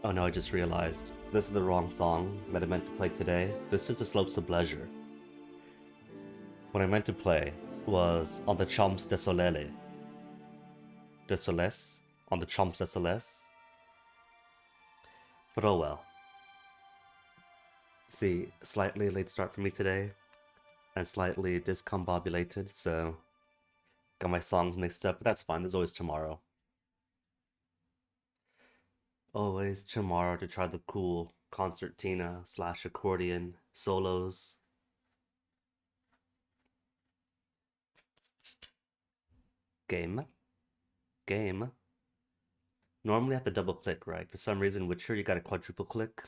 Oh no, I just realized. This is the wrong song that I meant to play today. This is the Slopes of Pleasure. What I meant to play was on the Champs de Soleil. De Soles? On the Champs de Soleil? But oh well. See, slightly late start for me today, and slightly discombobulated, so got my songs mixed up, but that's fine, there's always tomorrow. Always tomorrow to try the cool concertina slash accordion solos. Game. Game. Normally I have to double click, right? For some reason, Witcher, you gotta quadruple click.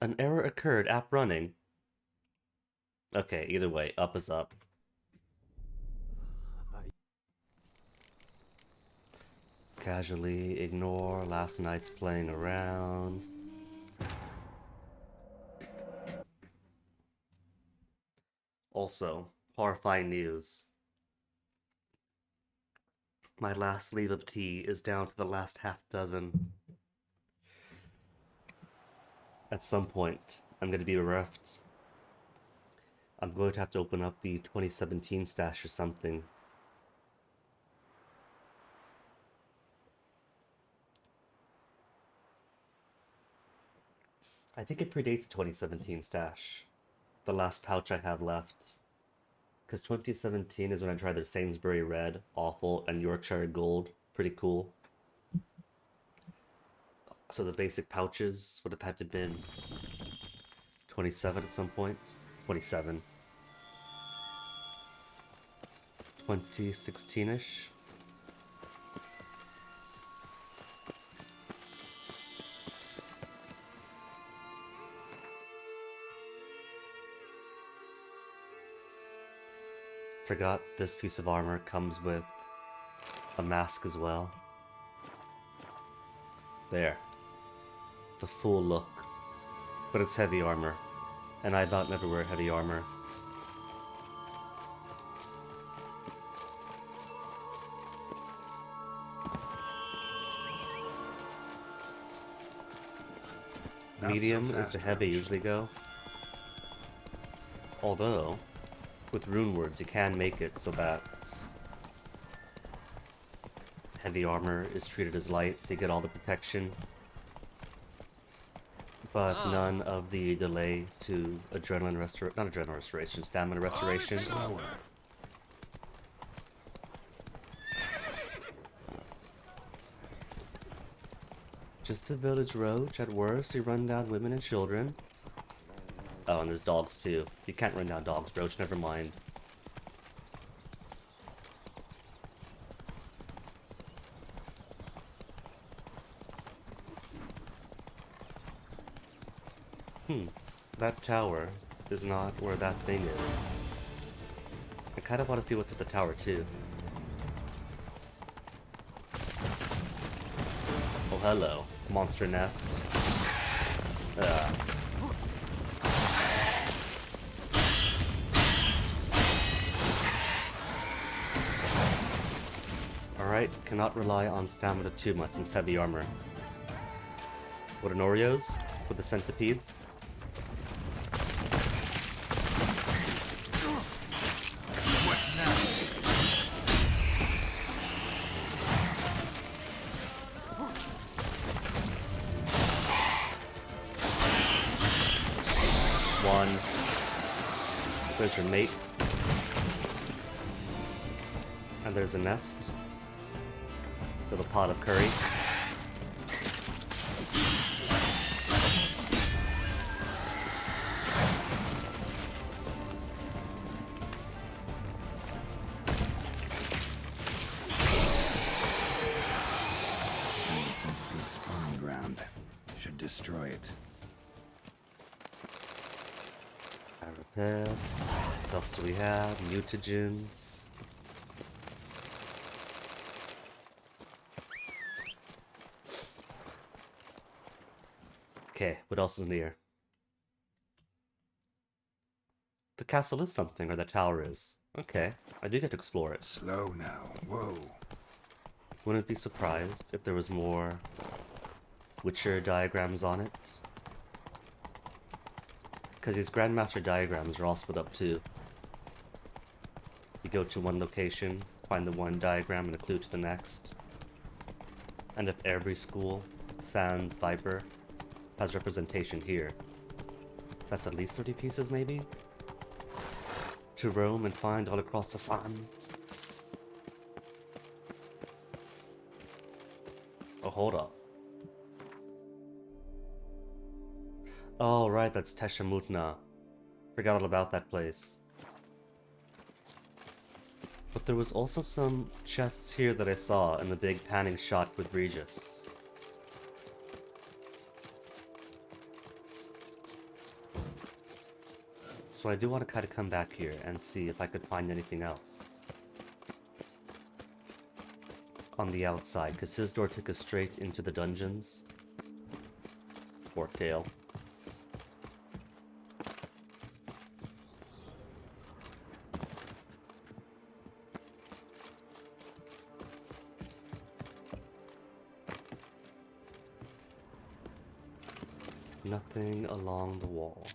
An error occurred, app running. Okay, either way, up is up. Casually ignore last night's playing around. Also, horrifying news. My last sleeve of tea is down to the last half dozen. At some point, I'm going to be bereft. I'm going to have to open up the 2017 stash or something. I think it predates the 2017 stash. The last pouch I have left. Because 2017 is when I tried their Sainsbury Red, awful, and Yorkshire Gold, pretty cool. So the basic pouches would have had to been 27 at some point. 27. 2016-ish. Forgot this piece of armor comes with a mask as well. There. The full look. But it's heavy armor. And I about never wear heavy armor. Medium so is the heavy I usually go. Although, with rune words you can make it so that heavy armor is treated as light, so you get all the protection. But none of the delay to not adrenaline restoration, stamina restoration. Just a village roach, at worst, you run down women and children. Oh, and there's dogs too. You can't run down dogs, Roach, never mind. That tower is not where that thing is. I kind of want to see what's at the tower too. Oh, hello. Monster nest. Alright, cannot rely on stamina too much in heavy armor. What an Oreos? With the centipedes? One. There's your mate. And there's a nest. With a pot of curry. Centipede's spawning ground. Should destroy it. Carapace. What else do we have? Mutagens. Okay, what else is near? The castle is something, or the tower is. Okay, I do get to explore it. Slow now. Whoa. Wouldn't be surprised if there was more Witcher diagrams on it. Because these Grandmaster diagrams are all split up too. You go to one location, find the one diagram and a clue to the next. And if every school, Sans, Viper, has representation here, that's at least 30 pieces maybe? To roam and find all across the sun. Oh, hold up. Oh, right, that's Teshamutna. Forgot all about that place. But there was also some chests here that I saw in the big panning shot with Regis. So I do want to kind of come back here and see if I could find anything else on the outside, because his door took us straight into the dungeons. Forktail. Nothing along the wall.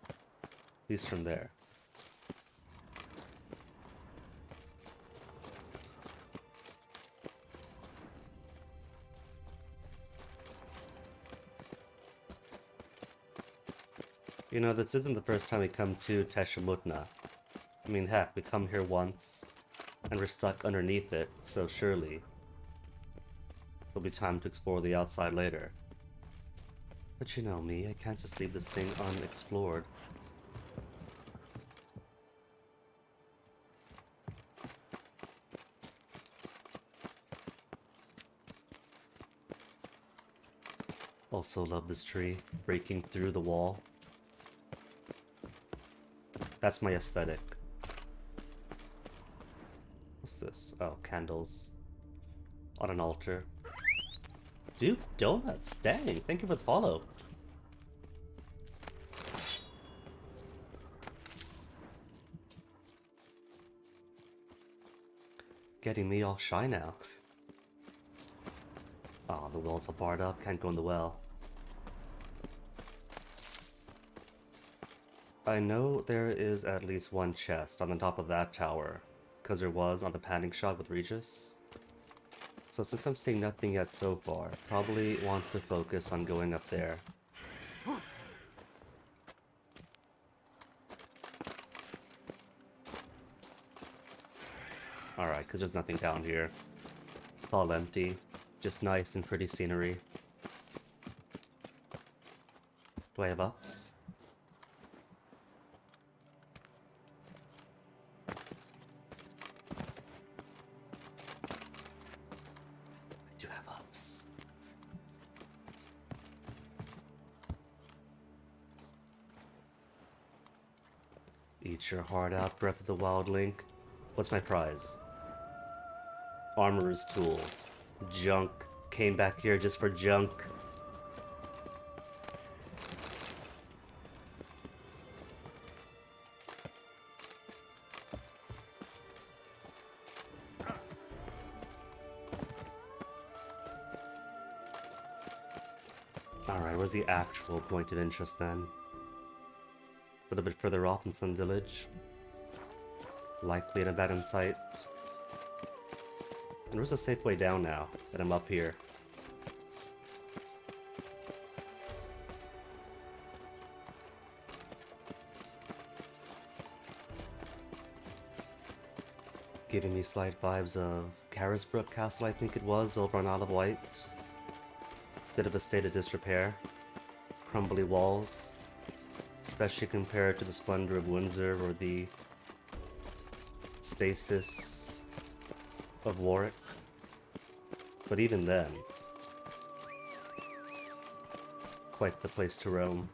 At least from there. You know, this isn't the first time we come to Teshamutna. I mean, heck, we come here once, and we're stuck underneath it, so surely there'll be time to explore the outside later. But you know me, I can't just leave this thing unexplored. Also love this tree, breaking through the wall. That's my aesthetic. What's this? Oh, candles. On an altar. Dude, donuts! Dang, thank you for the follow. Getting me all shy now. Oh, the well's all barred up, can't go in the well. I know there is at least one chest on the top of that tower, because there was on the panning shot with Regis. So since I'm seeing nothing yet so far, probably want to focus on going up there. Alright, because there's nothing down here. It's all empty. Just nice and pretty scenery. Do I have ups? I do have ups. Eat your heart out, Breath of the Wild Link. What's my prize? Armorer's tools. Junk. Came back here just for junk. Alright, where's the actual point of interest then? A little bit further off in some village. Likely an abandoned site. And where's a safe way down now that I'm up here? Giving me slight vibes of Carisbrook Castle, I think it was, over on Isle of Wight. Bit of a state of disrepair. Crumbly walls. Especially compared to the splendor of Windsor or the stasis of Warwick. But even then, quite the place to roam.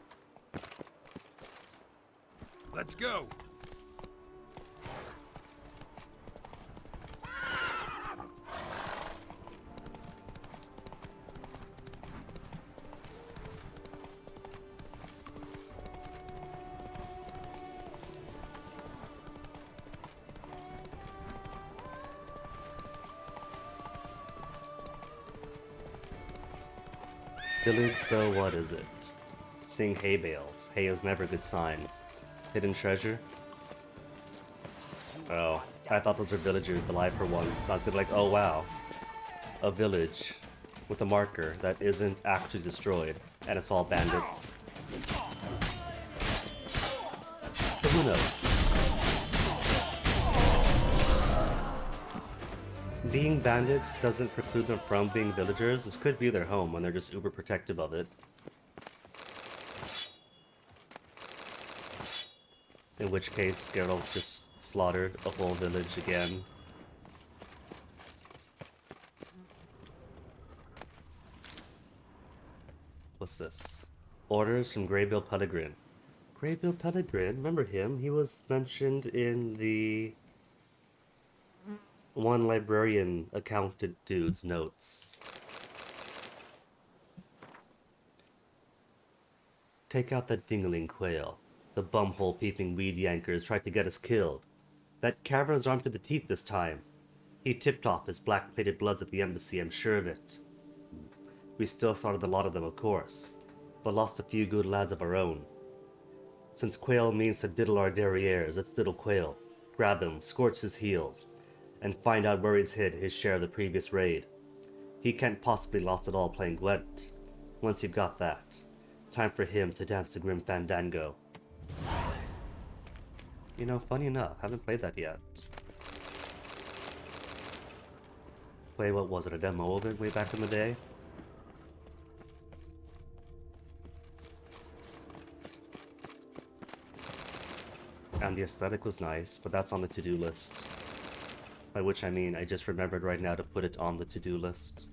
Let's go. Village, so what is it? Seeing hay bales. Hay is never a good sign. Hidden treasure? Oh, I thought those were villagers alive for once. I was gonna be like, oh wow. A village with a marker that isn't actually destroyed, and it's all bandits. But who knows? Being bandits doesn't preclude them from being villagers. This could be their home, and they're just uber protective of it. In which case, Geralt just slaughtered a whole village again. What's this? Orders from Greybill Pellegrin. Greybill Pellegrin, remember him? He was mentioned in the one librarian accountant dude's notes. Take out that dingling quail. The bumhole peeping weed yankers tried to get us killed. That caravan's armed to the teeth this time. He tipped off his black-plated bloods at the embassy, I'm sure of it. We still slaughtered a lot of them, of course, but lost a few good lads of our own. Since quail means to diddle our derrieres, let's diddle quail. Grab him, scorch his heels, and find out where he's hid his share of the previous raid. He can't possibly lost it all playing Gwent. Once you've got that, time for him to dance the grim fandango. You know, funny enough, haven't played that yet. Play, what was it, a demo of it way back in the day? And the aesthetic was nice, but that's on the to-do list. By which I mean, I just remembered right now to put it on the to-do list.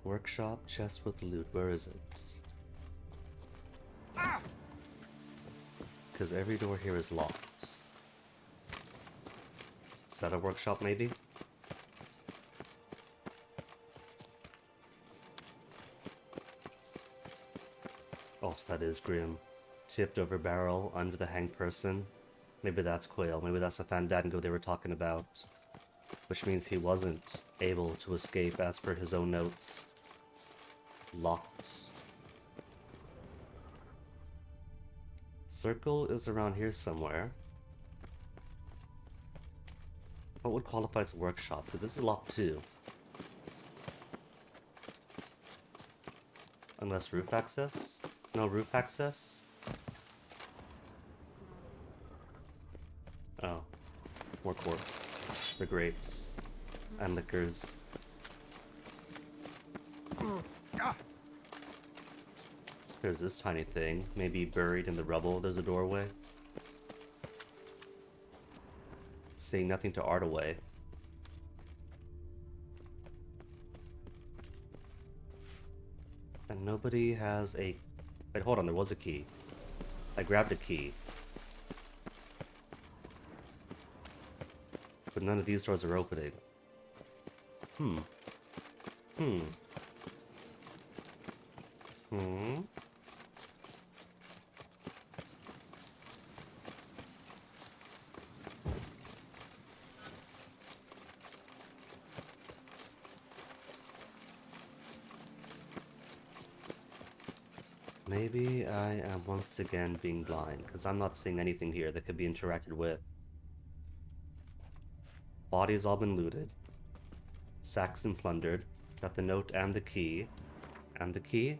Workshop, chest with loot, where is it? Because every door here is locked. Is that a workshop, maybe? Also, that is grim. Tipped over barrel, under the hanged person. Maybe that's Quail. Maybe that's the Fandango they were talking about. Which means he wasn't able to escape as per his own notes. Locked. Circle is around here somewhere. What would qualify as a workshop? Because this is locked too. Unless roof access? No roof access? Oh. More quartz. The grapes. And liquors. There's this tiny thing. Maybe buried in the rubble there's a doorway. Saying nothing to art away. And nobody has a... Wait, hold on, there was a key. I grabbed a key. But none of these doors are opening. Hmm. Maybe I am once again being blind, because I'm not seeing anything here that could be interacted with. Bodies all been looted. Sacks and plundered. Got the note and the key. And the key?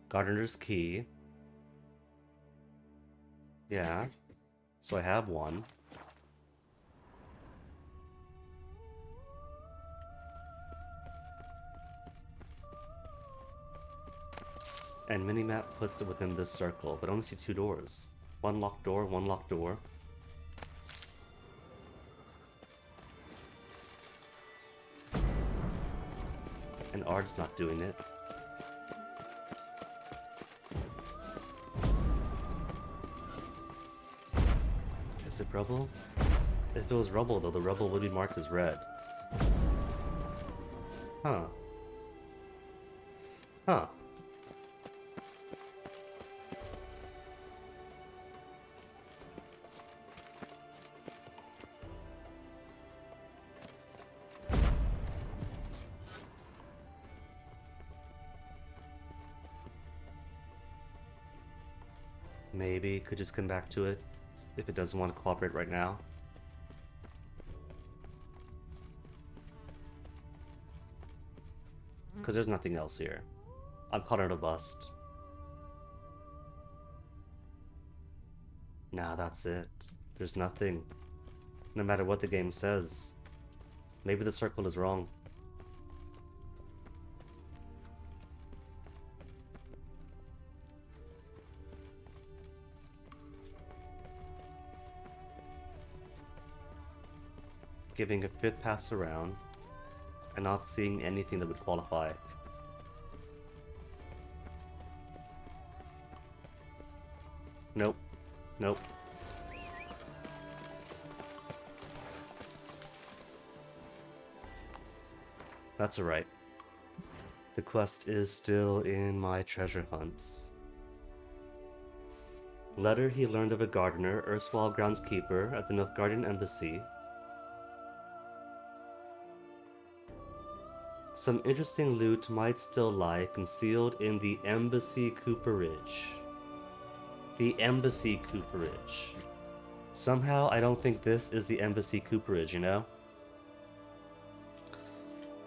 Gardener's key. Yeah. So I have one. And minimap puts it within this circle, but I only see two doors. One locked door, one locked door. And Ard's not doing it. Is it rubble? If it was rubble, though, the rubble would be marked as red. Huh. Huh. Maybe could just come back to it if it doesn't want to cooperate right now. Because there's nothing else here. I'm calling it a bust. Nah, that's it. There's nothing. No matter what the game says. Maybe the circle is wrong. Giving a fifth pass around and not seeing anything that would qualify. Nope. Nope. That's alright. The quest is still in my treasure hunts. Letter he learned of a gardener, erstwhile groundskeeper at the Nilfgaardian embassy. Some interesting loot might still lie concealed in the embassy cooperage. The embassy cooperage. Somehow I don't think this is the embassy cooperage, you know?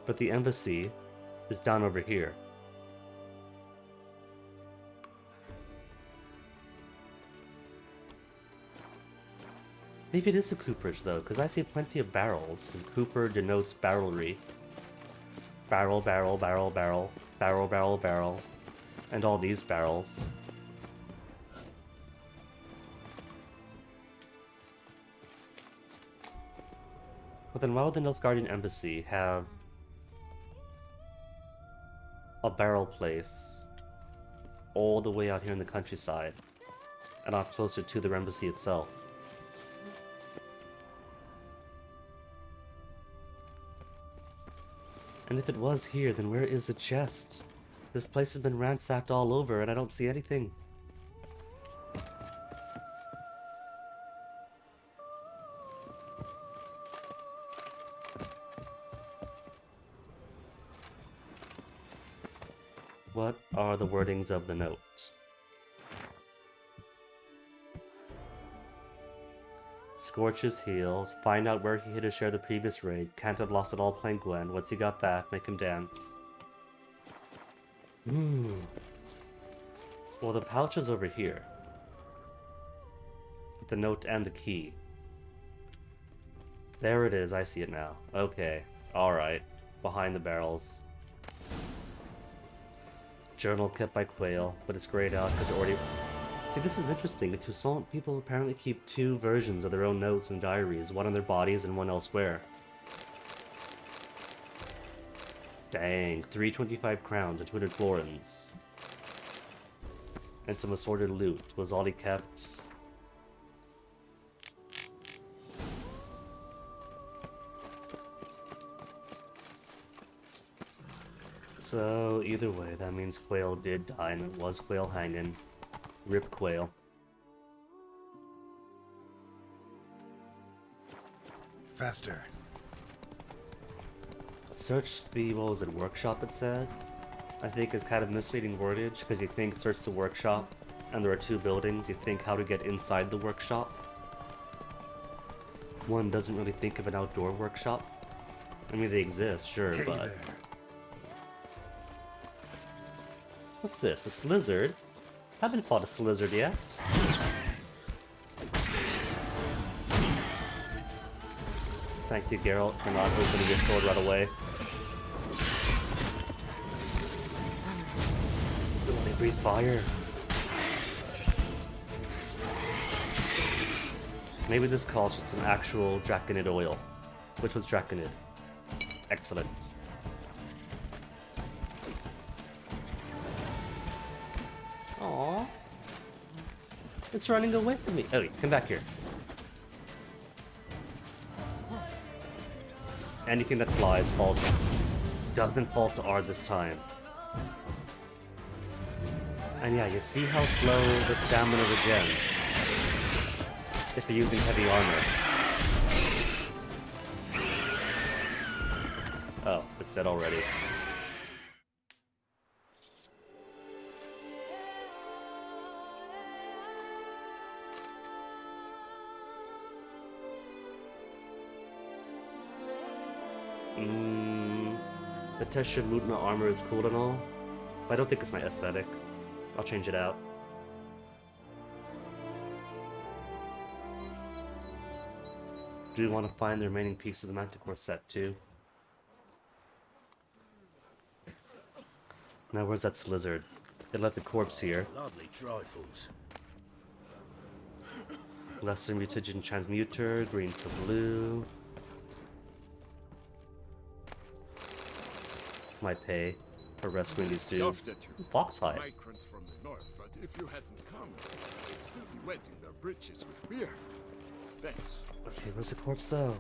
But the embassy is down over here. Maybe it is a cooperage though, because I see plenty of barrels, and cooper denotes barrelry. Barrel, barrel, barrel, barrel, barrel, barrel, barrel, and all these barrels. But then why would the Nilfgaardian embassy have a barrel place all the way out here in the countryside and not closer to the embassy itself? And if it was here, then where is the chest? This place has been ransacked all over and I don't see anything. What are the wordings of the note? Scorches heels. Find out where he hid his share the previous raid. Can't have lost it all playing Gwen. Once you got that, make him dance. Well, the pouch is over here. With the note and the key. There it is, I see it now. Okay, alright. Behind the barrels. Journal kept by Quail, but it's grayed out because it already... See, this is interesting. The Toussaint people apparently keep two versions of their own notes and diaries, one on their bodies and one elsewhere. Dang, 325 crowns and 200 florins. And some assorted loot was all he kept. So, either way, that means Quail did die and it was Quail hanging. Rip Quail. Faster. Search the, what was it, workshop it said? I think is kind of misleading wordage, because you think search the workshop, and there are two buildings, you think how to get inside the workshop. One doesn't really think of an outdoor workshop. I mean, they exist, sure, Hey but... there. What's this, a lizard? Haven't fought a lizard yet. Thank you, Geralt, for not opening your sword right away. Ooh, they breathe fire. Maybe this calls for some actual Draconid oil. Which was Draconid? Excellent. Aww. It's running away from me. Oh, come back here. Anything that flies falls. Doesn't fall to R this time. And yeah, you see how slow the stamina regens if you're using heavy armor. Oh, it's dead already. The Tesha Mutna armor is cool and all, but I don't think it's my aesthetic. I'll change it out. Do you want to find the remaining pieces of the Manticore set too? Now where's that Slizzard? They left the corpse here. Lovely trifles. Lesser mutagen transmuter, green for blue. My pay for rescuing these dudes. Foxhide. Migrants from the north, but if you hadn't come, they'd still be wetting their britches with fear. Thanks. Okay, where's the corpse though?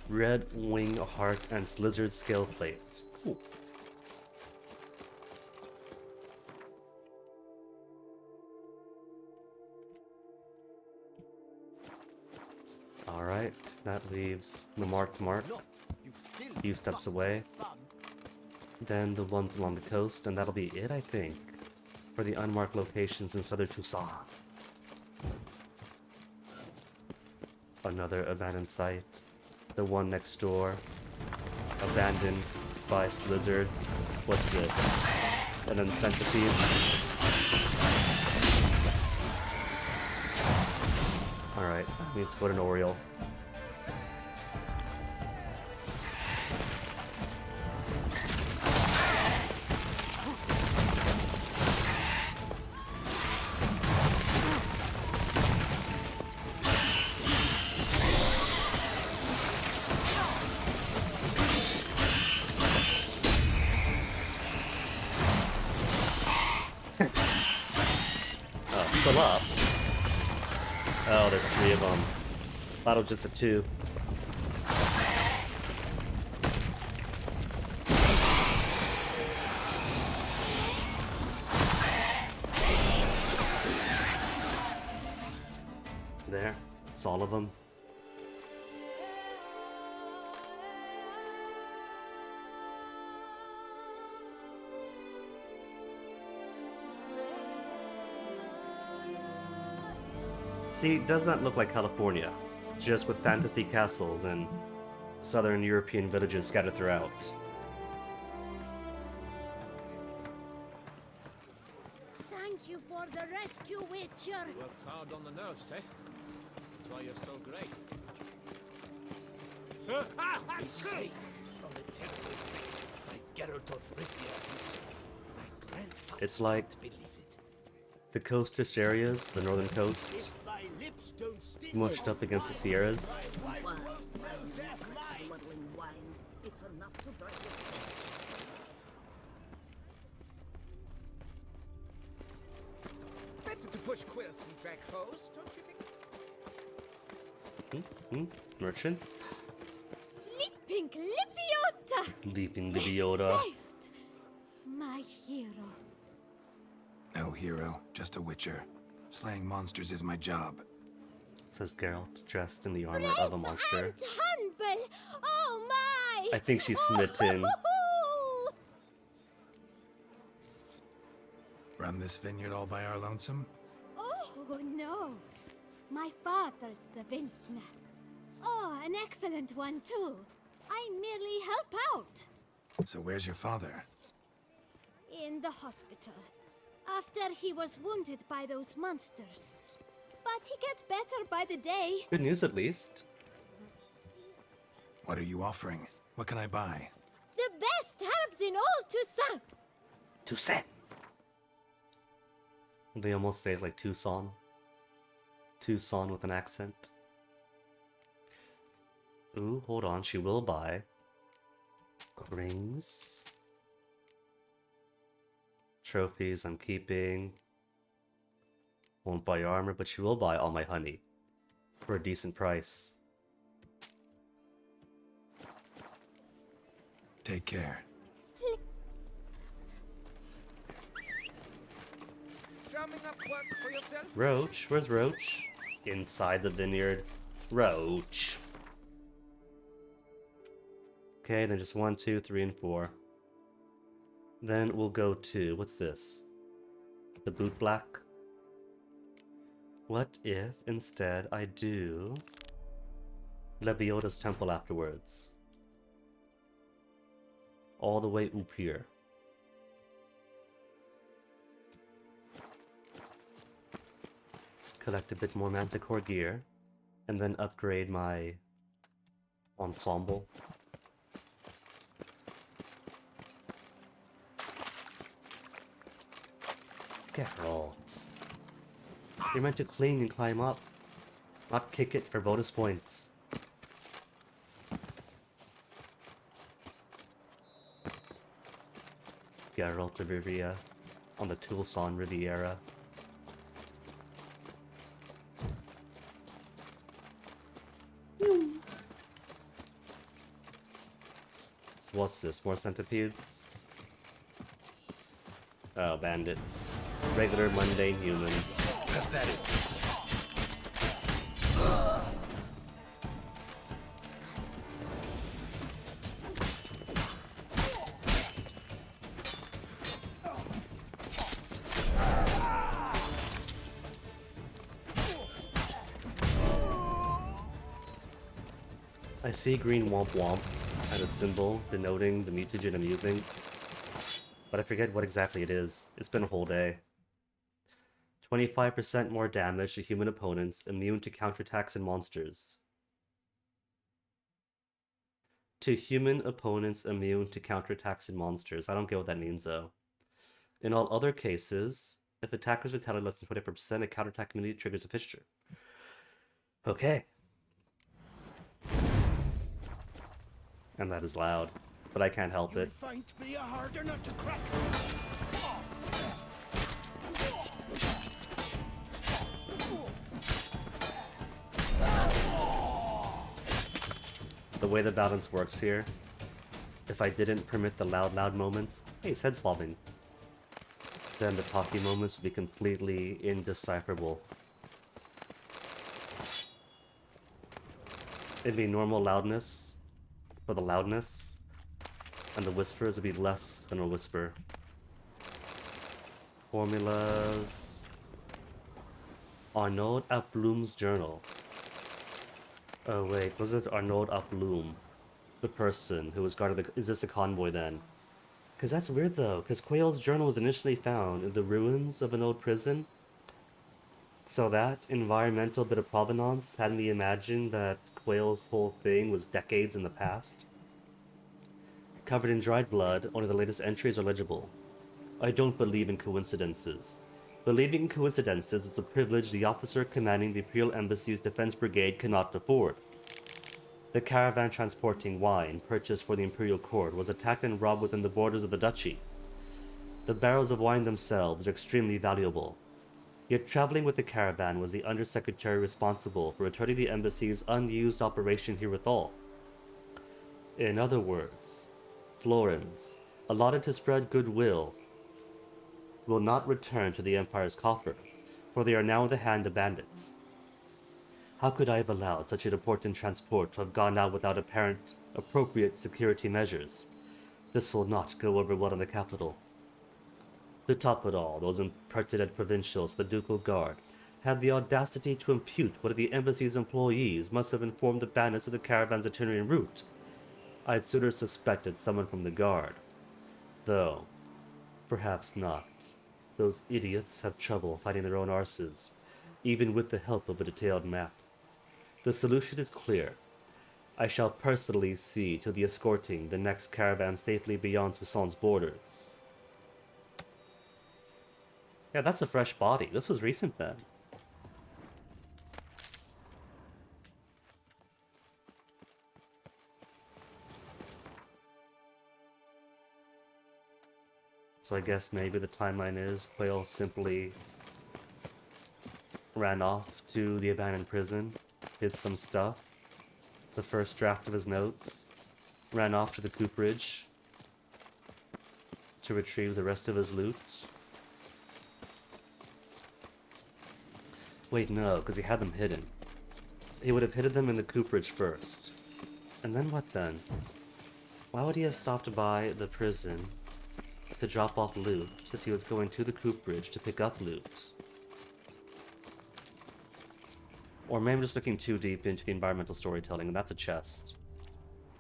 Red wing heart and Slizzard scale plate. Cool. Alright, that leaves the marked mark. A few steps away. Then the ones along the coast, and that'll be it, I think, for the unmarked locations in southern Tucson. Another abandoned site. The one next door. Abandoned by Slizzard. What's this? And then centipede. Alright, let's go to an Oriole. Still up. Oh, there's 3 of them. Thought it was just a 2. There. It's all of them. See, does not look like California, just with fantasy castles and southern European villages scattered throughout. Thank you for the rescue, Witcher. Works hard on the nerves, eh? That's why you're so great. Saved from the terrible fate by Geralt of Rivia. My grandfather It's like can't believe it. the coastish areas, the northern coast, If my lips don't stink, mushed up against the Sierras. Wine. Smuggling wine. It's enough to drink it. Better to push quilts and drag hose, don't you think? Merchant. Leaping Lipiota! Leaping Libiota. Saved! My hero. No hero, just a witcher. Slaying monsters is my job. Says Geralt, dressed in the armor of a monster. And humble! Oh my! I think she's smitten. Run this vineyard all by our lonesome? Oh no! My father's the vintner. Oh, an excellent one too. I merely help out. So where's your father? In the hospital. After he was wounded by those monsters. But he gets better by the day. Good news at least. What are you offering? What can I buy? The best herbs in all Toussaint. Toussaint. They almost say it like Tucson. Tucson with an accent. Ooh, hold on. She will buy rings. Trophies I'm keeping. Won't buy armor, but she will buy all my honey for a decent price. Take care. Drumming up work for yourself? Roach? Where's Roach? Inside the vineyard. Roach. Okay, then just 1, 2, 3, and 4. Then we'll go to, what's this? The boot black? What if instead I do Lebioda's temple afterwards? All the way up here. Collect a bit more Manticore gear, and then upgrade my ensemble. Geralt. You're meant to cling and climb up, not kick it for bonus points. Geralt of Rivia on the Toulson Riviera. So what's this? More centipedes? Oh, bandits. Regular mundane humans. Pathetic. I see green womp womps as a symbol denoting the mutagen I'm using, but I forget what exactly it is. It's been a whole day. 25% more damage to human opponents immune to counterattacks and monsters. To human opponents immune to counterattacks and monsters. I don't get what that means though. In all other cases, if attackers retaliate less than 24%, a counterattack immunity triggers a fixture. Okay. And that is loud, but I can't help it. Find me a harder nut to crack. The way the balance works here, if I didn't permit the loud moments, hey, his head's bobbing, then the talking moments would be completely indecipherable. It'd be normal loudness for the loudness, and the whispers would be less than a whisper. Formulas. Arnaud Applum's journal. Oh wait, was it Arnaud Applum? The person who was guarding the... Is this the convoy then? Because that's weird though, because Quayle's journal was initially found in the ruins of an old prison. So that environmental bit of provenance had me imagine that Quayle's whole thing was decades in the past. Covered in dried blood, only the latest entries are legible. I don't believe in coincidences. Believing in coincidences is a privilege the officer commanding the Imperial Embassy's defense brigade cannot afford. The caravan transporting wine purchased for the Imperial Court was attacked and robbed within the borders of the duchy. The barrels of wine themselves are extremely valuable. Yet traveling with the caravan was the undersecretary responsible for returning the embassy's unused operation herewithal. In other words, florins, allotted to spread goodwill, will not return to the Empire's coffer, for they are now in the hand of bandits. How could I have allowed such an important transport to have gone out without appropriate security measures? This will not go over well in the capital. To top it all, those impertinent provincials, the Ducal Guard, had the audacity to impute one of the embassy's employees must have informed the bandits of the caravan's itinerary and route. I'd sooner suspected someone from the Guard. Though, perhaps not. Those idiots have trouble fighting their own arses, even with the help of a detailed map. The solution is clear. I shall personally see to the escorting the next caravan safely beyond Toussaint's borders. Yeah, that's a fresh body. This was recent then. So I guess maybe the timeline is Quayle simply ran off to the abandoned prison, hid some stuff, the first draft of his notes, ran off to the cooperage to retrieve the rest of his loot. Wait, no, because he had them hidden. He would have hidden them in the cooperage first. And then what then? Why would he have stopped by the prison to drop off loot if he was going to the cooperage to pick up loot? Or maybe I'm just looking too deep into the environmental storytelling, and that's a chest.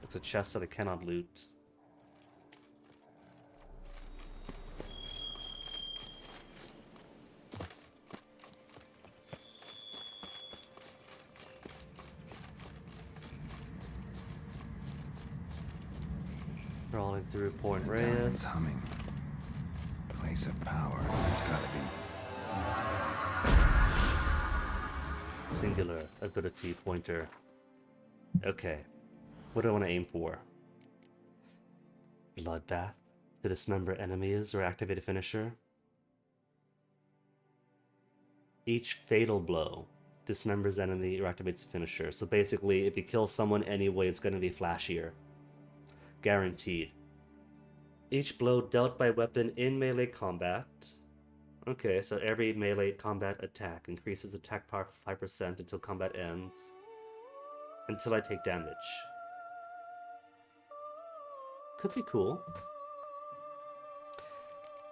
It's a chest that I cannot loot. Crawling through Point Reyes. Humming. Place of power. That's gotta be. Singular ability pointer. Okay. What do I want to aim for? Bloodbath to dismember enemies or activate a finisher. Each fatal blow dismembers enemy or activates a finisher. So basically, if you kill someone anyway, it's going to be flashier. Guaranteed. Each blow dealt by weapon in melee combat. Okay, so every melee combat attack increases attack power 5% until combat ends. Until I take damage. Could be cool.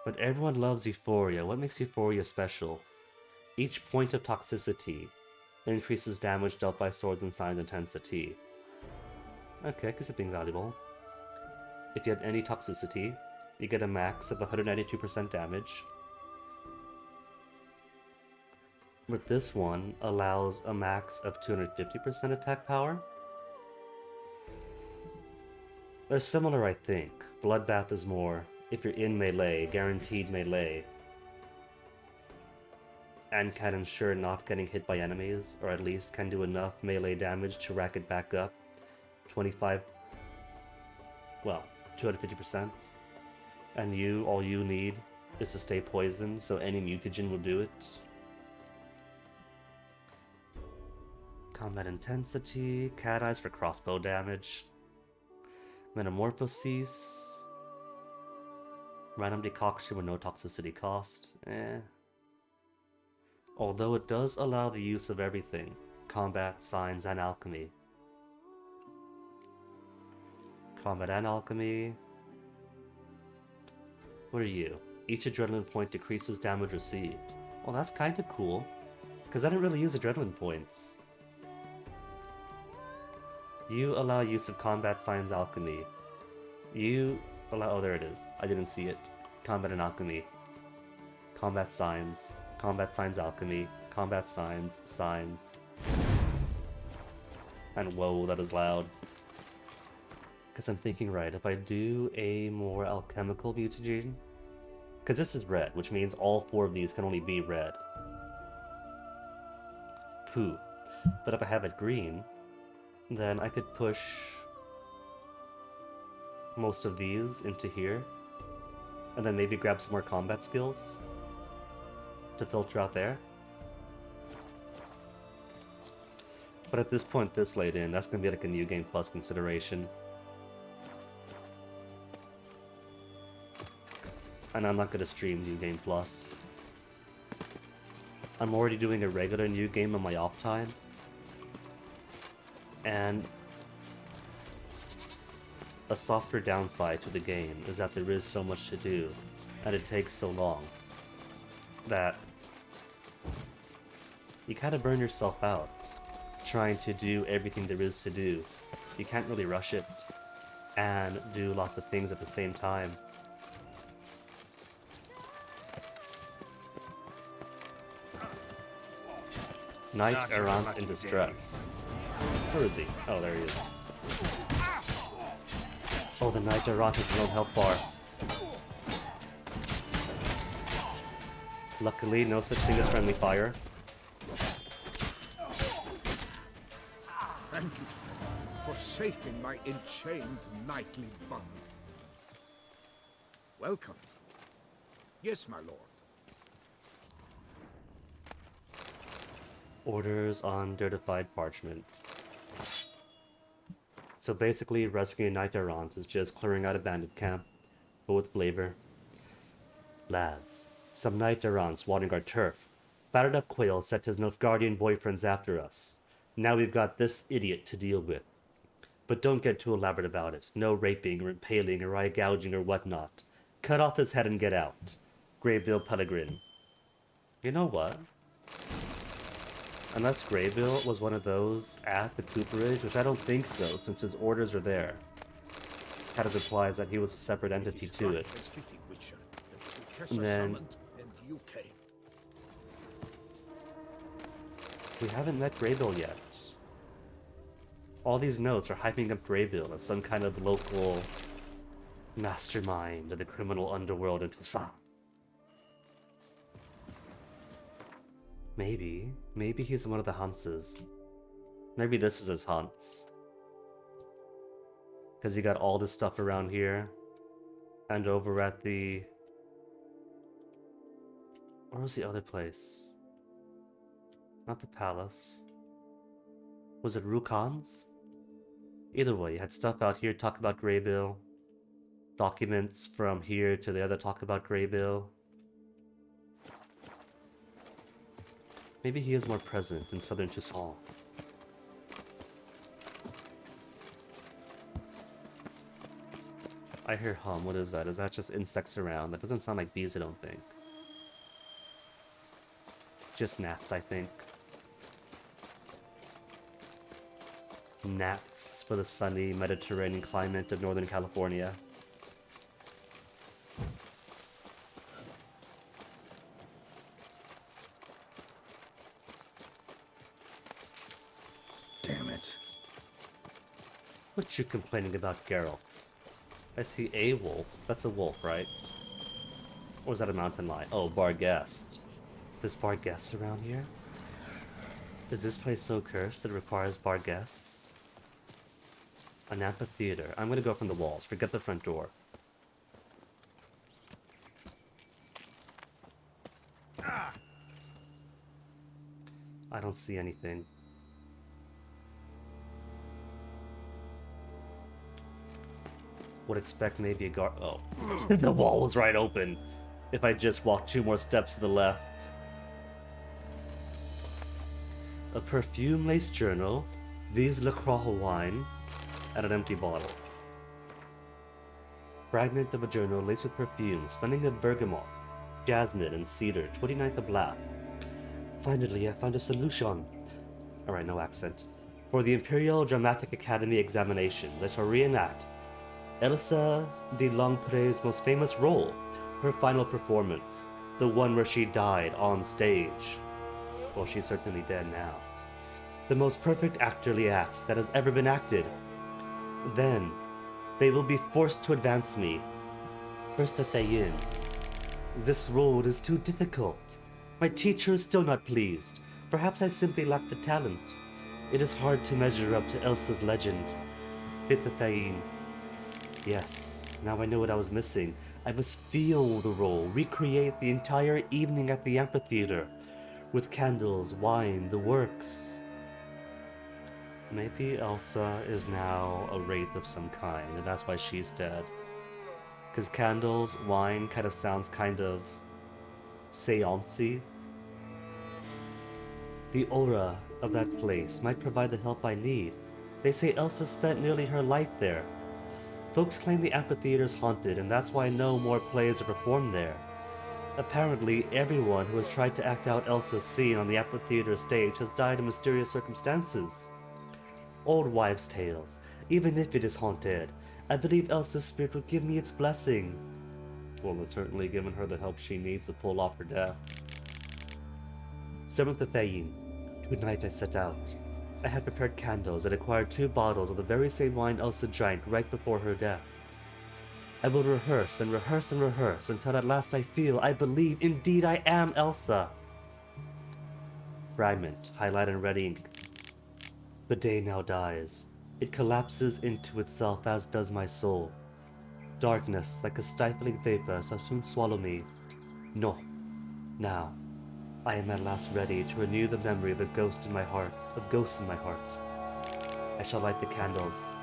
But everyone loves Euphoria. What makes Euphoria special? Each point of toxicity increases damage dealt by swords and signs intensity. Okay, I can see it being valuable. If you have any toxicity, you get a max of 192% damage. But this one allows a max of 250% attack power. They're similar, I think. Bloodbath is more, if you're in melee, guaranteed melee, and can ensure not getting hit by enemies, or at least can do enough melee damage to rack it back up. 250%. And all you need is to stay poisoned, so any mutagen will do it. Combat intensity, cat eyes for crossbow damage. Metamorphosis. Random decoction with no toxicity cost. Although it does allow the use of everything. Combat, signs, and alchemy. Combat and alchemy. What are you? Each adrenaline point decreases damage received. Well, that's kind of cool. Because I didn't really use adrenaline points. You allow use of combat, signs, alchemy. You allow... Oh, there it is. I didn't see it. Combat and alchemy. Combat, signs, alchemy. Combat, signs. And whoa, that is loud. Because I'm thinking, right, if I do a more alchemical mutagen... Because this is red, which means all 4 of these can only be red. Poo. But if I have it green, then I could push most of these into here, and then maybe grab some more combat skills to filter out there. But at this point, this late in, that's going to be like a New Game Plus consideration. And I'm not going to stream New Game Plus. I'm already doing a regular New Game on my off time. And a softer downside to the game is that there is so much to do, and it takes so long, that you kind of burn yourself out trying to do everything there is to do. You can't really rush it and do lots of things at the same time. Knight Errant in distress. Where is he? Oh, there he is. Oh, the Knight Errant has his own health bar. Luckily, no such thing as friendly fire. Thank you, friend, for saving my enchained knightly bond. Welcome. Yes, my lord. Orders on dirtified parchment. So basically, rescuing Knight Errant is just clearing out a bandit camp, but with flavor. Lads, some Knight Errants wanting our turf. Battered up Quail sent his Nilfgaardian boyfriends after us. Now we've got this idiot to deal with. But don't get too elaborate about it. No raping or impaling or eye gouging or whatnot. Cut off his head and get out. Greybill Pellegrin. You know what? Unless Greybill was one of those at the cooperage, which I don't think so, since his orders are there. Kind of implies that he was a separate entity to it. Fitting, Witcher, that And Kessa then summoned and you came. we haven't met Greybill yet. All these notes are hyping up Greybill as some kind of local mastermind of the criminal underworld in Tucson. Maybe he's one of the Hanses. Maybe this is his Hans. Because he got all this stuff around here. And over at the... Where was the other place? Not the palace. Was it Rukan's? Either way, you had stuff out here talk about Greybill. Documents from here to the other talk about Greybill. Maybe he is more present in southern Tucson. I hear hum. What is that? Is that just insects around? That doesn't sound like bees, I don't think. Just gnats, I think. Gnats for the sunny Mediterranean climate of Northern California. Damn it. What you complaining about, Geralt? I see a wolf. That's a wolf, right? Or is that a mountain lion? Oh, Barghest. There's Barghests around here? Is this place so cursed that it requires Barghests? An amphitheater. I'm gonna go from the walls. Forget the front door. I don't see anything. Would expect maybe a guard. Oh, the wall was right open. If I just walked 2 more steps to the left. A perfume-laced journal, Vise Le Croix wine, and an empty bottle. Fragment of a journal laced with perfume, smelling of bergamot, jasmine, and cedar, 29th of Black. Finally, I found a solution. Alright, no accent. For the Imperial Dramatic Academy examinations, I shall reenact Elsa de Longpre's most famous role, her final performance, the one where she died on stage. Well, she's certainly dead now. The most perfect actorly act that has ever been acted. Then, they will be forced to advance me. First to Thayin. This role is too difficult. My teacher is still not pleased. Perhaps I simply lack the talent. It is hard to measure up to Elsa's legend. Hit the Thayin. Yes, now I know what I was missing. I must feel the role, recreate the entire evening at the amphitheater. With candles, wine, the works. Maybe Elsa is now a wraith of some kind, and that's why she's dead. Because candles, wine kind of sounds kind of seance-y. The aura of that place might provide the help I need. They say Elsa spent nearly her life there. Folks claim the amphitheater is haunted, and that's why no more plays are performed there. Apparently, everyone who has tried to act out Elsa's scene on the amphitheater stage has died in mysterious circumstances. Old wives' tales. Even if it is haunted, I believe Elsa's spirit would give me its blessing. Well, it's certainly given her the help she needs to pull off her death. 7th of Thayin. Tonight I set out. I had prepared candles and acquired 2 bottles of the very same wine Elsa drank right before her death. I will rehearse and rehearse and rehearse until at last I feel, I believe, indeed I am Elsa. Fragment, highlight in red ink. The day now dies. It collapses into itself as does my soul. Darkness, like a stifling vapor, shall soon swallow me. No. Now, I am at last ready to renew the memory of a ghost in my heart, of ghosts in my heart. I shall light the candles.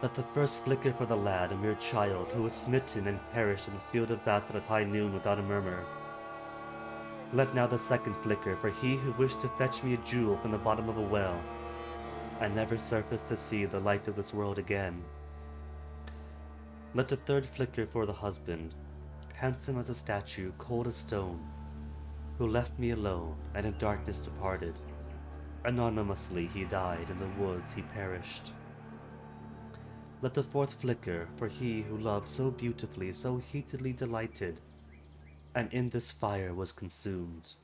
Let the first flicker for the lad, a mere child, who was smitten and perished in the field of battle at high noon without a murmur. Let now the second flicker for he who wished to fetch me a jewel from the bottom of a well. I never surfaced to see the light of this world again. Let the third flicker for the husband, handsome as a statue, cold as stone. who left me alone and in darkness departed. Anonymously he died, in the woods he perished. Let the fourth flicker, for he who loved so beautifully, so heatedly delighted, and in this fire was consumed.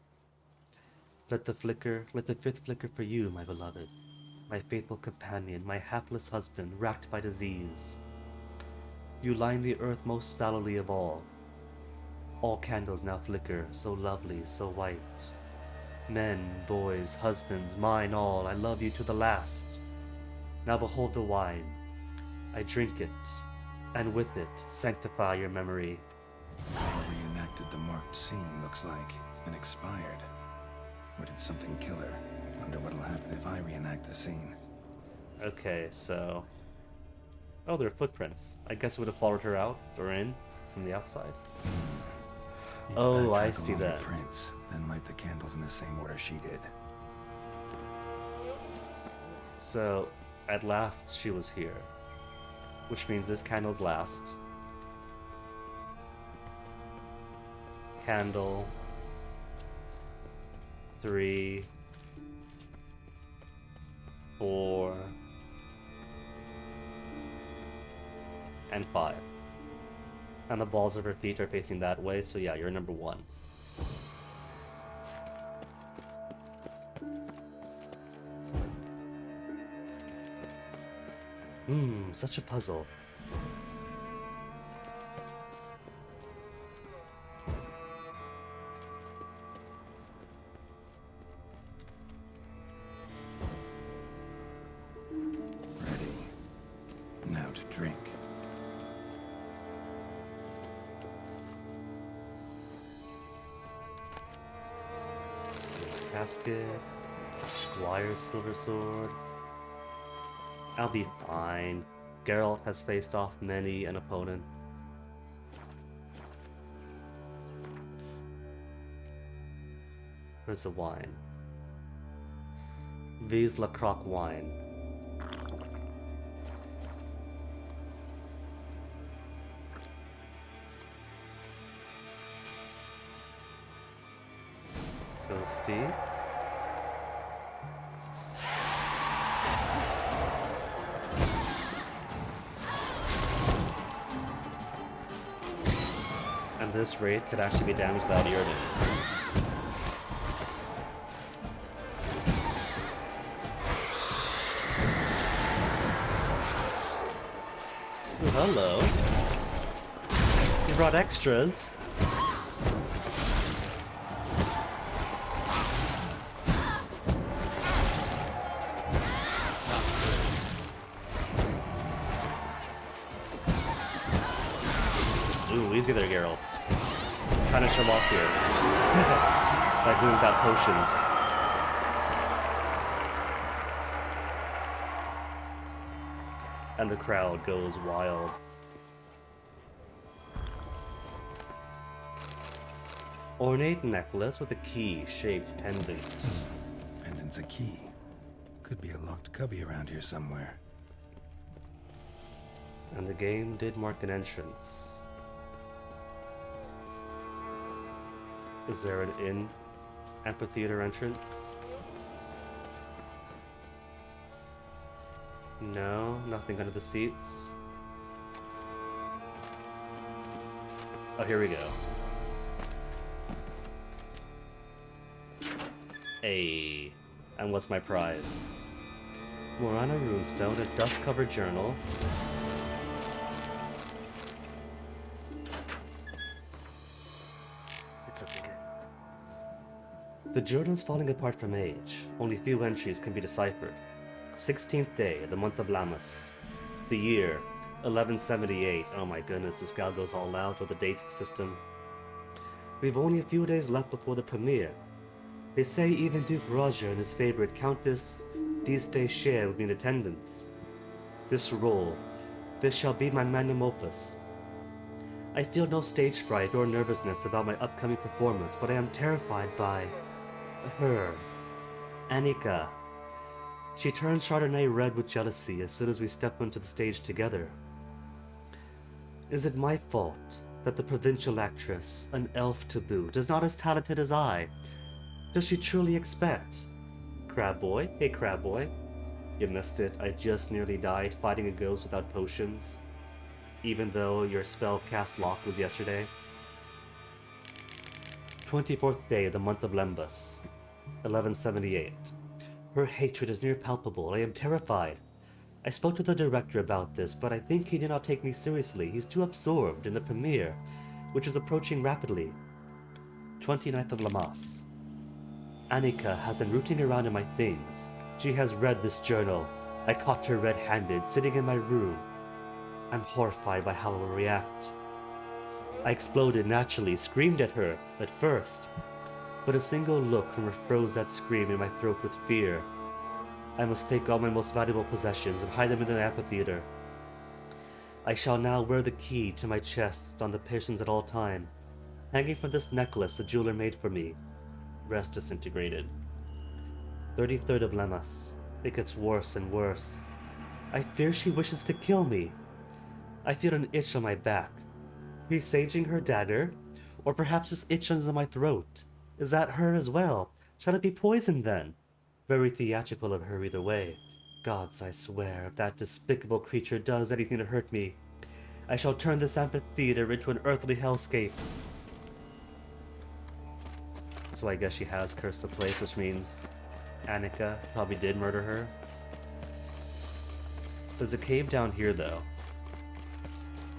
Let the fifth flicker for you, my beloved, my faithful companion, my hapless husband, racked by disease. You line the earth most sallowly of all. All candles now flicker, so lovely, so white. Men, boys, husbands, mine all, I love you to the last. Now behold the wine. I drink it, and with it sanctify your memory. All reenacted the marked scene, looks like, and expired. Or did something kill her? Wonder what'll happen if I reenact the scene. Okay, so... Oh, there are footprints. I guess it would have followed her out, or in, from the outside. Need to Oh, I backtrack see along the that. prints, then light the candles in the same order she did. So, at last she was here. Which means this candle's last. Candle. 3. 4. And 5. And the balls of her feet are facing that way, so yeah, you're number 1. Such a puzzle. Ready. Now to drink. Silver casket. Squire's silver sword. I'll be fine. Geralt has faced off many an opponent. Where's the wine? Vise la Croc wine. Ghosty. And this wraith could actually be damaged without Earden. Ooh, hello. You brought extras. Ooh, easy there, Geralt. Trying to show off here. By doing that potions. And the crowd goes wild. Ornate necklace with a key-shaped pendant. Pendant's a key. Could be a locked cubby around here somewhere. And the game did mark an entrance. Is there an inn amphitheater entrance? No, nothing under the seats. Oh, here we go. Hey, and what's my prize? Morana runestone, a dust-covered journal. It's okay. The journal's falling apart from age. Only few entries can be deciphered. 16th day, the month of Lammas. The year, 1178. Oh my goodness, this gal goes all out with the dating system. We've only a few days left before the premiere. They say even Duke Roger and his favorite Countess d'Estachere will be in attendance. This role, this shall be my magnum opus. I feel no stage fright or nervousness about my upcoming performance, but I am terrified by her, Annika. She turns Chardonnay red with jealousy as soon as we step onto the stage together. Is it my fault that the provincial actress, an elf to boot, is not as talented as I. Does she truly expect? Crab Boy? Hey, Crab Boy. You missed it. I just nearly died fighting a ghost without potions. Even though your spell cast lock was yesterday. 24th day of the month of Lembus. 1178. Her hatred is near palpable. I am terrified. I spoke to the director about this, but I think he did not take me seriously. He's too absorbed in the premiere, which is approaching rapidly. 29th of Lamas. Annika has been rooting around in my things. She has read this journal. I caught her red-handed, sitting in my room. I'm horrified by how I will react. I exploded naturally, screamed at her, at first. But a single look from her froze that scream in my throat with fear. I must take all my most valuable possessions and hide them in the amphitheater. I shall now wear the key to my chest on the patience at all time, hanging from this necklace the jeweler made for me. Rest disintegrated. 33rd of Lemmas. It gets worse and worse. I fear she wishes to kill me. I feel an itch on my back. Presaging her dagger? Or perhaps this itch under my throat. Is that her as well? Shall it be poison then? Very theatrical of her either way. Gods, I swear, if that despicable creature does anything to hurt me, I shall turn this amphitheater into an earthly hellscape. So I guess she has cursed the place, which means Annika probably did murder her. There's a cave down here though.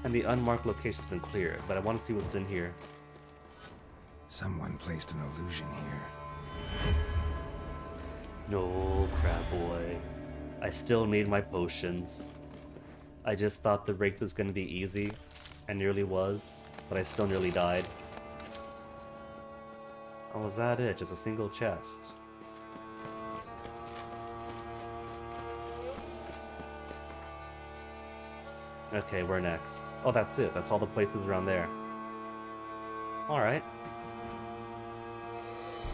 And the unmarked location's been cleared, but I want to see what's in here. Someone placed an illusion here. No, Crab Boy. I still need my potions. I just thought the raid was gonna be easy, and nearly was, but I still nearly died. Oh, was that it? Just a single chest. Okay, where next? Oh, that's it. That's all the places around there. Alright.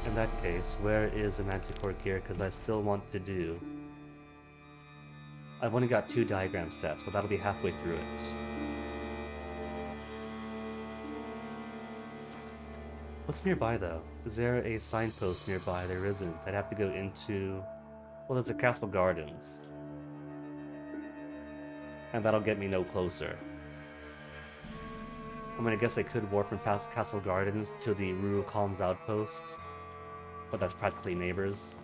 In that case, where is the Manticore gear? Because I still want to do... I've only got 2 diagram sets, but that'll be halfway through it. What's nearby, though? Is there a signpost nearby? There isn't. I'd have to go into... Well, there's a Castle Gardens. And that'll get me no closer. I mean, I guess I could warp from past Castle Gardens to the Ruru Khan's outpost. But that's practically neighbors.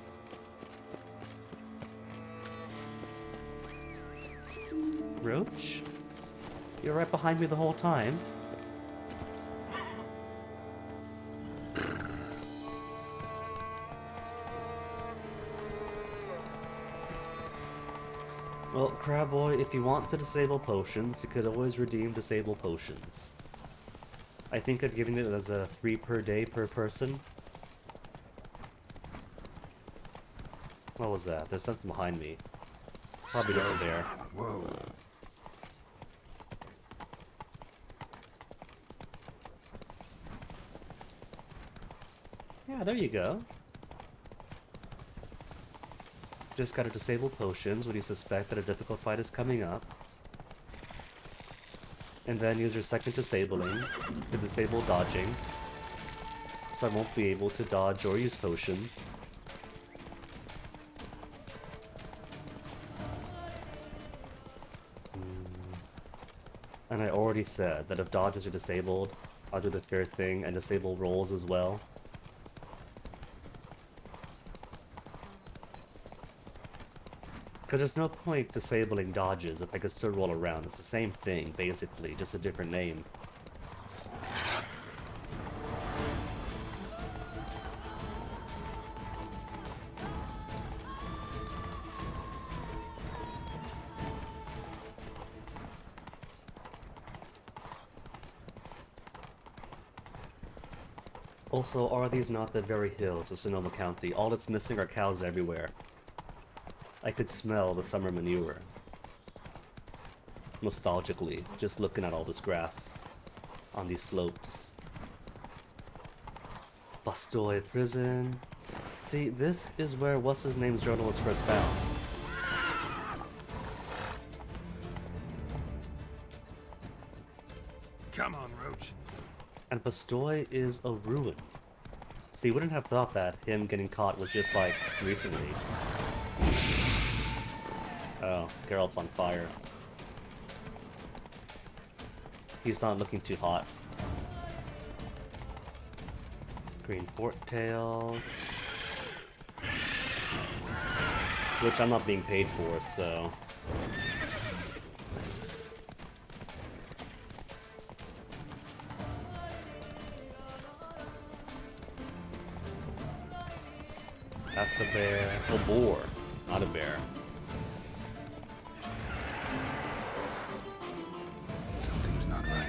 Roach? You're right behind me the whole time. Well, Crab Boy, if you want to disable potions, you could always redeem disable potions. I think I've given it as a 3 per day per person. What was that? There's something behind me. Probably just a bear. Whoa. Yeah, there you go. Just gotta disable potions when you suspect that a difficult fight is coming up. And then use your second disabling to disable dodging. So I won't be able to dodge or use potions. And I already said that if dodges are disabled, I'll do the fair thing and disable rolls as well. Because there's no point disabling dodges if I can still roll around. It's the same thing, basically, just a different name. Also, are these not the very hills of Sonoma County? All that's missing are cows everywhere. I could smell the summer manure. Nostalgically, just looking at all this grass on these slopes. Bastoy Prison. See, this is where what's-his-name's journal was first found. Come on, Roach. And Bastoy is a ruin. So you wouldn't have thought that him getting caught was just like recently. Oh, Geralt's on fire. He's not looking too hot. Green Fort Tails. Which I'm not being paid for, so... That's a bear. A boar, not a bear. Something's not right.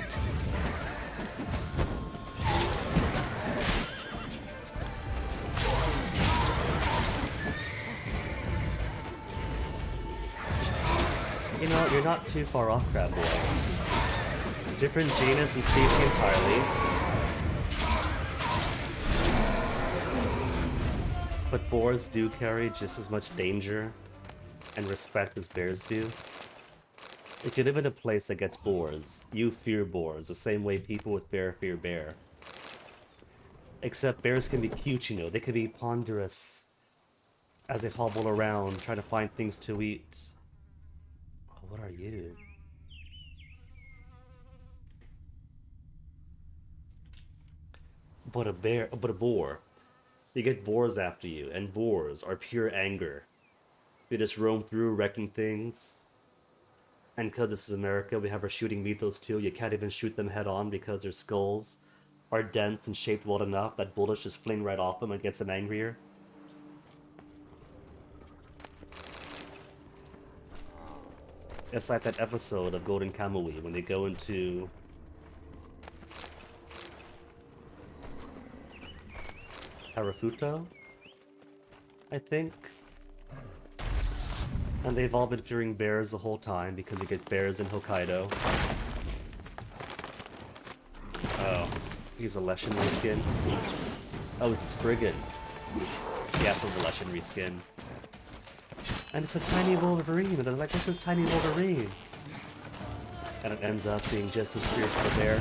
You know, you're not too far off, Crab Boy. Different genus and species entirely. But boars do carry just as much danger and respect as bears do. If you live in a place that gets boars, you fear boars the same way people with bear fear bear. Except bears can be cute, you know. They can be ponderous as they hobble around trying to find things to eat. Oh, what are you? But a boar. You get boars after you, and boars are pure anger. They just roam through wrecking things. And because this is America, we have our shooting mythos too. You can't even shoot them head on because their skulls are dense and shaped well enough that bullets just fling right off them and gets them angrier. It's like that episode of Golden Kamuy when they go into Harafuto, I think. And they've all been fearing bears the whole time because you get bears in Hokkaido. Oh, he's a Leshen reskin. Oh, it's a Spriggan. Yes, it's a Leshen reskin. And it's a tiny Wolverine, and they're like, this is tiny Wolverine. And it ends up being just as fierce as a bear.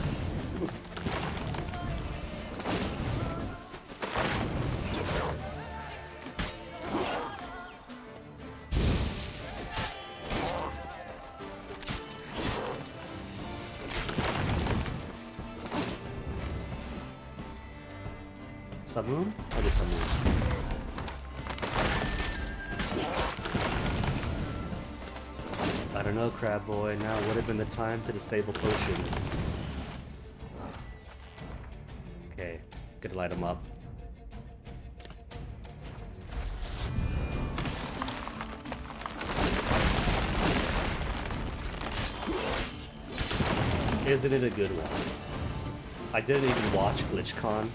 Samoon? Or just Samoon? I don't know, Crab Boy. Now would have been the time to disable potions. Okay, gotta light them up. Isn't it a good one? I didn't even watch GlitchCon.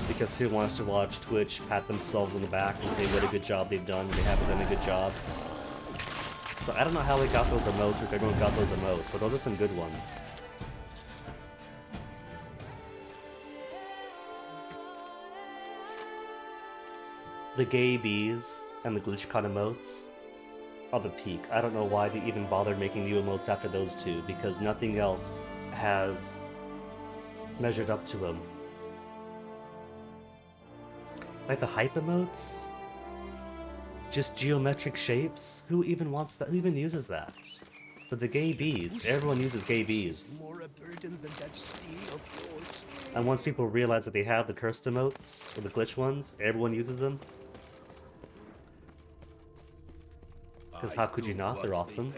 Because who wants to watch Twitch pat themselves on the back and say what a good job they've done when they haven't done a good job? So I don't know how they got those emotes or if everyone got those emotes, but those are some good ones. The gay bees and the GlitchCon emotes are the peak. I don't know why they even bothered making new emotes after those two, because nothing else has measured up to them. Like the hype emotes? Just geometric shapes? Who even wants that? Who even uses that? But the gay bees, everyone uses gay bees. More a burden than that steel of yours. And once people realize that they have the cursed emotes, or the glitch ones, everyone uses them. Because how could you not? They're awesome.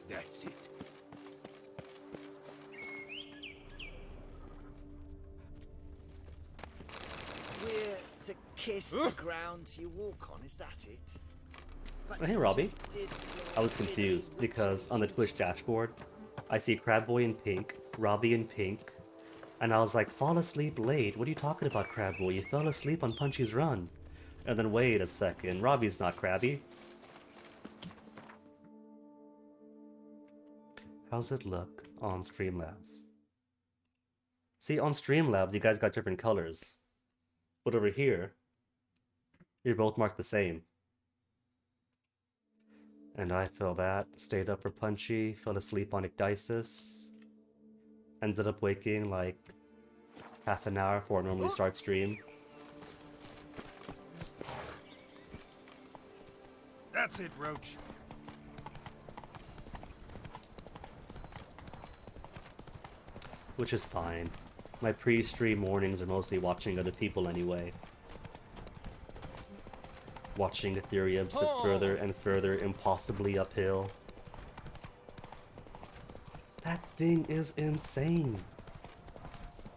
That's it. We're to kiss the ground you walk on, is that it? But Oh, hey, you Robbie. just did your I was bidding, confused which because on the is Twitch dashboard, I see Crabboy in pink, Robbie in pink, and I was like, fall asleep late? What are you talking about, Crabboy? You fell asleep on Punchy's Run. And then wait a second, Robbie's not crabby. How's it look on Streamlabs? See, on Streamlabs, you guys got different colors. But over here, you're both marked the same. And I fell that, stayed up for Punchy, fell asleep on Ecdysis. Ended up waking like half an hour before I normally start stream. That's it, Roach. Which is fine. My pre-stream mornings are mostly watching other people anyway. Watching Ethereum sit further and further impossibly uphill. That thing is insane.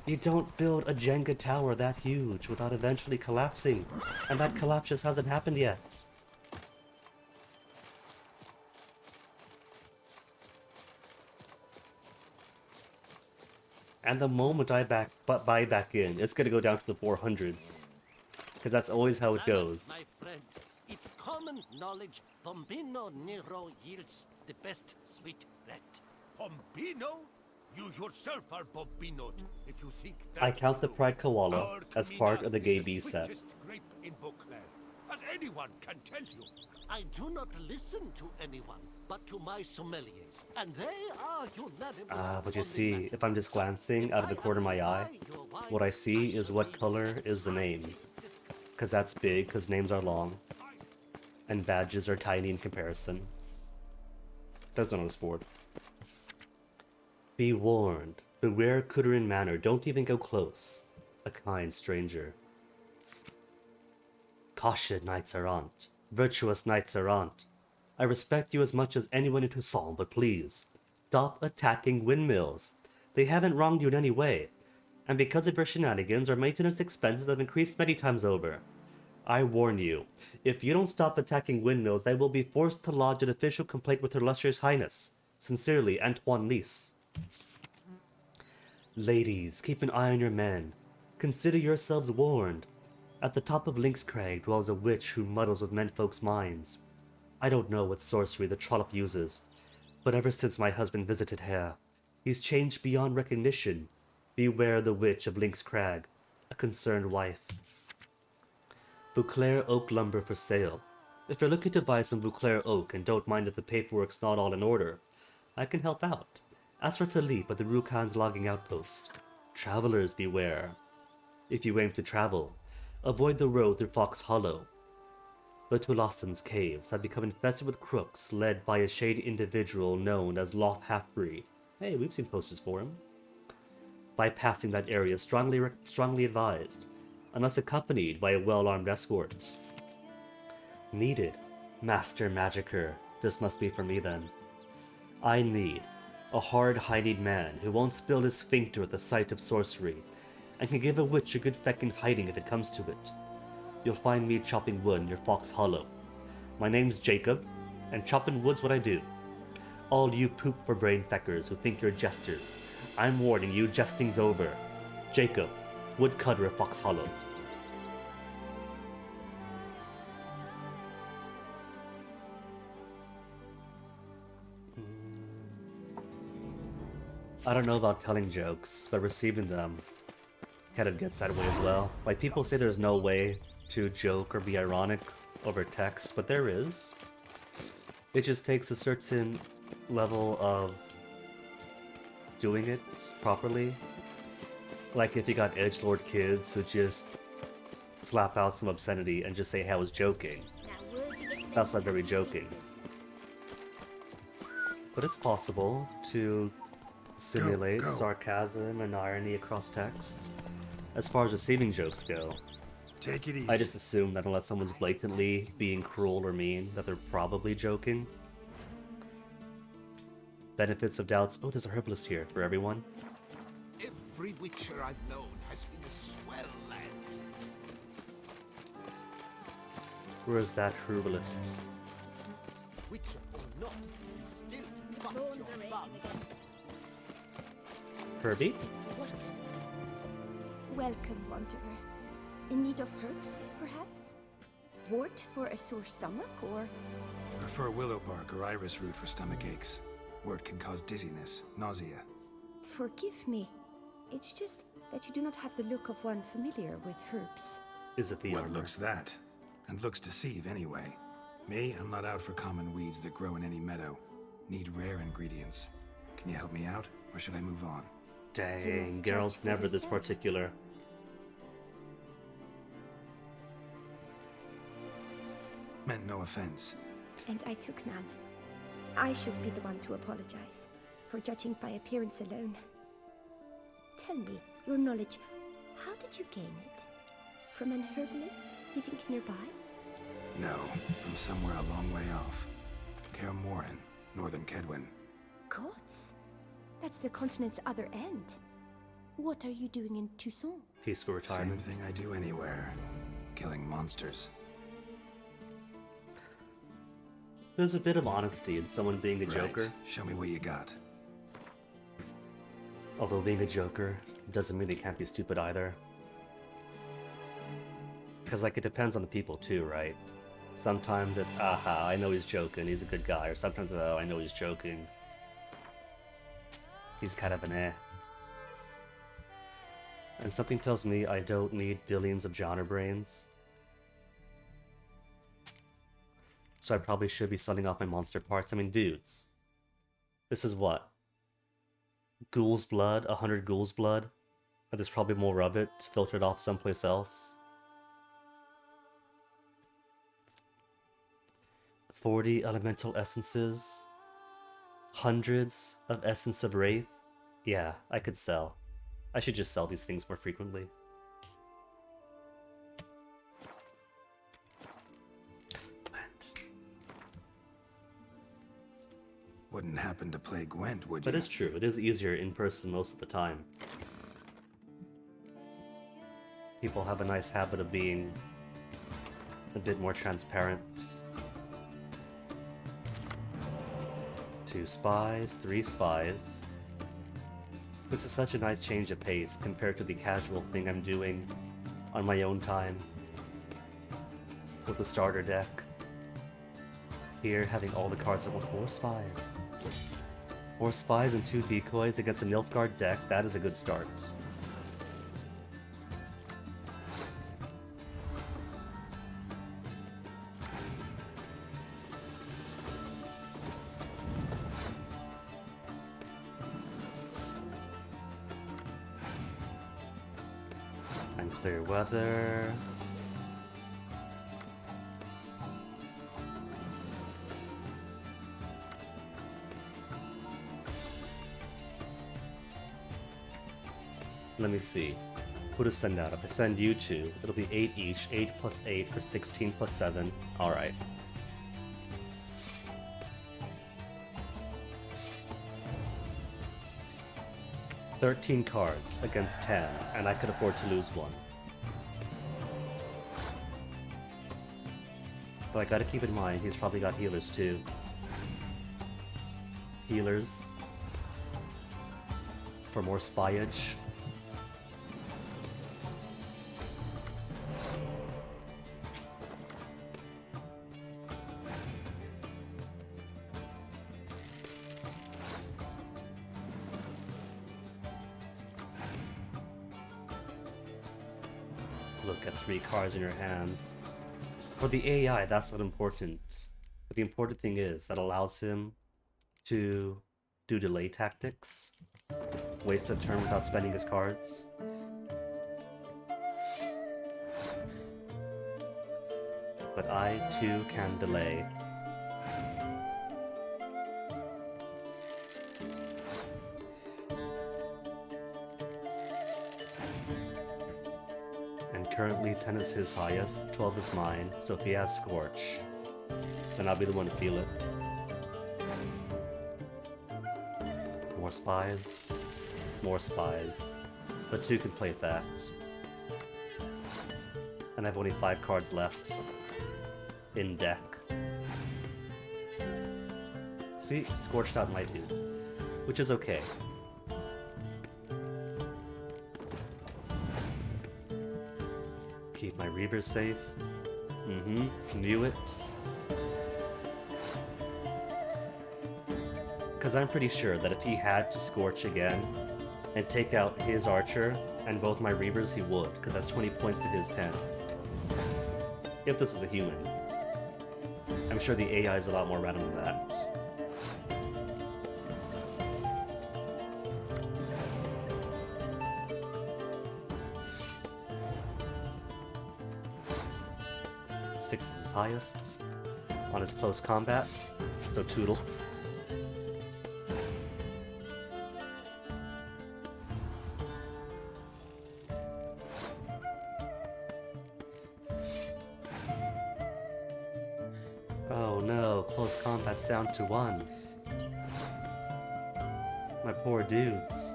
You don't build a Jenga tower that huge without eventually collapsing, and that collapse just hasn't happened yet. And the moment I buy back in, it's gonna go down to the 400s. Because that's always how it goes. My friend, it's common knowledge Bombino Nero yields the best sweet red. Bombino? You yourself are Bombino if you think that. I count the Pride Koala Our as part of the gay Camina B is the set. sweetest grape in Beauclair, as anyone can tell you. I do not listen to anyone, but to my sommeliers, and they are unanimous. But you on the see, matter. if I'm just glancing out of the corner of my eye, what I see is what color is the name. Because that's big, because names are long. And badges are tiny in comparison. That's on this board. Be warned. Beware Kudurin Manor. Don't even go close. A kind stranger. Caution, knights errant. Virtuous knights errant. I respect you as much as anyone in Toussaint, but please, stop attacking windmills. They haven't wronged you in any way. And because of your shenanigans, our maintenance expenses have increased many times over. I warn you, if you don't stop attacking windmills, I will be forced to lodge an official complaint with Her Illustrious Highness. Sincerely, Antoine Lys. Ladies, keep an eye on your men. Consider yourselves warned. At the top of Lynx Crag dwells a witch who muddles with menfolk's minds. I don't know what sorcery the trollop uses, but ever since my husband visited here, he's changed beyond recognition. Beware the witch of Lynx Crag, a concerned wife. Beauclair oak lumber for sale. If you're looking to buy some Beauclair oak and don't mind if the paperwork's not all in order, I can help out. Ask for Philippe at the Rukan's logging outpost. Travelers beware. If you aim to travel, avoid the road through Fox Hollow. The Tulassan's caves have become infested with crooks led by a shady individual known as Loth Halfbree. Hey, we've seen posters for him. Bypassing that area is strongly advised, unless accompanied by a well-armed escort. Needed. Master Magicer. This must be for me then. I need a hard-hiding man who won't spill his sphincter at the sight of sorcery, and can give a witch a good feckin' hiding if it comes to it. You'll find me chopping wood near Fox Hollow. My name's Jacob, and chopping wood's what I do. All you poop for brain feckers who think you're jesters, I'm warning you, jesting's over. Jacob, woodcutter of Fox Hollow. I don't know about telling jokes, but receiving them kind of gets that way as well. Like, people say there's no way to joke or be ironic over text, but there is. It just takes a certain level of doing it properly. Like if you got edgelord kids who just slap out some obscenity and just say, hey, I was joking. That's not very joking. But it's possible to simulate sarcasm and irony across text. As far as receiving jokes go, Take it easy. I just assume that unless someone's blatantly being cruel or mean, that they're probably joking. Benefits of doubts. Oh, there's a herbalist here for everyone. Every witcher I've known has been a swell lad. Where's that herbalist? Witcher or not, you still must your blood. Herbie? Welcome, wanderer. In need of herbs, perhaps? Wort for a sore stomach, or... Prefer willow bark or iris root for stomach aches. Wort can cause dizziness, nausea. Forgive me. It's just that you do not have the look of one familiar with herbs. Is it the What armor? looks that? And looks deceive anyway. Me, I'm not out for common weeds that grow in any meadow. Need rare ingredients. Can you help me out, or should I move on? Dang, must Geralt's judge for never this yourself. particular. Meant no offense. And I took none. I should be the one to apologize for judging by appearance alone. Tell me, your knowledge, how did you gain it? From an herbalist living nearby? No, from somewhere a long way off. Kaer Morhen, northern Kedwin. Gods, that's the continent's other end. What are you doing in Toussaint? Peaceful Same retirement. thing I do anywhere. Killing monsters. There's a bit of honesty in someone being a Right. Joker. Show me what you got. Although being a Joker doesn't mean they can't be stupid either. Because, like, it depends on the people too, right? Sometimes it's, aha, I know he's joking, he's a good guy. Or sometimes, oh, I know he's joking. He's kind of an eh. And something tells me I don't need billions of Johnner brains. So I probably should be selling off my monster parts. I mean, dudes. This is what? Ghoul's blood? 100 ghoul's blood? And there's probably more of it filtered off someplace else. 40 elemental essences. Hundreds of Essence of Wraith. Yeah, I could sell. I should just sell these things more frequently. Wouldn't happen to play Gwent, would you? But it's true, it is easier in person most of the time. People have a nice habit of being a bit more transparent. 2 spies, 3 spies. This is such a nice change of pace compared to the casual thing I'm doing on my own time with the starter deck. Here, having all the cards at 4 spies. 4 spies and 2 decoys against a Nilfgaard deck, that is a good start. And clear weather. Let me see. Who to send out? If I send you 2, it'll be 8 each. 8 plus 8 for 16 plus 7. Alright. $13 cards against 10, and I could afford to lose 1. But I gotta keep in mind, he's probably got healers too. Healers. For more spyage. Look at 3 cards in your hands. For the AI, that's not important. But the important thing is that allows him to do delay tactics. Waste a turn without spending his cards. But I too can delay. And currently 10 is his highest, 12 is mine, so if he has Scorch, then I'll be the one to feel it. More spies. More spies. But 2 can play that. And I have only 5 cards left. In deck. See? Scorched out my dude. Which is okay. Keep my Reavers safe. Knew it. Because I'm pretty sure that if he had to Scorch again and take out his Archer and both my Reavers, he would, because that's 20 points to his 10. If this was a human. I'm sure the AI is a lot more random than that. 6 is his highest on his close combat, so toodles. Oh no, close combat's down to 1. My poor dudes.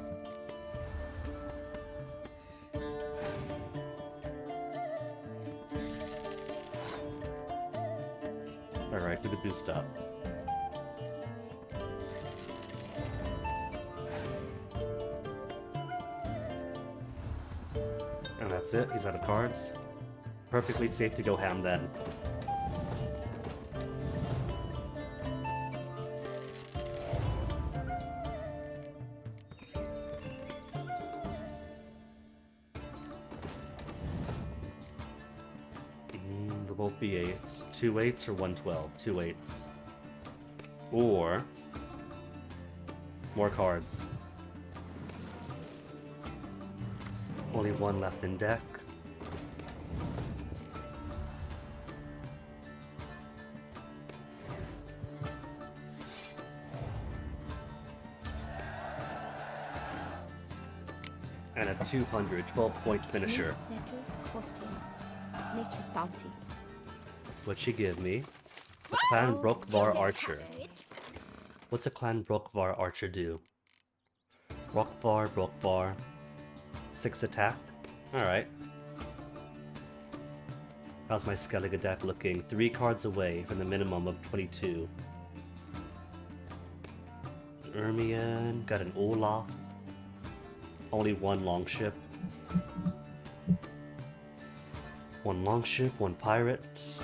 Alright, do the boost up. And that's it, he's out of cards. Perfectly safe to go ham then. There won't be 8. 2 8s or 112? 2 8s. Or more cards. Only 1 left in deck. And a 200 12-point finisher. Metal, cost him. Nature's bounty. What'd she give me? A Clan Brokvar Archer. What's a Clan Brokvar Archer do? Brokvar. 6 attack? Alright. How's my Skellige deck looking? 3 cards away from the minimum of 22. Ermion, got an Olaf. Only 1 longship. 1 longship, 1 pirate.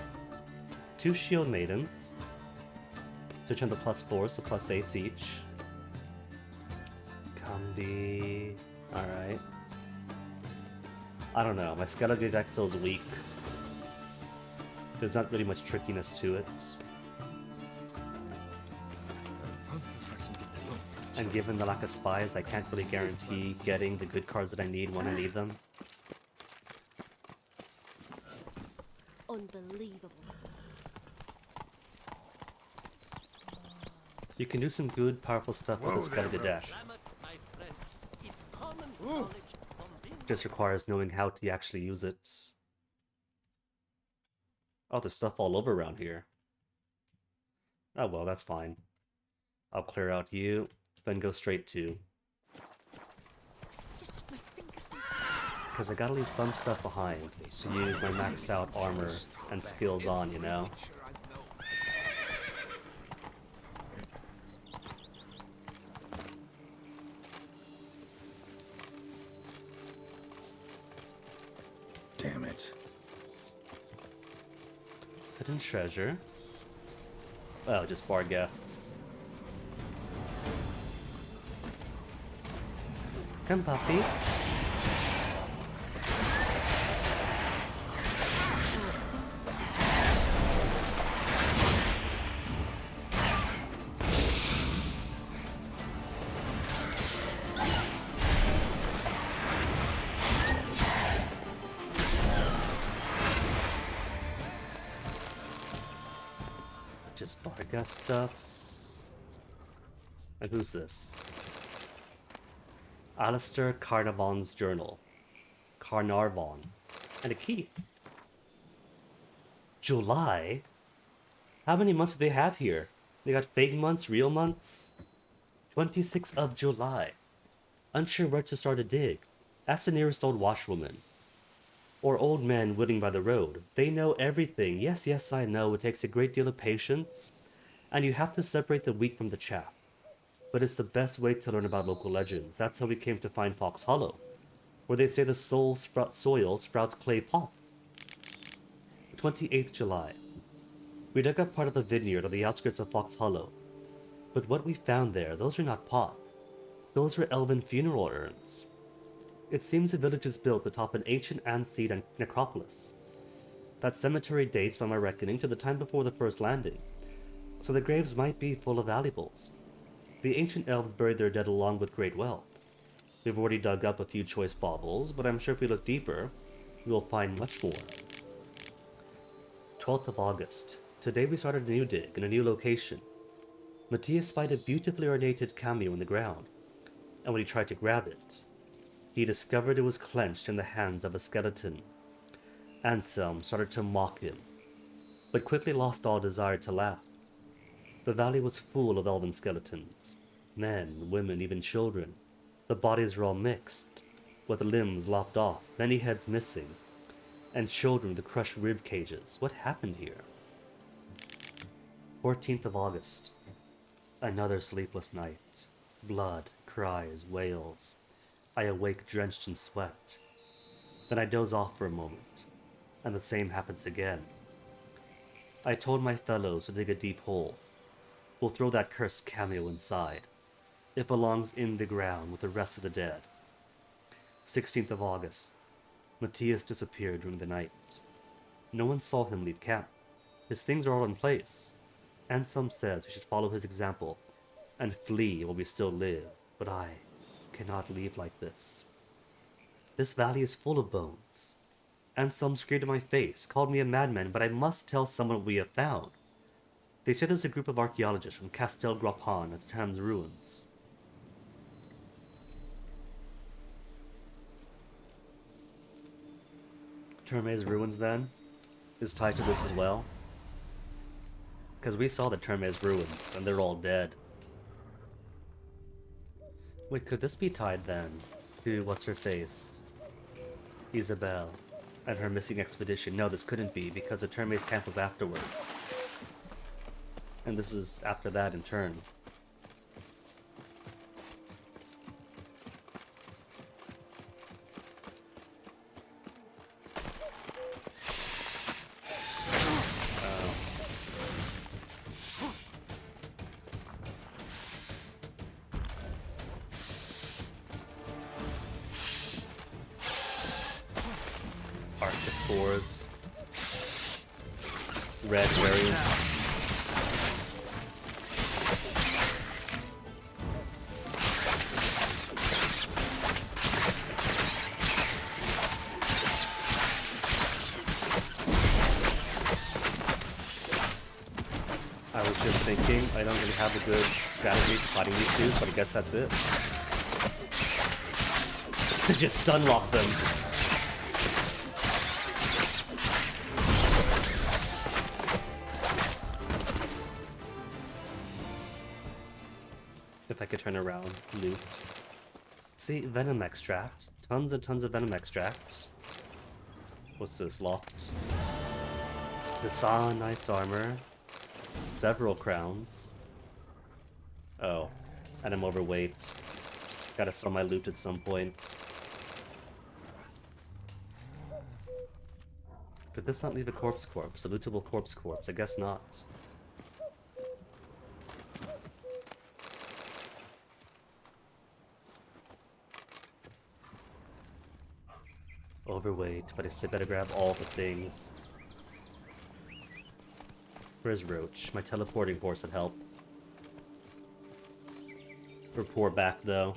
2 shield maidens. Switch on the +4s, so +8s each. Combi. Alright. I don't know, my Skellige deck feels weak. There's not really much trickiness to it. And given the lack of spies, I can't really guarantee getting the good cards that I need when I need them. Unbelievable. You can do some good, powerful stuff with the Skellige deck. Ramat, my friend. It's common knowledge Bombino. Just requires knowing how to actually use it. Oh, there's stuff all over around here. Oh well, that's fine. I'll clear out you, then go straight to. Because I gotta leave some stuff behind to use my maxed out armor and skills on, you know? Damn it. Hidden treasure. Oh, just bar guests. Come, puppy. Just bar guest stuffs. And who's this? Alistair Carnarvon's journal. Carnarvon. And a key. July? How many months do they have here? They got fake months, real months? 26th of July. Unsure where to start a dig. Ask the nearest old washwoman. Or old men waiting by the road. They know everything. Yes, yes, I know. It takes a great deal of patience. And you have to separate the wheat from the chaff. But it's the best way to learn about local legends. That's how we came to find Fox Hollow, where they say the soil sprouts clay pots. 28th July. We dug up part of a vineyard on the outskirts of Fox Hollow. But what we found there, those are not pots. Those were elven funeral urns. It seems the village is built atop an ancient Anseed necropolis. That cemetery dates, by my reckoning, to the time before the first landing, so the graves might be full of valuables. The ancient elves buried their dead along with great wealth. We've already dug up a few choice baubles, but I'm sure if we look deeper, we will find much more. 12th of August. Today we started a new dig in a new location. Matthias spied a beautifully ornated cameo in the ground, and when he tried to grab it, he discovered it was clenched in the hands of a skeleton. Anselm started to mock him, but quickly lost all desire to laugh. The valley was full of elven skeletons, men, women, even children. The bodies were all mixed, with limbs lopped off, many heads missing, and children with crushed rib cages. What happened here? 14th of August. Another sleepless night. Blood, cries, wails. I awake drenched in sweat. Then I doze off for a moment, and the same happens again. I told my fellows to dig a deep hole. We'll throw that cursed cameo inside. It belongs in the ground with the rest of the dead. 16th of August. Matthias disappeared during the night. No one saw him leave camp. His things are all in place. Anselm says we should follow his example and flee while we still live, but I cannot leave like this. This valley is full of bones. Anselm screamed in my face, called me a madman, but I must tell someone what we have found. They say there's a group of archaeologists from Castel Grappan at the town's ruins. Terme's ruins, then, is tied to this as well. Because we saw the Terme's ruins, and they're all dead. Wait, could this be tied, then, to what's-her-face? Isabel, and her missing expedition? No, this couldn't be, because the Terme's camp was afterwards. And this is after that in turn. Archosaurs. Red berries. I was just thinking, I don't really have a good strategy for fighting these dudes, but I guess that's it. Just stun lock them. If I could turn around, loot. See, venom extract. Tons and tons of venom extract. What's this, locked? The Saw Knight's armor. Several crowns. Oh, and I'm overweight. Gotta sell my loot at some point. Did this not leave a corpse? A lootable corpse? I guess not. Overweight, but I still better grab all the things. Where's Roach? My teleporting horse would help. We're poor back, though.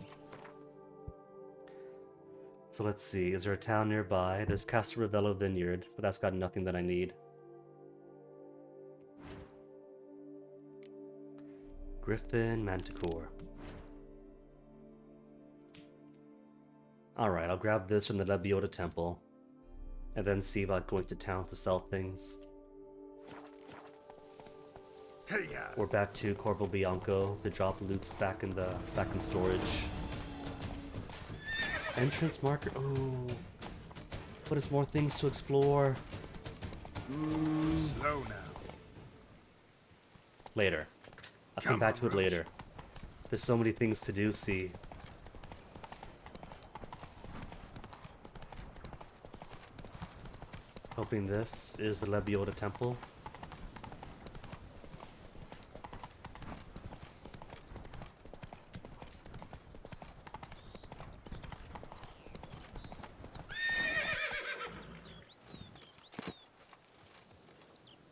So let's see, is there a town nearby? There's Castle Ravello Vineyard, but that's got nothing that I need. Griffin Manticore. Alright, I'll grab this from the Lebioda Temple, and then see about going to town to sell things. Or back to Corvo Bianco to drop loots back in storage. Entrance marker. Oh, but it's more things to explore. Slow now. Later. I'll come back to it later. There's so many things to do, see. Hoping this is the Lebioda Temple.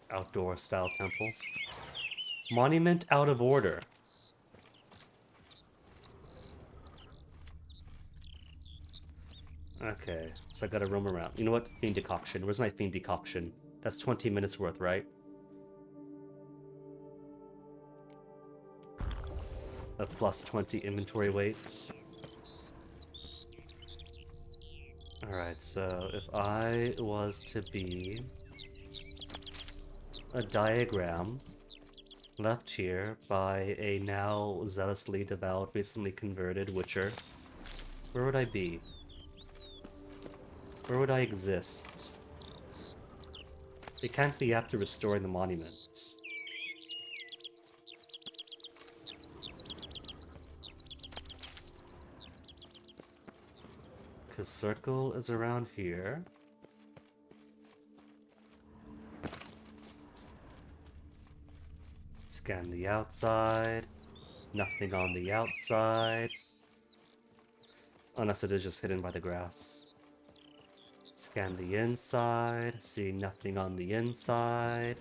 Outdoor style temple. Monument out of order. Okay, so I gotta roam around. You know what? Fiend decoction. Where's my fiend decoction? That's 20 minutes worth, right? A plus 20 inventory weight. Alright, so if I was to be a diagram left here by a now zealously devout, recently converted witcher, where would I be? Where would I exist? It can't be after restoring the monument. Because circle is around here. Scan the outside. Nothing on the outside. Unless it is just hidden by the grass. Scan the inside. See nothing on the inside.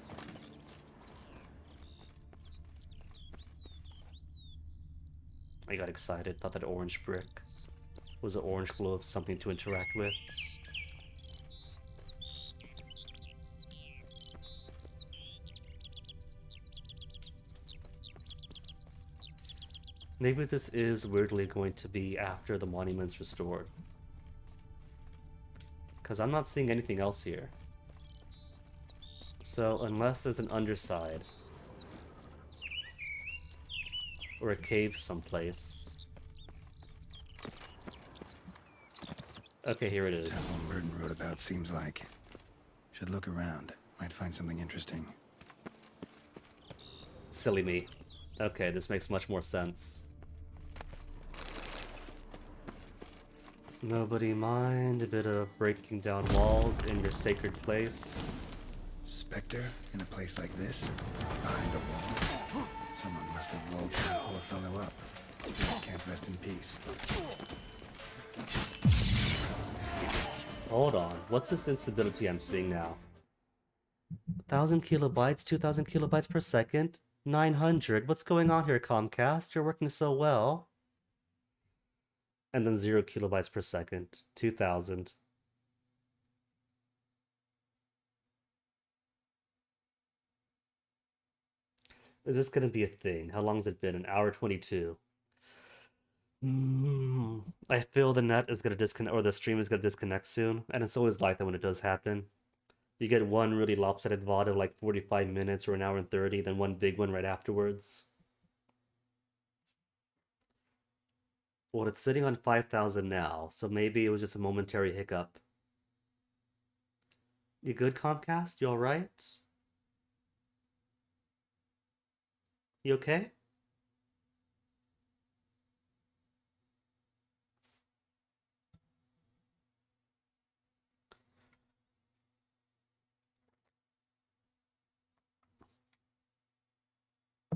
I got excited. Thought that orange brick was an orange glow of something to interact with. Maybe this is weirdly going to be after the monument's restored. Because I'm not seeing anything else here. So unless there's an underside or a cave someplace. Okay, here it is. Town Burton wrote about seems like. Should look around. Might find something interesting. Silly me. Okay, this makes much more sense. Nobody mind a bit of breaking down walls in your sacred place. Spectre in a place like this? Behind a wall? Someone must have walled that poor fellow up. Spirit can't rest in peace. Hold on, what's this instability I'm seeing now? 1,000 kilobytes, 2,000 kilobytes per second, 900. What's going on here, Comcast? You're working so well. And then 0 kilobytes per second, 2,000. Is this gonna be a thing? How long has it been? An hour 22. I feel the net is gonna disconnect, or the stream is gonna disconnect soon, and it's always like that when it does happen. You get one really lopsided VOD of like 45 minutes or an hour and 30, then one big one right afterwards. Well, it's sitting on 5,000 now, so maybe it was just a momentary hiccup. You good, Comcast? You alright? You okay?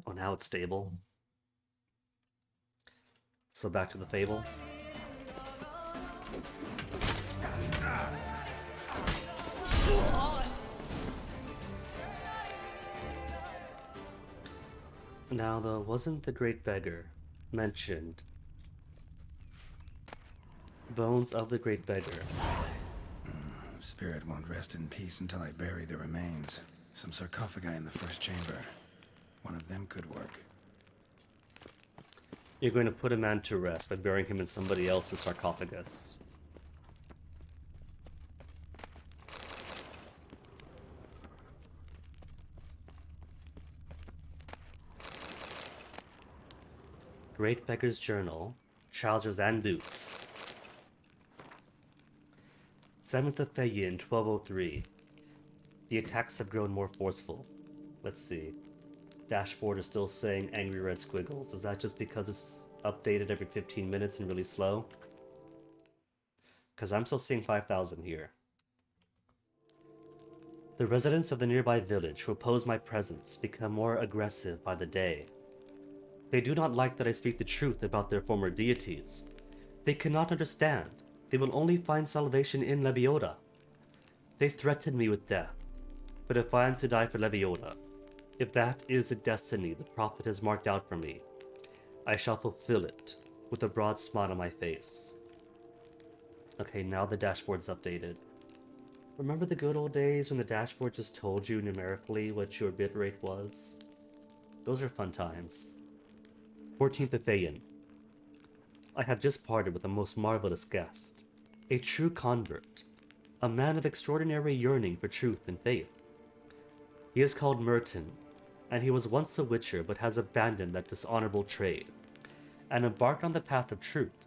Oh, now it's stable. So back to the fable. Now, though, wasn't the great beggar mentioned? Bones of the great beggar. Spirit won't rest in peace until I bury the remains. Some sarcophagi in the first chamber. One of them could work. You're going to put a man to rest by burying him in somebody else's sarcophagus. Great Beggar's Journal, Trousers and Boots. 7th of Feyin, 1203. The attacks have grown more forceful. Let's see. Dashboard is still saying angry red squiggles. Is that just because it's updated every 15 minutes and really slow? Because I'm still seeing 5,000 here. The residents of the nearby village who oppose my presence become more aggressive by the day. They do not like that I speak the truth about their former deities. They cannot understand. They will only find salvation in Lebioda. They threaten me with death. But if I am to die for Lebioda, if that is a destiny the prophet has marked out for me, I shall fulfill it with a broad smile on my face. Okay, now the dashboard's updated. Remember the good old days when the dashboard just told you numerically what your bitrate was? Those are fun times. 14th of Thayan. I have just parted with a most marvelous guest, a true convert, a man of extraordinary yearning for truth and faith. He is called Merton, and he was once a witcher but has abandoned that dishonorable trade, and embarked on the path of truth.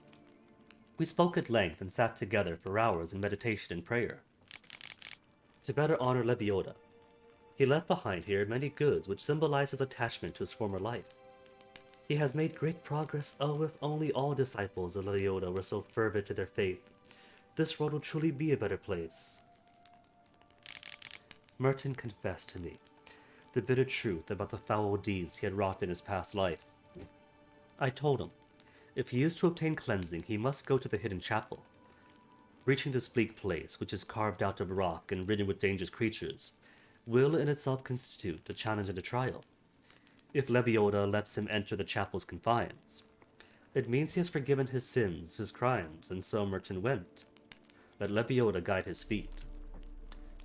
We spoke at length and sat together for hours in meditation and prayer. To better honor Lebioda, he left behind here many goods which symbolize his attachment to his former life. He has made great progress. Oh, if only all disciples of Lebioda were so fervent to their faith, this world will truly be a better place. Merton confessed to me the bitter truth about the foul deeds he had wrought in his past life. I told him, if he is to obtain cleansing, he must go to the hidden chapel. Reaching this bleak place, which is carved out of rock and ridden with dangerous creatures, will in itself constitute a challenge and a trial. If Lebioda lets him enter the chapel's confines, it means he has forgiven his sins, his crimes, and so Merton went. Let Lebioda guide his feet.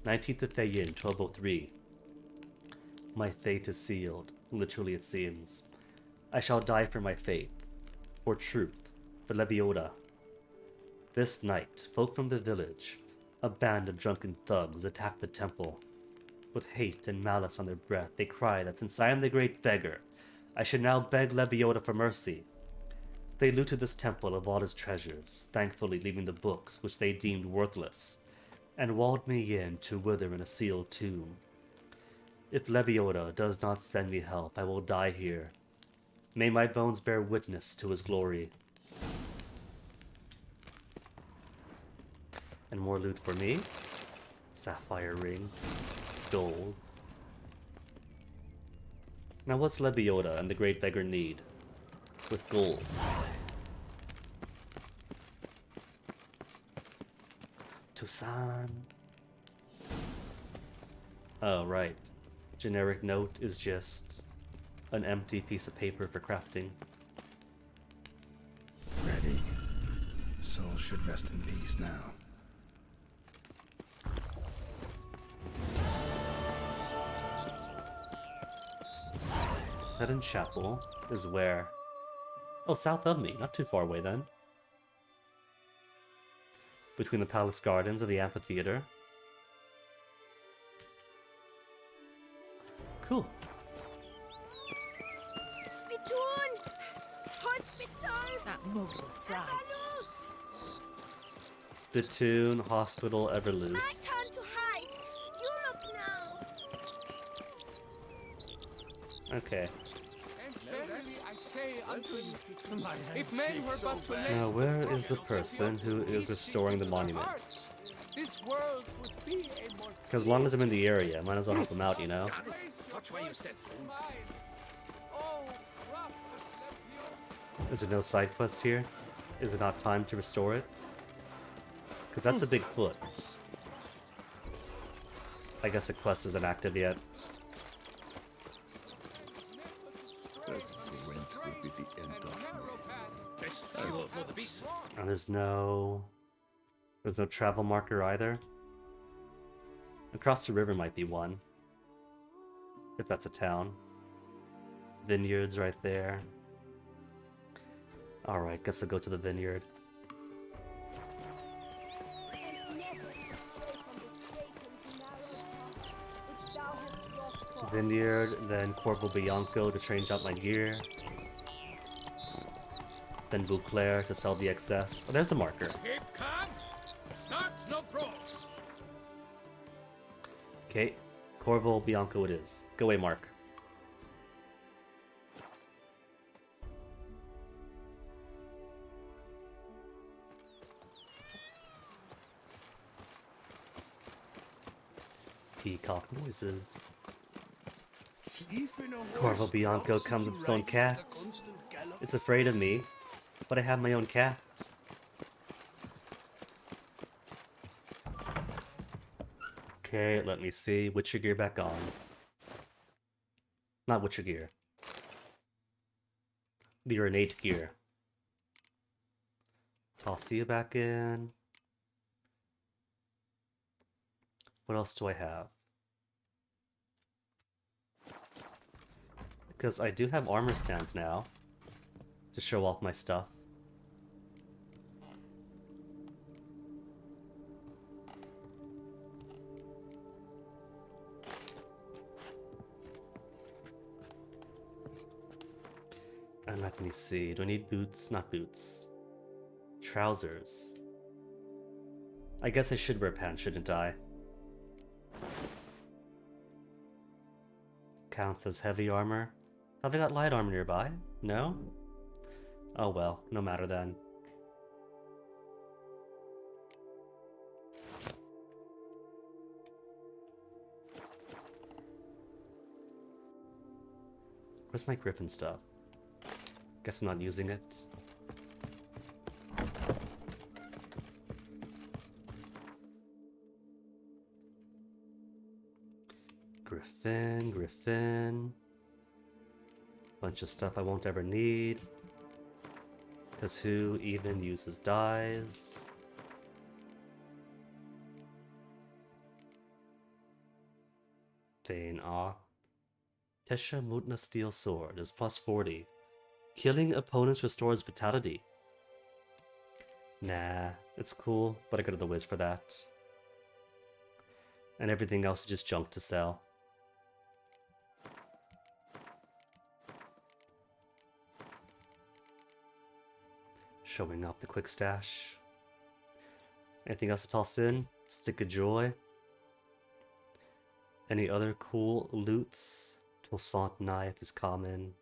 19th of Thayin, 1203. My fate is sealed, literally it seems. I shall die for my faith, for truth, for Lebioda. This night, folk from the village, a band of drunken thugs, attacked the temple. With hate and malice on their breath, they cry that since I am the great beggar, I should now beg Lebioda for mercy. They looted this temple of all its treasures, thankfully leaving the books which they deemed worthless, and walled me in to wither in a sealed tomb. If Lebioda does not send me help, I will die here. May my bones bear witness to his glory. And more loot for me. Sapphire rings. Gold. Now what's Lebioda and the Great Beggar need? With gold. Tucson. Oh, right. Generic note is just an empty piece of paper for crafting. Ready. Soul should rest in peace now. Hidden Chapel is where? Oh, south of me. Not too far away then. Between the Palace Gardens and the amphitheater. Cool. Spittoon! Hospital! That mug's a fright. Spittoon, Hospital, My Everloose. turn to hide! You look now! Okay. Verily I say unto you, if men were but to lay Now, where is the person who is restoring the monument? this world would be a more Because as long as I'm in the area, I might as well help him out, you know? Watch where you step. Oh, rough as Lebioda. Is there no side quest here? Is it not time to restore it? Because that's a big foot. I guess the quest isn't active yet. That went will be the end of me. Best fuel for the beast. And there's no travel marker either. Across the river might be one. If that's a town. Vineyards right there. Alright, guess I'll go to the vineyard. Vineyard, then Corvo Bianco to change out my gear. Then Bouclair to sell the excess. Oh, there's a marker. Keep calm. Start no brawls. Okay, Corvo Bianco it is. Go away, Mark. Peacock noises. Corvo Bianco comes with its own cat. It's afraid of me, but I have my own cat. Okay, let me see. Witcher gear back on. Not Witcher gear. The ornate gear. Toss you back in. What else do I have? Because I do have armor stands now to show off my stuff. And let me see. Do I need boots? Not boots. Trousers. I guess I should wear pants, shouldn't I? Counts as heavy armor. Have I got light armor nearby? No? Oh well, no matter then. Where's my griffin stuff? Guess I'm not using it. Griffin. Bunch of stuff I won't ever need. Because who even uses dyes? Thane Ock. Tesha Mutna Steel Sword is plus 40. Killing opponents restores vitality. Nah, it's cool, but I go to the Wiz for that. And everything else is just junk to sell. Showing up the quick stash. Anything else to toss in? Stick of Joy. Any other cool loots? Toussaint Knife is common.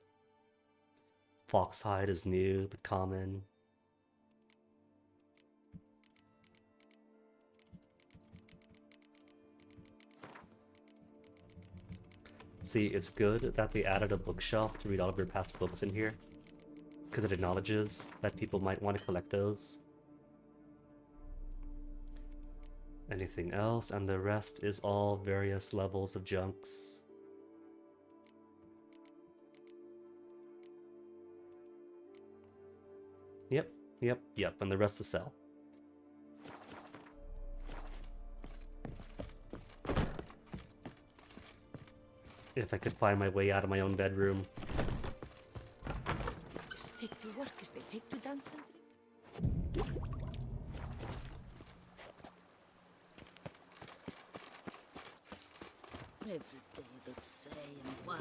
Foxhide is new, but common. See, it's good that they added a bookshelf to read all of your past books in here, because it acknowledges that people might want to collect those. Anything else? And the rest is all various levels of junks. Yep, and the rest to sell. If I could find my way out of my own bedroom. Just take to work as they take to dancing. Every day the same wine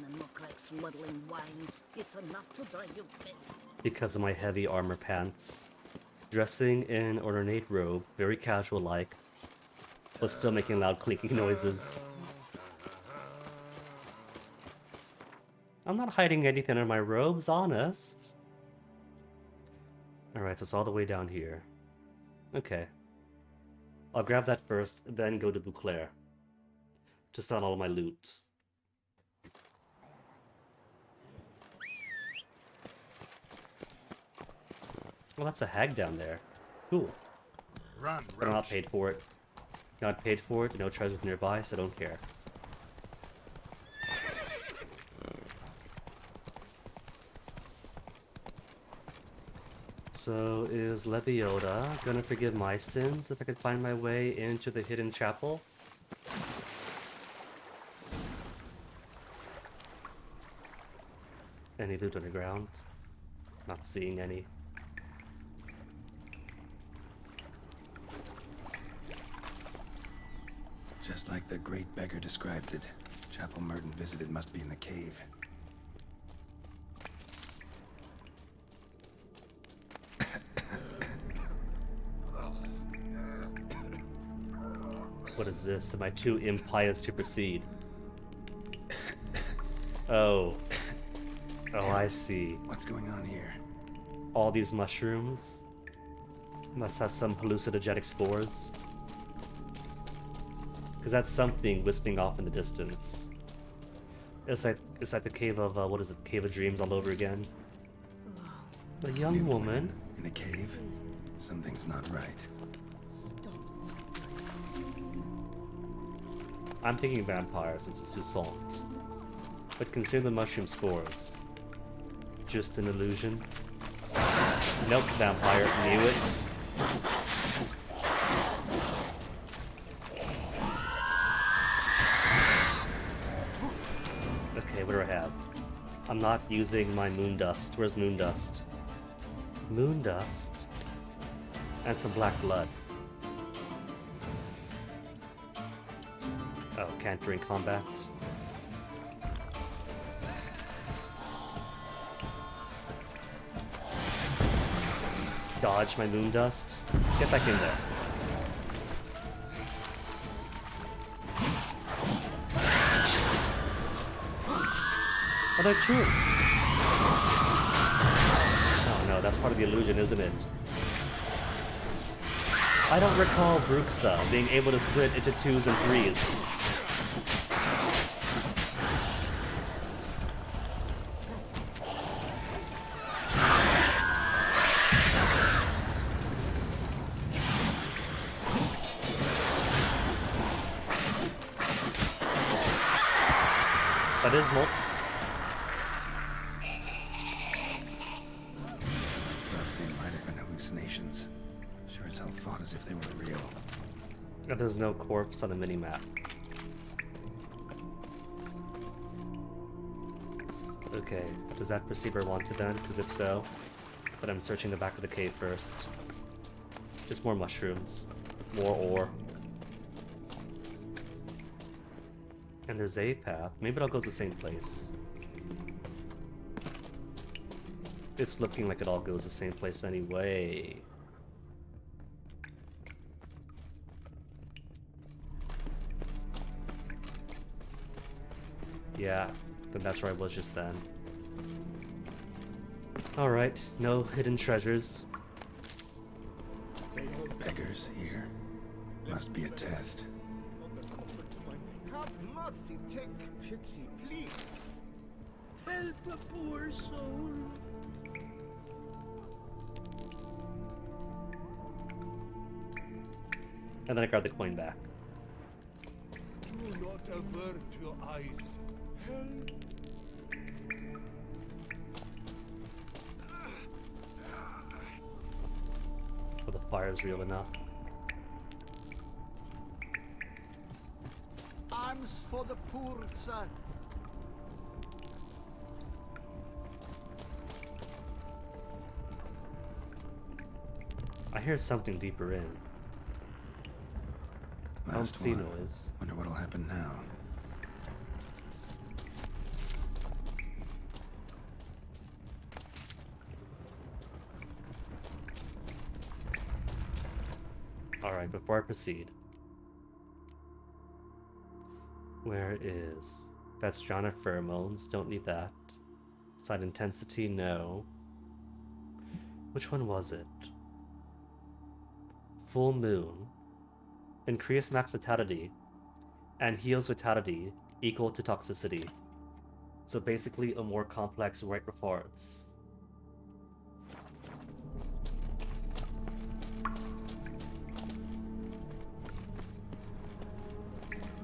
and look like smuggling wine. It's enough to drive you fit. Because of my heavy armor pants. Dressing in an ornate robe, very casual like, but still making loud clinking noises. I'm not hiding anything in my robes, honest. Alright, so it's all the way down here. Okay. I'll grab that first, then go to Bouclair to sell all my loot. Well, that's a hag down there. Cool. Run, But I'm not paid for it. Not paid for it, no treasures nearby, so I don't care. So, is Lebioda gonna forgive my sins if I could find my way into the hidden chapel? Any loot underground? Not seeing any. Just like the great beggar described it, chapel Merton visited must be in the cave. What is this? Am I too impious to proceed? Oh. Oh, I see. What's going on here? All these mushrooms must have some hallucinogenic spores. Because that's something wisping off in the distance. It's like the cave of, what is it? Cave of Dreams all over again. A young New woman. In a cave? Something's not right. I'm thinking vampire since it's Toussaint. But consume the mushroom spores. Just an illusion. Nope, vampire. Knew it. do I have? I'm not using my moon dust. Where's moon dust? Moon dust. And some black blood. Oh, can't during combat. Dodge my moon dust. Get back in there. Oh, they're true. Oh no, that's part of the illusion, isn't it? I don't recall Bruxa being able to split into 2s and 3s. That is more. Might have been hallucinations. Sure as hell fought as if they were real. There's no corpse on the minimap. Okay, does that proceed where I want to then? Because if so, but I'm searching the back of the cave first. Just more mushrooms. More ore. And there's a path. Maybe it all goes the same place. It's looking like it all goes the same place anyway. Yeah, then that's where I was just then. Alright, no hidden treasures. Beggars here? Must be a test. Have mercy, take pity, please. Help a poor soul. And then I got the coin back. Do not avert your eyes. Help. Oh, the fire's real enough. Arms for the poor, sir. I hear something deeper in. I don't see noise. Wonder what'll happen now. Alright, before I proceed. Where is... That's Jana Pheromones, don't need that. Side intensity, no. Which one was it? Full Moon. Increase max vitality. And heals vitality equal to toxicity. So basically a more complex right reforce.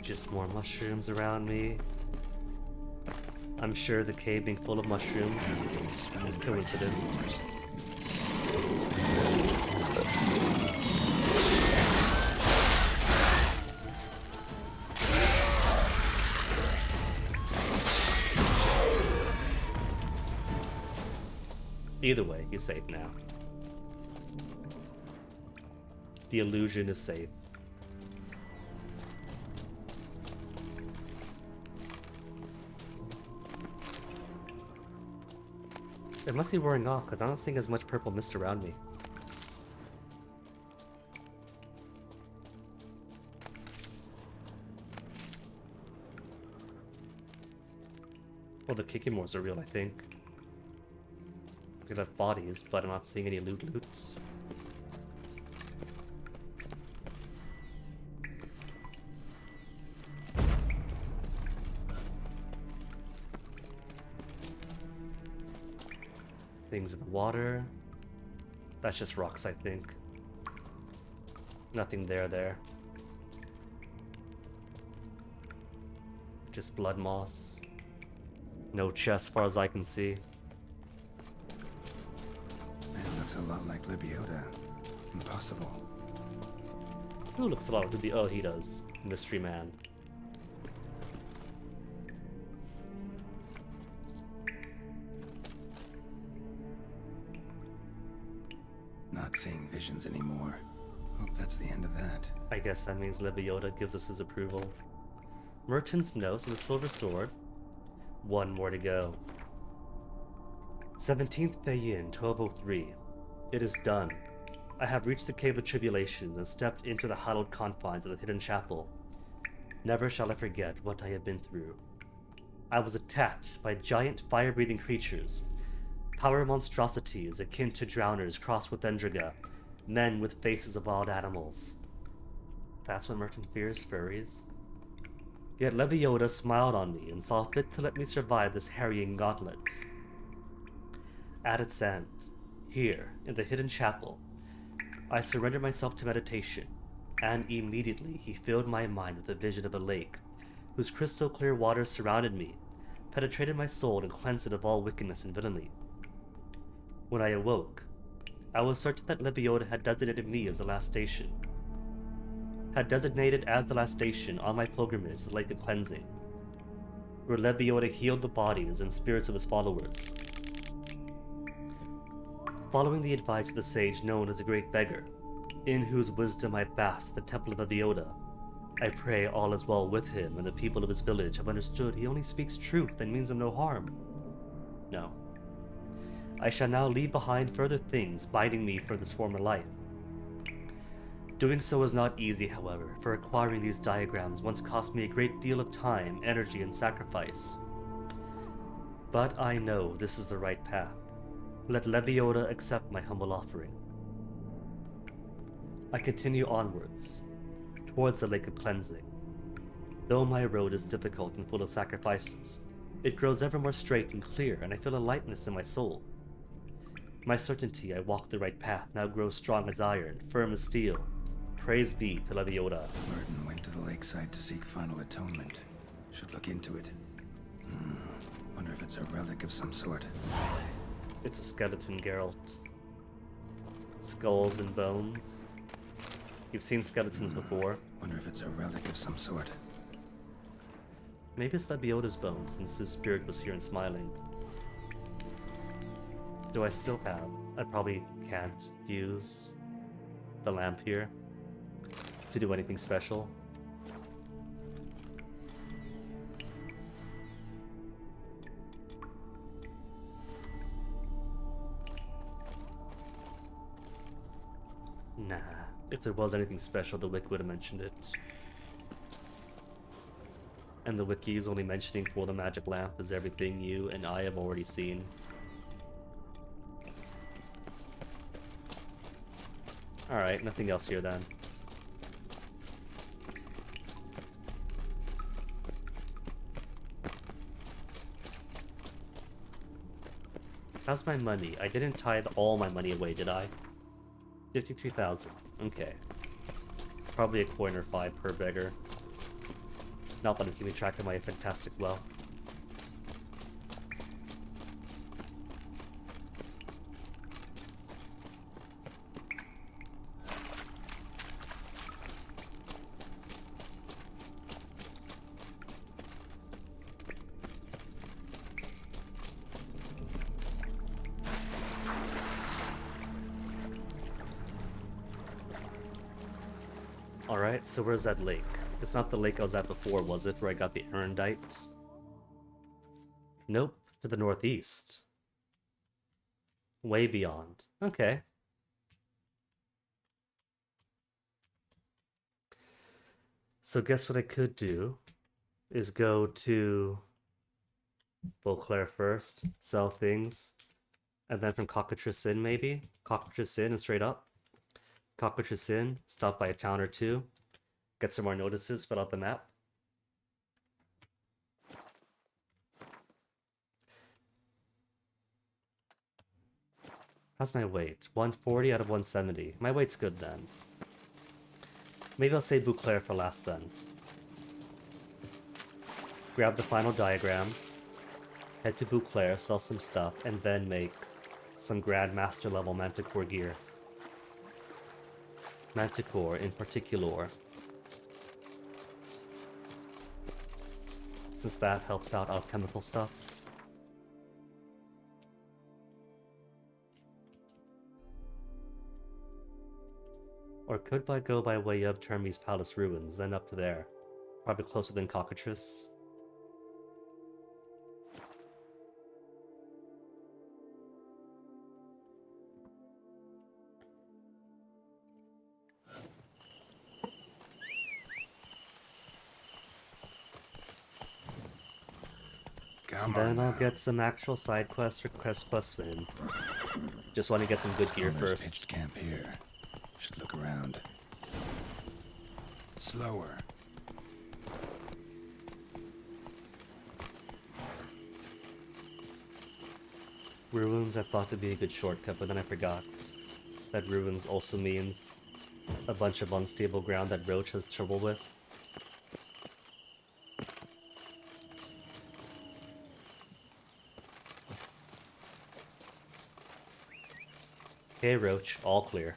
Just more mushrooms around me. I'm sure the cave being full of mushrooms is coincidence. Either way, he's safe now. The illusion is safe. It must be wearing off, because I don't see as much purple mist around me. Well, the Kikimores are real, I think. We have bodies, but I'm not seeing any loots. Things in the water. That's just rocks, I think. Nothing there. Just blood moss. No chest, as far as I can see. Man, looks a lot like Libiota. Impossible. Who looks a lot like Libby? Oh, he does. Mystery Man. seeing visions anymore. Hope that's the end of that. I guess that means Lebiota gives us his approval. Merchant's Note and the Silver Sword. One more to go. 17th Bayin, 1203. It is done. I have reached the Cave of Tribulations and stepped into the hallowed confines of the Hidden Chapel. Never shall I forget what I have been through. I was attacked by giant fire-breathing creatures, power monstrosities akin to drowners crossed with Endriga, men with faces of wild animals. That's what Merton fears, furries. Yet Lebiota smiled on me and saw fit to let me survive this harrying gauntlet. At its end, here, in the Hidden Chapel, I surrendered myself to meditation, and immediately he filled my mind with a vision of a lake, whose crystal clear waters surrounded me, penetrated my soul and cleansed it of all wickedness and villainy. When I awoke, I was certain that Lebiota had designated me as the last station. Had designated as the last station on my pilgrimage to the Lake of Cleansing, where Lebiota healed the bodies and spirits of his followers. Following the advice of the sage known as the Great Beggar, in whose wisdom I bask the Temple of Lebiota, I pray all is well with him and the people of his village have understood he only speaks truth and means them no harm. No. I shall now leave behind further things binding me for this former life. Doing so is not easy, however, for acquiring these diagrams once cost me a great deal of time, energy, and sacrifice. But I know this is the right path. Let Lebiota accept my humble offering. I continue onwards, towards the Lake of Cleansing. Though my road is difficult and full of sacrifices, it grows ever more straight and clear, and I feel a lightness in my soul. My certainty I walk the right path now grows strong as iron, firm as steel. Praise be to Lebiota. Merton went to the lakeside to seek final atonement. Should look into it. Wonder if it's a relic of some sort. It's a skeleton, Geralt. Skulls and bones. You've seen skeletons before. Wonder if it's a relic of some sort. Maybe it's Lebiota's bones, since his spirit was here and smiling. Do I still have? I probably can't use the lamp here to do anything special. Nah, if there was anything special, the wiki would have mentioned it. And the wiki is only mentioning for the magic lamp is everything you and I have already seen. Alright, nothing else here then. How's my money? I didn't tithe all my money away, did I? 53,000. Okay. Probably a coin or 5 per beggar. Not that I'm keeping track of my fantastic wealth. Alright, so where's that lake? It's not the lake I was at before, was it? Where I got the Erendite? Nope, to the northeast. Way beyond. Okay. So guess what I could do is go to Beauclair first, sell things, and then from Cockatrice Inn maybe? Cockatrice Inn and straight up. Cockatrice Inn, stop by a town or two, get some more notices, fill out the map. How's my weight? 140 out of 170. My weight's good then. Maybe I'll save Beauclair for last then. Grab the final diagram, head to Beauclair, sell some stuff, and then make some Grandmaster level Manticore gear. Manticore in particular, since that helps out alchemical stuffs. Or could I go by way of Termes Palace ruins, then up to there? Probably closer than Cockatrice. Come Then on I'll now. get some actual side quests or quest quests in. Just want to get some good gear Summer's first. pitched camp here. Should look around. Slower. Ruins I thought to be a good shortcut, but then I forgot that ruins also means a bunch of unstable ground that Roach has trouble with. Okay, Roach, all clear.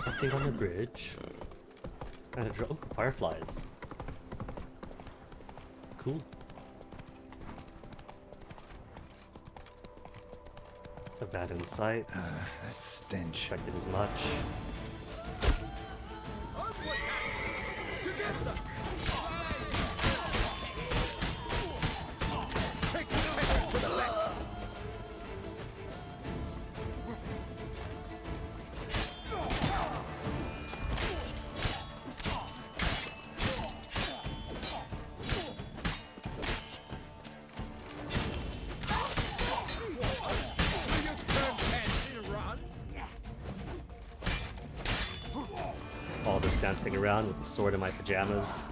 Nothing on the bridge. And oh, fireflies. Cool. Abandoned sites. That stench. Expected as much. All this dancing around with the sword in my pajamas.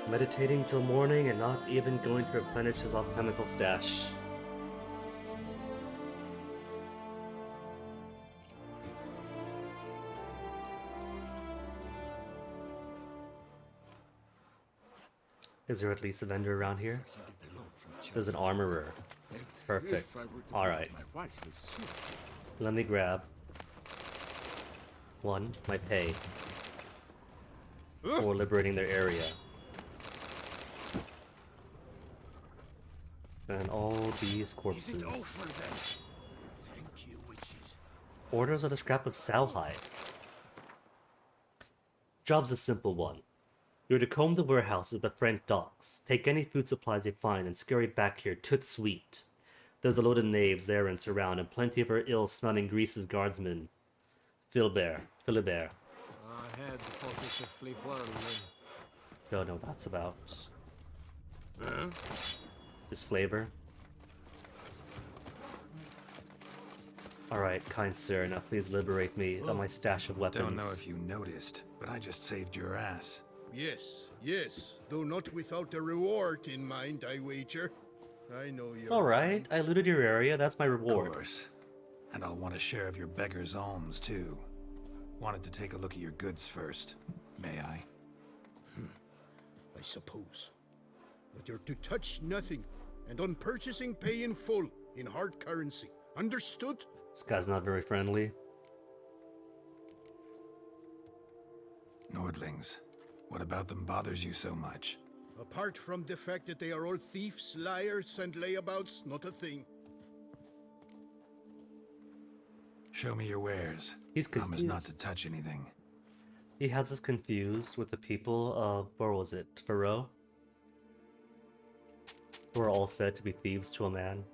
Meditating till morning and not even going to replenish his alchemical stash. Is there at least a vendor around here? There's an armorer. Perfect. Alright. Let me grab one, my pay, for liberating their area. And all these corpses. Thank you, witches. Orders on a scrap of sowhide. Job's a simple one. You're to comb the warehouses of the Frank docks, take any food supplies you find, and scurry back here tout sweet. There's a load of knaves errants around, and plenty of our ill-smelling Grease's guardsmen. Philibert. I had the positively whirling. Don't know what that's about. This flavor. Alright, kind sir, now please liberate me of my stash of weapons. Don't know if you noticed, but I just saved your ass. Yes, though not without a reward in mind, I wager. I know you. It's alright, I looted your area, that's my reward. Of course. And I'll want a share of your beggar's alms, too. Wanted to take a look at your goods first. May I? I suppose. But you're to touch nothing, and on purchasing pay in full, in hard currency. Understood? This guy's not very friendly. Nordlings. What about them bothers you so much? Apart from the fact that they are all thieves, liars, and layabouts, not a thing. Show me your wares. He's Promise not confused. to touch anything. He has us confused with the people of, where was it, Faroe? Who are all said to be thieves to a man.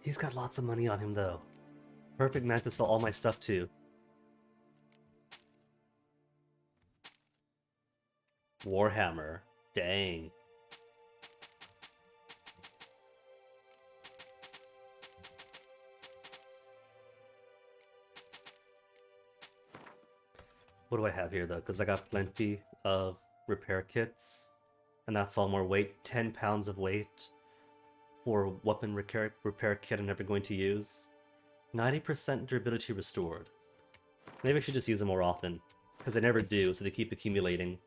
He's got lots of money on him, though. Perfect man to sell all my stuff to. Warhammer. Dang. What do I have here, though? Because I got plenty of repair kits. And that's all more weight. 10 pounds of weight for weapon repair kit I'm never going to use. 90% durability restored. Maybe I should just use them more often. Because I never do, so they keep accumulating.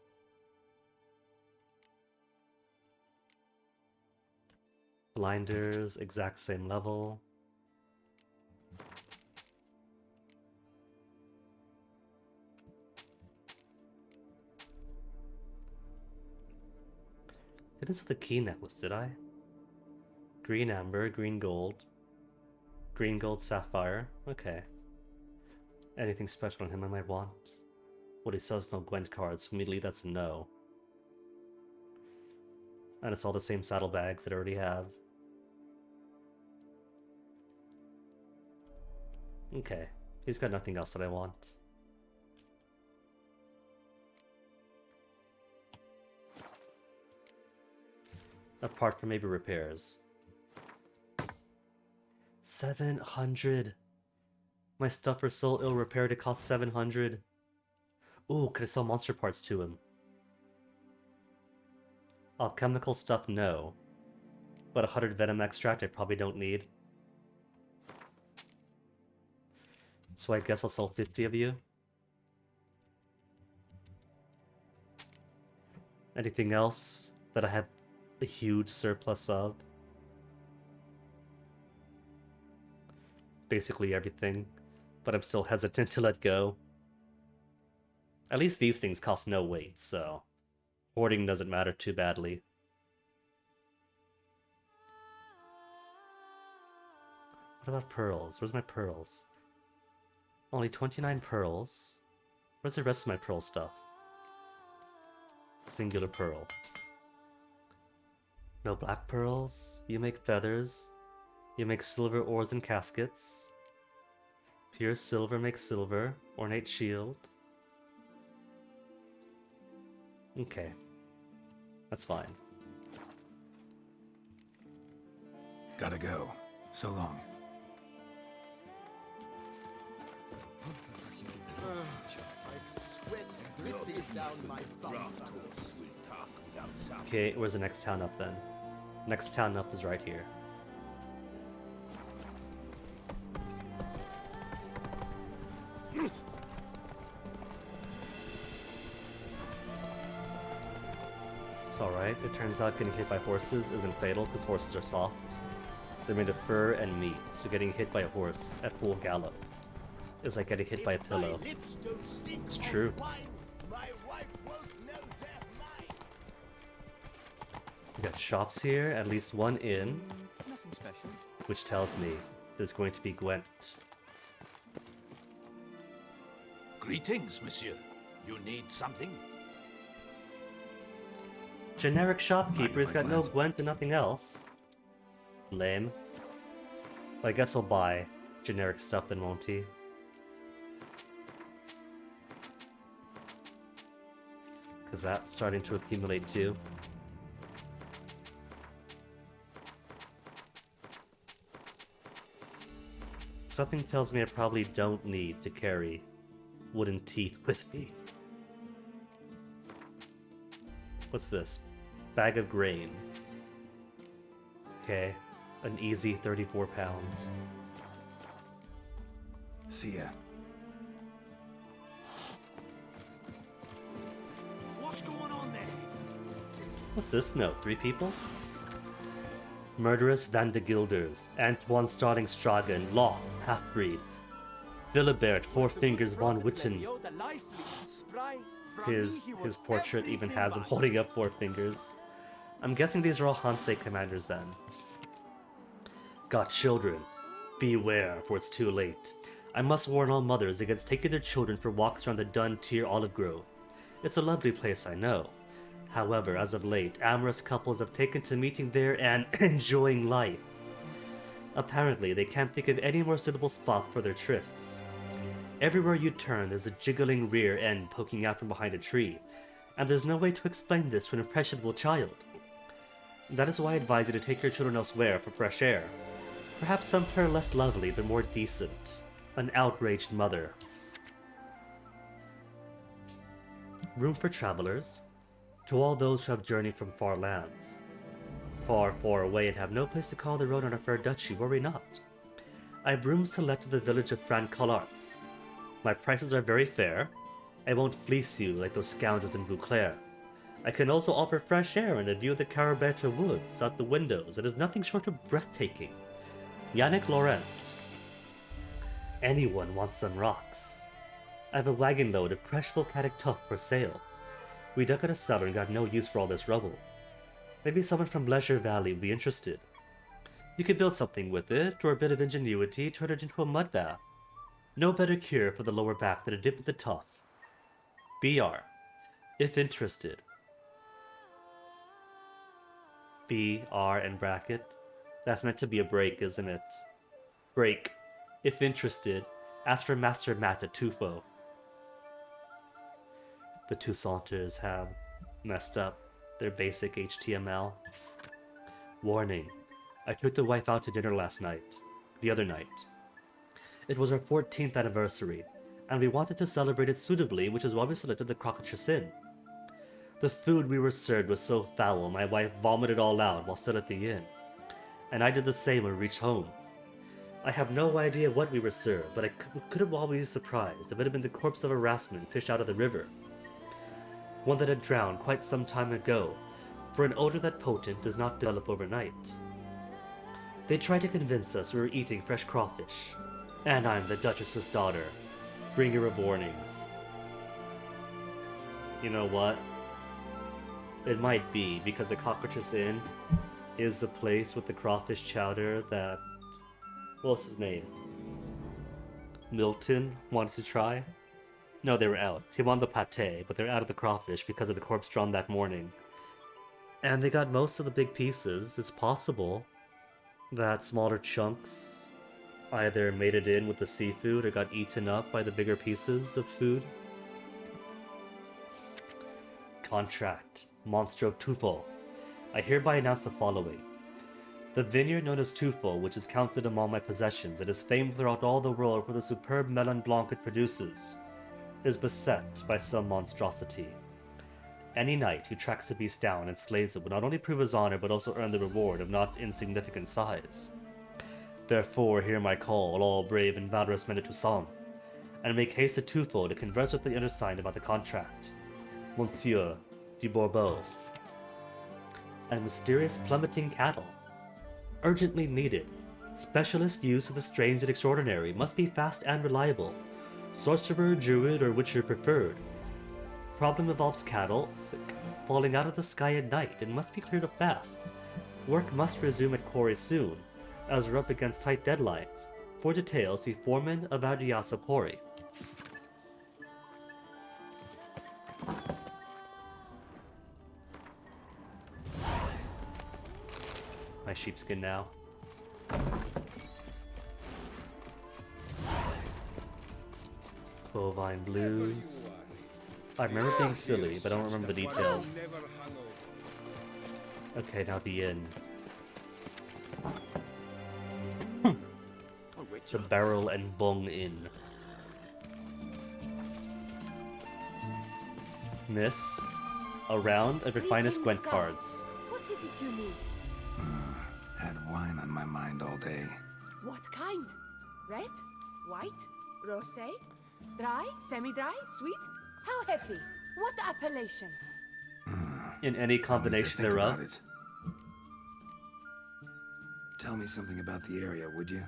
Blinders, exact same level. Didn't sell the key necklace, did I? Green amber, green gold sapphire. Okay. Anything special on him I might want? What he sells no Gwent cards, so immediately that's a no. And it's all the same saddlebags that I already have. Okay. He's got nothing else that I want. Apart from maybe repairs. 700! My stuff are so ill repaired it costs 700. Ooh, could I sell monster parts to him? Alchemical stuff, no. But 100 venom extract I probably don't need. So I guess I'll sell 50 of you. Anything else that I have a huge surplus of? Basically everything, but I'm still hesitant to let go. At least these things cost no weight, so hoarding doesn't matter too badly. What about pearls? Where's my pearls? Only 29 pearls. Where's the rest of my pearl stuff? Singular pearl. No black pearls. You make feathers. You make silver ores and caskets. Pure silver makes silver. Ornate shield. Okay. That's fine. Gotta go. So long. I've sweat dripping down my bum. Okay, where's the next town up then? Next town up is right here. It's alright. It turns out getting hit by horses isn't fatal because horses are soft. They're made of fur and meat, so getting hit by a horse at full gallop is like getting hit by a pillow. It's true. We got shops here, at least one inn, Nothing special. which tells me there's going to be Gwent. Greetings, monsieur. You need something? Generic shopkeeper, he's got no Gwent and nothing else. Lame. But I guess he'll buy generic stuff then, won't he? Because that's starting to accumulate too. Something tells me I probably don't need to carry wooden teeth with me. What's this? Bag of grain. Okay, an easy 34 pounds. See ya. What's going on there? What's this note? 3 people? Murderous Van de Gilders, Antoine Starling Stragen, Law, half-breed. Philibert, Four Fingers von Witten. His portrait even has him holding up 4 fingers. I'm guessing these are all Hansei commanders then. Got children. Beware, for it's too late. I must warn all mothers against taking their children for walks around the Dun Tier Olive Grove. It's a lovely place, I know. However, as of late, amorous couples have taken to meeting there and enjoying life. Apparently, they can't think of any more suitable spot for their trysts. Everywhere you turn, there's a jiggling rear end poking out from behind a tree, and there's no way to explain this to an impressionable child. That is why I advise you to take your children elsewhere for fresh air. Perhaps somewhere less lovely but more decent. An outraged mother. Room for travelers. To all those who have journeyed from far lands. Far, far away and have no place to call their own in our fair duchy, worry not. I have rooms to let to the village of Francolarts. My prices are very fair. I won't fleece you like those scoundrels in Beauclair. I can also offer fresh air and a view of the Carabetta woods out the windows. It is nothing short of breathtaking. Yannick Laurent. Anyone wants some rocks. I have a wagon load of fresh volcanic tuff for sale. We dug out a cellar and got no use for all this rubble. Maybe someone from Leisure Valley would be interested. You could build something with it, or a bit of ingenuity turn it into a mud bath. No better cure for the lower back than a dip with the tuff. BR. If interested. BR in bracket. That's meant to be a break, isn't it? Break. If interested, ask for Master Matt at Tufo. The Toussainters have messed up their basic HTML. Warning. I took the wife out to dinner last night. The other night. It was our 14th anniversary, and we wanted to celebrate it suitably, which is why we selected the Crocodile Inn. The food we were served was so foul, my wife vomited all out while still at the inn. And I did the same when we reached home. I have no idea what we were served, but I could have always been surprised if it had been the corpse of a wrasman fished out of the river. One that had drowned quite some time ago, for an odor that potent does not develop overnight. They tried to convince us we were eating fresh crawfish, and I'm the Duchess's daughter, bringer of warnings. You know what? It might be because the Cockroach's Inn is the place with the crawfish chowder that... What's his name? Milton wanted to try? No, they were out. He wanted the pate, but they're out of the crawfish because of the corpse drawn that morning. And they got most of the big pieces. It's possible that smaller chunks either made it in with the seafood or got eaten up by the bigger pieces of food. Contract. Monster of Tufo. I hereby announce the following. The vineyard known as Tufo, which is counted among my possessions and is famed throughout all the world for the superb melon blanc it produces, is beset by some monstrosity. Any knight who tracks the beast down and slays it will not only prove his honor but also earn the reward of not insignificant size. Therefore hear my call, all brave and valorous men of Toussaint, and make haste to Tufo to converse with the undersigned about the contract. Monsieur de Bourbeau. And mysterious plummeting cattle. Urgently needed. Specialist use of the strange and extraordinary must be fast and reliable. Sorcerer, druid, or witcher preferred. Problem involves cattle falling out of the sky at night and must be cleared up fast. Work must resume at quarry soon, as we're up against tight deadlines. For details, see Foreman of Ardiasa Quarry. My sheepskin now. Bovine Blues. I remember being silly, but I don't remember the details. Okay, now the inn. The Barrel and Bung Inn. Miss, a round of your finest Gwent cards. What is it you need? Had wine on my mind all day. What kind? Red? White? Rosé? Dry? Semi-dry? Sweet? How heavy? What appellation? In any combination thereof. Tell me something about the area, would you?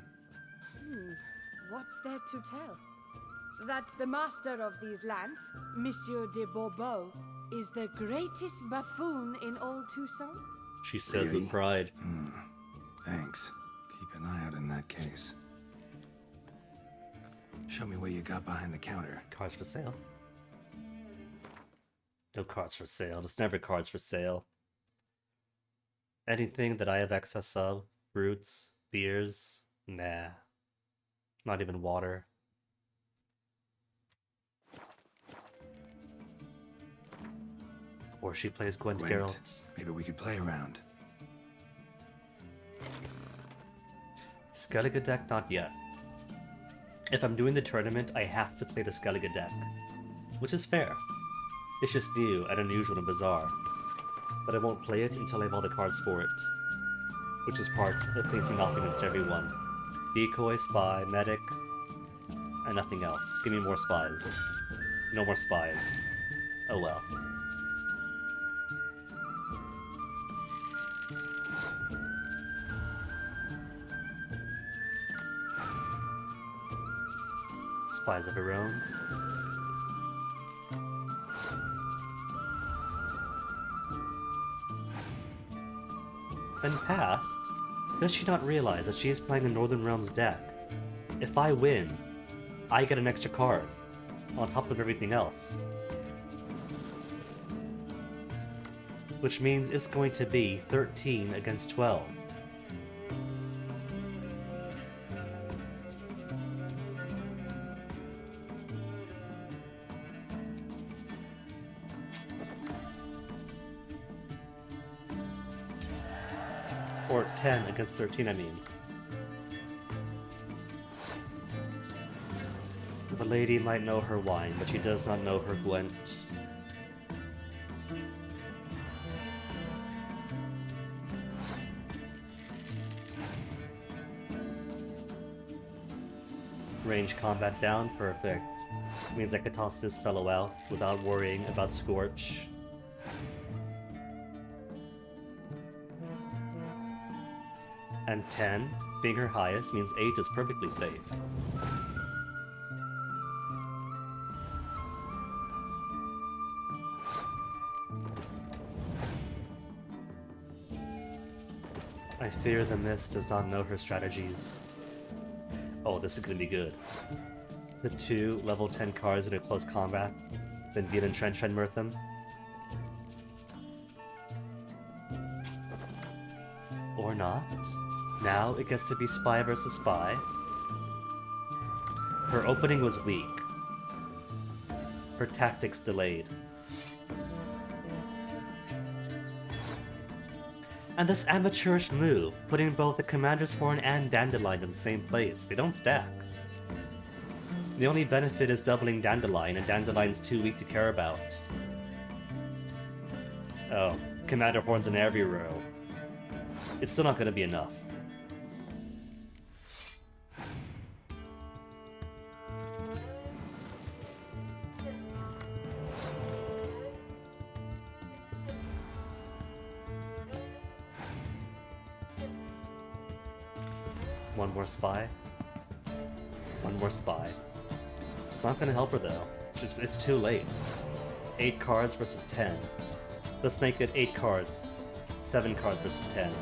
What's there to tell? That the master of these lands, Monsieur de Bourbeau, is the greatest buffoon in old Toussaint? She says with pride. Thanks. Keep an eye out in that case. Show me what you got behind the counter. Cards for sale. No cards for sale. There's never cards for sale. Anything that I have excess of, fruits, Beers? Nah. Not even water. Or she plays Gwent Geralt. Maybe we could play around. Skellige deck, not yet. If I'm doing the tournament, I have to play the Skellige deck. Which is fair. It's just new and unusual and bizarre. But I won't play it until I have all the cards for it. Which is part of facing off against everyone. Decoy, Spy, Medic, and nothing else. Give me more spies. No more spies. Oh well. Spies of her own. Then passed. Does she not realize that she is playing a Northern Realms deck? If I win, I get an extra card, on top of everything else. Which means it's going to be 13 against 12. Or 10 against 13, I mean. The lady might know her wine, but she does not know her Gwent. Range combat down, perfect. Means I could toss this fellow out without worrying about Scorch. And 10, being her highest, means 8 is perfectly safe. I fear the mist does not know her strategies. Oh, this is gonna be good. The 2 level 10 cards in a close combat, then beat Entrench and Mirth them. Or not. Now it gets to be Spy versus Spy. Her opening was weak. Her tactics delayed. And this amateurish move, putting both the Commander's Horn and Dandelion in the same place, they don't stack. The only benefit is doubling Dandelion, and Dandelion's too weak to care about. Oh, Commander Horn's in every row. It's still not gonna be enough. One more spy. One more spy. It's not gonna help her though. It's too late. 8 cards versus 10. Let's make it 8 cards. 7 cards versus 10.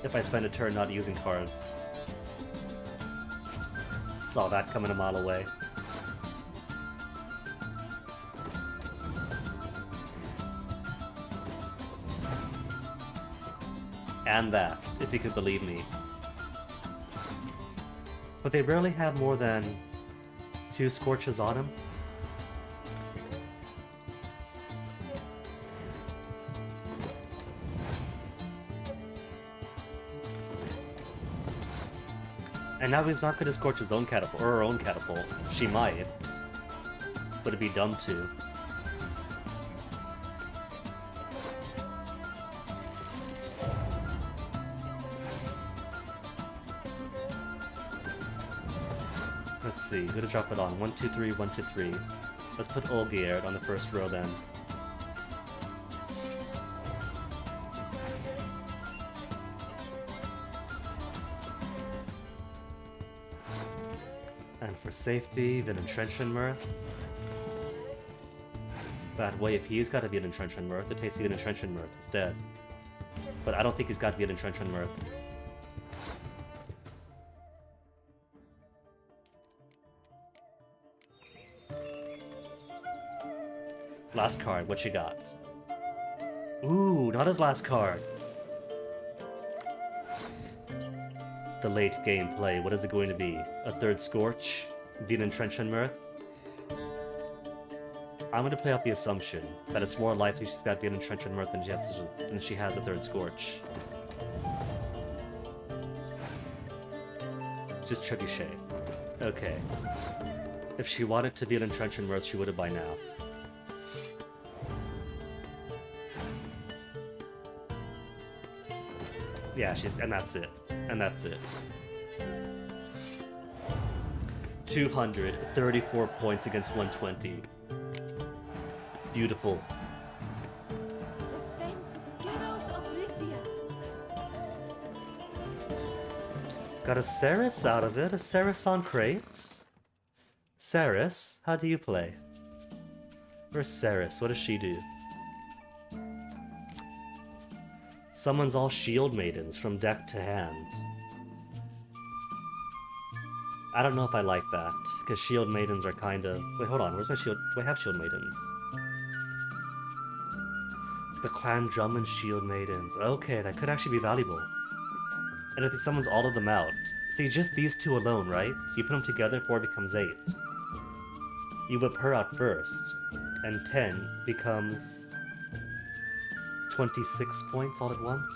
If I spend a turn not using cards. Saw that coming a mile away. And that, if you could believe me. But they rarely have more than 2 Scorches on him. And now he's not going to scorch his own catapult, or her own catapult. She might. But it'd be dumb to. Let's see, who to drop it on? 1, 2, 3, 1, 2, 3. Let's put Olgierd on the first row then. And for safety, then Entrenchment Mirth. That way, if he's got to be an Entrenchment Mirth, it takes an Entrenchment Mirth instead. But I don't think he's got to be an Entrenchment Mirth. Last card, what you got? Ooh, not his last card. the late game play, what is it going to be? A third Scorch? Being entrenched in Mirth? I'm going to play out the assumption that it's more likely she's got Being entrenched in Mirth than she has a third Scorch. Just trebuchet. Okay. If she wanted to be an entrenched in Mirth, she would have by now. Yeah, and that's it. And that's it. 234 points against 120. Beautiful. The Fent, get out of Rifia. Got a Ceres out of it, a Ceres on crate. Ceres, how do you play? Where's Ceres? What does she do? Summons all shield maidens from deck to hand. I don't know if I like that, because shield maidens are kind of... Wait, hold on, where's my shield? Do I have shield maidens? The clan drum and shield maidens. Okay, that could actually be valuable. And if he summons all of them out... See, just these two alone, right? You put them together, 4 becomes 8. You whip her out first, and 10 becomes 26 points all at once.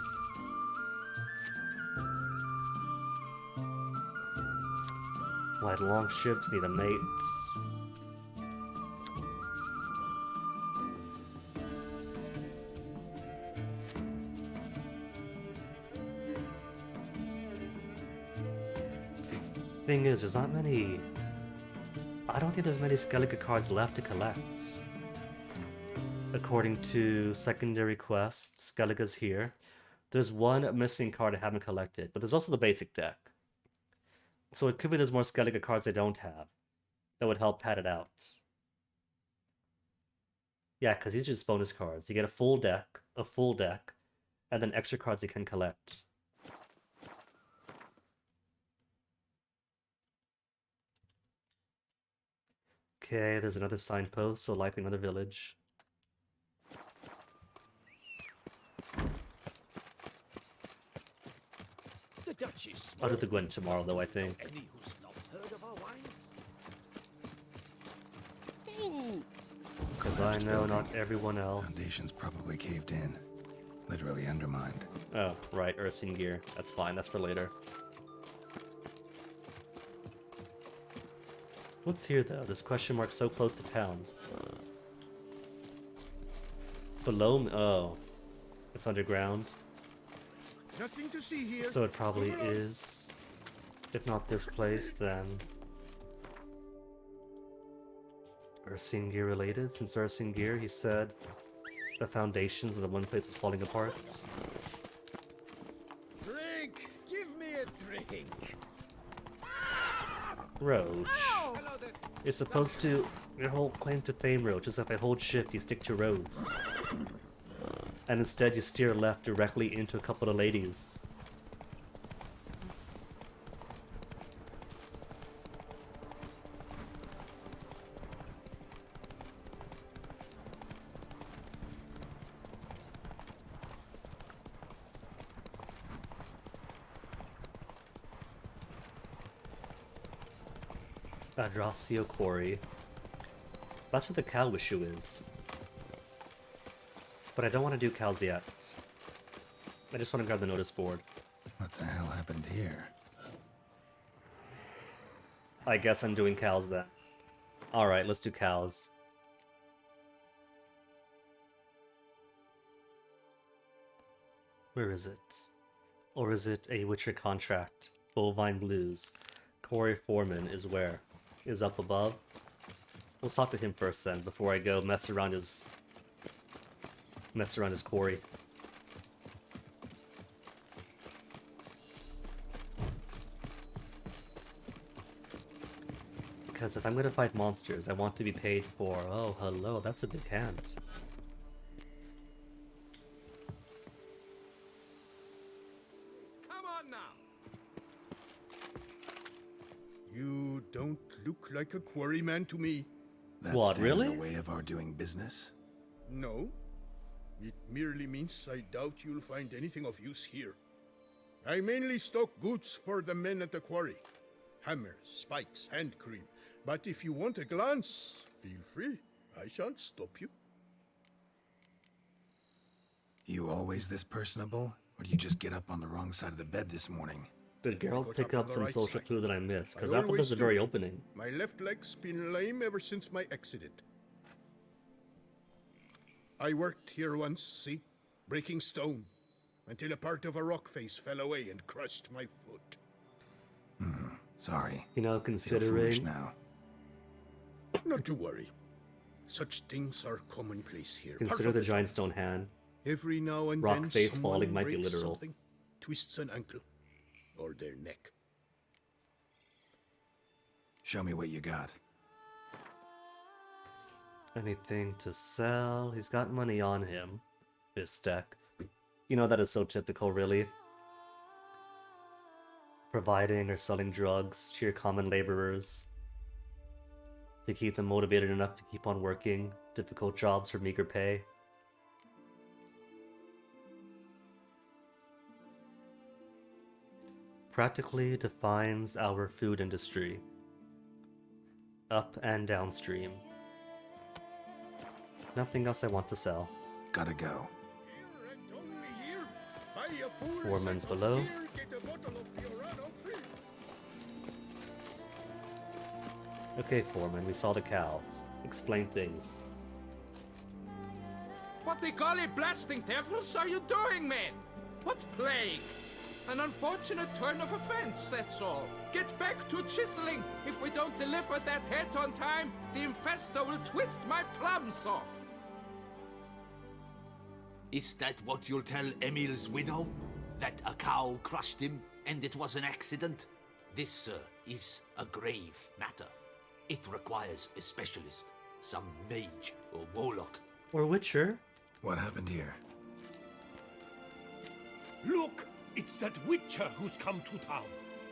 White long ships need a mate. Thing is, there's not many... I don't think there's many Skellige cards left to collect. According to secondary quests, Skellige's here. There's one missing card I haven't collected, but there's also the basic deck. So it could be there's more Skellige cards I don't have that would help pad it out. Yeah, because these are just bonus cards. You get a full deck, and then extra cards you can collect. Okay, there's another signpost, so likely another village. The Duchess. I'll do the Gwent tomorrow, though, I think. Any who's not heard of our wines? Because I know not everyone else. Foundation's probably caved in. Literally undermined. Oh, right, Ursine gear. That's fine, that's for later. What's here, though? This question mark so close to town. Below me? Oh. It's underground. Nothing to see here. So it probably is. If not this place, then... Ursine gear related? Since Ursine gear, he said the foundations of the one place is falling apart. Drink! Give me a drink! Roach. You're supposed to... Your whole claim to fame, Roach, is if I hold shift, you stick to roads. And instead you steer left directly into a couple of ladies. Adrasio Quarry. That's what the cow wishu is. But I don't want to do cows yet. I just want to grab the notice board. What the hell happened here? I guess I'm doing cows then. Alright, let's do cows. Where is it? Or is it a Witcher contract? Bovine Blues. Corey Foreman is where? Is up above? We'll talk to him first then, before I go mess around his quarry. Because if I'm gonna fight monsters, I want to be paid for... Oh, hello, that's a big hand. Come on now. You don't look like a quarryman to me. That What, stand really? in the way of our doing business? No. It merely means I doubt you'll find anything of use here. I mainly stock goods for the men at the quarry. Hammers, spikes, hand cream. But if you want a glance, feel free. I shan't stop you. You always this personable? Or do you just get up on the wrong side of the bed this morning? Did Geralt got pick up on up the some right social side. clue that I missed? Because I that was always the do. very opening. My left leg's been lame ever since my accident. I worked here once, see? Breaking stone. Until a part of a rock face fell away and crushed my foot. Sorry. You know, Feel foolish considering now. Not to worry. Such things are commonplace here. Part consider of the job. giant stone hand. Every now and Rock then face someone falling might be breaks literal. something, twists an ankle, or their neck. Show me what you got. Anything to sell? He's got money on him. This deck. You know, that is so typical, really. Providing or selling drugs to your common laborers to keep them motivated enough to keep on working difficult jobs for meager pay. Practically defines our food industry. Up and downstream. Nothing else I want to sell. Gotta go. Here and only here, buy a full Foreman's set of below. beer, get a bottle of Fiorano free. Okay, Foreman, we saw the cows. Explain things. What the golly blasting devils are you doing, man? What plague? An unfortunate turn of offense, that's all. Get back to chiseling. If we don't deliver that head on time, the infestor will twist my plums off. Is that what you'll tell Emil's widow? That a cow crushed him and it was an accident? This, sir, is a grave matter. It requires a specialist, some mage or warlock. Or Witcher. What happened here? Look! It's that witcher who's come to town.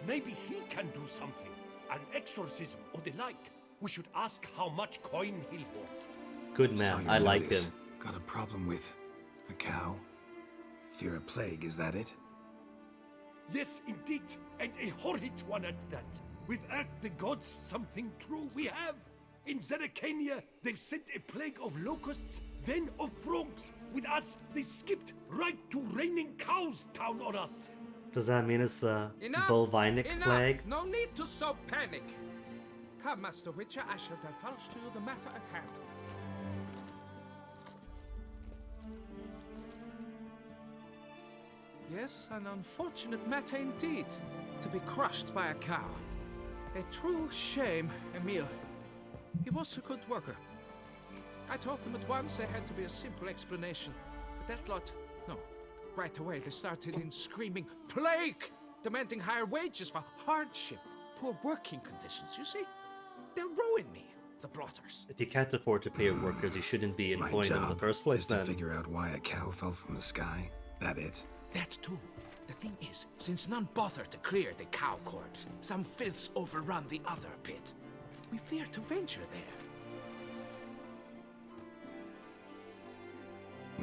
Maybe he can do something. An exorcism or the like. We should ask how much coin he'll want. Good Saw man, your I like notice. him. Got a problem with a cow? Fear a plague, is that it? Yes, indeed, and a horrid one at that. Without the gods, something true we have. In Zeracania, they've sent a plague of locusts, then of frogs. With us, they skipped right to raining cows down on us. Does that mean it's the Enough! bovinic Enough! plague? No need to so panic. Come, Master Witcher, I shall divulge to you the matter at hand. Yes, an unfortunate matter indeed, to be crushed by a cow. A true shame, Emil. He was a good worker. I told them at once there had to be a simple explanation, but that lot, no. Right away they started in screaming, plague! Demanding higher wages for hardship, poor working conditions, you see? They'll ruin me, the blotters. If you can't afford to pay your workers, you shouldn't be My employing them in the job first place is to then. figure out why a cow fell from the sky. That it? That too. The thing is, since none bother to clear the cow corpse, some filths overrun the other pit. We fear to venture there.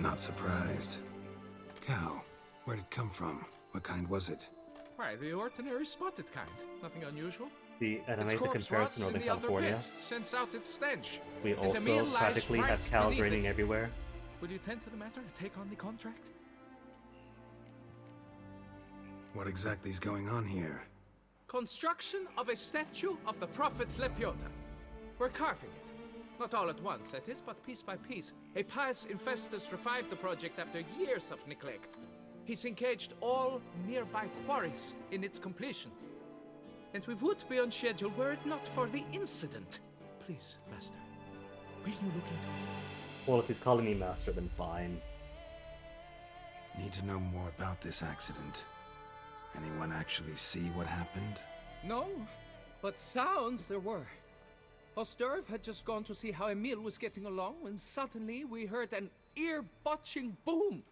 Not surprised. Cow. Where'd it come from? What kind was it? Why, the ordinary spotted kind. Nothing unusual. We Its animate the corpse comparison rots in Northern the other California. pit, sends out its stench. We and the meal also lies practically right have cows beneath raining it. everywhere. Will you tend to the matter? Take on the contract? What exactly is going on here? Construction of a statue of the prophet Lepiota. We're carving it. Not all at once, that is, but piece by piece. A pious infestus revived the project after years of neglect. He's engaged all nearby quarries in its completion. And we would be on schedule were it not for the incident. Please, Master, will you look into it? Well, if he's calling me master, then fine. Need to know more about this accident. Anyone actually see what happened? No, but sounds there were. Osterv had just gone to see how Emil was getting along when suddenly we heard an ear-botching boom.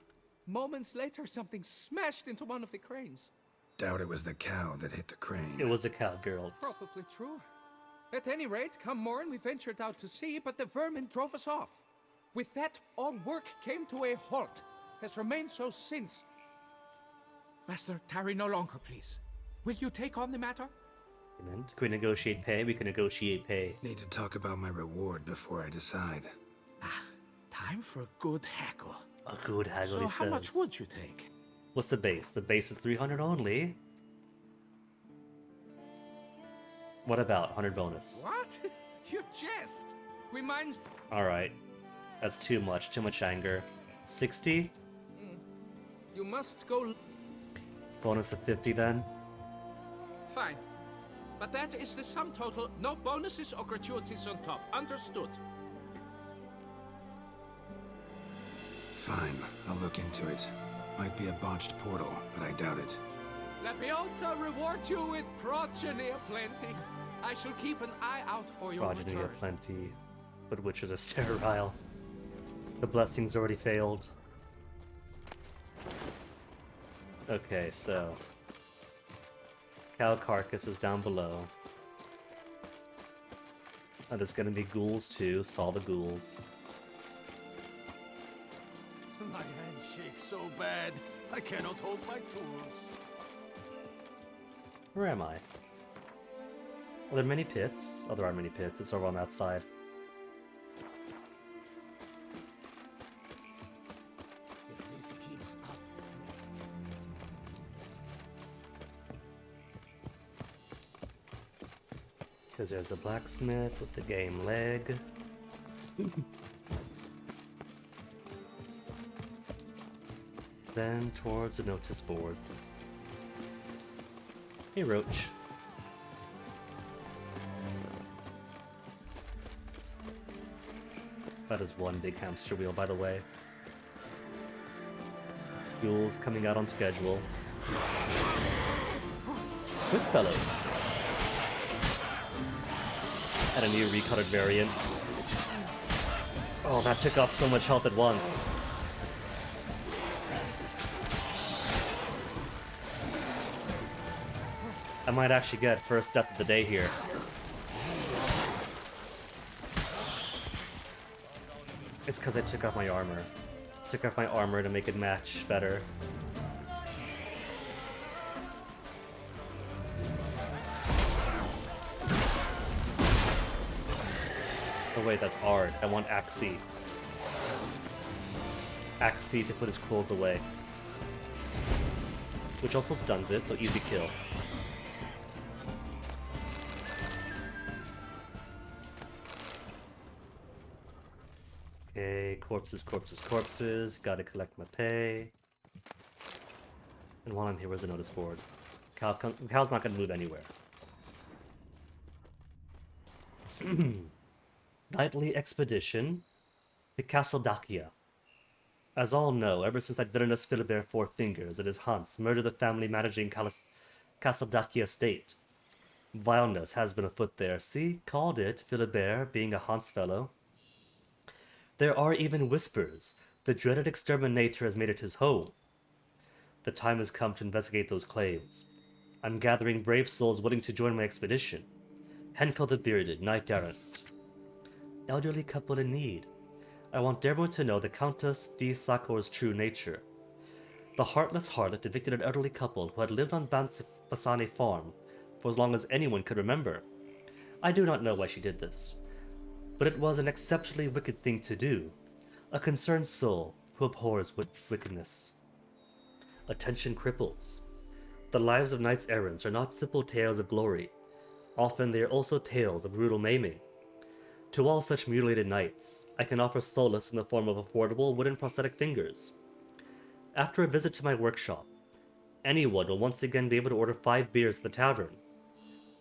Moments later, something smashed into one of the cranes. Doubt it was the cow that hit the crane. It was a cowgirl. Probably true. At any rate, come morn we ventured out to sea, but the vermin drove us off. With that, all work came to a halt. Has remained so since. Master, tarry no longer, please. Will you take on the matter? Can we negotiate pay? We can negotiate pay. Need to talk about my reward before I decide. Time for a good haggle. A good haggle, So he how much says. would you take? What's the base? The base is 300 only. What about 100 bonus? What? You jest. We mind... Alright. That's too much anger. 60? You must go... Bonus of 50 then? Fine. But that is the sum total. No bonuses or gratuities on top. Understood? Fine, I'll look into it. Might be a botched portal, but I doubt it. Let me also reward you with progeny aplenty. I shall keep an eye out for your Progeny return. aplenty. But witches are sterile. The blessings already failed. Okay, so... Cow carcass is down below. And there's gonna be ghouls too. Saw the ghouls. My hand shakes so bad, I cannot hold my tools. Where am I? Are there many pits? Oh, there are many pits. It's over on that side. If this keeps up. Because there's a blacksmith with the game leg. Then towards the notice boards. Hey, Roach. That is one big hamster wheel, by the way. Ghouls coming out on schedule. Good fellows. And a new recolored variant. Oh, that took off so much health at once. I might actually get first death of the day here. It's because I took off my armor. Took off my armor to make it match better. Oh wait, that's Ard. I want Axie. Axie to put his quills away. Which also stuns it, so easy kill. Okay, corpses, corpses, corpses. Gotta collect my pay. And while I'm here, where's the notice board? Cal's not gonna move anywhere. Nightly expedition to Castle Dacia. As all know, ever since that villainous Philibert Four Fingers and his Hans murdered the family managing Castle Dacia estate. Vileness has been afoot there. See, called it, Philibert being a Hans fellow. There are even whispers. The dreaded exterminator has made it his home. The time has come to investigate those claims. I'm gathering brave souls willing to join my expedition. Henkel the Bearded, Knight Errant. Elderly couple in need. I want everyone to know the Countess de Sacor's true nature. The heartless harlot evicted an elderly couple who had lived on Bassani Farm for as long as anyone could remember. I do not know why she did this, but it was an exceptionally wicked thing to do. A concerned soul who abhors wickedness. Attention cripples. The lives of knights errants are not simple tales of glory. Often they are also tales of brutal maiming. To all such mutilated knights, I can offer solace in the form of affordable wooden prosthetic fingers. After a visit to my workshop, anyone will once again be able to order 5 beers at the tavern.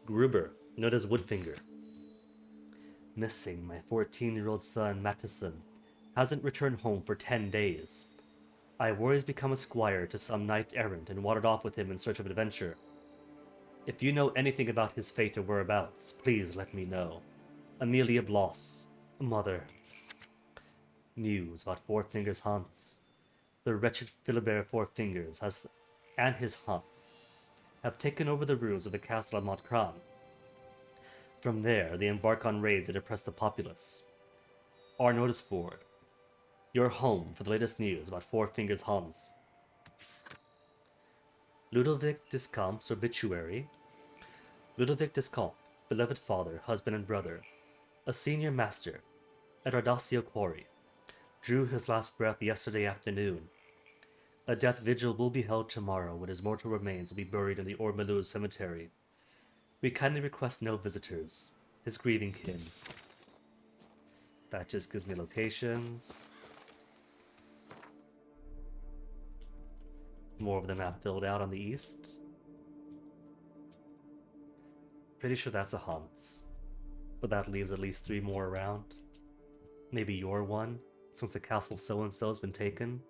Gruber, known as Woodfinger. Missing my 14-year-old son, Mattison, hasn't returned home for 10 days. I worry he's become a squire to some knight-errant and wandered off with him in search of adventure. If you know anything about his fate or whereabouts, please let me know. Amelia Bloss, Mother. News about Four Fingers Hans. The wretched Philibert Four Fingers and his Hans have taken over the ruins of the castle of Montcran. From there, they embark on raids that oppress the populace. Our notice board. Your home for the latest news about Four Fingers Hans. Ludovic Discamps' obituary. Ludovic Discamps, beloved father, husband, and brother, a senior master at Ardasio Quarry, drew his last breath yesterday afternoon. A death vigil will be held tomorrow when his mortal remains will be buried in the Ormelouz cemetery. We kindly request no visitors. His grieving kin. That just gives me locations. More of the map filled out on the east. Pretty sure that's a Hunt's. But that leaves at least 3 more around. Maybe your one, since the castle so-and-so has been taken.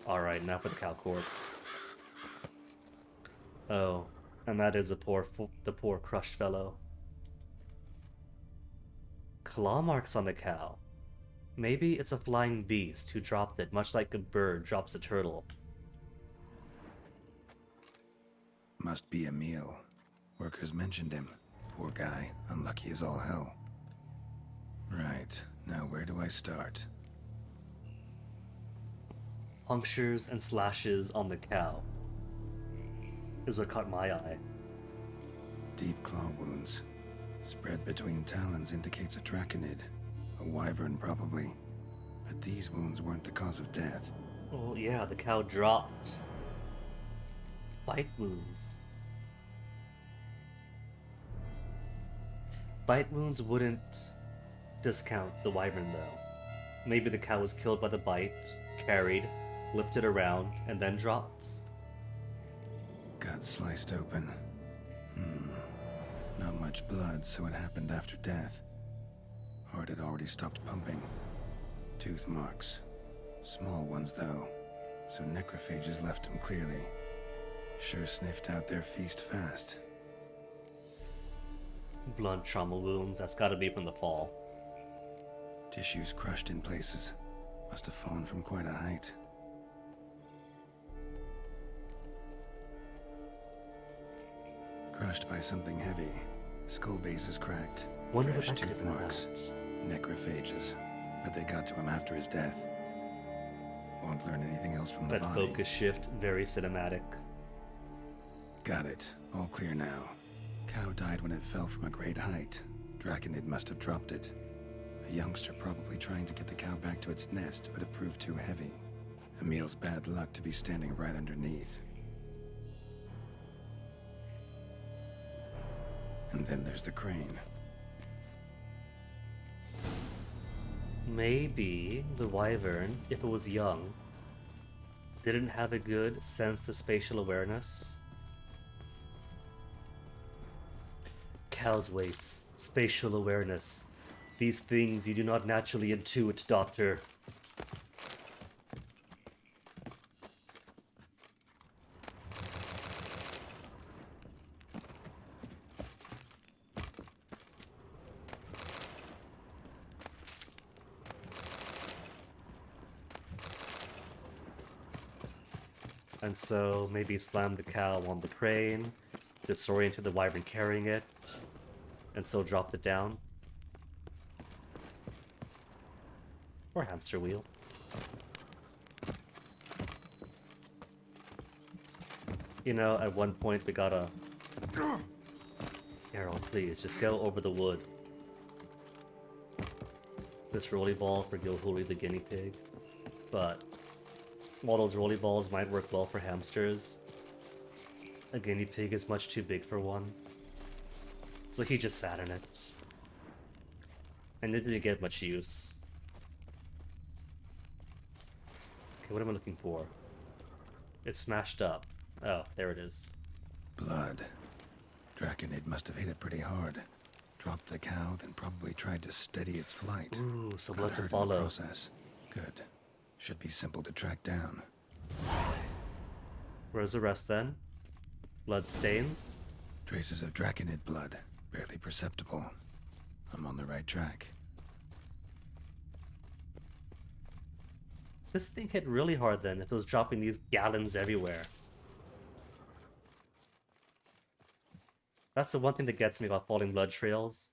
Alright, now for the cow corpse. Oh, and that is the poor crushed fellow. Claw marks on the cow. Maybe it's a flying beast who dropped it, much like a bird drops a turtle. Must be Emil. Workers mentioned him. Poor guy, unlucky as all hell. Right, now where do I start? Punctures and slashes on the cow is what caught my eye. Deep claw wounds. Spread between talons indicates a draconid. A wyvern, probably. But these wounds weren't the cause of death. Well, yeah, the cow dropped. Bite wounds. Bite wounds wouldn't discount the wyvern, though. Maybe the cow was killed by the bite, carried, lifted around, and then dropped. Gut sliced open. Not much blood, so it happened after death. Heart had already stopped pumping. Tooth marks. Small ones, though, so necrophages left him clearly. Sure sniffed out their feast fast. Blunt trauma wounds, that's gotta be from the fall. Tissues crushed in places. Must have fallen from quite a height. Crushed by something heavy. Skull base is cracked. Wonder Fresh what that tooth could have been marks. about. Necrophages. But they got to him after his death. Won't learn anything else from the That body. focus shift, very cinematic. Got it. All clear now. Cow died when it fell from a great height. Draconid must have dropped it. A youngster probably trying to get the cow back to its nest, but it proved too heavy. Emil's bad luck to be standing right underneath. And then there's the crane. Maybe the wyvern, if it was young, didn't have a good sense of spatial awareness. Cow's weights, spatial awareness. These things you do not naturally intuit, Doctor. And so maybe slam the cow on the crane, disoriented the wyvern carrying it, and so dropped it down. Or hamster wheel. You know, at one point we gotta... Errol, please, just go over the wood. This rolly ball for Gilhooly the guinea pig. But while those rolly balls might work well for hamsters, a guinea pig is much too big for one. So he just sat in it. And it didn't get much use. Okay, what am I looking for? It's smashed up. Oh, there it is. Blood. Draconid must have hit it pretty hard. Dropped the cow, then probably tried to steady its flight. Ooh, so Got blood to hurt in the follow. process. Good. Should be simple to track down. Where's the rest then? Blood stains? Traces of Draconid blood. Barely perceptible. I'm on the right track. This thing hit really hard then, if it was dropping these gallons everywhere. That's the one thing that gets me about falling blood trails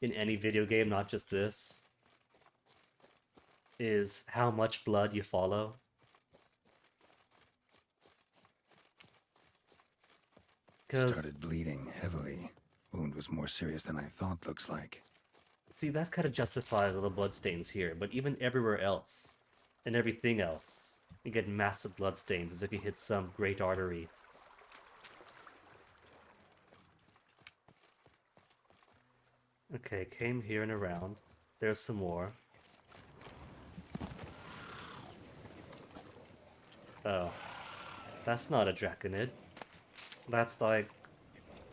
in any video game, not just this, is how much blood you follow. because... Started bleeding heavily. Wound was more serious than I thought, looks like. See, that's kind of justifies the bloodstains here, but even everywhere else, and everything else, you get massive bloodstains as if you hit some great artery. Okay, came here and around. There's some more. Oh. That's not a Draconid. That's like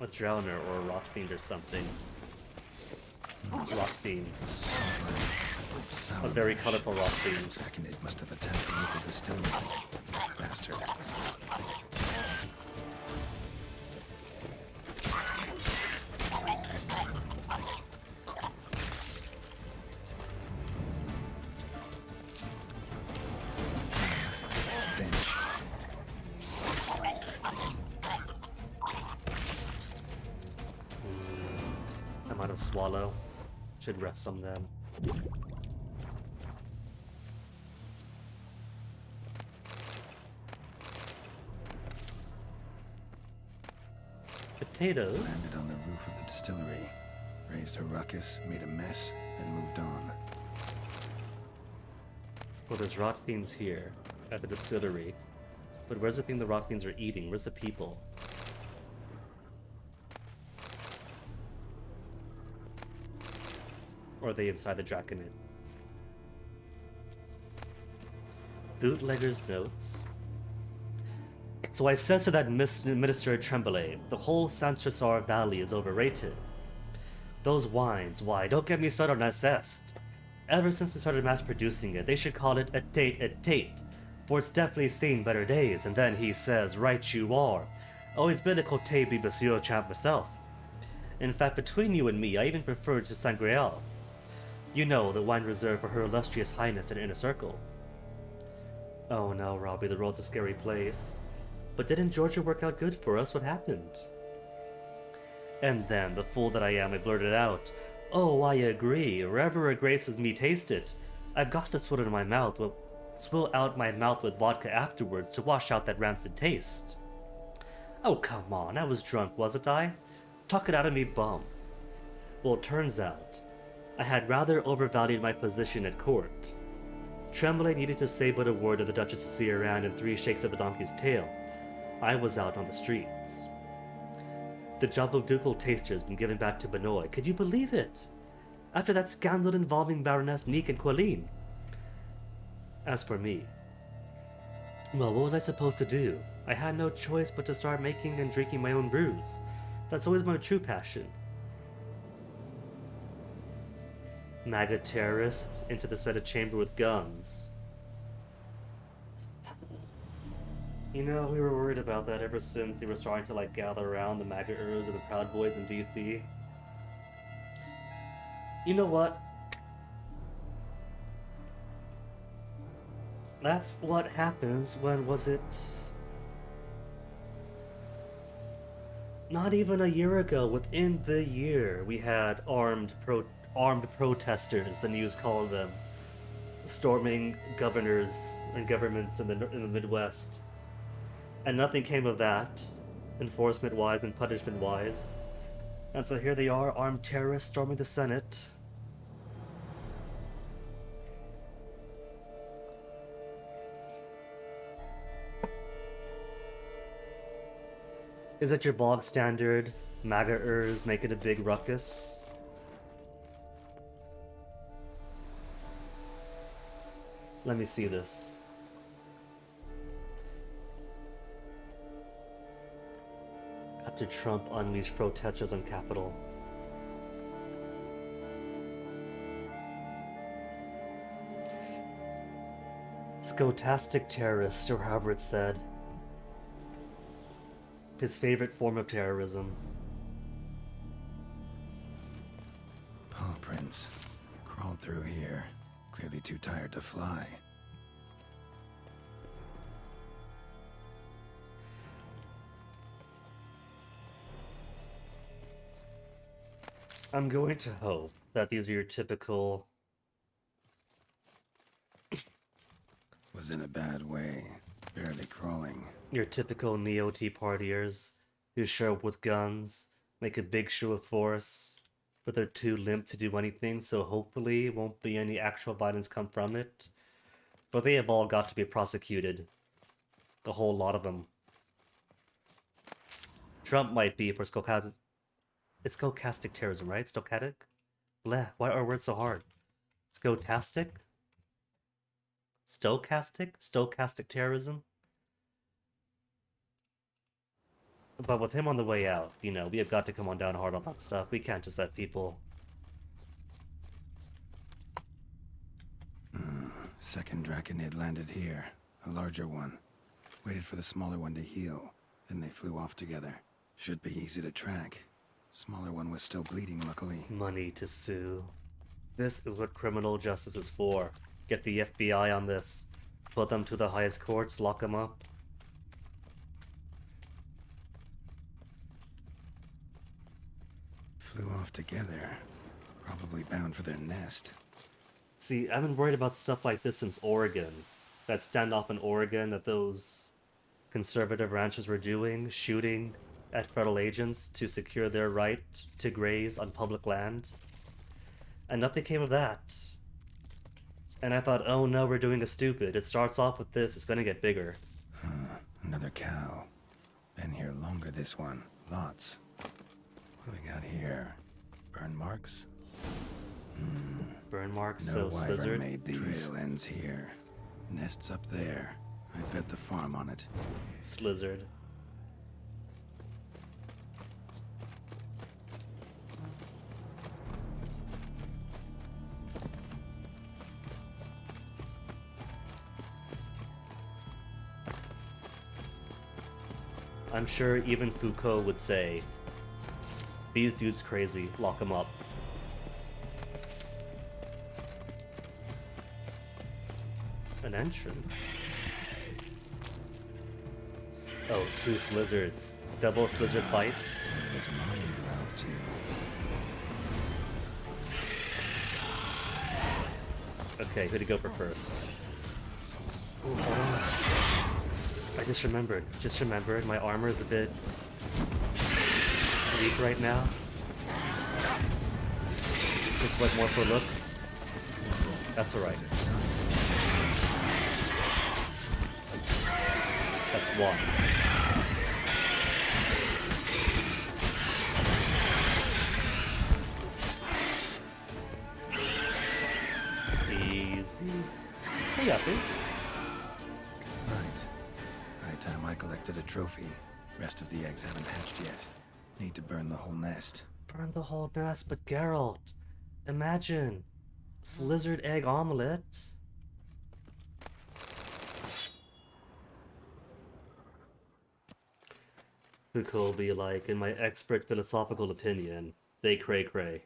a Drowner or a Rock Fiend or something. Rock Fiend. A very colorful Rock Fiend. Draconid must have attacked the local distillery. Bastard. I'm out of Swallow. Should rest some then. Potatoes. Landed on the roof of the distillery. Raised a ruckus, made a mess, and moved on. Well, there's Rock Fiends here at the distillery. But where's the thing the Rock Fiends are eating? Where's the people? Or are they inside the Draconid? Bootlegger's notes. So I said to that Minister Tremblay, the whole Santrasar Valley is overrated. Those wines, why, don't get me started on Alceste. Ever since they started mass producing it, they should call it a Tate, for it's definitely seen better days. And then he says, right you are. Always been a Cote be Monsieur Champ myself. In fact, between you and me, I even prefer to Sangreal. You know, the wine reserved for Her Illustrious Highness in Inner Circle. Oh no, Robbie, the world's a scary place. But didn't Georgia work out good for us? What happened? And then, the fool that I am, I blurted out, oh, I agree. Wherever a graces me taste it, I've got to swill out my mouth with vodka afterwards to wash out that rancid taste. Oh, come on, I was drunk, wasn't I? Talk it out of me, bum. Well, it turns out, I had rather overvalued my position at court. Tremblay needed to say but a word of the Duchess to see her around in 3 shakes of a donkey's tail. I was out on the streets. The job of ducal taster has been given back to Benoit. Could you believe it? After that scandal involving Baroness Neek and Qualine. As for me, well, what was I supposed to do? I had no choice but to start making and drinking my own brews. That's always my true passion. MAGA terrorist into the Senate chamber with guns. You know, we were worried about that ever since they were starting to like gather around the MAGA-ers or the Proud Boys in DC. You know what? That's what happens when, was it? Not even a year ago, within the year, we had armed protesters, the news called them, storming governors and governments in the Midwest. And nothing came of that, enforcement-wise and punishment-wise. And so here they are, armed terrorists storming the Senate. Is it your bog standard MAGA-ers making a big ruckus? Let me see this. After Trump unleashed protesters on Capitol. Scotastic terrorist, or however it's said. His favorite form of terrorism. Paw prints. Crawled through here. Clearly too tired to fly. I'm going to hope that these are your typical... Was in a bad way. Barely crawling. Your typical neo-Tea partiers. who show up with guns, make a big show of force, but they're too limp to do anything, so hopefully won't be any actual violence come from it. But they have all got to be prosecuted. The whole lot of them. Trump might be for stochastic... It's stochastic terrorism, right? Stochastic? Bleh, why are words so hard? Stochastic? Stochastic? Stochastic terrorism? But with him on the way out, you know, we have got to come on down hard on that stuff. We can't just let people... Second Draconid landed here. A larger one. Waited for the smaller one to heal. Then they flew off together. Should be easy to track. Smaller one was still bleeding, luckily. Money to sue. This is what criminal justice is for. Get the FBI on this. Put them to the highest courts, lock them up. Flew off together. Probably bound for their nest. See, I've been worried about stuff like this since Oregon. That standoff in Oregon that those conservative ranchers were doing, shooting at federal agents to secure their right to graze on public land. And nothing came of that. And I thought, oh no, we're doing a stupid. It starts off with this, it's gonna get bigger. Another cow. Been here longer, this one. Lots. What do we got here? Burn marks? Burn marks, No so wyvern Slizzard. made these. Trail ends here. Nest's up there. I bet the farm on it. Slizzard. I'm sure even Foucault would say, these dudes crazy, lock them up. An entrance. Oh, two Slizzards. Double Slizzard fight. So was Molly around too. Okay, who to go for first? Ooh, hold on. I just remembered, my armor is a bit weak right now. Just went more for looks. That's alright. That's one. Easy. Hey, Yuppie. Right. High time I collected a trophy. Rest of the eggs haven't hatched yet. Need to burn the whole nest. Burn the whole nest, but Geralt, imagine. Slizzard egg omelet. Foucault will be like, in my expert philosophical opinion, they cray cray.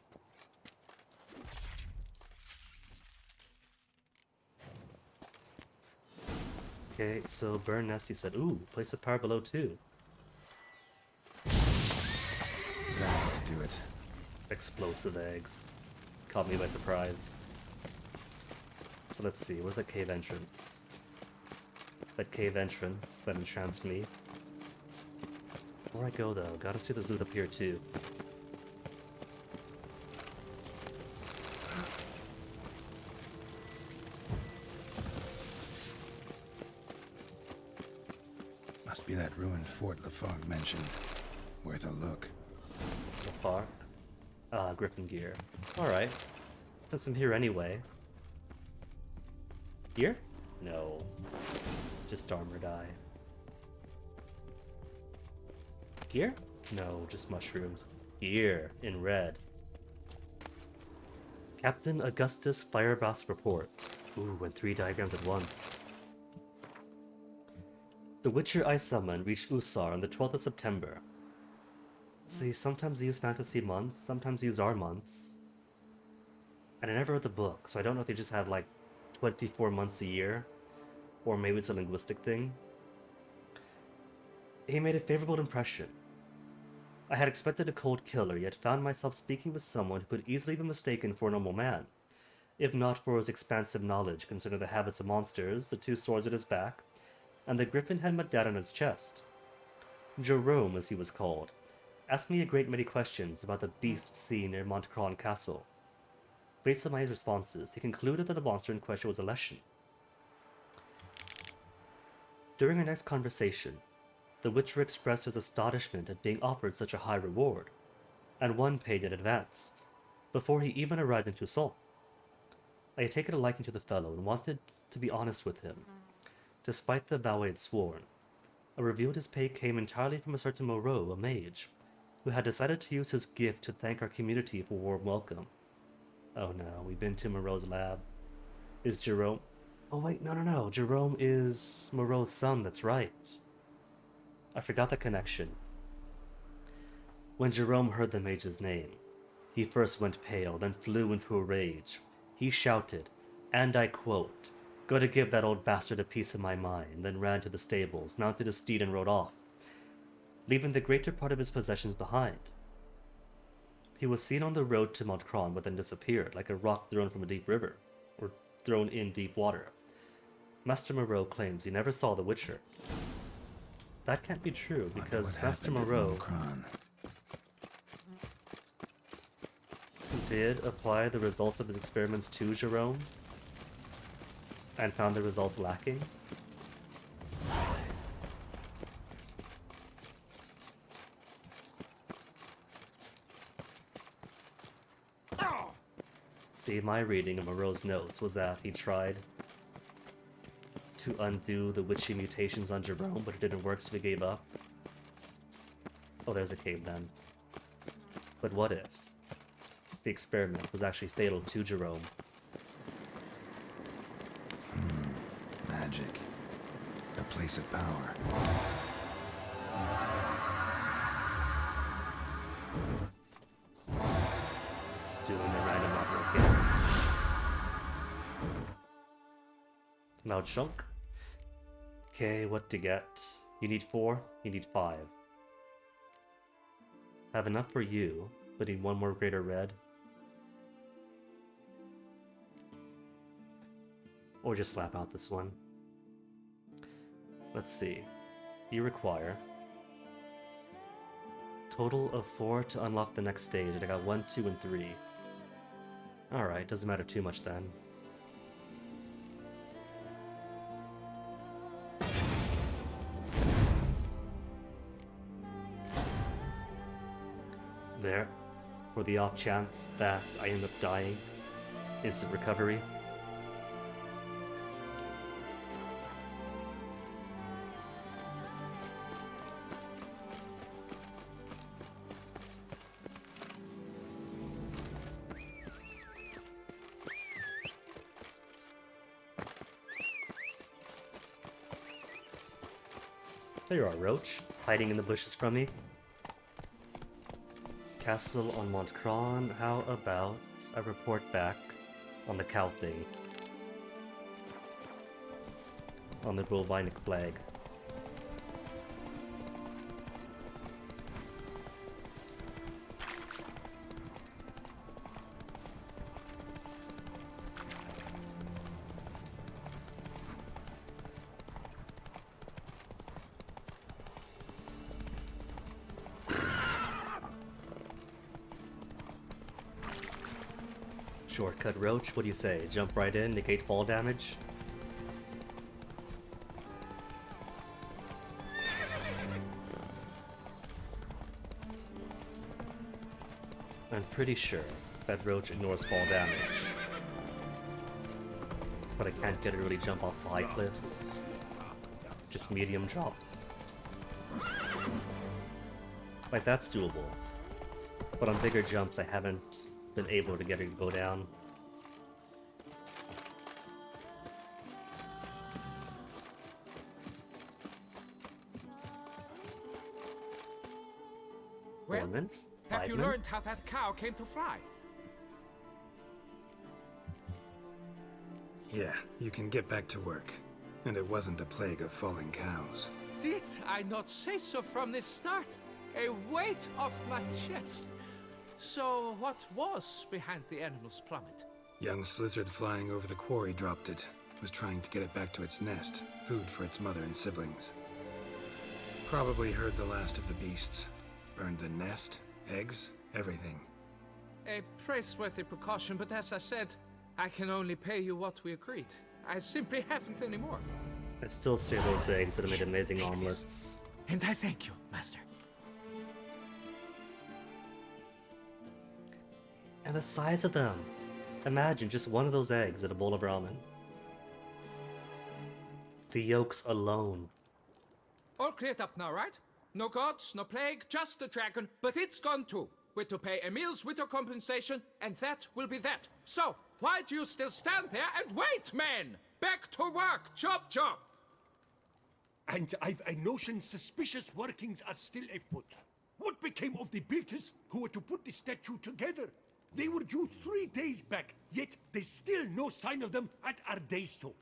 Okay, so burn nest, he said, ooh, place a power below 2. That'll do it. Explosive eggs. Caught me by surprise. So let's see, where's that cave entrance? That cave entrance that enchants me. Before I go though, gotta see this loot up here too. Must be that ruined fort Lafog mentioned. Worth a look. The fuck? Griffin gear. Alright. Since I'm here anyway. Here? No. Just armor die. Gear? No, just mushrooms. Gear, in red. Captain Augustus Fireblast Report. Ooh, and 3 diagrams at once. The Witcher I summoned reached Usar on the 12th of September. See, sometimes they use fantasy months, sometimes they use our months. And I never read the book, so I don't know if they just have like 24 months a year, or maybe it's a linguistic thing. He made a favorable impression. I had expected a cold killer, yet found myself speaking with someone who could easily be mistaken for a normal man, if not for his expansive knowledge concerning the habits of monsters, the 2 swords at his back, and the griffin head medallion on his chest. Jerome, as he was called, asked me a great many questions about the beast seen near Montcron Castle. Based on my responses, he concluded that the monster in question was a Leshen. During our next conversation, the Witcher expressed his astonishment at being offered such a high reward, and one paid in advance, before he even arrived in Toussaint. I had taken a liking to the fellow and wanted to be honest with him. Despite the vow I had sworn, I revealed his pay came entirely from a certain Moreau, a mage, who had decided to use his gift to thank our community for a warm welcome. Oh no, we've been to Moreau's lab. Is Jerome... Oh wait, no. Jerome is Moreau's son, that's right. I forgot the connection. When Jerome heard the mage's name, he first went pale, then flew into a rage. He shouted, and I quote, "Go to give that old bastard a piece of my mind," then ran to the stables, mounted his steed and rode off, leaving the greater part of his possessions behind. He was seen on the road to Montcron, but then disappeared, like a rock thrown from a deep river, or thrown in deep water. Master Moreau claims he never saw the Witcher. That can't be true, because Master Moreau did apply the results of his experiments to Jerome, and found the results lacking. See, my reading of Moreau's notes was that he tried to undo the witchy mutations on Jerome, but it didn't work, so he gave up. Oh, there's a cave then. But what if the experiment was actually fatal to Jerome? Magic. A place of power. It's doing a random not working. Now chunk. Okay, what to get? You need 4, you need 5. I have enough for you, but need 1 more greater red. Or just slap out this one. Let's see. You require total of 4 to unlock the next stage, and I got 1, 2, and 3. Alright, doesn't matter too much then. There, for the off chance that I end up dying. Instant recovery. There you are, Roach, hiding in the bushes from me. Castle on Montcron, how about I report back on the cow thing? On the Bovinic flag. Shortcut Roach, what do you say? Jump right in, negate fall damage? I'm pretty sure that Roach ignores fall damage. But I can't get it to really jump off the high cliffs. Just medium drops. Like, that's doable. But on bigger jumps, I haven't been able to get it to go down. Well, Foreman? have you Fiveman? learned how that cow came to fly? Yeah, you can get back to work. And it wasn't a plague of falling cows. Did I not say so from the start? A weight off my chest. So what was behind the animal's plummet? Young lizard flying over the quarry dropped it. Was trying to get it back to its nest. Food for its mother and siblings. Probably heard the last of the beasts. Burned the nest, eggs, everything. A praiseworthy precaution, but as I said, I can only pay you what we agreed. I simply haven't any more. I still say those eggs would have made amazing omelets. And I thank you, Master. And the size of them! Imagine just one of those eggs in a bowl of ramen. The yolks alone. All cleared up now, right? No gods, no plague, just the dragon, but it's gone too. We're to pay Emil's widow compensation, and that will be that. So, why do you still stand there and wait, men? Back to work! Chop, chop! And I've a notion suspicious workings are still afoot. What became of the builders who were to put the statue together? They were due 3 days back, yet there's still no sign of them at Ardeisto.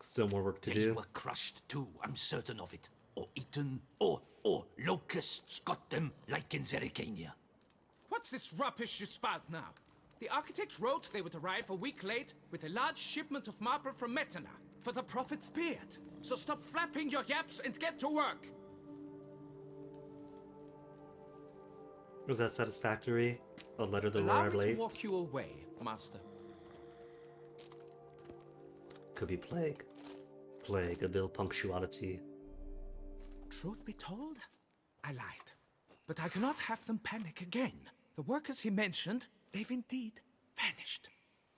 Still more work to They do. were crushed too, I'm certain of it. Or eaten, or locusts got them, like in Zerikania. What's this rubbish you spout now? The architect wrote they would arrive a week late with a large shipment of marble from Metana for the prophet's beard. So stop flapping your yaps and get to work. Was that satisfactory? A letter that Allow arrived me to late? walk you away, master. Could be plague. Plague of ill punctuality. Truth be told, I lied. But I cannot have them panic again. The workers he mentioned, they've indeed vanished.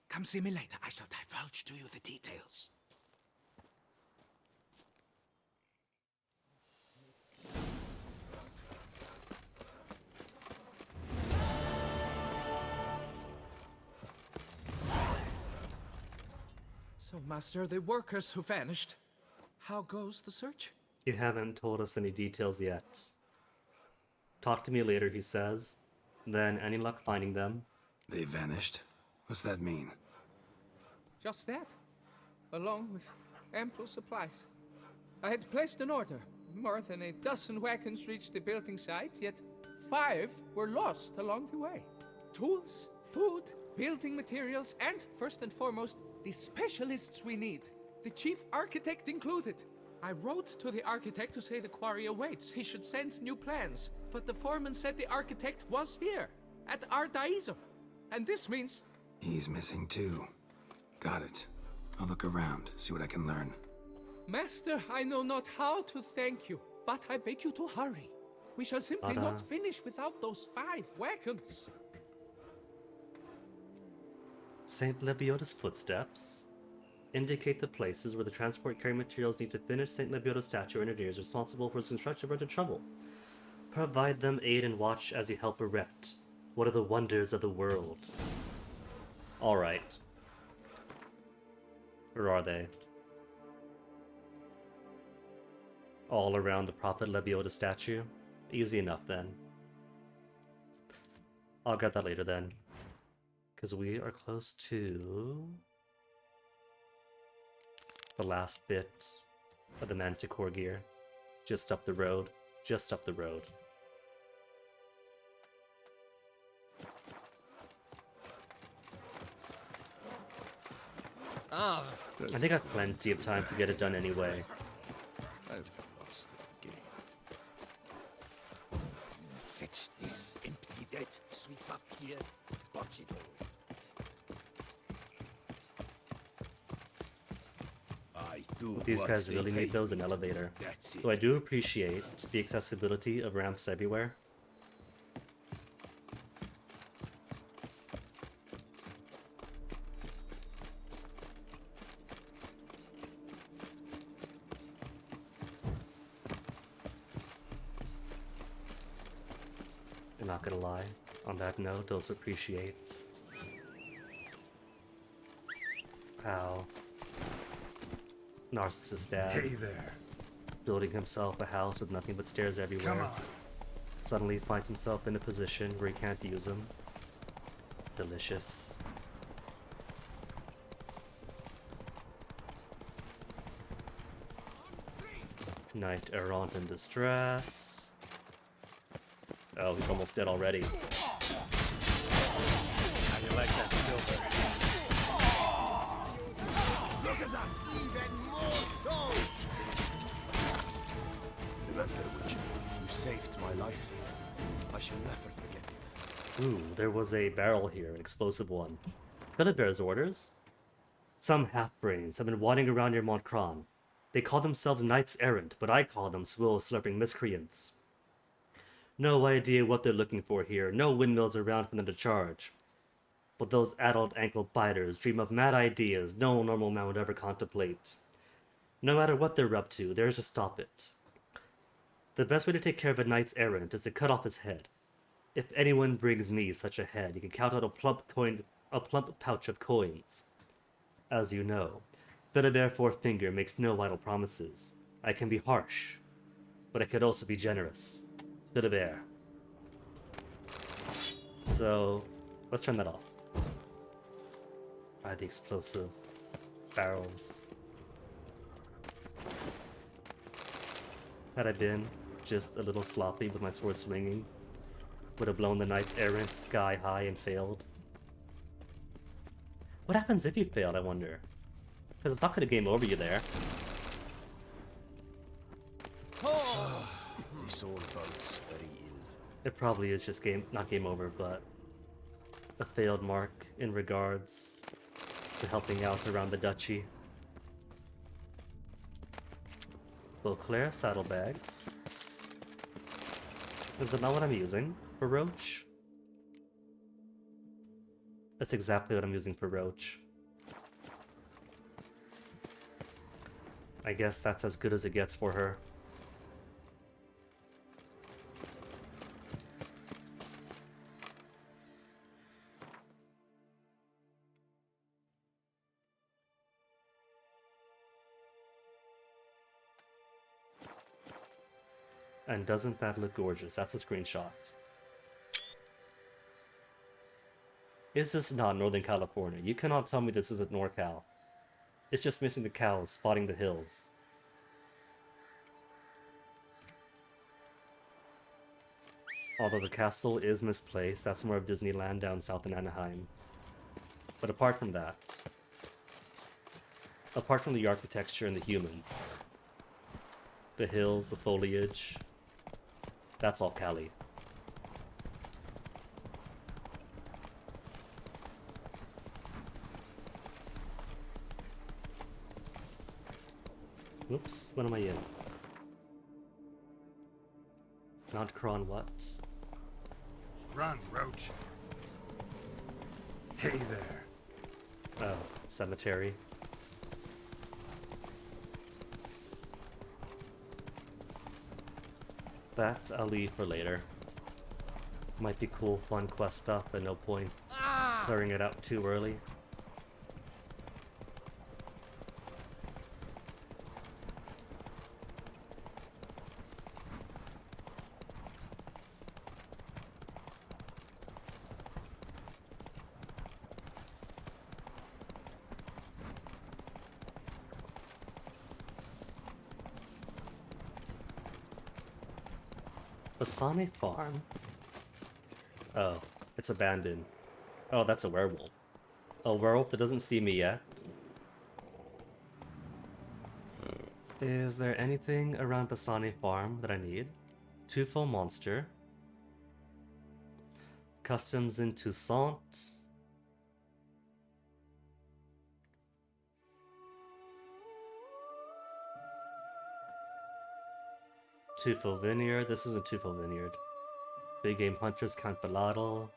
Come see me later. I shall divulge to you the details. So, Master, the workers who vanished, how goes the search? You haven't told us any details yet. Talk to me later, he says. Then, any luck finding them? They vanished? What's that mean? Just that, along with ample supplies. I had placed an order. More than a dozen wagons reached the building site, yet 5 were lost along the way. Tools, food, building materials, and, first and foremost, the specialists we need. The chief architect included. I wrote to the architect to say the quarry awaits. He should send new plans. But the foreman said the architect was here, at Ardaizo. And this means... He's missing too. Got it. I'll look around, see what I can learn. Master, I know not how to thank you, but I beg you to hurry. We shall simply not finish without those 5 wagons. Saint Lebioda's footsteps indicate the places where the transport carrying materials need to finish Saint Lebioda's statue. Engineers responsible for its construction are into trouble. Provide them aid and watch as you help erect. What are the wonders of the world? Alright. Where are they? All around the Prophet Lebioda statue? Easy enough then. I'll get that later then. Because we are close to the last bit of the Manticore gear. Just up the road. Just up the road. Ah, I think I have plenty of time to get it done anyway. I've lost the game. Fetch this empty dead, sweep up here, watch it all. I do. These what guys they really pay need those in me. elevator. That's it. So I do appreciate the accessibility of ramps everywhere. I'm not gonna lie, on that note, also appreciate how Narcissist Dad, Hey there. building himself a house with nothing but stairs everywhere, Come on. suddenly finds himself in a position where he can't use them. It's delicious. Knight errant in distress. Oh, he's almost dead already. How you like that silver? Look at that! Even more so! Remember, Witcher, Ooh, there was a barrel here, an explosive one. Bear's orders? Some half-brains have been wandering around near Montcron. They call themselves knights errant, but I call them swill-slurping miscreants. No idea what they're looking for here, no windmills around for them to charge. But those adult ankle biters dream of mad ideas no normal man would ever contemplate. No matter what they're up to, there's to stop it. The best way to take care of a knights errant is to cut off his head. If anyone brings me such a head, you can count out a plump pouch of coins. As you know, Bear Fourfinger makes no idle promises. I can be harsh, but I could also be generous. Bear. So, let's turn that off. The explosive barrels. Had I been just a little sloppy with my sword swinging, would have blown the knights errant sky high and failed. What happens if you failed, I wonder? Because it's not going to game over you there. This all bodes very ill. It probably is just not game over, but a failed mark in regards to helping out around the duchy. Beauclair saddlebags. Is that not what I'm using for Roach? That's exactly what I'm using for Roach. I guess that's as good as it gets for her. And doesn't that look gorgeous? That's a screenshot. Is this not Northern California? You cannot tell me this isn't NorCal. It's just missing the cows spotting the hills. Although the castle is misplaced, that's more of Disneyland down south in Anaheim. But apart from that, apart from the architecture and the humans, the hills, the foliage, that's all Cali. Oops, what am I in? Not Kron what? Run, Roach. Hey there. Oh, cemetery. That I'll leave for later. Might be cool, fun quest stuff, but no point clearing it out too early. Basane Farm? Oh, it's abandoned. Oh, that's a werewolf. A werewolf that doesn't see me yet. Is there anything around Basane Farm that I need? Tufo Monster. Customs in Toussaint. Tufo Vineyard. This isn't Tufo Vineyard. Big Game Hunters, Count Baladal.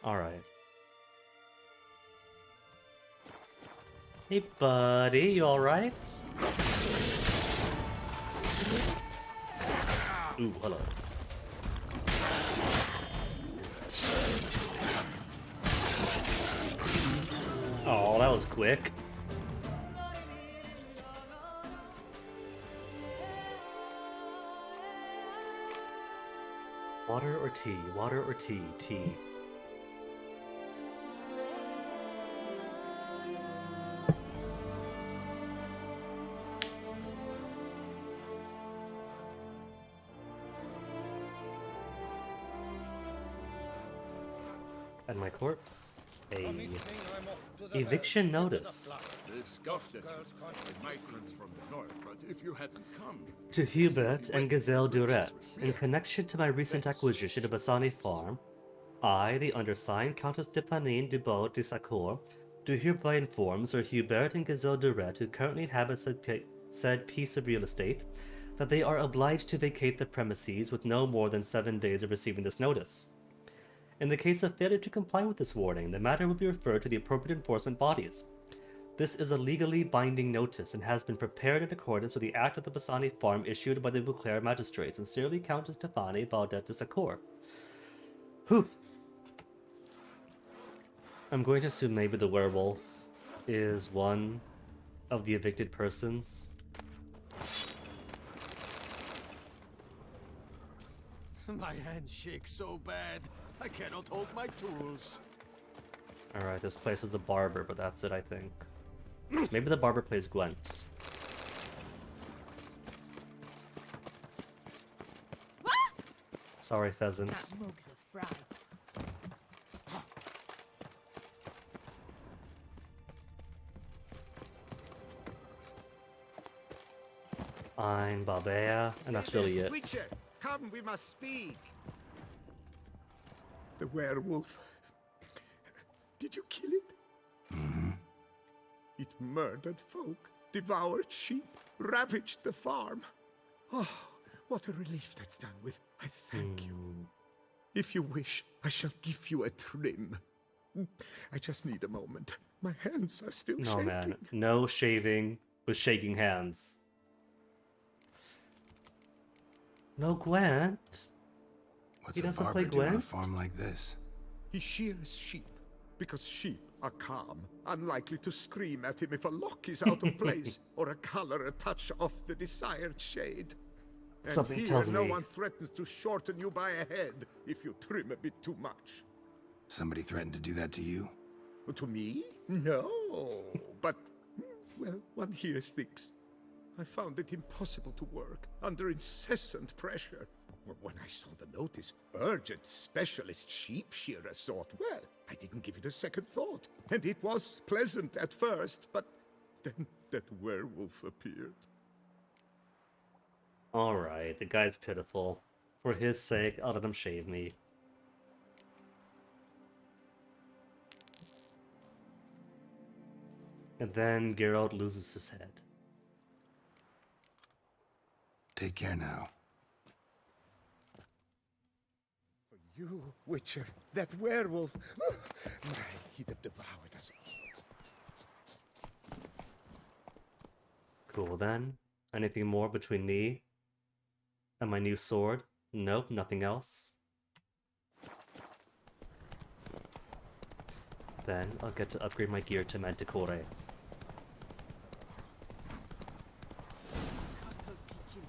Alright. Hey buddy, you alright? Ooh, hello. Oh, that was quick. Water or tea? Water or tea? Tea. And my corpse. A eviction notice. They scoffed at you, the migrants from the north, but if you hadn't come... To Hubert and Gazelle Duret, in connection to my recent acquisition of Bassani Farm, I, the undersigned Countess de Panine du Beau de Sacour, do hereby inform Sir Hubert and Gazelle Duret, who currently inhabit said piece of real estate, that they are obliged to vacate the premises with no more than 7 days of receiving this notice. In the case of failure to comply with this warning, the matter will be referred to the appropriate enforcement bodies. This is a legally binding notice and has been prepared in accordance with the Act of the Bassani Farm issued by the Beauclair magistrate. Sincerely, Countess Stephanie Baudet de Sacour. Whew. I'm going to assume maybe the werewolf is one of the evicted persons. My hands shake so bad, I cannot hold my tools. Alright, this place is a barber, but that's it, I think. Maybe the barber plays Gwent. Sorry, pheasant. That mug's a fright. I'm Babea, and that's really it. Witcher, come, we must speak. The werewolf. Did you kill it? Mm-hmm. It murdered folk, devoured sheep, ravaged the farm. Oh, what a relief that's done with. I thank you. If you wish, I shall give you a trim. I just need a moment. My hands are still No, shaking. man. No shaving with shaking hands. No Gwent? What's He a doesn't barber play do on a Gwent? farm like this? He shears sheep, because sheep are calm, unlikely to scream at him if a lock is out of place, or a color a touch off the desired shade. And Something here, tells no me. one threatens to shorten you by a head if you trim a bit too much. Somebody threatened to do that to you? To me? No, but, well, one hears things. I found it impossible to work, under incessant pressure. When I saw the notice, urgent specialist sheep shearer sort, well, I didn't give it a second thought. And it was pleasant at first, but then that werewolf appeared. Alright, the guy's pitiful. For his sake, I'll let him shave me. And then Geralt loses his head. Take care now. For you, Witcher, that werewolf, he'd have devoured us all. Cool then. Anything more between me and my new sword? Nope, nothing else. Then I'll get to upgrade my gear to Manticore.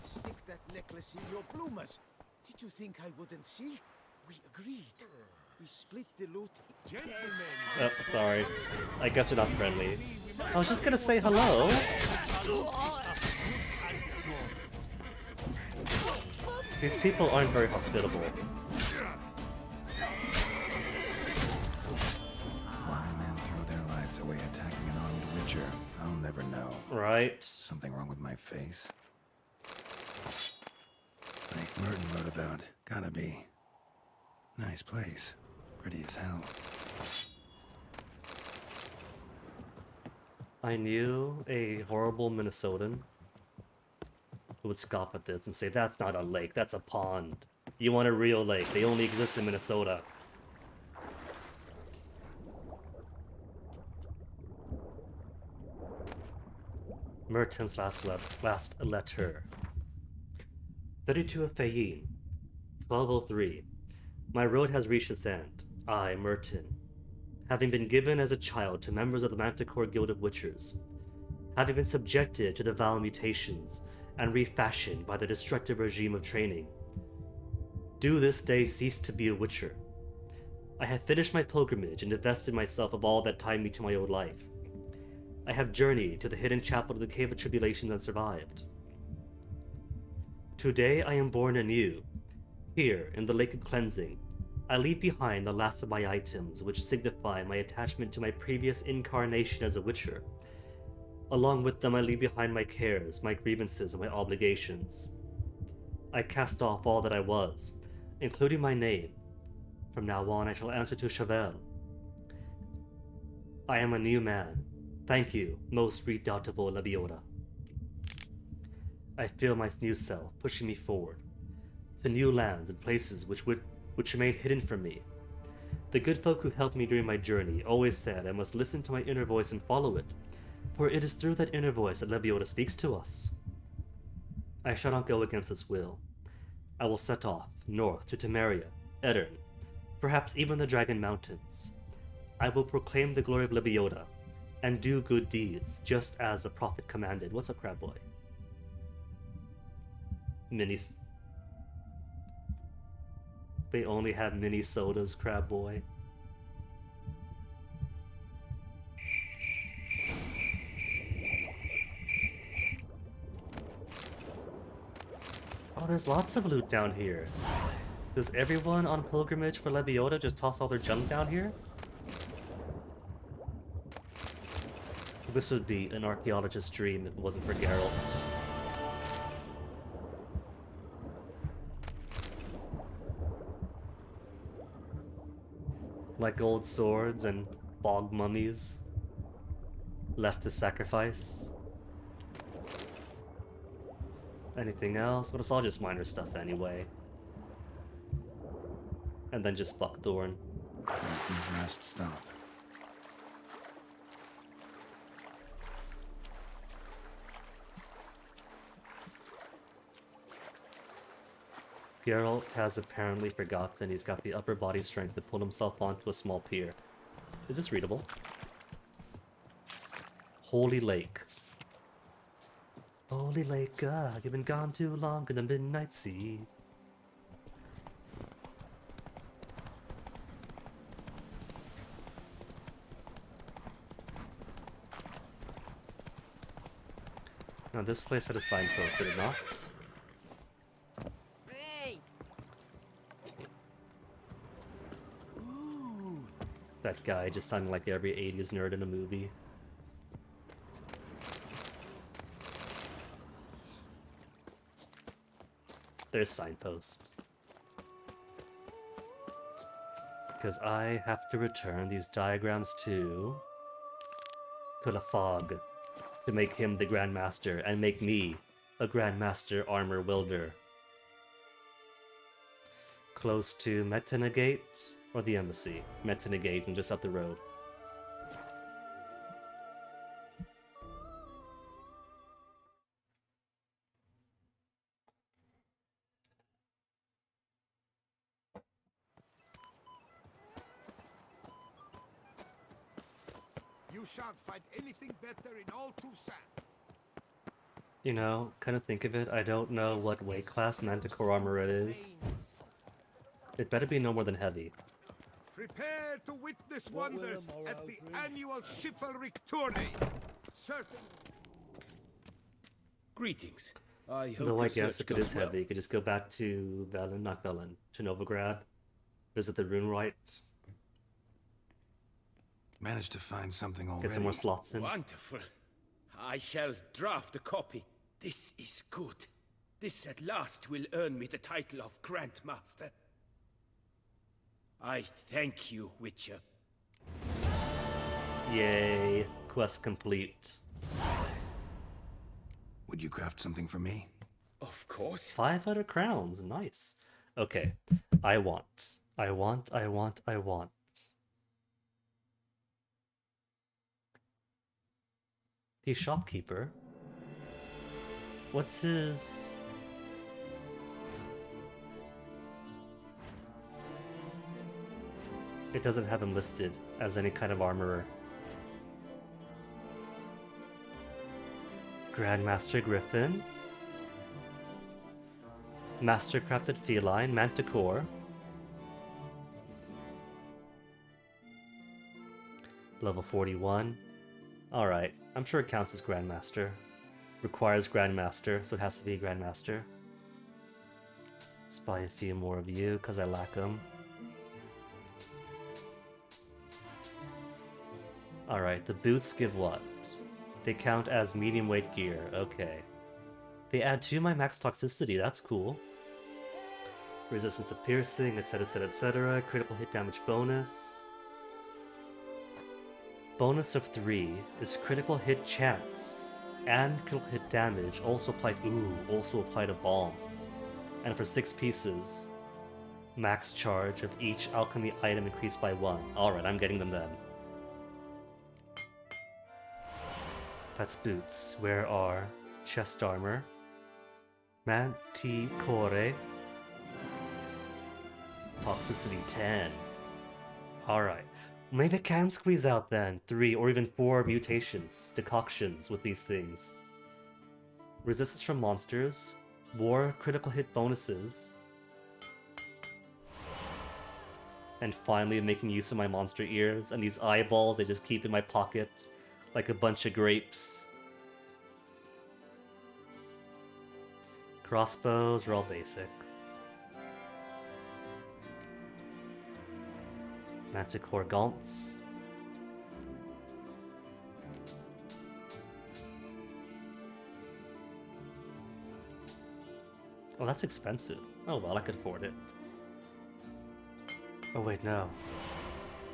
Stick that necklace in your bloomers. Did you think I wouldn't see? We agreed. We split the loot. Gentlemen. Oh, sorry. I guess you're not friendly. I was just gonna say hello. These people aren't very hospitable. Why men throw their lives away attacking an armed witcher, I'll never know. Right. Something wrong with my face? Like Merton wrote about. Gotta be. Nice place. Pretty as hell. I knew a horrible Minnesotan who would scoff at this and say, that's not a lake, that's a pond. You want a real lake, they only exist in Minnesota. Merton's last letter. 32 of Fayin, 1203. My road has reached its end. I, Merton, having been given as a child to members of the Manticore Guild of Witchers, having been subjected to the vile mutations and refashioned by the destructive regime of training, do this day cease to be a Witcher. I have finished my pilgrimage and divested myself of all that tied me to my old life. I have journeyed to the hidden chapel of the Cave of Tribulation and survived. Today I am born anew, here in the Lake of Cleansing, I leave behind the last of my items, which signify my attachment to my previous incarnation as a witcher. Along with them, I leave behind my cares, my grievances, and my obligations. I cast off all that I was, including my name. From now on, I shall answer to Cheval. I am a new man. Thank you, most redoubtable Lebioda. I feel my new self pushing me forward, to new lands and places which remained hidden from me. The good folk who helped me during my journey always said I must listen to my inner voice and follow it, for it is through that inner voice that Lebioda speaks to us. I shall not go against its will. I will set off, north to Temeria, Edirn, perhaps even the Dragon Mountains. I will proclaim the glory of Lebioda, and do good deeds, just as the prophet commanded. What's up, Crab Boy? Minis. They only have mini sodas, Crab Boy. Oh, there's lots of loot down here. Does everyone on pilgrimage for Lebioda just toss all their junk down here? This would be an archaeologist's dream if it wasn't for Geralt. Like gold swords and bog mummies left to sacrifice. Anything else? But it's all just minor stuff anyway. And then just buckthorn. His last stop. Geralt has apparently forgotten he's got the upper body strength to pull himself onto a small pier. Is this readable? Holy Lake. Holy Lake, you've been gone too long in the midnight sea. Now this place had a signpost, did it not? That guy just sounded like every 80s nerd in a movie. There's signpost. Because I have to return these diagrams to the fog to make him the Grandmaster and make me a Grandmaster armor wielder. Close to Metina Gate or the embassy. Metina Gate and just up the road. You shan't find anything better in all Toussaint. You know, kind of think of it, I don't know what weight class Manticore armor it is. It better be no more than heavy. Prepare to witness wonders at the annual chivalric tourney. Certain. Greetings. I hope Though I your guess search if it is goes well. heavy, you could just go back to Velen, not Velen, to Novigrad, visit the Rune Rite, Managed to find something already. get some more slots in. Wonderful. I shall draft a copy. This is good. This at last will earn me the title of Grandmaster. I thank you, Witcher. Yay, quest complete. Would you craft something for me? Of course. 500 crowns, nice. Okay, I want. He's shopkeeper. What's his... It doesn't have him listed as any kind of armorer. Grandmaster Griffin. Mastercrafted Feline, Manticore. Level 41. Alright, I'm sure it counts as Grandmaster. Requires Grandmaster, so it has to be a Grandmaster. Spy a few more of you, because I lack them. Alright, the boots give what? They count as medium weight gear. Okay. They add 2 to my max toxicity. That's cool. Resistance to piercing, etc, etc, etc. Critical hit damage bonus. Bonus of 3 is critical hit chance and critical hit damage also apply to bombs. And for 6 pieces, max charge of each alchemy item increased by 1. Alright, I'm getting them then. That's boots. Where are chest armor? Manticore. Toxicity 10. Alright. Maybe I can squeeze out then 3 or even 4 mutations, decoctions with these things. Resistance from monsters. More critical hit bonuses. And finally making use of my monster ears and these eyeballs I just keep in my pocket like a bunch of grapes. Crossbows are all basic. Manticore gaunts. Oh, that's expensive. Oh well, I could afford it. Oh wait, no.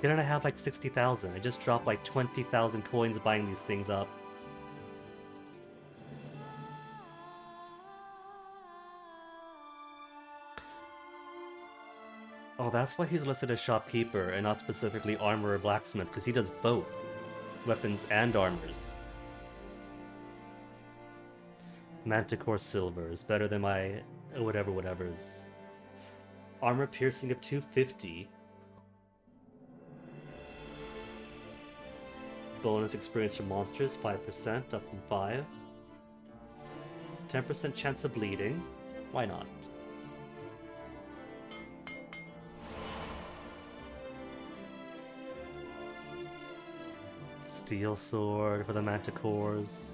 Didn't I have like 60,000? I just dropped like 20,000 coins buying these things up. Oh, that's why he's listed as shopkeeper and not specifically armor or blacksmith, because he does both. Weapons and armors. Manticore silver is better than my whatever's. Armor piercing of 250. Bonus experience from monsters, 5%, up from 5. 10% chance of bleeding. Why not? Steel sword for the manticores.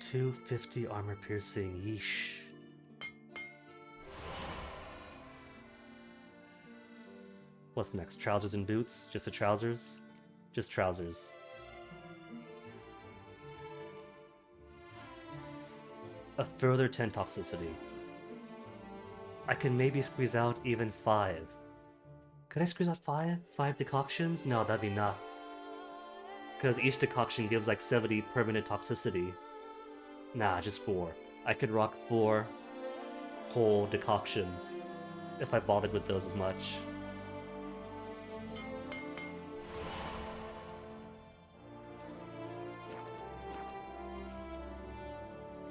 250 armor piercing, yeesh. What's next? Trousers and boots? Just the trousers? Just trousers. A further 10 toxicity. I can maybe squeeze out even 5. Could I squeeze out 5? 5 decoctions? No, that'd be enough. Because each decoction gives like 70 permanent toxicity. Nah, just 4. I could rock 4 whole decoctions if I bothered with those as much.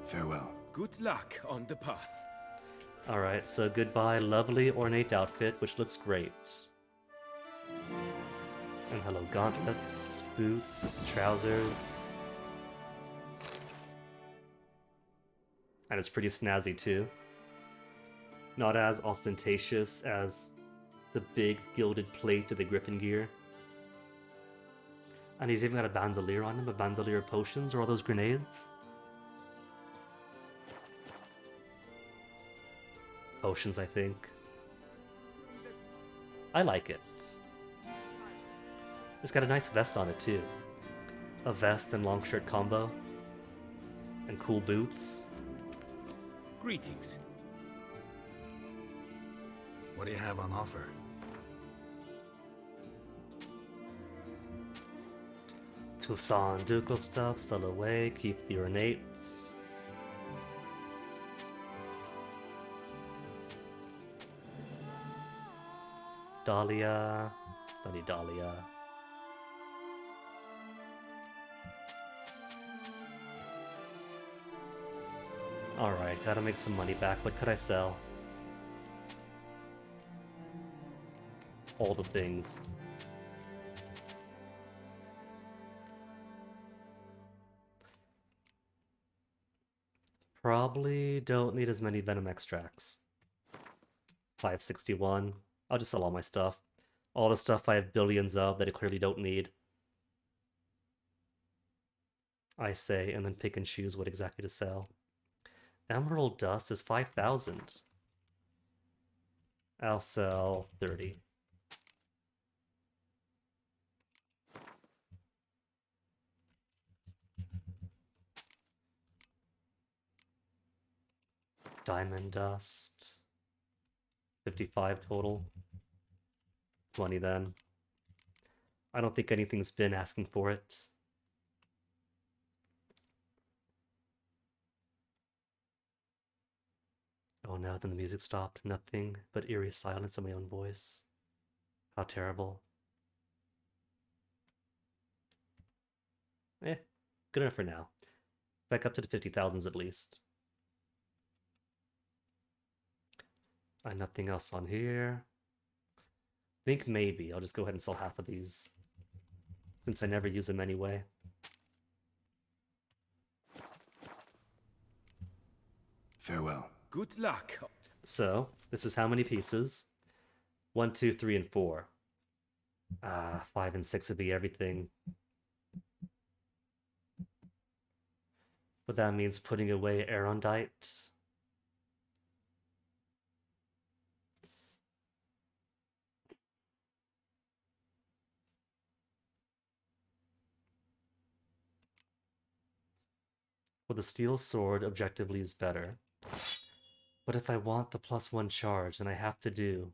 Farewell. Good luck on the path. Alright, so goodbye, lovely ornate outfit, which looks great. And hello, gauntlets, boots, trousers. And it's pretty snazzy too. Not as ostentatious as the big gilded plate of the Griffin gear. And he's even got a bandolier on him, a bandolier of potions, or all those grenades. Potions, I think. I like it. It's got a nice vest on it too. A vest and long shirt combo. And cool boots. Greetings. What do you have on offer? Tucson ducal stuff, sell away, keep the ornates. Dahlia. Don't need Dahlia. Alright, gotta make some money back. What could I sell? All the things. Probably don't need as many venom extracts. 561. I'll just sell all my stuff. All the stuff I have billions of that I clearly don't need. I say, and then pick and choose what exactly to sell. Emerald dust is 5,000. I'll sell 30. diamond dust. 55 total. 20 then. I don't think anything's been asking for it. Oh no, then the music stopped. Nothing but eerie silence in my own voice. How terrible. Good enough for now. Back up to the 50,000s at least. Nothing else on here. I think maybe I'll just go ahead and sell half of these, since I never use them anyway. Farewell. Good luck. So, this is how many pieces? 1, 2, 3, and 4. 5 and 6 would be everything. But that means putting away Arondite. Well, the steel sword objectively is better. But if I want the +1 charge, then I have to do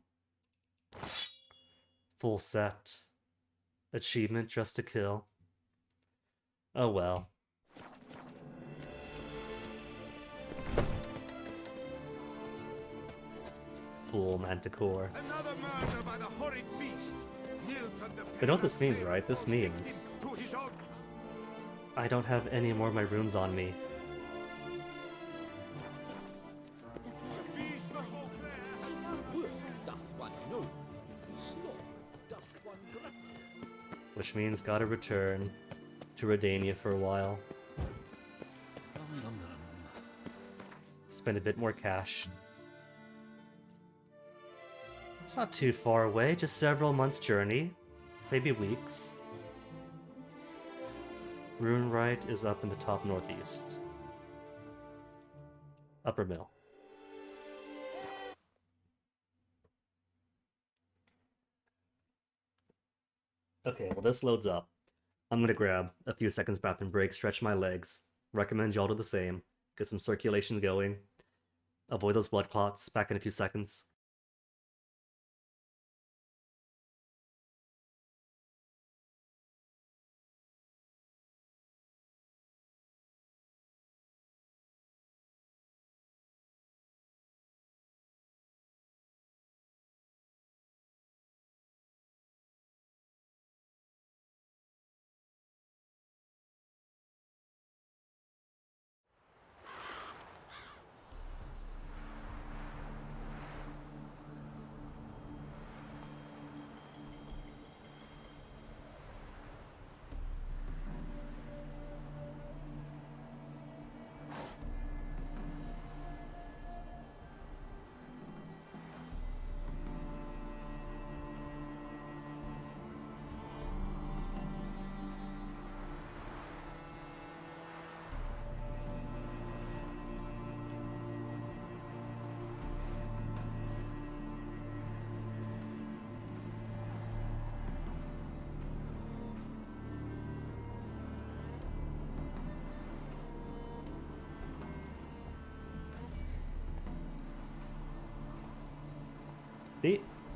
full set. Achievement just to kill. Oh well. Fool Manticore. Another murder by the horrid beast. You know what this means, right? This means I don't have any more of my runes on me. Which means gotta return to Redania for a while. Spend a bit more cash. It's not too far away, just several months' journey. Maybe weeks. Runeright is up in the top northeast. Upper Mill. Okay, well this loads up. I'm gonna grab a few seconds bathroom break, stretch my legs. Recommend y'all do the same. Get some circulation going. Avoid those blood clots. Back in a few seconds.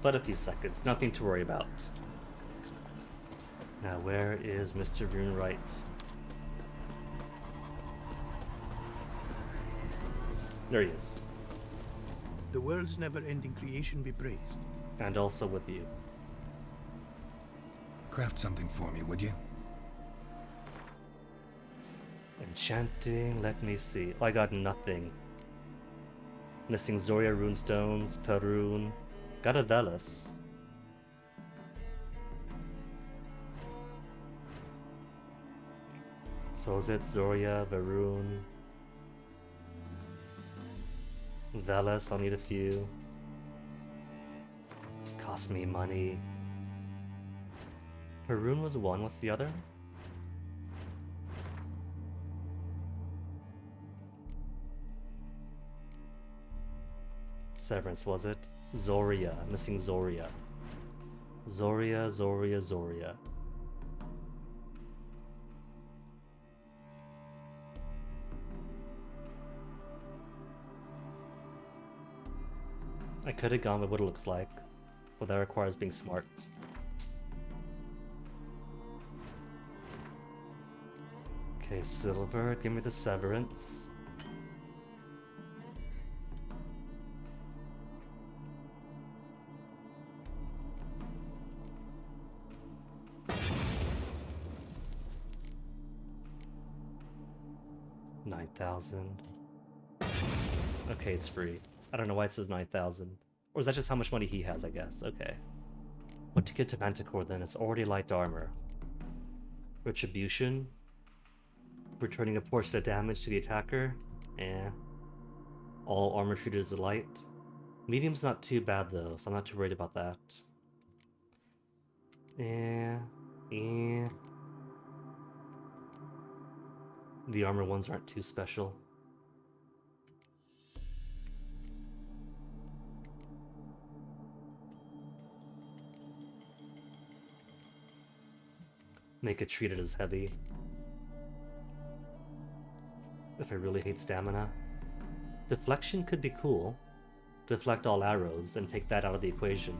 But a few seconds, nothing to worry about. Now, where is Mr. Runeright? There he is. The world's never-ending creation be praised. And also with you. Craft something for me, would you? Enchanting, let me see. Oh, I got nothing. Missing Zoria runestones, Perun. Got a Velas. So is it Zoria, Varun, Velas? I'll need a few. Cost me money. Perun was one, what's the other? Severance, was it? Zoria, missing Zoria. Zoria, Zoria, Zoria. I could have gone with what it looks like, but that requires being smart. Okay, silver, give me the severance. $9,000. Okay, it's free. I don't know why it says 9,000. Or is that just how much money he has, I guess? Okay. What to get to Manticore then? It's already light armor. Retribution. Returning a portion of damage to the attacker. All armor shooters are light. Medium's not too bad though, so I'm not too worried about that. The armor ones aren't too special. Make it treated as heavy. If I really hate stamina. Deflection could be cool. Deflect all arrows and take that out of the equation.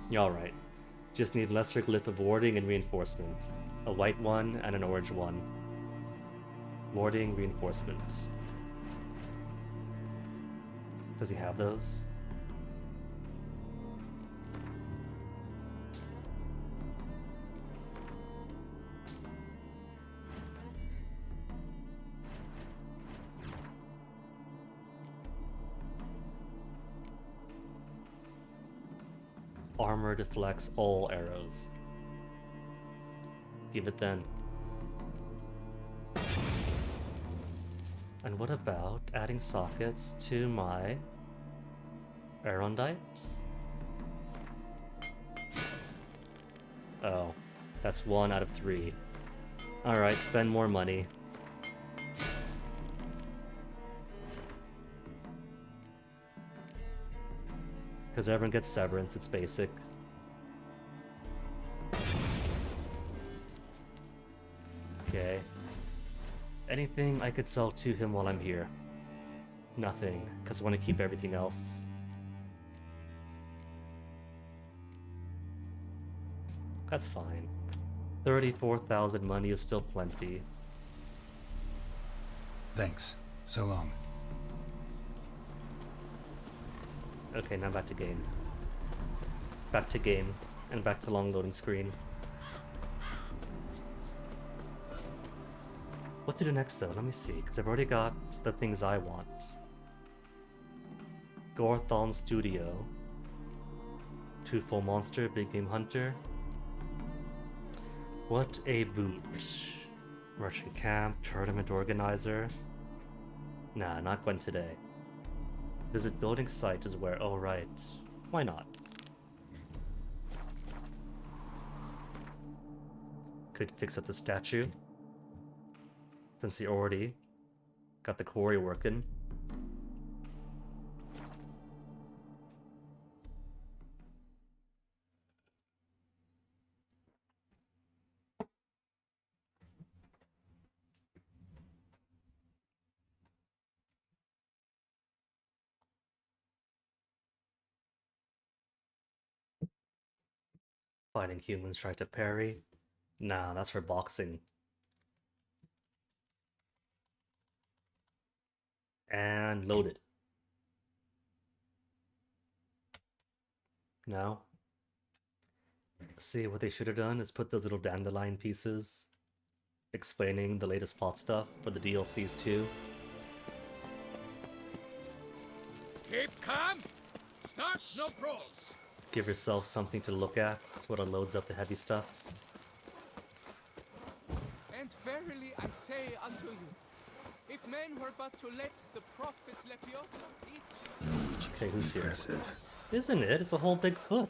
Yeah, alright. Just need lesser glyph of warding and reinforcement. A white one and an orange one. Warding, reinforcement. Does he have those? Armor deflects all arrows. Give it then. And what about adding sockets to my Aerondites? Oh, that's 1 out of 3. Alright, spend more money. Because everyone gets severance, it's basic. Okay. Anything I could sell to him while I'm here? Nothing, because I want to keep everything else. That's fine. 34,000 money is still plenty. Thanks. So long. Okay, now back to game. Back to game, and back to long loading screen. What to do next though? Let me see, because I've already got the things I want. Gorthon Studio. 2 full monster, big game hunter. What a boot. Merchant camp, tournament organizer. Nah, not going today. Visit building site is where, oh right. Why not? Could fix up the statue. Since he already got the quarry working. Fighting humans try to parry. Nah, that's for boxing. And loaded. Now, see what they should have done is put those little dandelion pieces explaining the latest plot stuff for the DLCs too. Keep calm. Start no brawls. Give yourself something to look at while it loads up the heavy stuff. And verily I say unto you, if men were but to let the prophet Lepiotus teach. Okay, who's here? Impressive. Isn't it? It's a whole big foot.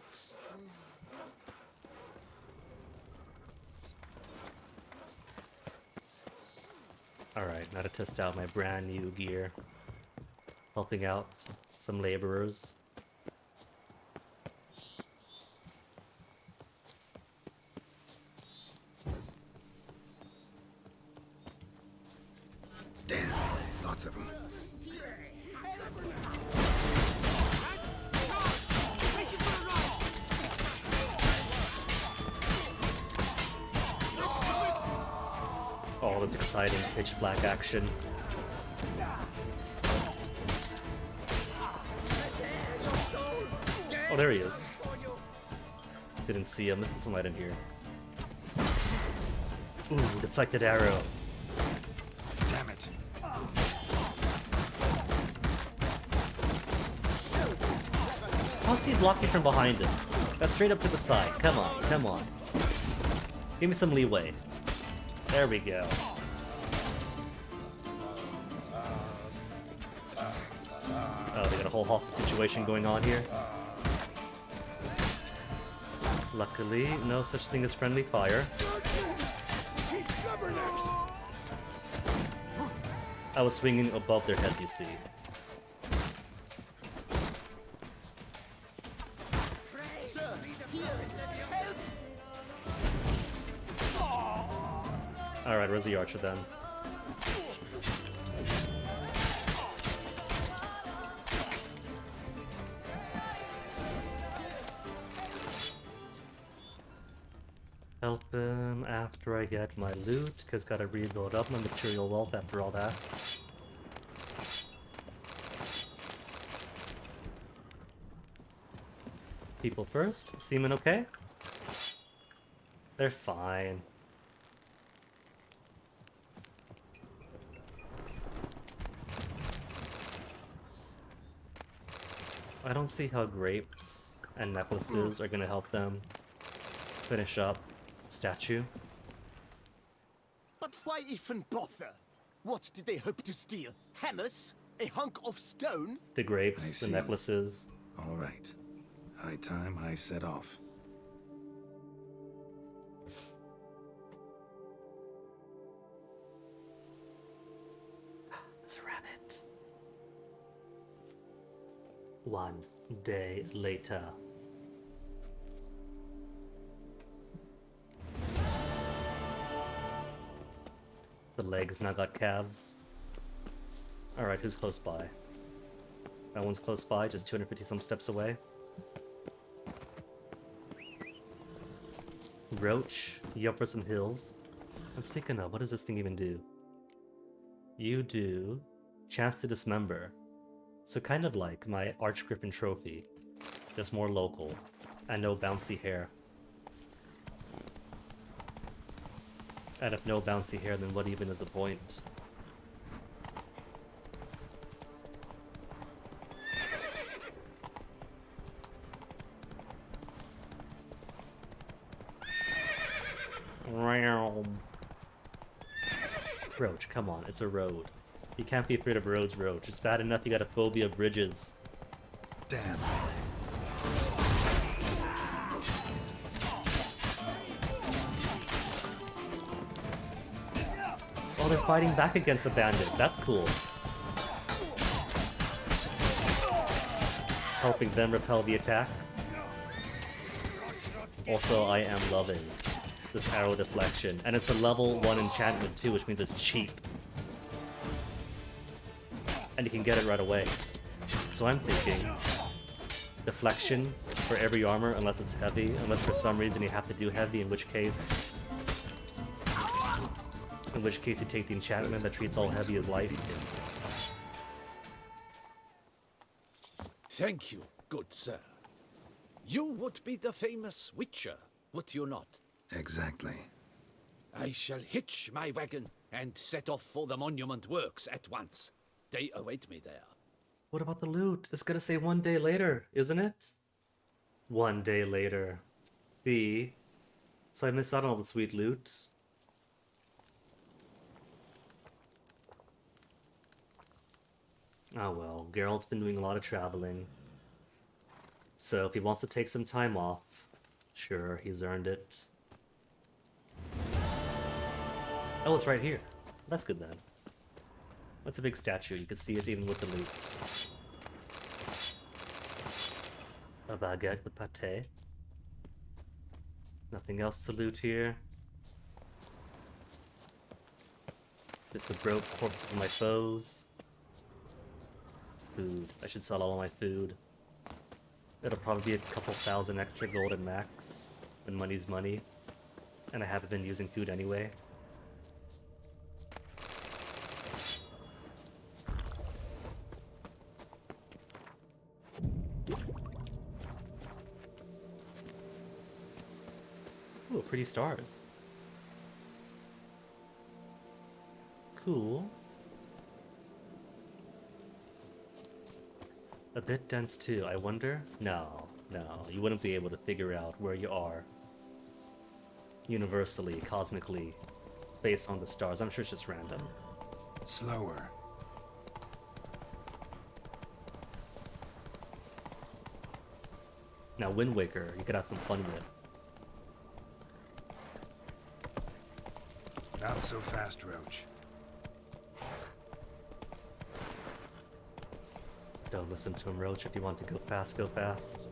Alright, now to test out my brand new gear. Helping out some laborers. lots of them. All the exciting pitch black action. Oh, there he is. Didn't see him. Let's get some light in here. Ooh, deflected arrow. Damn it. How's he blocking from behind him? That's straight up to the side. Come on, come on. Give me some leeway. There we go. Oh, they got a whole hostage situation going on here. Luckily, no such thing as friendly fire. I was swinging above their heads, you see. Alright, where's the archer then? Help him after I get my loot, cause gotta rebuild up my material wealth after all that. People first? Seamen okay? They're fine. I don't see how grapes and necklaces are gonna help them finish up statue. But why even bother? What did they hope to steal? Hammers? A hunk of stone? The grapes, the necklaces. All right. High time I set off. There's a rabbit. One day later. The legs now got calves. Alright, who's close by? That one's close by, just 250 some steps away. Roach, you up for some hills? And speaking of, what does this thing even do? You do chance to dismember. So kind of like my Archgriffin trophy, just more local, and no bouncy hair. And if no bouncy hair, then what even is the point? Roach, come on, it's a road. You can't be afraid of roads, Roach. It's bad enough you got a phobia of bridges. Damn. Oh, they're fighting back against the bandits. That's cool. Helping them repel the attack. Also, I am loving this arrow deflection. And it's a level 1 enchantment too, which means it's cheap. And you can get it right away. So I'm thinking deflection for every armor, unless it's heavy, unless for some reason you have to do heavy, in which case you take the enchantment that treats all heavy as light. Thank you, good sir. You would be the famous Witcher, would you not? Exactly. I shall hitch my wagon and set off for the monument works at once. They await me there. What about the loot? It's gonna say 1 day later, isn't it? 1 day later. See? So I missed out on all the sweet loot. Oh well, Geralt's been doing a lot of traveling. So if he wants to take some time off, sure, he's earned it. Oh, it's right here. That's good then. That's a big statue, you can see it even with the loot. A baguette with pâté. Nothing else to loot here. Just the broke corpses of my foes. food. I should sell all my food. It'll probably be a couple thousand extra gold at max. And money's money. And I haven't been using food anyway. Ooh, pretty stars. Cool. A bit dense too, I wonder? No, you wouldn't be able to figure out where you are. Universally, cosmically, based on the stars. I'm sure it's just random. Slower. Now, Wind Waker, you could have some fun with. Not so fast, Roach. Don't listen to him, Roach. If you want to go fast, go fast.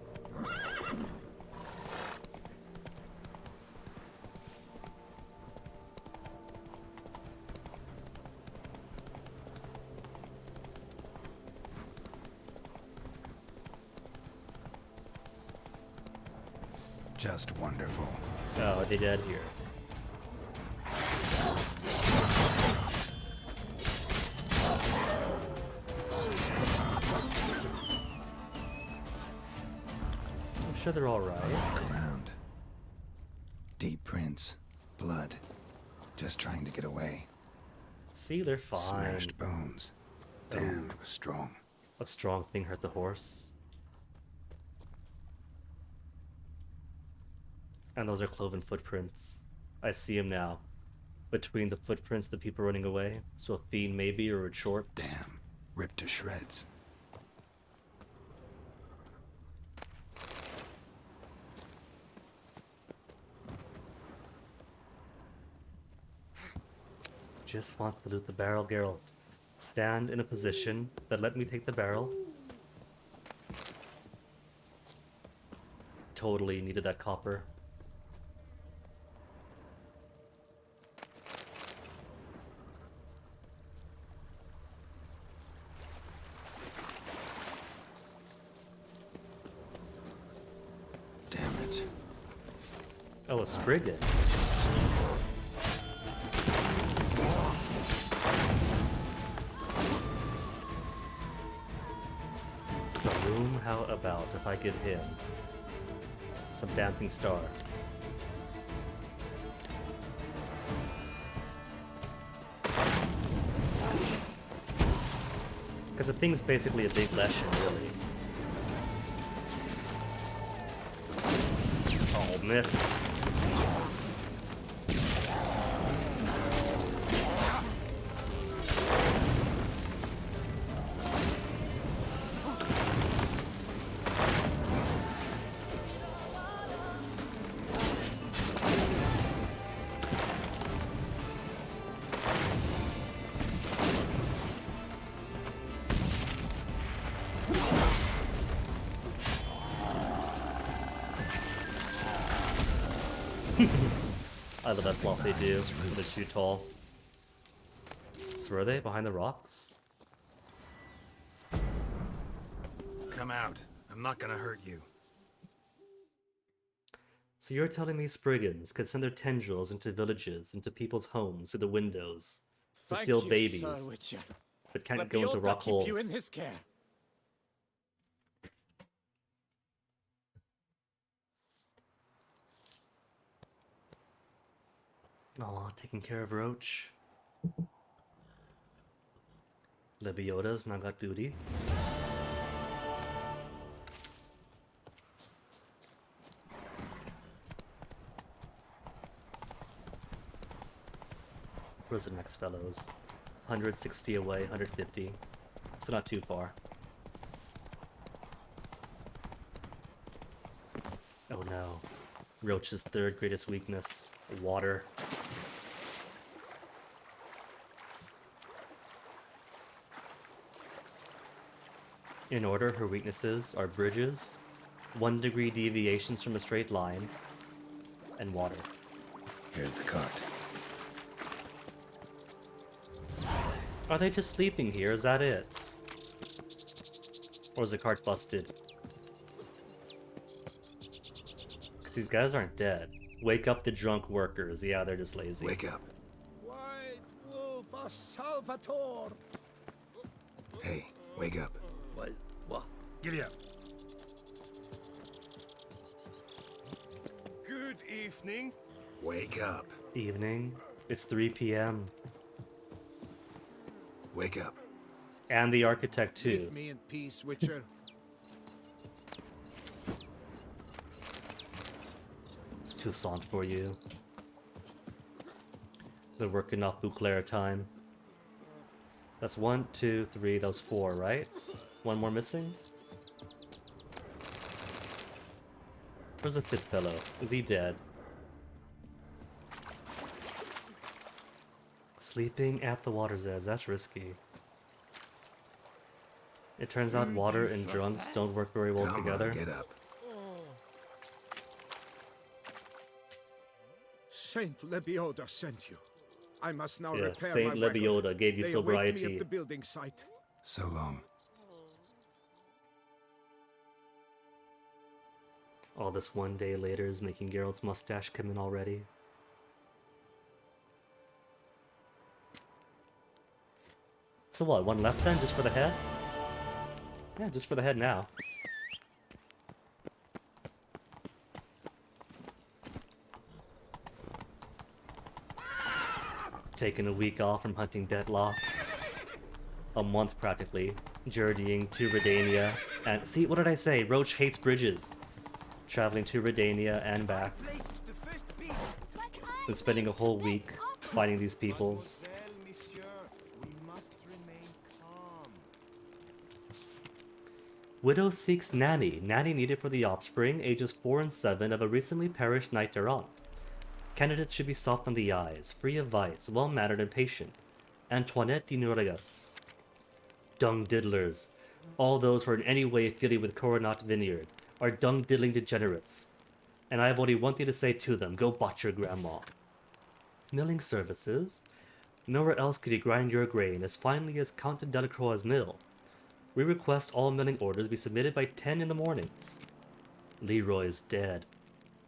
Just wonderful. Oh, are they dead here? I'm sure they're all right. Look around. Deep prints, blood, just trying to get away. See, they're fine. Smashed bones. Damn, it was strong. A strong thing hurt the horse. And those are cloven footprints. I see him now. Between the footprints, the people running away. So a fiend maybe, or a short. Damn, ripped to shreds. Just want to loot the barrel, Geralt. Stand in a position that let me take the barrel. Totally needed that copper. Damn it. Oh, a Spriggan. Saloon, how about if I give him some Dancing Star? Because the thing's basically a big lesson, really. Oh, missed. I love that flop they do, when they're too tall. So where are they? Behind the rocks? Come out. I'm not gonna hurt you. So you're telling me Spriggans could send their tendrils into villages, into people's homes, through the windows, to Thank steal you, babies, Sir Witcher. but can't Let go the into Altar rock keep holes? you in his care. Oh, taking care of Roach. Lebioda's now got duty. Where's the next fellows? 160 away, 150. So not too far. Oh no. Roach's third greatest weakness. Water. In order, her weaknesses are bridges, 1 degree deviations from a straight line, and water. Here's the cart. Are they just sleeping here? Is that it? Or is the cart busted? Because these guys aren't dead. Wake up the drunk workers. Yeah, they're just lazy. Wake up. White Wolf of Salvatore! Hey, wake up. What? Giddy up. Good evening. Wake up. Evening. It's 3 p.m. Wake up. And the architect too. Leave me in peace, Witcher. It's too sant for you. They're working off Bouclair time. That's 1, 2, 3, that was 4, right? One more missing? Where's the 5th fellow? Is he dead? Sleeping at the water's edge, that's risky. It turns out water and drunks don't work very well together. Get up. Saint Lebioda sent you. I must now Yeah, repair Saint my wagon. Lebioda gave you They await me sobriety. at the building site. So long. All this one day later is making Geralt's mustache come in already. So what, one left then, just for the head? Yeah, just for the head now. Taking a week off from hunting Deadlock. A month practically. Journeying to Redania. And see, what did I say? Roach hates bridges. Traveling to Redania and back. Been spending a whole week fighting these peoples. Widow seeks nanny. Nanny needed for the offspring, ages 4 and 7, of a recently perished knight-errant. Candidates should be soft on the eyes, free of vice, well-mannered and patient. Antoinette de Noregas. Dung diddlers. All those who are in any way affiliated with Coronat Vineyard are dung-diddling degenerates. And I have only one thing to say to them, go botch your grandma. Milling services. Nowhere else could you grind your grain as finely as Count de Delacroix's mill. We request all milling orders be submitted by 10 in the morning. Leroy is dead.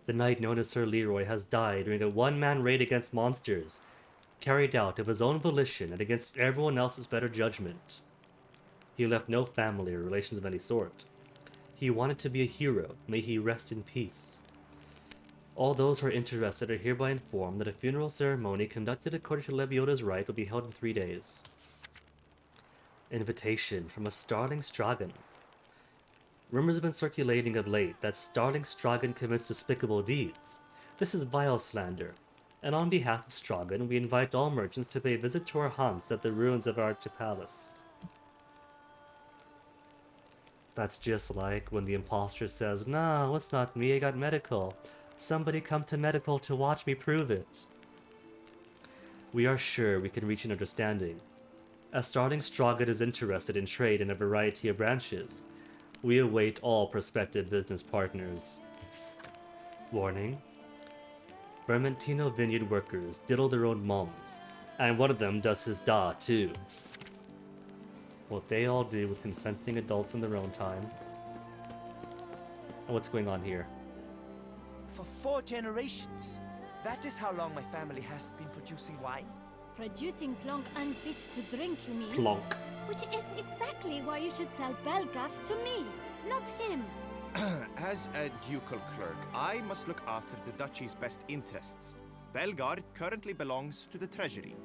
The knight known as Sir Leroy has died during a one-man raid against monsters, carried out of his own volition and against everyone else's better judgment. He left no family or relations of any sort. He wanted to be a hero. May he rest in peace. All those who are interested are hereby informed that a funeral ceremony conducted according to Lebioda's rite will be held in 3 days. Invitation from a Starling Stragan. Rumors have been circulating of late that Starling Stragan commits despicable deeds. This is vile slander, and on behalf of Stragan, we invite all merchants to pay a visit to our haunts at the ruins of our Palace. That's just like when the imposter says, "No, it's not me, I got medical. Somebody come to medical to watch me prove it." We are sure we can reach an understanding. As Starling Stragan is interested in trade in a variety of branches, we await all prospective business partners. Warning. Vermentino vineyard workers diddle their own mums, and one of them does his da too. What they all do with consenting adults in their own time. And what's going on here? For 4 generations. That is how long my family has been producing wine. Producing plonk unfit to drink, you mean? Plonk. Which is exactly why you should sell Belgat to me, not him. As a ducal clerk, I must look after the duchy's best interests. Belgard currently belongs to the treasury.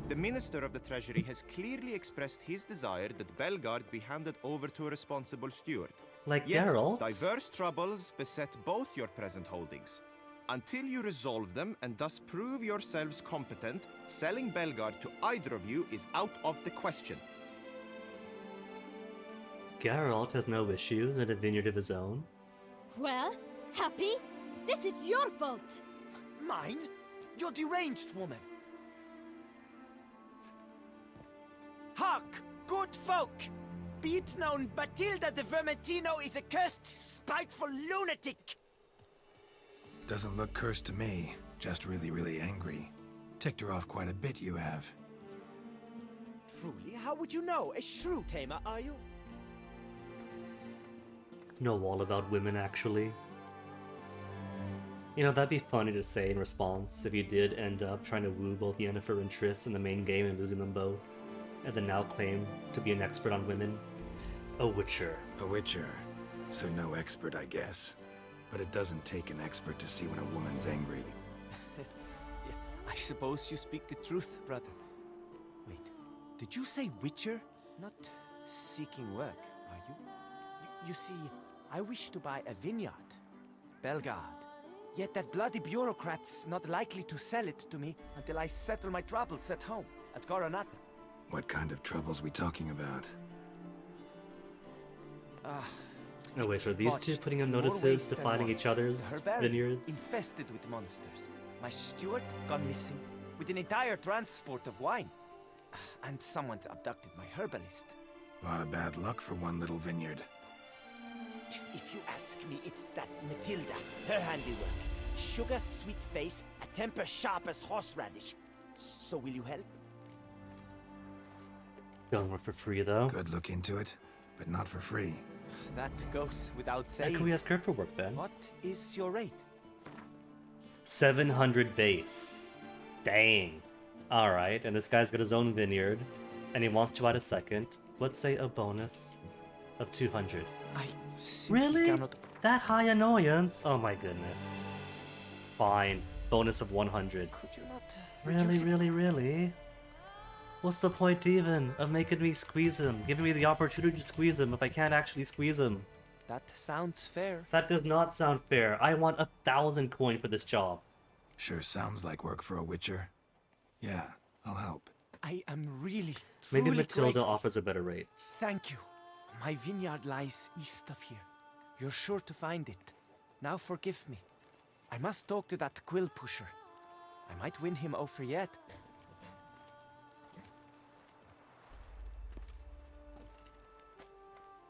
The minister of the treasury has clearly expressed his desire that Belgard be handed over to a responsible steward. Like Yet, Geralt? diverse troubles beset both your present holdings. Until you resolve them and thus prove yourselves competent, selling Belgard to either of you is out of the question. Geralt has no issues and a vineyard of his own. Well, happy? This is your fault. Mine? You're deranged, woman. Hark, good folk! Be it known, Batilda de Vermentino is a cursed, spiteful lunatic! Doesn't look cursed to me. Just really, really angry. Ticked her off quite a bit, you have. Truly, how would you know? A shrew tamer, are you? know all about women, actually. You know, that'd be funny to say in response if you did end up trying to woo both Yennefer and Triss in the main game and losing them both, and then now claim to be an expert on women. A witcher. A witcher. So no expert, I guess. But it doesn't take an expert to see when a woman's angry. Yeah, I suppose you speak the truth, brother. Wait, did you say witcher? Not seeking work, are you? You see, I wish to buy a vineyard. Belgard. Yet that bloody bureaucrat's not likely to sell it to me until I settle my troubles at home, at Coronata. What kind of troubles we talking about? No, wait, so are these two putting on notices defining each other's vineyards? Infested with monsters. My steward gone missing, with an entire transport of wine. And someone's abducted my herbalist. A lot of bad luck for one little vineyard. If you ask me, it's that Matilda, her handiwork. A sugar-sweet face, a temper sharp as horseradish. So will you help? Don't work for free, though. Good look into it, but not for free. That goes without saying. How can we ask her for work, then? What is your rate? 700 base. Dang. Alright, and this guy's got his own vineyard, and he wants to add a second. Let's say a bonus of 200. Really? That high annoyance? Oh my goodness. Fine. Bonus of 100. Could you not Really? What's the point even of making me squeeze him? Giving me the opportunity to squeeze him if I can't actually squeeze him? That sounds fair. That does not sound fair. I want 1,000 coin for this job. Sure sounds like work for a witcher. Yeah, I'll help. I am really, truly Maybe Matilda grateful. offers a better rate. Thank you. My vineyard lies east of here. You're sure to find it. Now forgive me. I must talk to that quill pusher. I might win him over yet.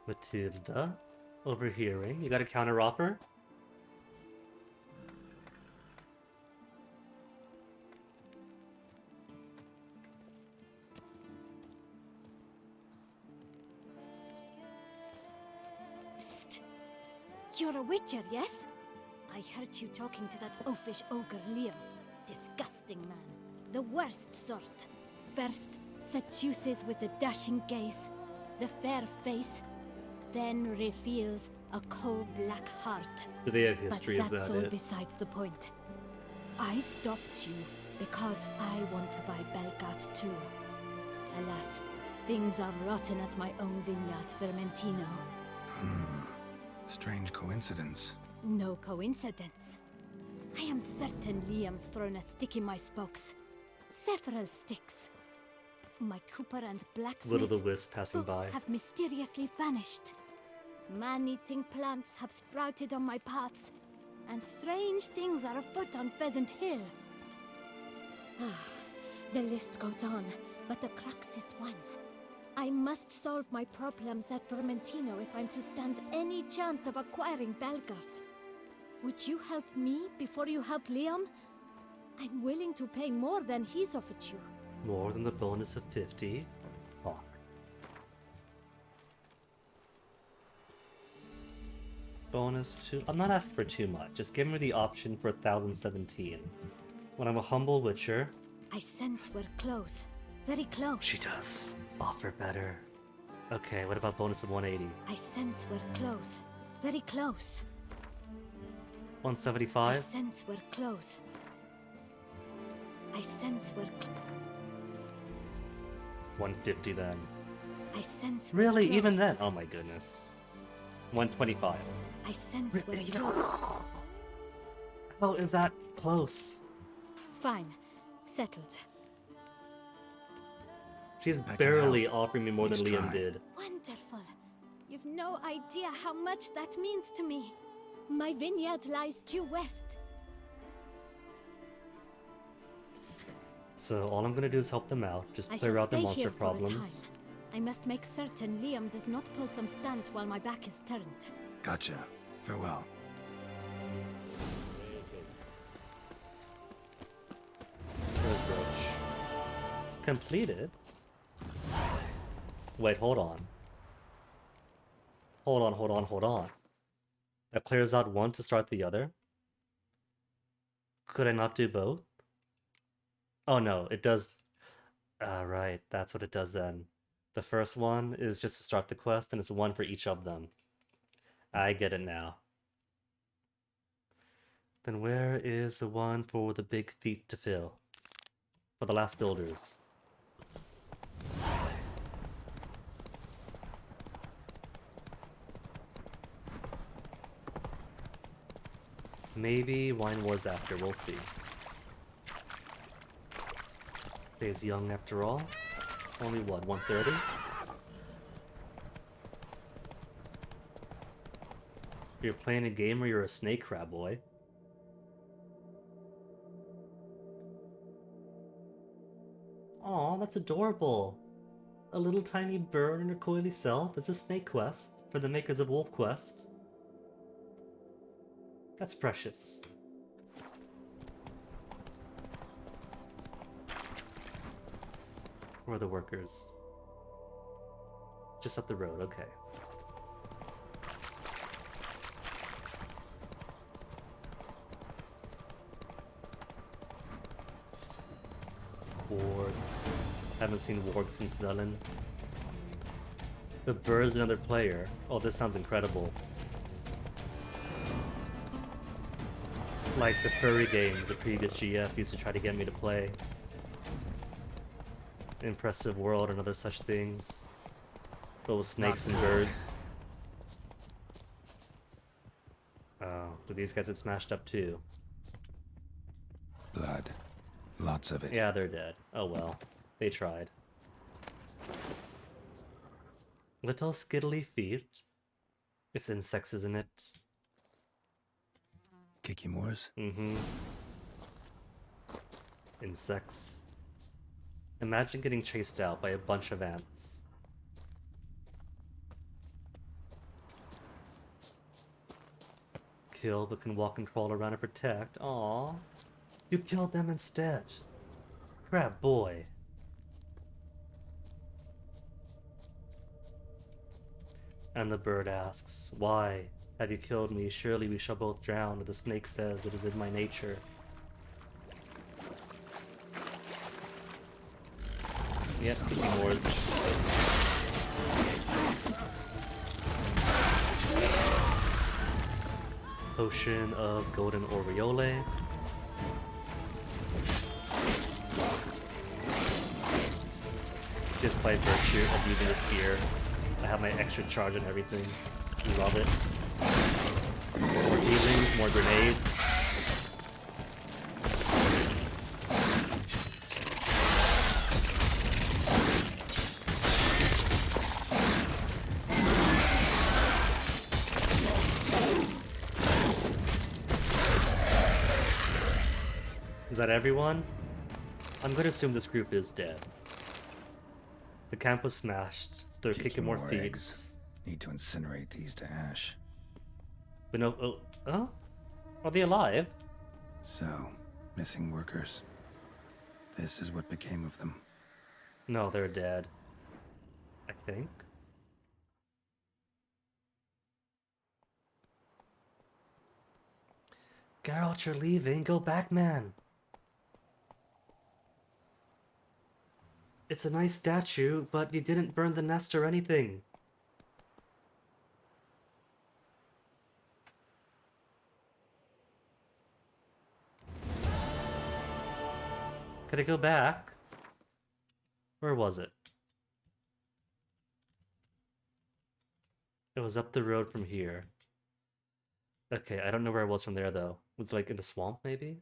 Matilda, overhearing. You got a counter offer? Psst. You're a witcher, yes? I heard you talking to that oafish ogre Liam. Disgusting man. The worst sort. First, seduces with a dashing gaze, the fair face, then reveals a coal-black heart. Do they have history? But Is that's that all it? besides the point. I stopped you because I want to buy Belgard too. Alas, things are rotten at my own vineyard, Vermentino. Strange coincidence. No coincidence. I am certain Liam's thrown a stick in my spokes. Several sticks. My cooper and blacksmith Will-o'-the-wisp passing by. have mysteriously vanished. Man-eating plants have sprouted on my paths, and strange things are afoot on Pheasant Hill. The list goes on, but the crux is one. I must solve my problems at Vermentino if I'm to stand any chance of acquiring Belgard. Would you help me before you help Liam? I'm willing to pay more than he's offered you. More than the bonus of 50. Fuck. Bonus 2. I'm not asking for too much. Just give me the option for 1,017. When I'm a humble witcher. I sense we're close. Very close. She does offer better. Okay, what about bonus of 180? I sense we're close. Very close. I 175? sense we're close. I sense we're 150 then. I sense we're Really? close. Even then? Oh my goodness. 125. I sense we're close. How is that close? Fine. Settled. She's can barely offering me more than Please Liam try. did. Wonderful. You've no idea how much that means to me. My vineyard lies due west. So all I'm gonna do is help them out, just I clear shall out their stay monster here for a time. problems. I must make certain Liam does not pull some stunt while my back is turned. Gotcha. Farewell. Rose brooch. Completed? Wait, hold on. Hold on. That clears out one to start the other. Could I not do both? Oh no, it does. Ah, right, that's what it does then. The first one is just to start the quest, and it's one for each of them. I get it now. Then where is the one for the big feat to fill? For the last builders. Maybe Wine Wars after, we'll see. Stays young after all. Only what, 130? You're playing a game or you're a snake crab boy. Aw, that's adorable. A little tiny bird and her coily self is a snake quest for the makers of Wolf Quest. That's precious. Where are the workers? Just up the road, okay. Wargs. Haven't seen wargs since Velen. The bird's another player. Oh, this sounds incredible. Like the furry games the previous GF used to try to get me to play. Impressive World and other such things. But with snakes and birds. Oh, but these guys get smashed up too. Blood. Lots of it. Yeah, they're dead. Oh well. They tried. Little skittly feet. It's insects, isn't it? Kikimores? Mm-hmm. Insects. Imagine getting chased out by a bunch of ants. Kill, but can walk and crawl around and protect. Aww. You killed them instead. Crab boy. And the bird asks, why have you killed me? Surely we shall both drown. The snake says it is in my nature. Yep, Cookie Wars. Potion of Golden Aureole. Just by virtue of using a spear, I have my extra charge and everything. Love it. More healings, more grenades. Is that everyone? I'm going to assume this group is dead. The camp was smashed. They're kicking more feeds. Need to incinerate these to ash. But no, oh? Are they alive? So, missing workers. This is what became of them. No, they're dead. I think. Geralt, you're leaving. Go back, man. It's a nice statue, but you didn't burn the nest or anything. Could I go back? Where was it? It was up the road from here. Okay, I don't know where it was from there, though. Was it like in the swamp, maybe?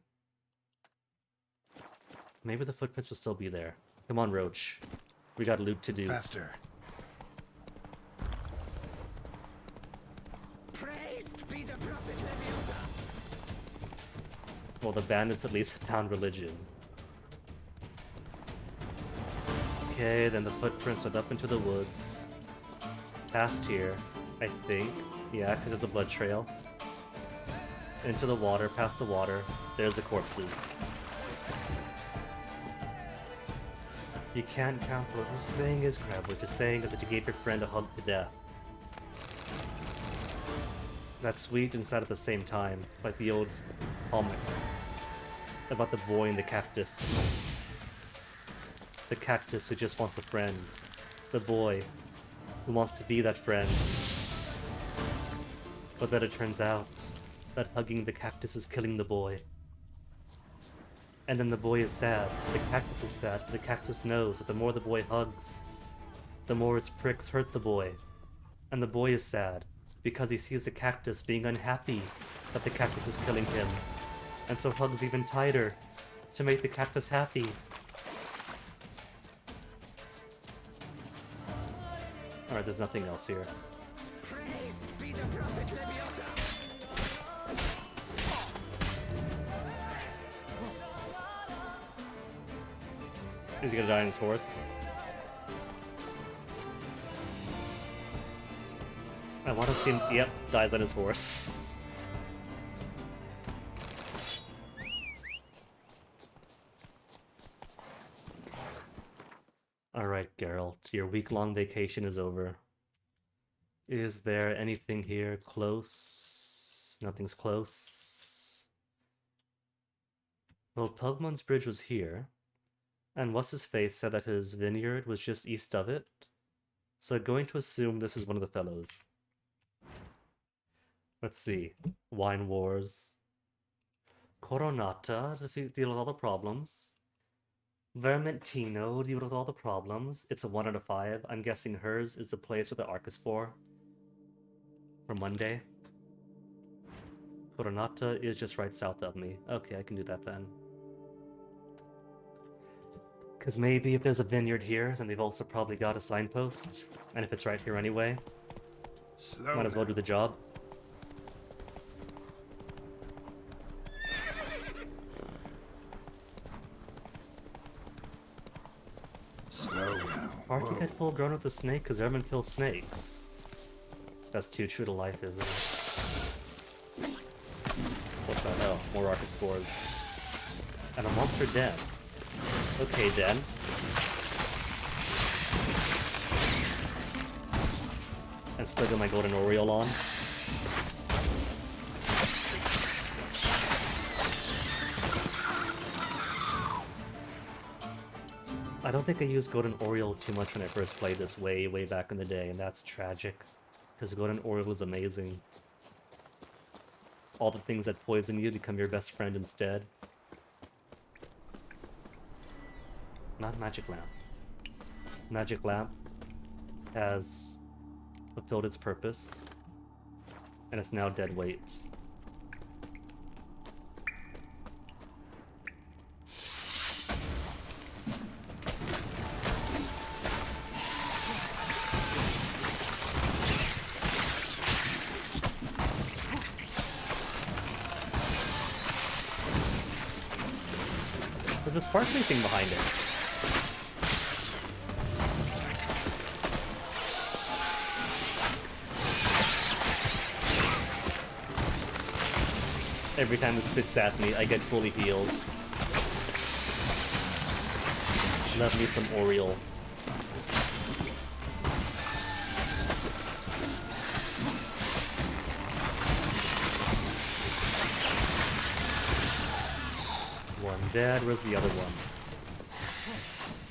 Maybe the footprints will still be there. Come on, Roach. We got loot to do. Faster. Praised be the prophet Leviota. Well, the bandits at least found religion. Okay, then the footprints went up into the woods. Past here, I think. Yeah, because it's a blood trail. Into the water, past the water. There's the corpses. You can't cancel it. What you're saying is, Crab, what you're saying is that you gave your friend a hug to death. That's sweet and sad at the same time, like the old comic about the boy and the cactus. The cactus who just wants a friend. The boy who wants to be that friend. But then it turns out that hugging the cactus is killing the boy. And then the boy is sad. The cactus is sad. The cactus knows that the more the boy hugs, the more its pricks hurt the boy. And the boy is sad because he sees the cactus being unhappy that the cactus is killing him. And so hugs even tighter to make the cactus happy. Alright, there's nothing else here. Is he gonna die on his horse? I want to see him. Yep, dies on his horse. Alright, Geralt, your week-long vacation is over. Is there anything here close? Nothing's close. Well, Pugmon's Bridge was here. And what's-his-face said that his vineyard was just east of it. So I'm going to assume this is one of the fellows. Let's see. Wine Wars. Coronata, deal with all the problems. Vermentino, deal with all the problems. It's a 1 out of 5. I'm guessing hers is the place where the Arc is for Monday. Coronata is just right south of me. Okay, I can do that then. Because maybe if there's a vineyard here, then they've also probably got a signpost. And if it's right here anyway, might as well do the job. Slow now. Hard to get full grown with the snake because Ermin kills snakes. That's too true to life, isn't it? What's that? Oh, more rocket spores. And a monster den. Okay, den. And still got my golden Oriole on. I don't think I used Golden Oriole too much when I first played this way back in the day, and that's tragic. Because Golden Oriole is amazing. All the things that poison you become your best friend instead. Not Magic Lamp. Magic Lamp has fulfilled its purpose, and it's now dead weight. There's a sparkling thing behind it. Every time it spits at me, I get fully healed. Love me some Oriole. One dead, where's the other one?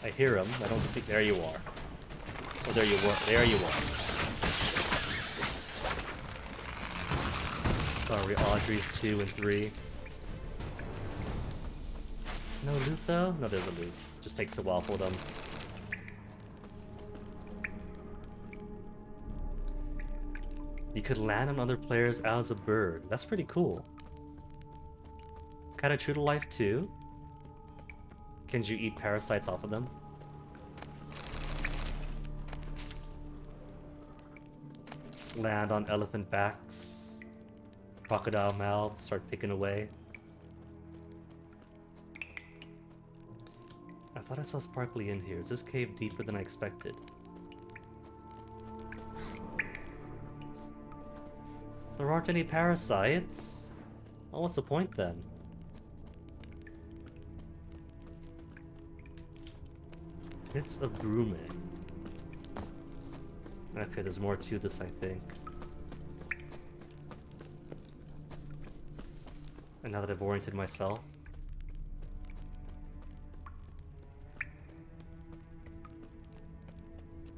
I hear him, I don't see. There you are. Oh, there you were. There you are. Sorry, Audrey's 2 and 3. No loot though? No, there's a loot. Just takes a while for them. You could land on other players as a bird. That's pretty cool. Kinda true to life too. Can you eat parasites off of them? Land on elephant backs. Crocodile mouths, start picking away. I thought I saw sparkly in here. Is this cave deeper than I expected? There aren't any parasites? Oh, what's the point then? It's a grooming. Okay, there's more to this, I think. And now that I've oriented myself.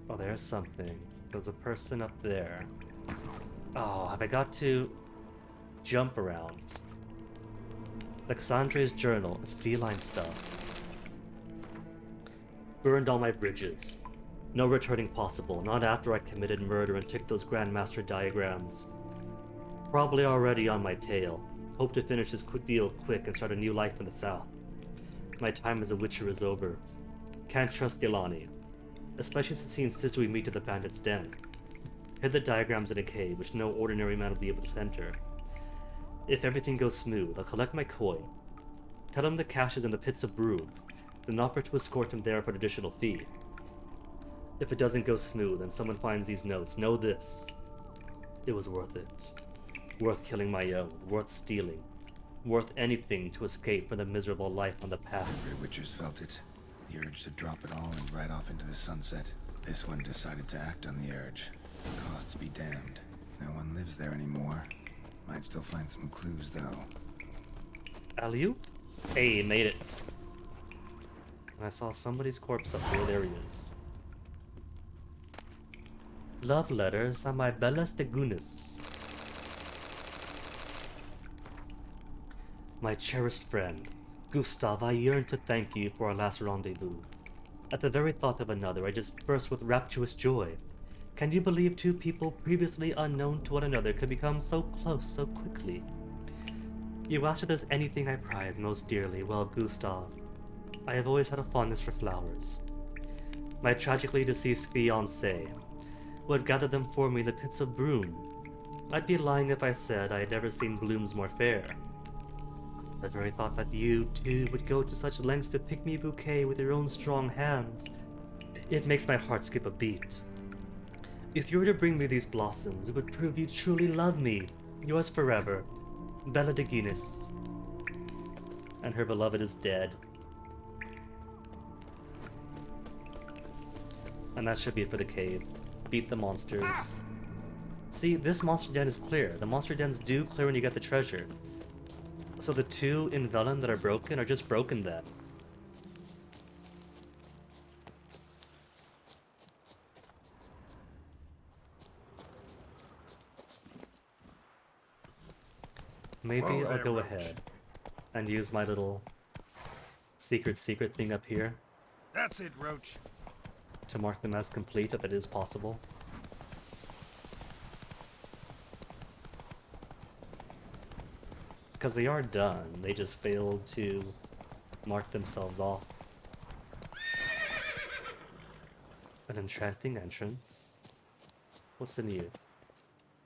Oh, there's something. There's a person up there. Oh, have I got to jump around? Alexandre's journal, feline stuff. Burned all my bridges. No returning possible, not after I committed murder and took those Grandmaster diagrams. Probably already on my tail. Hope to finish this quick deal quick and start a new life in the south. My time as a witcher is over. Can't trust Ilani, especially since he insisted we meet at the bandit's den. Hid the diagrams in a cave, which no ordinary man will be able to enter. If everything goes smooth, I'll collect my coin. Tell him the cash is in the pits of Broom, then offer to escort him there for an additional fee. If it doesn't go smooth and someone finds these notes, know this. It was worth it. Worth killing my own, worth stealing. Worth anything to escape from the miserable life on the path. Every Witcher's felt it. The urge to drop it all and ride off into the sunset. This one decided to act on the urge. Costs be damned. No one lives there anymore. Might still find some clues, though. Alley-oop? Hey, made it. And I saw somebody's corpse up there. There he is. Love letters are my bellas de Gunis. My cherished friend, Gustav, I yearn to thank you for our last rendezvous. At the very thought of another, I just burst with rapturous joy. Can you believe two people previously unknown to one another could become so close so quickly? You asked if there's anything I prize most dearly. Well, Gustav, I have always had a fondness for flowers. My tragically deceased fiancé would gather them for me in the pits of Broom. I'd be lying if I said I had never seen blooms more fair. The very thought that you, too, would go to such lengths to pick me a bouquet with your own strong hands, it makes my heart skip a beat. If you were to bring me these blossoms, it would prove you truly love me. Yours forever, Bella de Guinness. And her beloved is dead. And that should be it for the cave. Beat the monsters. See, this monster den is clear. The monster dens do clear when you get the treasure. So the two in Velen that are broken are just broken then. Maybe Whoa I'll there, go Roach. ahead and use my little secret thing up here That's it, Roach. to mark them as complete if it is possible. Because they are done, they just failed to mark themselves off. An enchanting entrance. What's in you?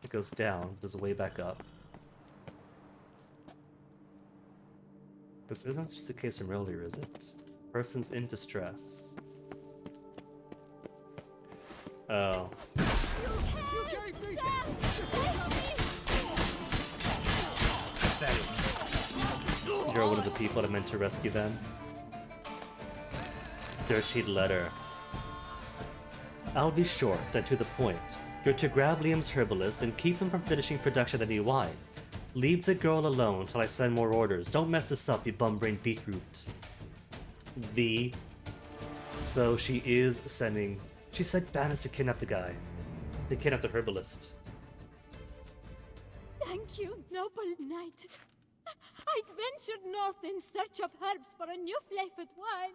It goes down, there's a way back up. This isn't just the case from earlier, is it? Persons in distress. Oh. You're one of the people that meant to rescue them. Dirty letter. I'll be short and to the point. You're to grab Liam's herbalist and keep him from finishing production of the new wine. Leave the girl alone till I send more orders. Don't mess this up, you bum-brained beetroot. So she is sending... She said Bannis to kidnap the guy. To kidnap the herbalist. Thank you, noble knight. I'd ventured north in search of herbs for a new flavored wine.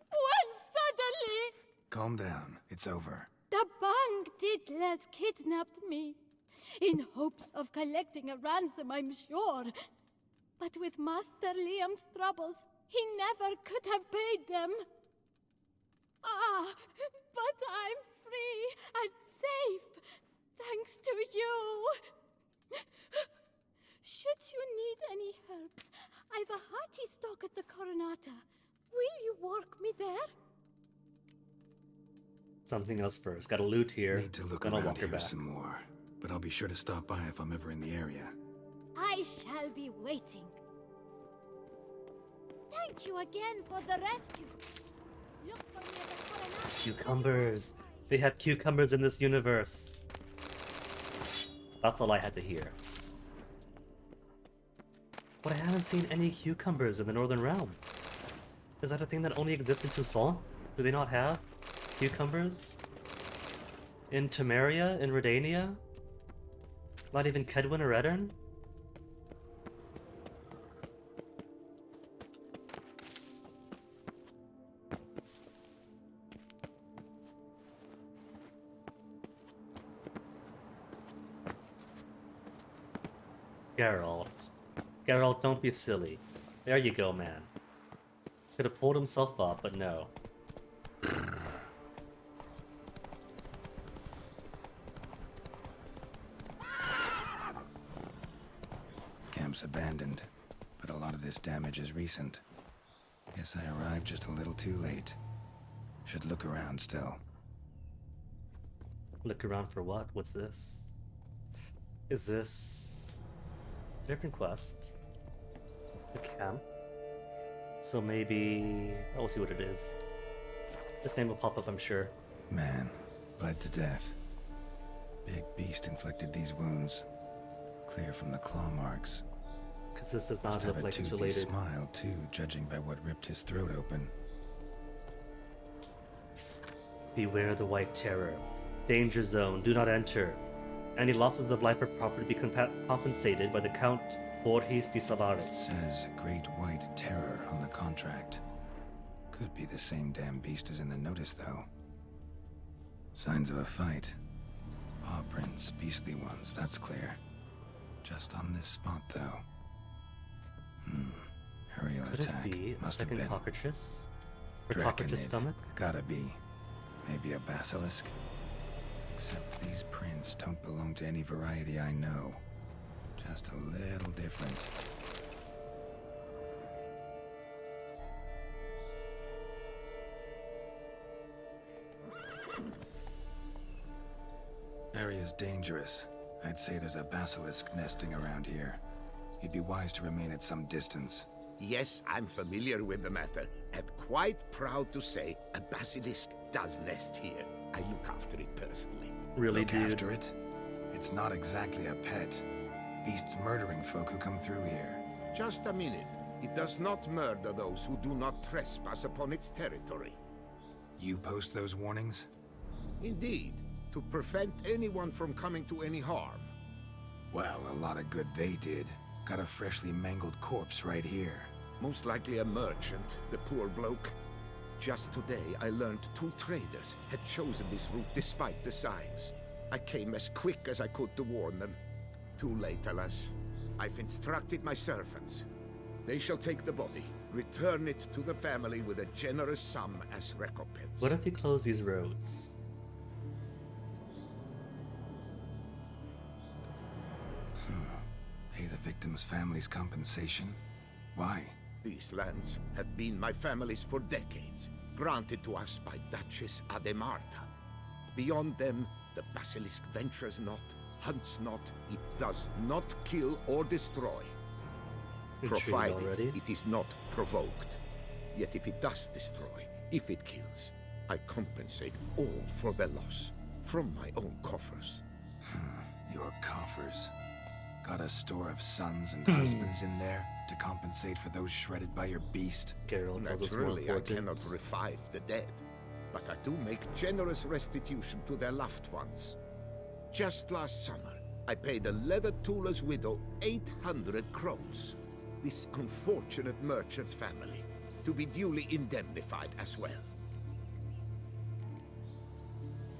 When suddenly, Calm down. It's over. the Bang Diddlers kidnapped me. In hopes of collecting a ransom, I'm sure. But with Master Liam's troubles, he never could have paid them. Ah, but I'm free and safe, thanks to you. Should you need any herbs, I've a hearty stock at the Coronata. Will you work me there? Something else first. Gotta loot here. Need to look then I'll around walk her here back. some more. But I'll be sure to stop by if I'm ever in the area. I shall be waiting. Thank you again for the rescue. Look for me at the Coronata. Cucumbers! They have cucumbers in this universe. That's all I had to hear. But I haven't seen any cucumbers in the Northern Realms. Is that a thing that only exists in Toussaint? Do they not have cucumbers? In Temeria? In Redania? Not even Kedwin or Eddern? Geralt. Geralt, don't be silly. There you go, man. Could have pulled himself up, but no. Camp's abandoned, but a lot of this damage is recent. Guess I arrived just a little too late. Should look around still. Look around for what? What's this? Is this a different quest? The camp? So maybe... I'll see what it is. This name will pop up, I'm sure. Man, bled to death. Big beast inflicted these wounds. Clear from the claw marks. Because this does not look like it's toothy related. Smile too, judging by what ripped his throat open. Beware the White Terror. Danger zone. Do not enter. Any losses of life or property be compensated by the Count Borges de Salares. Says Great White Terror on the contract. Could be the same damn beast as in the notice, though. Signs of a fight. Paw prints, beastly ones, that's clear. Just on this spot, though. Aerial Could attack. it be a Must have second been. cockatrice? Or cockatrice Draconid. stomach? Gotta be. Maybe a basilisk. Except these prints don't belong to any variety I know. Just a little different. Area's dangerous. I'd say there's a basilisk nesting around here. You'd be wise to remain at some distance. Yes, I'm familiar with the matter, and quite proud to say a basilisk does nest here. I look after it personally. Really, Look dude? after it? It's not exactly a pet. Beasts murdering folk who come through here. Just a minute. It does not murder those who do not trespass upon its territory. You post those warnings? Indeed, to prevent anyone from coming to any harm. Well, a lot of good they did. Got a freshly mangled corpse right here. Most likely a merchant, the poor bloke. Just today, I learned 2 traders had chosen this route despite the signs. I came as quick as I could to warn them. Too late, alas. I've instructed my servants. They shall take the body, return it to the family with a generous sum as recompense. What if you close these roads? Pay the victim's family's compensation? Why? These lands have been my family's for decades, granted to us by Duchess Ademarta. Beyond them, the basilisk ventures not, hunts not, it does not kill or destroy. Provided it is not provoked. Yet if it does destroy, if it kills, I compensate all for the loss, from my own coffers. Your coffers. Got a store of sons and husbands in there to compensate for those shredded by your beast? Naturally, I cannot revive the dead, but I do make generous restitution to their loved ones. Just last summer, I paid a leather tooler's widow 800 crowns. This unfortunate merchant's family, to be duly indemnified as well.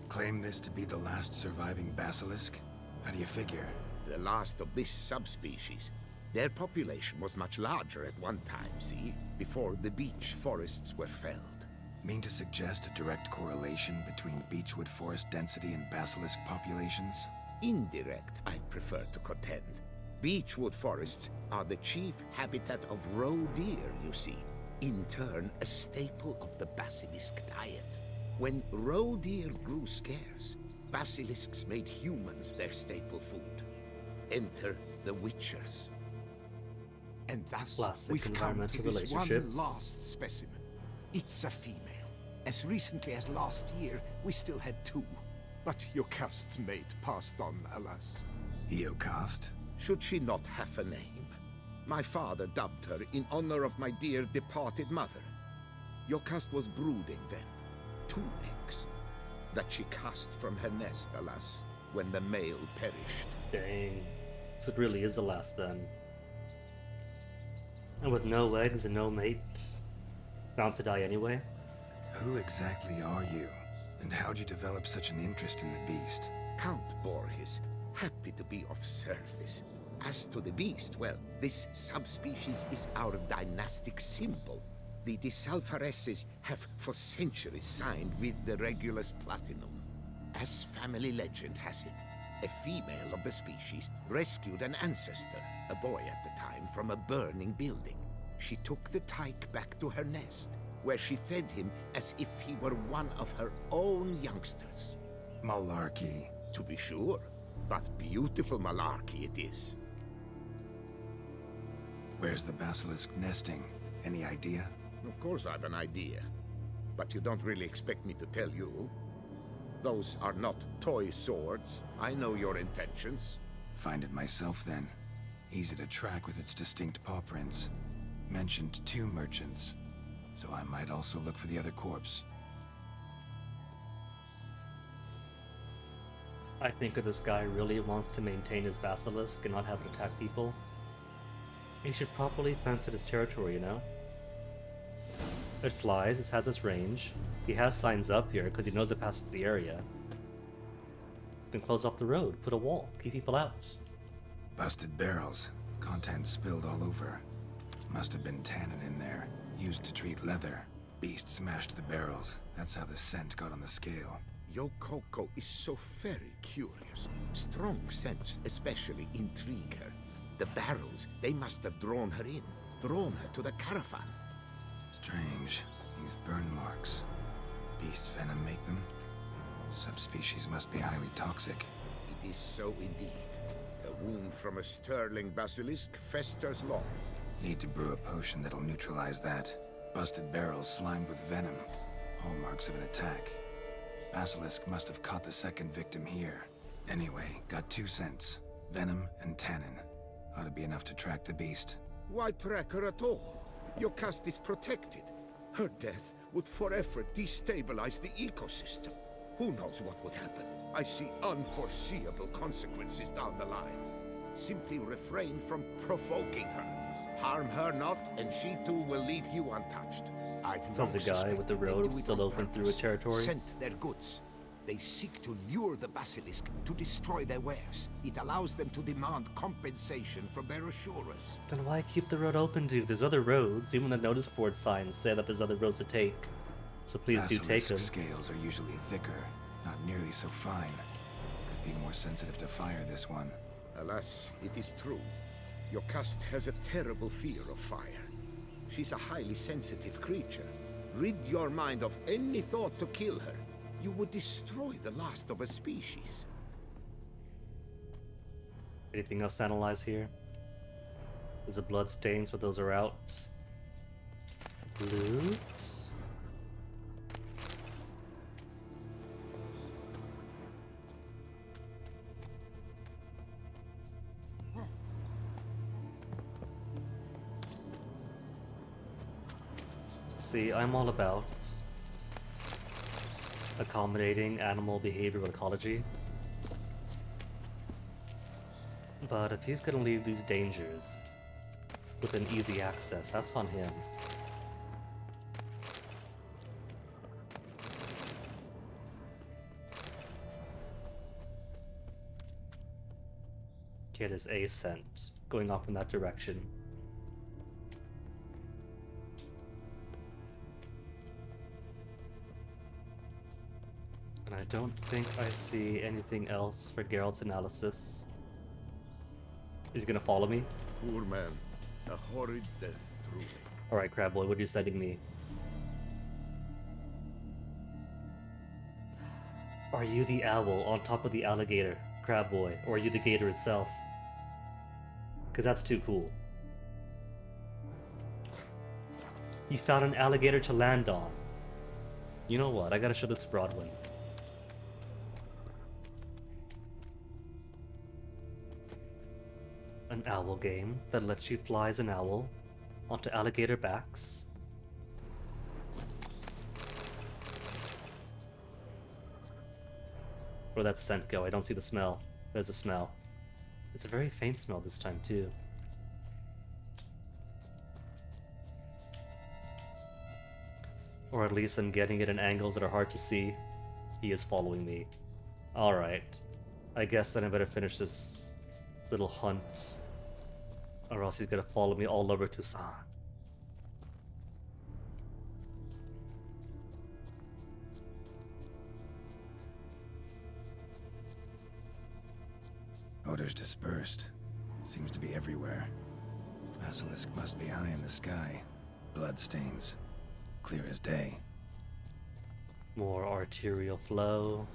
Claim this to be the last surviving basilisk? How do you figure? The last of this subspecies. Their population was much larger at one time, see? Before the beech forests were felled. Mean to suggest a direct correlation between beechwood forest density and basilisk populations? Indirect, I'd prefer to contend. Beechwood forests are the chief habitat of roe deer, you see. In turn, a staple of the basilisk diet. When roe deer grew scarce, basilisks made humans their staple food. Enter the Witchers. And thus, Classic we've come to this one relationships. last specimen. It's a female. As recently as last year, we still had 2. But Jocast's mate passed on, alas. Eocost? Should she not have a name? My father dubbed her in honor of my dear departed mother. Your cast was brooding then. 2 eggs. That she cast from her nest, alas, when the male perished. Dang. So it really is the last then. And with no eggs and no mate, bound to die anyway? Who exactly are you? And how'd you develop such an interest in the beast? Count Borges, happy to be of service. As to the beast, well, this subspecies is our dynastic symbol. The Disalfareses have for centuries signed with the Regulus Platinum. As family legend has it, a female of the species rescued an ancestor, a boy at the time, from a burning building. She took the tyke back to her nest, where she fed him as if he were one of her own youngsters. Malarkey. To be sure, but beautiful malarkey it is. Where's the basilisk nesting? Any idea? Of course I've an idea, but you don't really expect me to tell you. Those are not toy swords. I know your intentions. Find it myself then. Easy to track with its distinct paw prints. Mentioned 2 merchants, so I might also look for the other corpse. I think if this guy really wants to maintain his basilisk and not have it attack people, he should properly fence his territory, you know? It flies, it has its range. He has signs up here because he knows it passes the area. Then close off the road, put a wall, keep people out. Busted barrels. Contents spilled all over. Must have been tannin in there, used to treat leather. Beast smashed the barrels. That's how the scent got on the scale. Yokoko is so very curious. Strong scents especially intrigue her. The barrels, they must have drawn her in, drawn her to the caravan. Strange. These burn marks. Beast's venom make them? Subspecies must be highly toxic. It is so indeed. A wound from a sterling basilisk festers long. Need to brew a potion that'll neutralize that. Busted barrels slimed with venom. Hallmarks of an attack. Basilisk must have caught the second victim here. Anyway, got 2 scents. Venom and tannin. Ought to be enough to track the beast. Why track her at all? Your caste is protected. Her death would forever destabilize the ecosystem. Who knows what would happen? I see unforeseeable consequences down the line. Simply refrain from provoking her. Harm her not, and she too will leave you untouched. I've Sounds a guy with the road still open through a territory. Sent their goods. They seek to lure the basilisk to destroy their wares. It allows them to demand compensation from their assurers. Then why keep the road open, dude? There's other roads. Even the notice board signs say that there's other roads to take. So please do take them. Scales are usually thicker, not nearly so fine. Could be more sensitive to fire, this one. Alas, it is true. Your caste has a terrible fear of fire. She's a highly sensitive creature. Rid your mind of any thought to kill her. You would destroy the last of a species. Anything else to analyze here? There's a blood stains, but those are out. Loot. See, I'm all about accommodating animal behavioral ecology. But if he's gonna leave these dangers within easy access, that's on him. Get his A scent going off in that direction. And I don't think I see anything else for Geralt's analysis. Is he gonna follow me? Poor man. A horrid death, truly. Alright, Crab Boy, what are you sending me? Are you the owl on top of the alligator, Crab Boy? Or are you the gator itself? Because that's too cool. You found an alligator to land on. You know what? I gotta show this to Broadwin. An owl game that lets you fly as an owl onto alligator backs. Where'd that scent go? I don't see the smell. There's a smell. It's a very faint smell this time, too. Or at least I'm getting it in angles that are hard to see. He is following me. Alright. I guess then I better finish this little hunt. Or else he's gonna follow me all over Tucson. Odors dispersed. Seems to be everywhere. Basilisk must be high in the sky. Bloodstains. Clear as day. More arterial flow.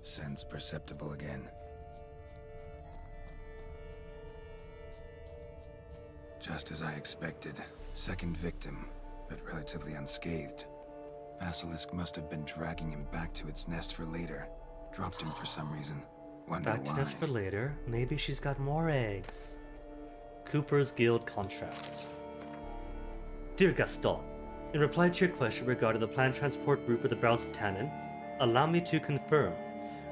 Sense perceptible again. Just as I expected. Second victim, but relatively unscathed. Basilisk must have been dragging him back to its nest for later. Dropped him for some reason. Wonder Back to why. nest for later. Maybe she's got more eggs. Cooper's Guild contract. Dear Gaston, in reply to your question regarding the planned transport route for the Brows of Tannin, allow me to confirm.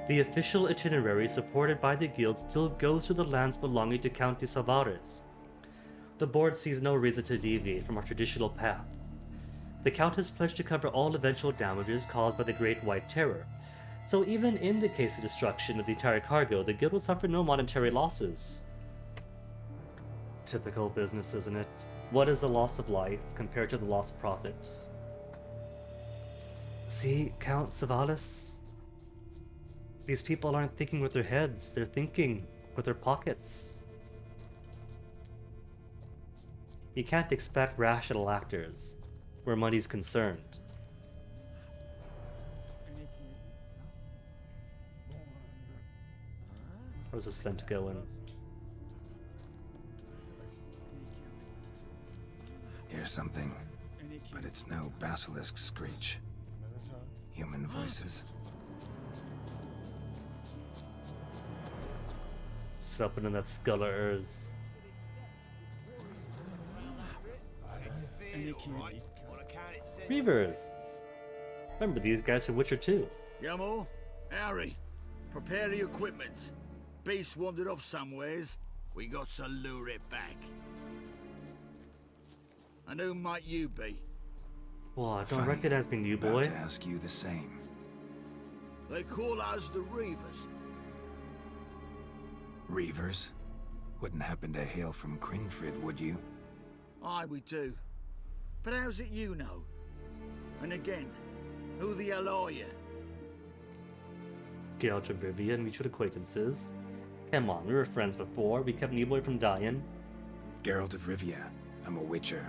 The official itinerary supported by the Guild still goes to the lands belonging to Count de Salvares. The board sees no reason to deviate from our traditional path. The Count has pledged to cover all eventual damages caused by the Great White Terror, so even in the case of destruction of the entire cargo, the Guild will suffer no monetary losses. Typical business, isn't it? What is the loss of life compared to the loss of profit? See, Count Savalas? These people aren't thinking with their heads, they're thinking with their pockets. You can't expect rational actors where money's concerned. Where's the scent going? Hear something, but it's no basilisk screech. Human voices. Something in that skull of hers. Reavers! Remember these guys from Witcher 2. Gamo, Harry, prepare the equipment. Beast wandered off somewheres. We got to lure it back. And who might you be? Well, don't recognize me, new boy. About to ask you the same. They call us the Reavers. Reavers? Wouldn't happen to hail from Crinfrid, would you? Aye, we do. But how's it you know? And again, who the hell are you? Geralt of Rivia, mutual acquaintances. Come on, we were friends before. We kept Newboy from dying. Geralt of Rivia. I'm a witcher.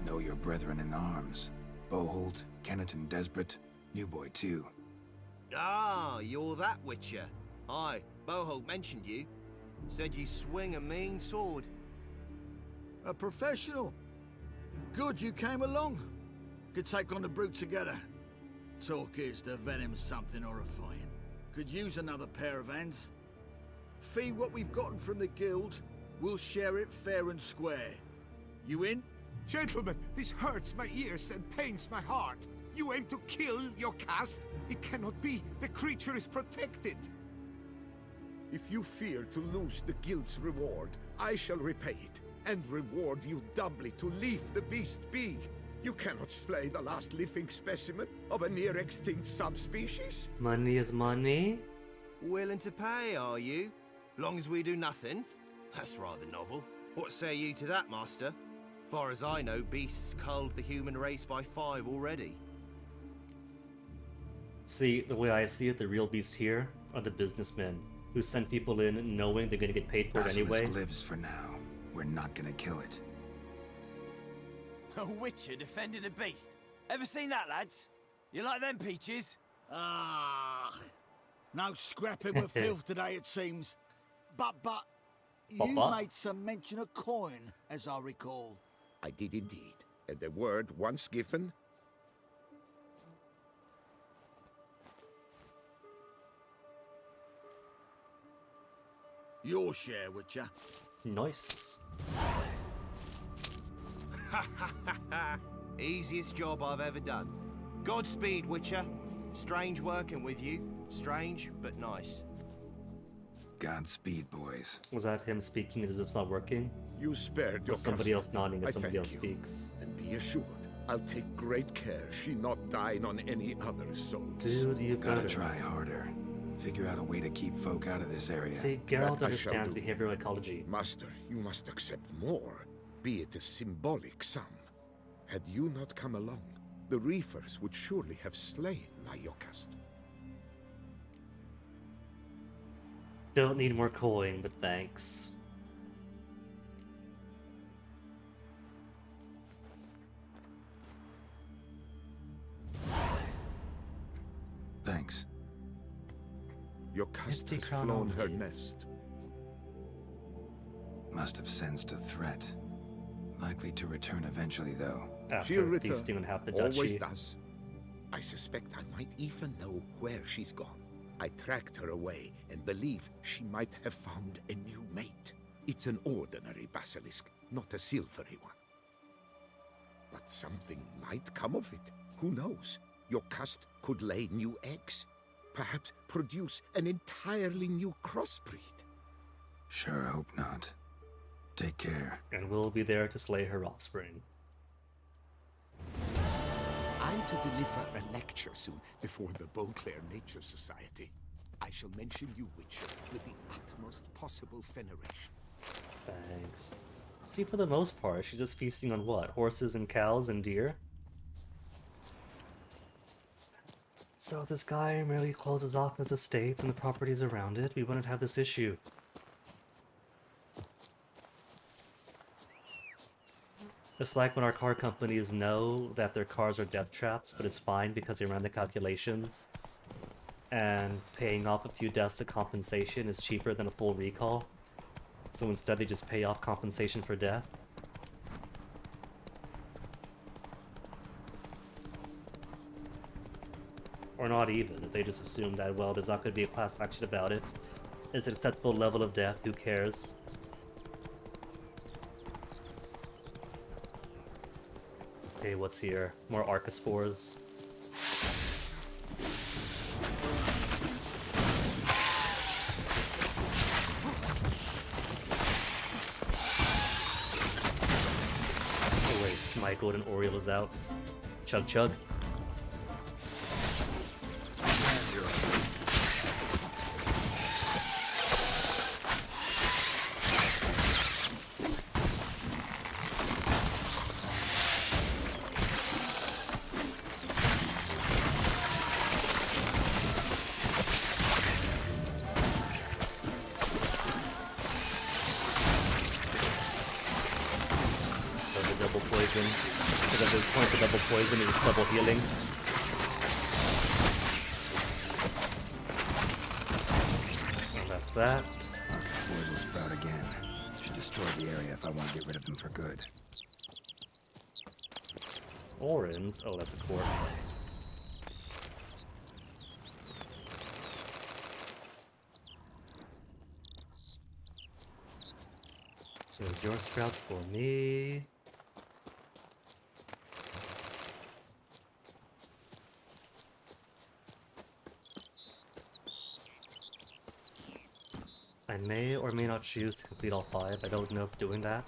Know your brethren in arms. Boholt, Kenneton Desbret, Newboy too. Ah, you're that witcher. Aye, Boholt mentioned you. Said you swing a mean sword. A professional. Good you came along. Could take on the brute together. Talk is the venom's something horrifying. Could use another pair of hands. Fee what we've gotten from the guild. We'll share it fair and square. You in? Gentlemen, this hurts my ears and pains my heart. You aim to kill your caste? It cannot be. The creature is protected. If you fear to lose the guild's reward, I shall repay it, and reward you doubly to leave the beast be. You cannot slay the last living specimen of a near-extinct subspecies. Money is money. Willing to pay, are you? Long as we do nothing? That's rather novel. What say you to that, master? Far as I know, beasts culled the human race by 5 already. See, the way I see it, the real beast here are the businessmen who send people in knowing they're gonna get paid for it anyway. Basilisk lives for now. We're not gonna kill it. A witcher defending a beast. Ever seen that, lads? You like them peaches? Ah, no scrapping with filth today, it seems. But, you made some mention of coin, as I recall. I did indeed. And the word once given. Your share, Witcher. Nice. Easiest job I've ever done. Godspeed, Witcher. Strange working with you. Strange, but nice. Godspeed, boys. Was that him speaking as if it's not working? You spared Or your somebody else nodding I as somebody thank else you. speaks? And be assured, I'll take great care she not dine on any other souls. Dude, you Gotta better. try harder. Figure out a way to keep folk out of this area. See, That Geralt I shall understands do. behavioral ecology. Master, you must accept more, be it a symbolic sum. Had you not come along, the Reefers would surely have slain my Yocast. Don't need more coin, but thanks. Thanks. Yocast Empty has crown flown her only. nest. Must have sensed a threat. Likely to return eventually, though. After feasting on half the always duchy. does. I suspect I might even know where she's gone. I tracked her away and believe she might have found a new mate. It's an ordinary basilisk, not a silvery one. But something might come of it. Who knows? Your cust could lay new eggs. Perhaps produce an entirely new crossbreed. Sure hope not. Take care. And we'll be there to slay her offspring. I'm to deliver a lecture soon before the Beauclair Nature Society. I shall mention you, Witcher, with the utmost possible veneration. Thanks. See, for the most part, she's just feasting on what? Horses and cows and deer? So if this guy merely closes off his estates and the properties around it, we wouldn't have this issue. It's like when our car companies know that their cars are death traps, but it's fine because they ran the calculations. And paying off a few deaths of compensation is cheaper than a full recall. So instead they just pay off compensation for death. Or not even, they just assume that, well, there's not going to be a class action about it. It's an acceptable level of death, who cares? Okay, what's here? More archospores. Oh wait, my golden Oriole is out. Chug chug. Double poison. Because at this point, the double poison is double healing. And that's that. Archospores will sprout again. Should destroy the area if I want to get rid of them for good. Orans? Oh, that's a corpse. Here's your sprouts for me. I may or may not choose to complete all 5. I don't know if doing that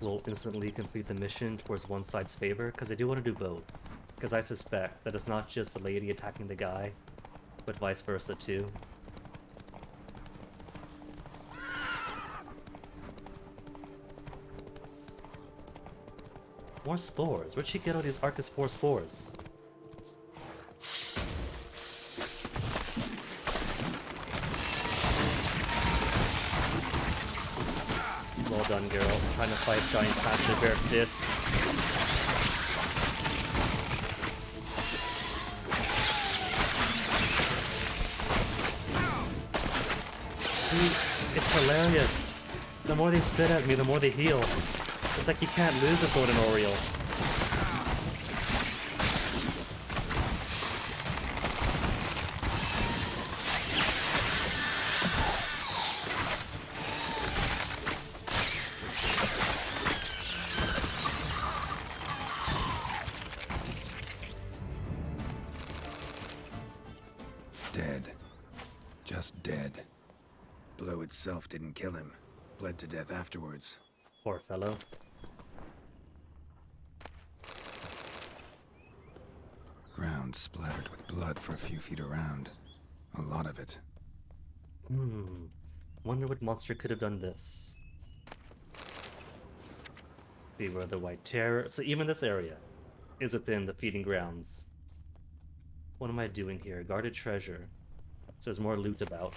will instantly complete the mission towards one side's favor, because I do want to do both. Because I suspect that it's not just the lady attacking the guy, but vice versa too. More spores. Where'd she get all these archospore spores? Well done, girl. Trying to fight giant plants with bare fists. See, it's hilarious. The more they spit at me, the more they heal. It's like you can't lose a golden Oriole. Blow itself didn't kill him. Bled to death afterwards. Poor fellow. Ground splattered with blood for a few feet around. A lot of it. Wonder what monster could have done this. Beware the White Terror. So even this area is within the feeding grounds. What am I doing here? Guarded treasure. So there's more loot about.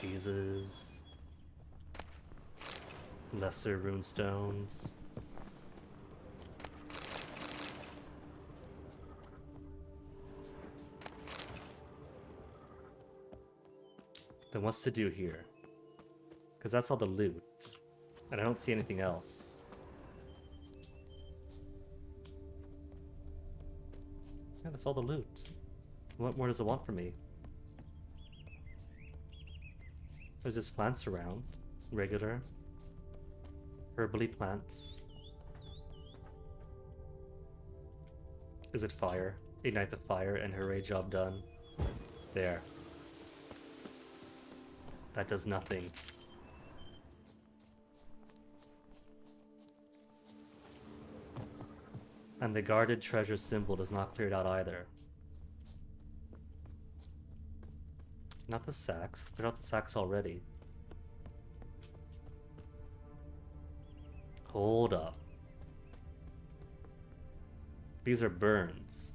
Cheeses. Lesser runestones. Then what's to do here? Because that's all the loot. And I don't see anything else. Yeah, that's all the loot. What more does it want from me? There's just plants around. Regular. Herbally plants. Is it fire? Ignite the fire and hooray, job done. There. That does nothing. And the guarded treasure symbol does not clear it out either. Not the sacks. Cleared out the sacks already. Hold up. These are burns.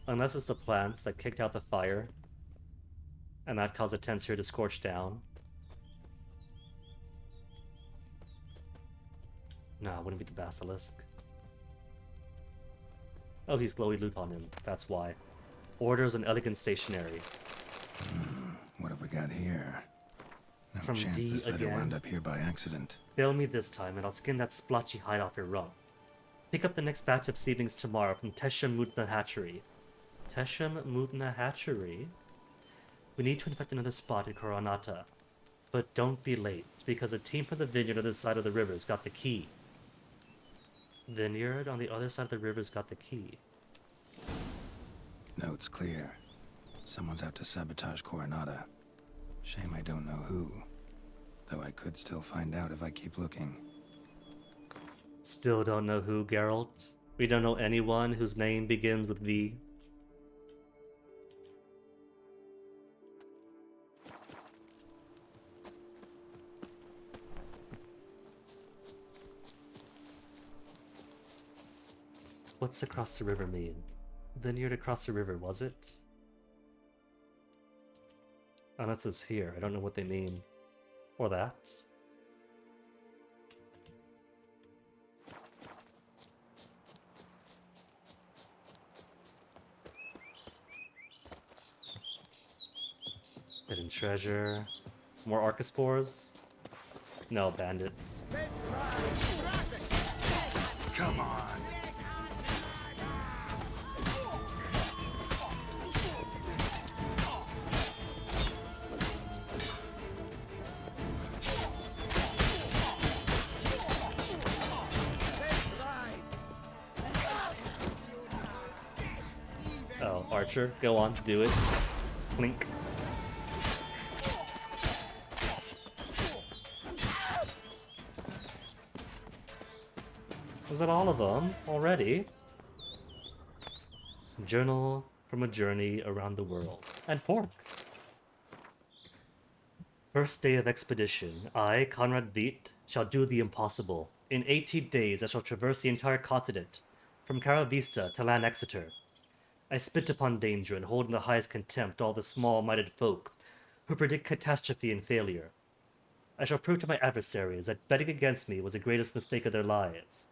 Unless it's the plants that kicked out the fire, and that caused the tents here to scorch down. No, it wouldn't be the basilisk. Oh, he's glowy loot on him. That's why. Orders and elegant stationery. What have we got here? No From chance D this letter again. wound up here by accident. Fail me this time, and I'll skin that splotchy hide off your rump. Pick up the next batch of seedlings tomorrow from Teshem Mutna Hatchery. Teshem Mutna Hatchery? We need to infect another spot in Coronata. But don't be late, because a team from the vineyard on the side of the rivers got the key. Vineyard on the other side of the rivers got the key. Note's clear. Someone's out to sabotage Coronata. Shame I don't know who. Though I could still find out if I keep looking. Still don't know who, Geralt? We don't know anyone whose name begins with V? What's across the river mean? Vineyard across the river, was it? Unless it's here, I don't know what they mean. Or that. Hidden treasure. More archospores? No, bandits. Come on. Oh, Archer, go on, do it. Clink. Is that all of them already? Journal from a journey around the world. And pork. First day of expedition. I, Conrad Veit, shall do the impossible. In 80 days I shall traverse the entire continent, from Cara Vista to Lan Exeter. I spit upon danger and hold in the highest contempt all the small-minded folk who predict catastrophe and failure. I shall prove to my adversaries that betting against me was the greatest mistake of their lives,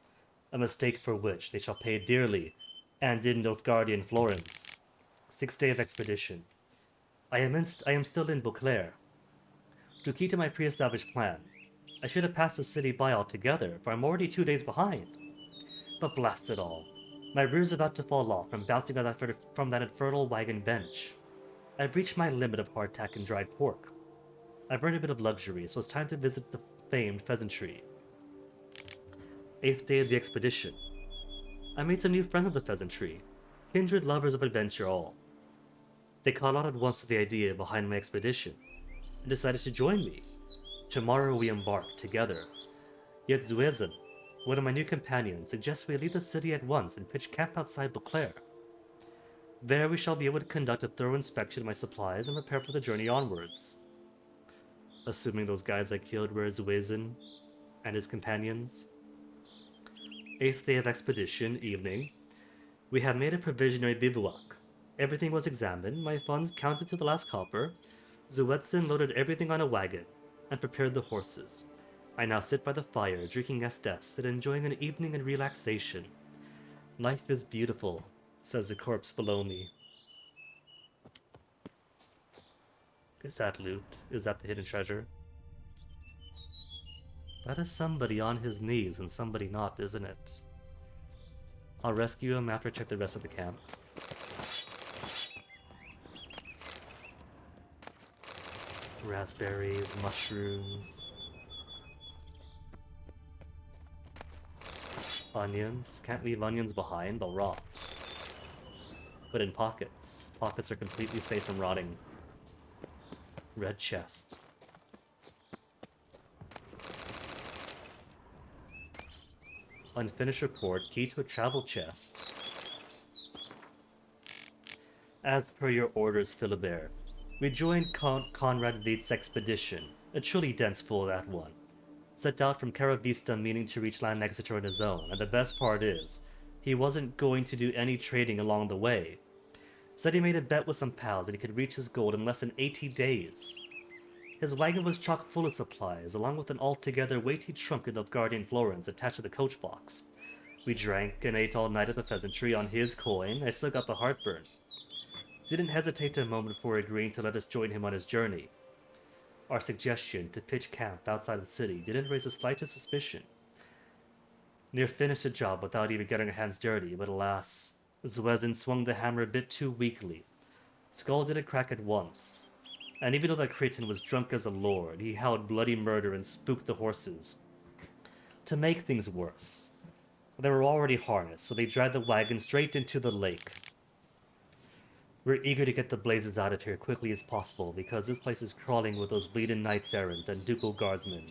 a mistake for which they shall pay dearly, and in Nilfgaardian Florence. 6th day of expedition. I am still in Beauclair. To keep to my pre-established plan, I should have passed the city by altogether, for I'm already 2 days behind. But blast it all. My rear's about to fall off from bouncing on from that infernal wagon bench. I've reached my limit of hardtack and dried pork. I've earned a bit of luxury, so it's time to visit the famed pheasantry. 8th day of the expedition. I made some new friends of the pheasantry, kindred lovers of adventure all. They caught on at once to the idea behind my expedition and decided to join me. Tomorrow we embark together. Yet Zuezin, one of my new companions, suggests we leave the city at once and pitch camp outside Beauclair. There we shall be able to conduct a thorough inspection of my supplies and prepare for the journey onwards. Assuming those guys I killed were Zuezin and his companions. 8th day of expedition, evening. We have made a provisionary bivouac. Everything was examined, my funds counted to the last copper. Zuezin loaded everything on a wagon and prepared the horses. I now sit by the fire, drinking Estes and enjoying an evening in relaxation. Life is beautiful, says the corpse below me. Is that loot? Is that the hidden treasure? That is somebody on his knees and somebody not, isn't it? I'll rescue him after I check the rest of the camp. Raspberries, mushrooms. Onions. Can't leave onions behind, they'll rot. But in pockets. Pockets are completely safe from rotting. Red chest. Unfinished report, key to a travel chest. As per your orders, Philibert, we joined Conrad Vate's expedition, a truly dense fool that one. Set out from Caravista meaning to reach land Exeter on his own, and the best part is, he wasn't going to do any trading along the way. Said he made a bet with some pals that he could reach his goal in less than 80 days. His wagon was chock full of supplies, along with an altogether weighty trunk of Guardian florins attached to the coach box. We drank and ate all night at the pheasantry on his coin. I still got the heartburn. Didn't hesitate a moment before agreeing to let us join him on his journey. Our suggestion to pitch camp outside the city didn't raise the slightest suspicion. Near finished the job without even getting our hands dirty, but alas, Zuezin swung the hammer a bit too weakly. Skull didn't crack at once. And even though that Cretan was drunk as a lord, he howled bloody murder and spooked the horses. To make things worse, they were already harnessed, so they dragged the wagon straight into the lake. We're eager to get the blazes out of here quickly as possible, because this place is crawling with those bleeding knights errant and ducal guardsmen.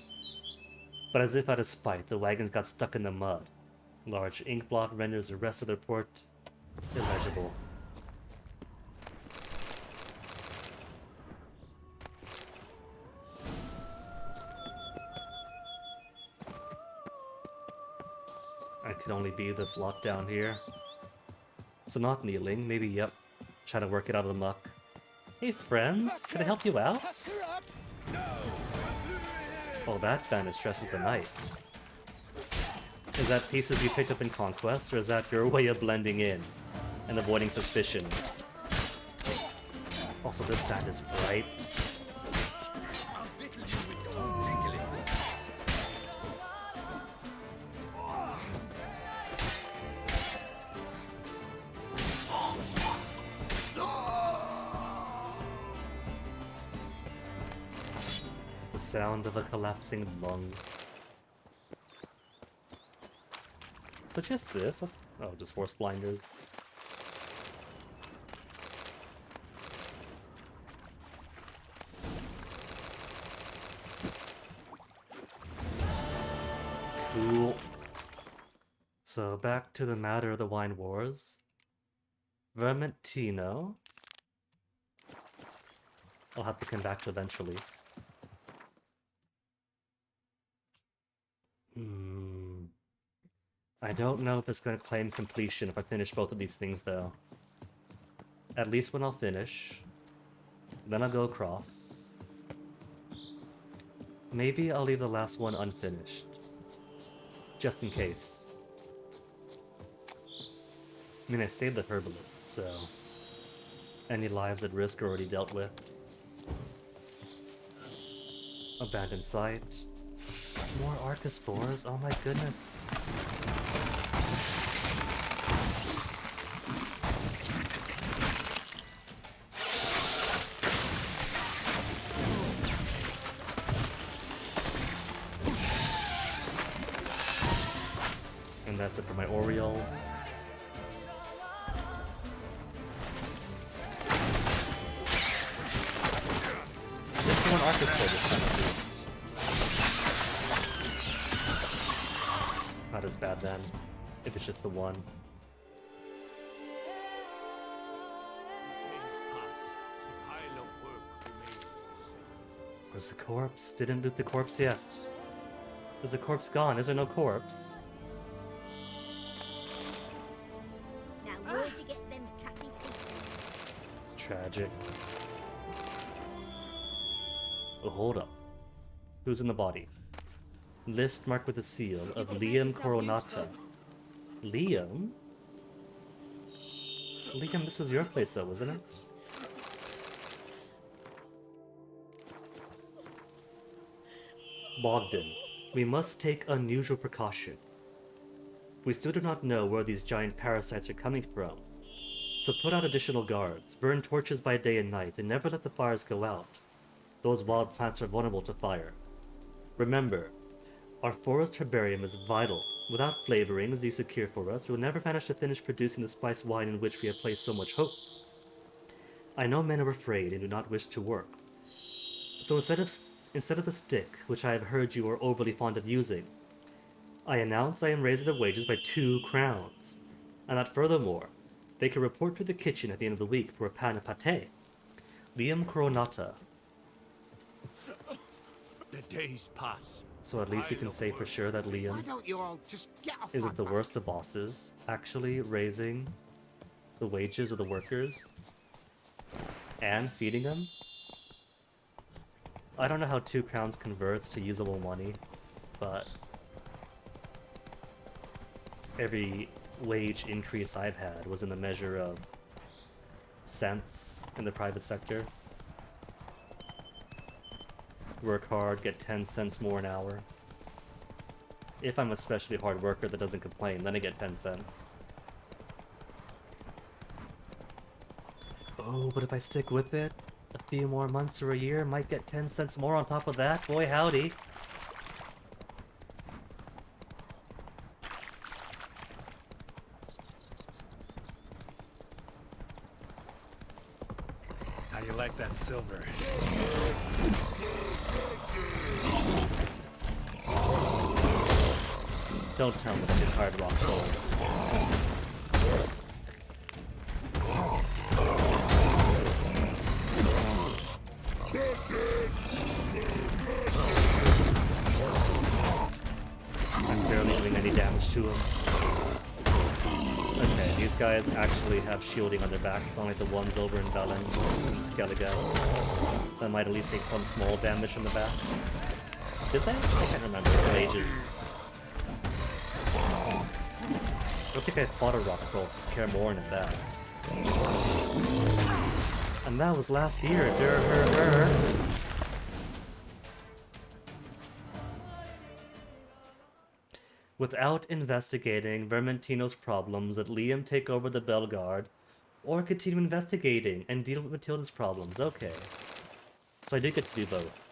But as if out of spite, the wagons got stuck in the mud. Large ink blot renders the rest of the report illegible. I can only be this lot down here. So not kneeling, maybe, yep. Trying to work it out of the muck. Hey friends, can I help you out? Oh, that banished dresses a knight. Is that pieces you picked up in Conquest, or is that your way of blending in and avoiding suspicion? Also, this sand is bright. Sound of a collapsing lung. So just this? Oh, just force blinders. Cool. So back to the matter of the wine wars. Vermentino. I'll have to come back to eventually. I don't know if it's going to claim completion if I finish both of these things, though. At least when I'll finish. Then I'll go across. Maybe I'll leave the last one unfinished. Just in case. I mean, I saved the herbalist, so... any lives at risk are already dealt with. Abandoned site. More Archospores, oh my goodness. And that's it for my Orioles. one orchestra this time at least. Not as bad then, if it's just the one. Days pass. The pile of work remains the same. Where's the corpse? Didn't loot the corpse yet. Is the corpse gone? Is there no corpse? Now, where'd you get them catty feet? It's tragic. Oh, hold up. Who's in the body? List marked with a seal of Liam Coronata. Liam? Liam, this is your place though, isn't it? Bogdan, we must take unusual precaution. We still do not know where these giant parasites are coming from. So put out additional guards, burn torches by day and night, and never let the fires go out. Those wild plants are vulnerable to fire. Remember, our forest herbarium is vital. Without flavorings you secure for us, we'll never manage to finish producing the spiced wine in which we have placed so much hope. I know men are afraid and do not wish to work. So instead of the stick, which I have heard you are overly fond of using, I announce I am raising the wages by 2 crowns, and that furthermore, they can report to the kitchen at the end of the week for a pan of pâté. Liam Coronata. The days pass. So at least we can say for sure that Liam Why don't you all just get off isn't my the back? worst of bosses, actually raising the wages of the workers and feeding them. I don't know how 2 crowns converts to usable money, but every wage increase I've had was in the measure of cents in the private sector. Work hard, get 10 cents more an hour. If I'm a especially hard worker that doesn't complain, then I get 10 cents. Oh, but if I stick with it, a few more months or a year, might get 10 cents more on top of that. Boy, howdy. How you like that silver? Don't tell me it's just hard rock rolls. I'm barely doing any damage to him. Okay, these guys actually have shielding on their backs, unlike the ones over in Velen and Skellige. That might at least take some small damage from the back. Did they? I can't remember. It's been ages. I don't think I fought a rock rolls care more than that. And that was last year. Without investigating Vermentino's problems, let Liam take over the Bellegarde, or continue investigating and deal with Matilda's problems. Okay. So I did get to do both.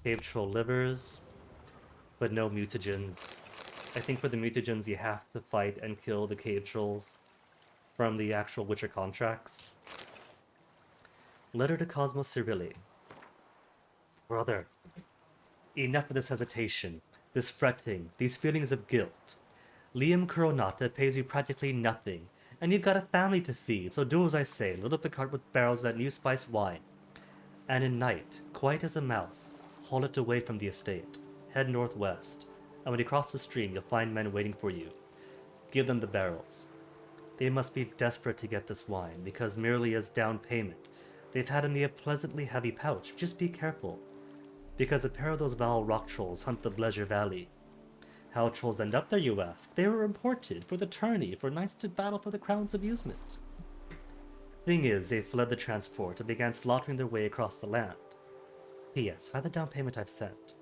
Cave troll livers, but no mutagens. I think for the mutagens you have to fight and kill the cave trolls from the actual Witcher contracts. Letter to Cosmo Cyrilli. Brother, enough of this hesitation, this fretting, these feelings of guilt. Liam Coronata pays you practically nothing, and you've got a family to feed, so do as I say, load up the cart with barrels of that new spiced wine. And in night, quiet as a mouse, haul it away from the estate. Head northwest, and when you cross the stream, you'll find men waiting for you. Give them the barrels. They must be desperate to get this wine, because merely as down payment, they've had in me a pleasantly heavy pouch. Just be careful, because a pair of those vile rock trolls hunt the Bleasure Valley. How trolls end up there, you ask? They were imported for the tourney, for knights to battle for the crown's amusement. Thing is, they fled the transport and began slaughtering their way across the land. P.S. Find the down payment I've sent.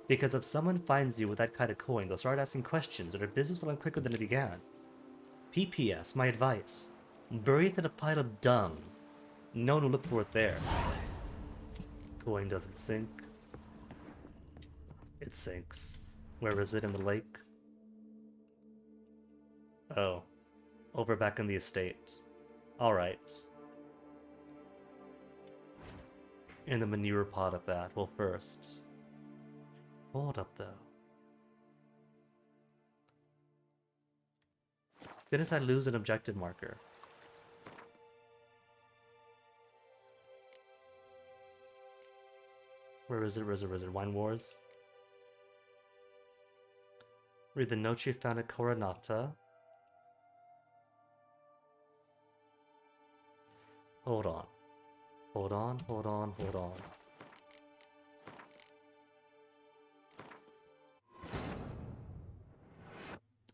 Because if someone finds you with that kind of coin, they'll start asking questions, and their business will end quicker than it began. P.P.S. My advice. Bury it in a pile of dung. No one will look for it there. Coin doesn't sink. It sinks. Where is it? In the lake? Oh. Over back in the estate. Alright. And a manure pot at that. Well, first. Hold up, though. Didn't I lose an objective marker? Where is it? Where is it? Where is it? Wine Wars? Read the notes you found at Coronata. Hold on. Hold on, hold on, hold on.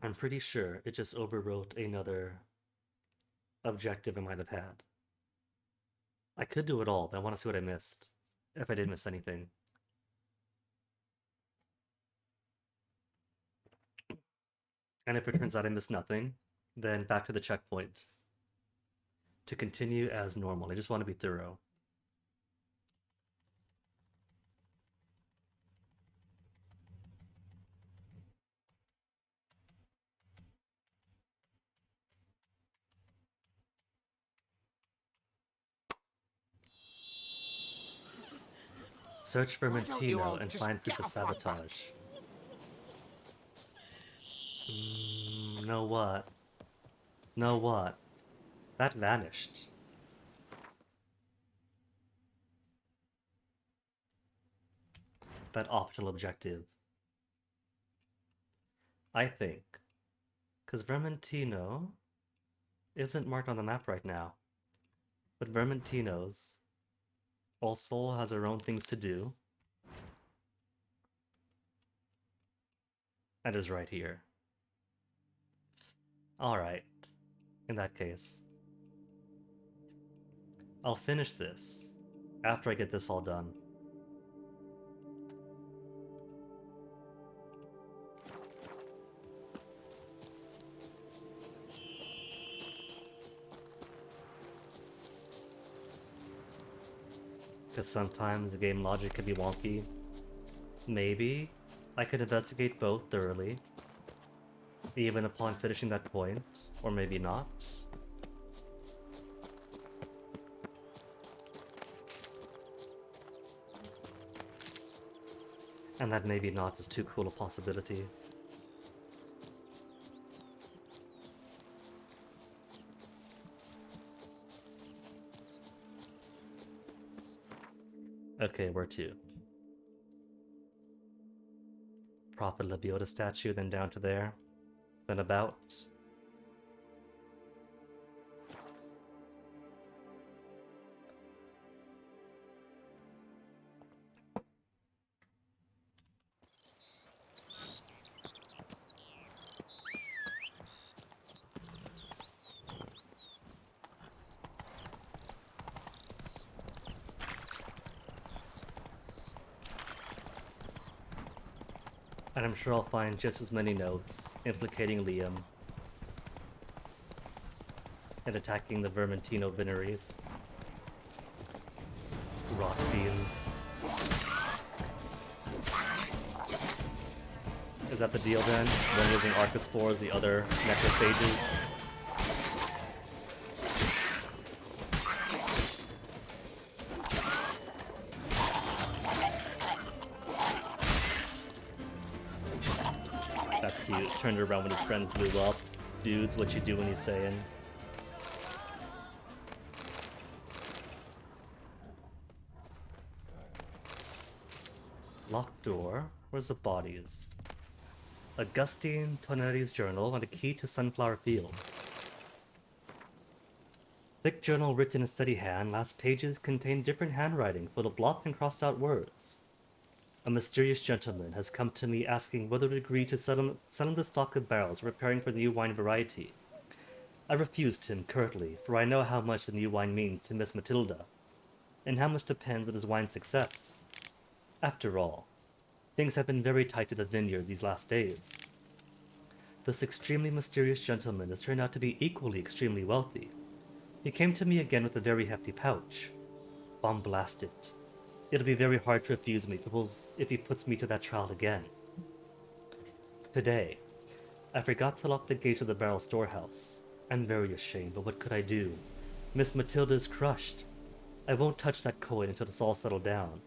I'm pretty sure it just overwrote another objective I might have had. I could do it all, but I want to see what I missed. If I did miss anything. And if it turns out I missed nothing, then back to the checkpoint. To continue as normal. I just want to be thorough. Search for Mentino and find proof of sabotage. Know what? Know what? That vanished. That optional objective. I think. Because Vermentino isn't marked on the map right now. But Vermentino's also has their own things to do. And is right here. Alright. In that case. I'll finish this after I get this all done. Because sometimes the game logic can be wonky. Maybe I could investigate both thoroughly, even upon finishing that point, or maybe not. And that maybe not is too cool a possibility. Okay, where to? Prophet Lebiota statue, then down to there. Then about. And I'm sure I'll find just as many notes implicating Liam and attacking the Vermentino Vineries. Rot fiends. Is that the deal then? One using Archospores, the other Necrophages? That's cute. Turned around when his friend blew up. Dudes, what you doing, he's saying. Locked door? Where's the bodies? Augustine Toneri's journal and a key to sunflower fields. Thick journal written in steady hand, last pages contain different handwriting full of blocked and crossed out words. A mysterious gentleman has come to me asking whether to agree to sell him the stock of barrels preparing for the new wine variety. I refused him curtly, for I know how much the new wine means to Miss Matilda, and how much depends on his wine's success. After all, things have been very tight at the vineyard these last days. This extremely mysterious gentleman has turned out to be equally extremely wealthy. He came to me again with a very hefty pouch. Bomb blast it. It'll be very hard to refuse me if he puts me to that trial again. Today, I forgot to lock the gates of the barrel storehouse. I'm very ashamed, but what could I do? Miss Matilda is crushed. I won't touch that coin until it's all settled down.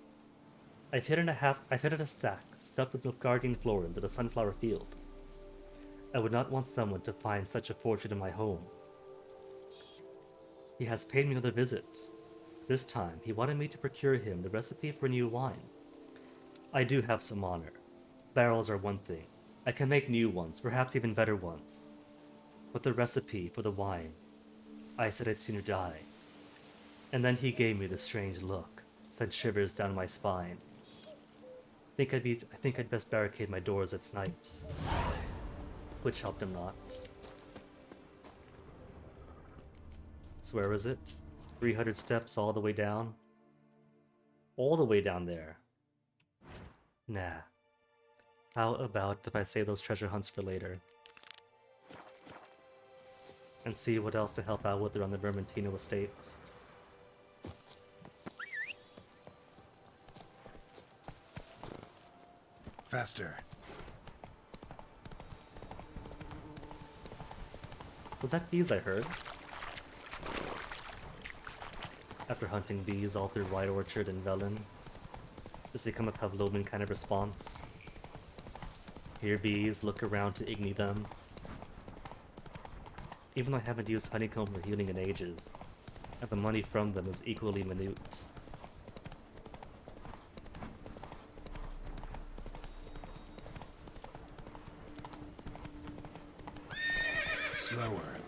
I've hidden a stack stuffed with Nilfgaardian florins in a sunflower field. I would not want someone to find such a fortune in my home. He has paid me another visit. This time, he wanted me to procure him the recipe for new wine. I do have some honor. Barrels are one thing. I can make new ones, perhaps even better ones. But the recipe for the wine, I said I'd sooner die. And then he gave me this strange look, sent shivers down my spine. I think I'd best barricade my doors at night. Which helped him not. So where is it? 300 steps all the way down? All the way down there. Nah. How about if I save those treasure hunts for later? And see what else to help out with around the Vermentino estate. Faster. Was that bees I heard? After hunting bees all through White Orchard and Velen, this become a Pavlovian kind of response. Hear bees, look around to ignite them. Even though I haven't used honeycomb for healing in ages, and the money from them is equally minute. Slower.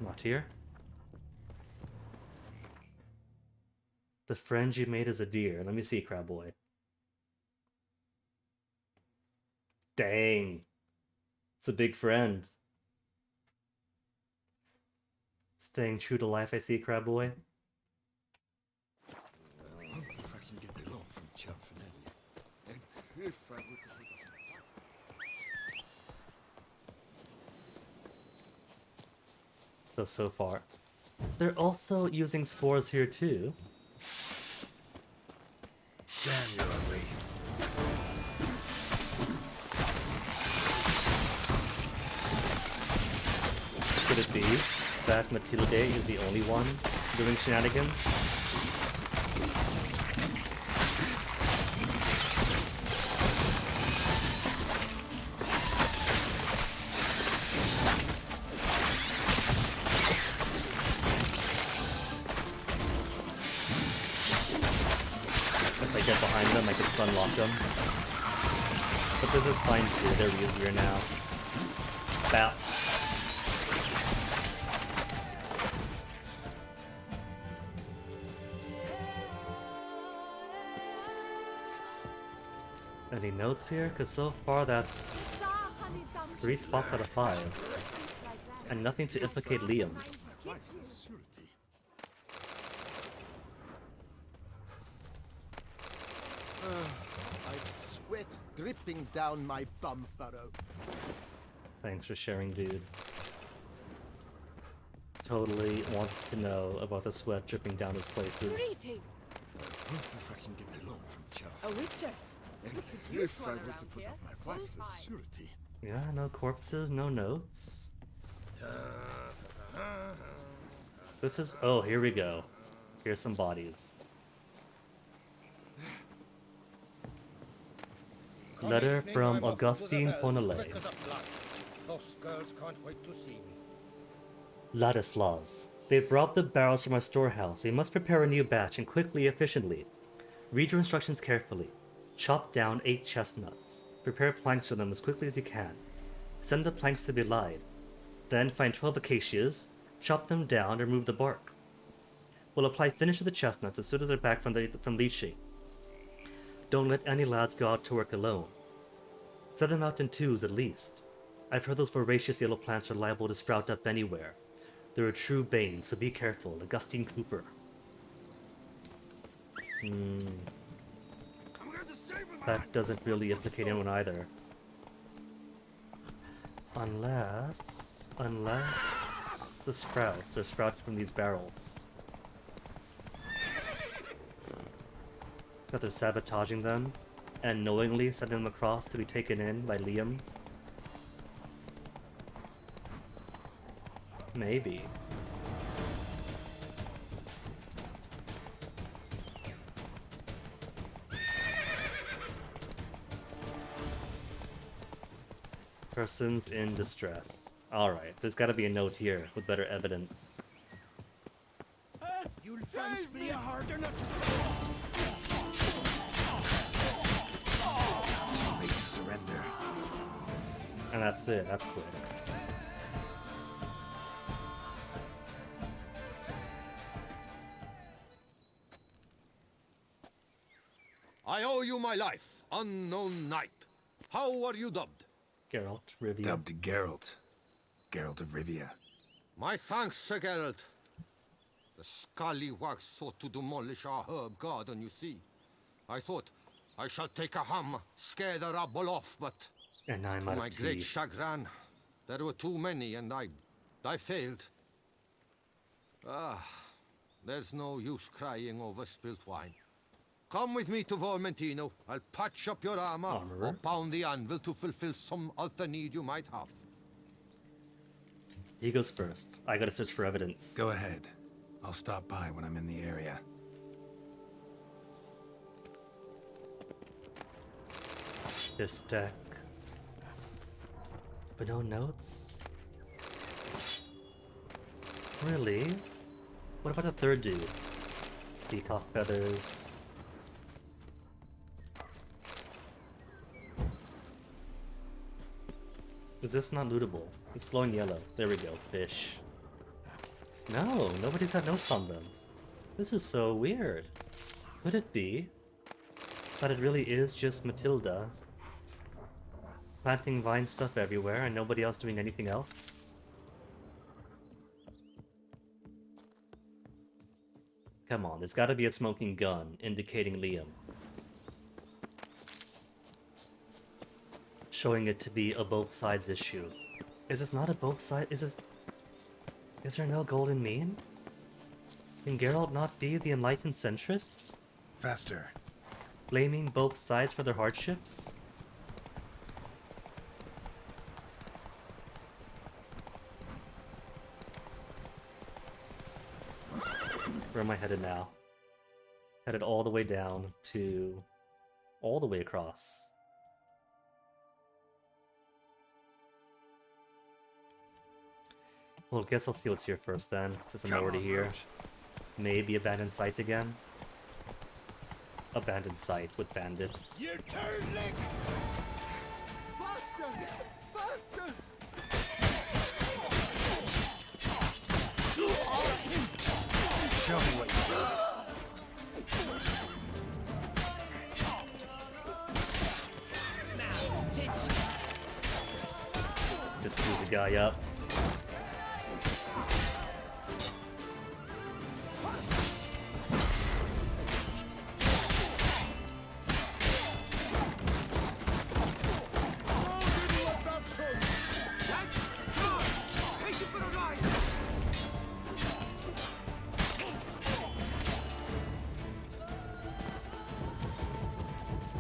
Not here. The friend you made is a deer. Let me see, Crab Boy. Dang. It's a big friend. Staying true to life, I see, Crab Boy. I wonder if I can get along from Cianfanelli. And if I would... So far. They're also using spores here too. Damn, you're ugly. Could it be that Matilde is the only one doing shenanigans? If I get behind them, I can stun lock them. But this is fine too, they're easier now. Bow. Any notes here? Because so far that's 3 spots out of 5. And nothing to implicate Liam. I've sweat dripping down my bum furrow. Thanks for sharing, dude. Totally wanted to know about the sweat dripping down his places. Greetings. I wonder if I can get along from Cianfanelli. A witcher. And if I were to put up my wife as surety. Yeah, no corpses, no notes. This is... oh, here we go. Here's some bodies. Letter from Augustine Ponele. Those girls can't wait to see me. Ladislas. They've robbed the barrels from our storehouse. We must prepare a new batch and quickly, efficiently. Read your instructions carefully. Chop down 8 chestnuts. Prepare planks for them as quickly as you can. Send the planks to be lied. Then find 12 acacias, chop them down, and remove the bark. We'll apply finish to the chestnuts as soon as they're back from leaching. Don't let any lads go out to work alone. Set them out in 2s at least. I've heard those voracious yellow plants are liable to sprout up anywhere. They're a true bane, so be careful. Augustine Cooper. That doesn't really implicate anyone either. Unless the sprouts are sprouted from these barrels. That they're sabotaging them and knowingly sending them across to be taken in by Liam. Maybe. Persons in distress. Alright, there's gotta be a note here with better evidence. You'll find me a harder nut. Made to surrender. And that's it, that's quick. I owe you my life, unknown knight. How are you dubbed? Geralt, Rivia. Dubbed Geralt. Geralt of Rivia. My thanks, Sir Geralt. The scallywags sought to demolish our herb garden, you see. I thought, I shall take a ham, scare the rabble off, but And I'm to out my of great tea. chagrin, there were too many, and I failed. Ah, there's no use crying over spilt wine. Come with me to Vormentino. I'll patch up your armor or pound the anvil to fulfill some other need you might have. He goes first. I gotta search for evidence. Go ahead. I'll stop by when I'm in the area. This deck. But no notes? Really? What about the third dude? Peacock feathers. Is this not lootable? It's glowing yellow. There we go. Fish. No, nobody's got notes on them. This is so weird. Could it be that it really is just Matilda planting vine stuff everywhere and nobody else doing anything else? Come on, there's gotta be a smoking gun indicating Liam. Showing it to be a both sides issue. Is this not a both side? Is there no golden mean? Can Geralt not be the enlightened centrist? Faster. Blaming both sides for their hardships? Where am I headed now? Headed all the way down to... all the way across. Well, I guess I'll see what's here first then, since I'm already here. Maybe abandoned site again? Abandoned site with bandits. You turn lick! Faster! Faster! Show me what you Just screw the guy up.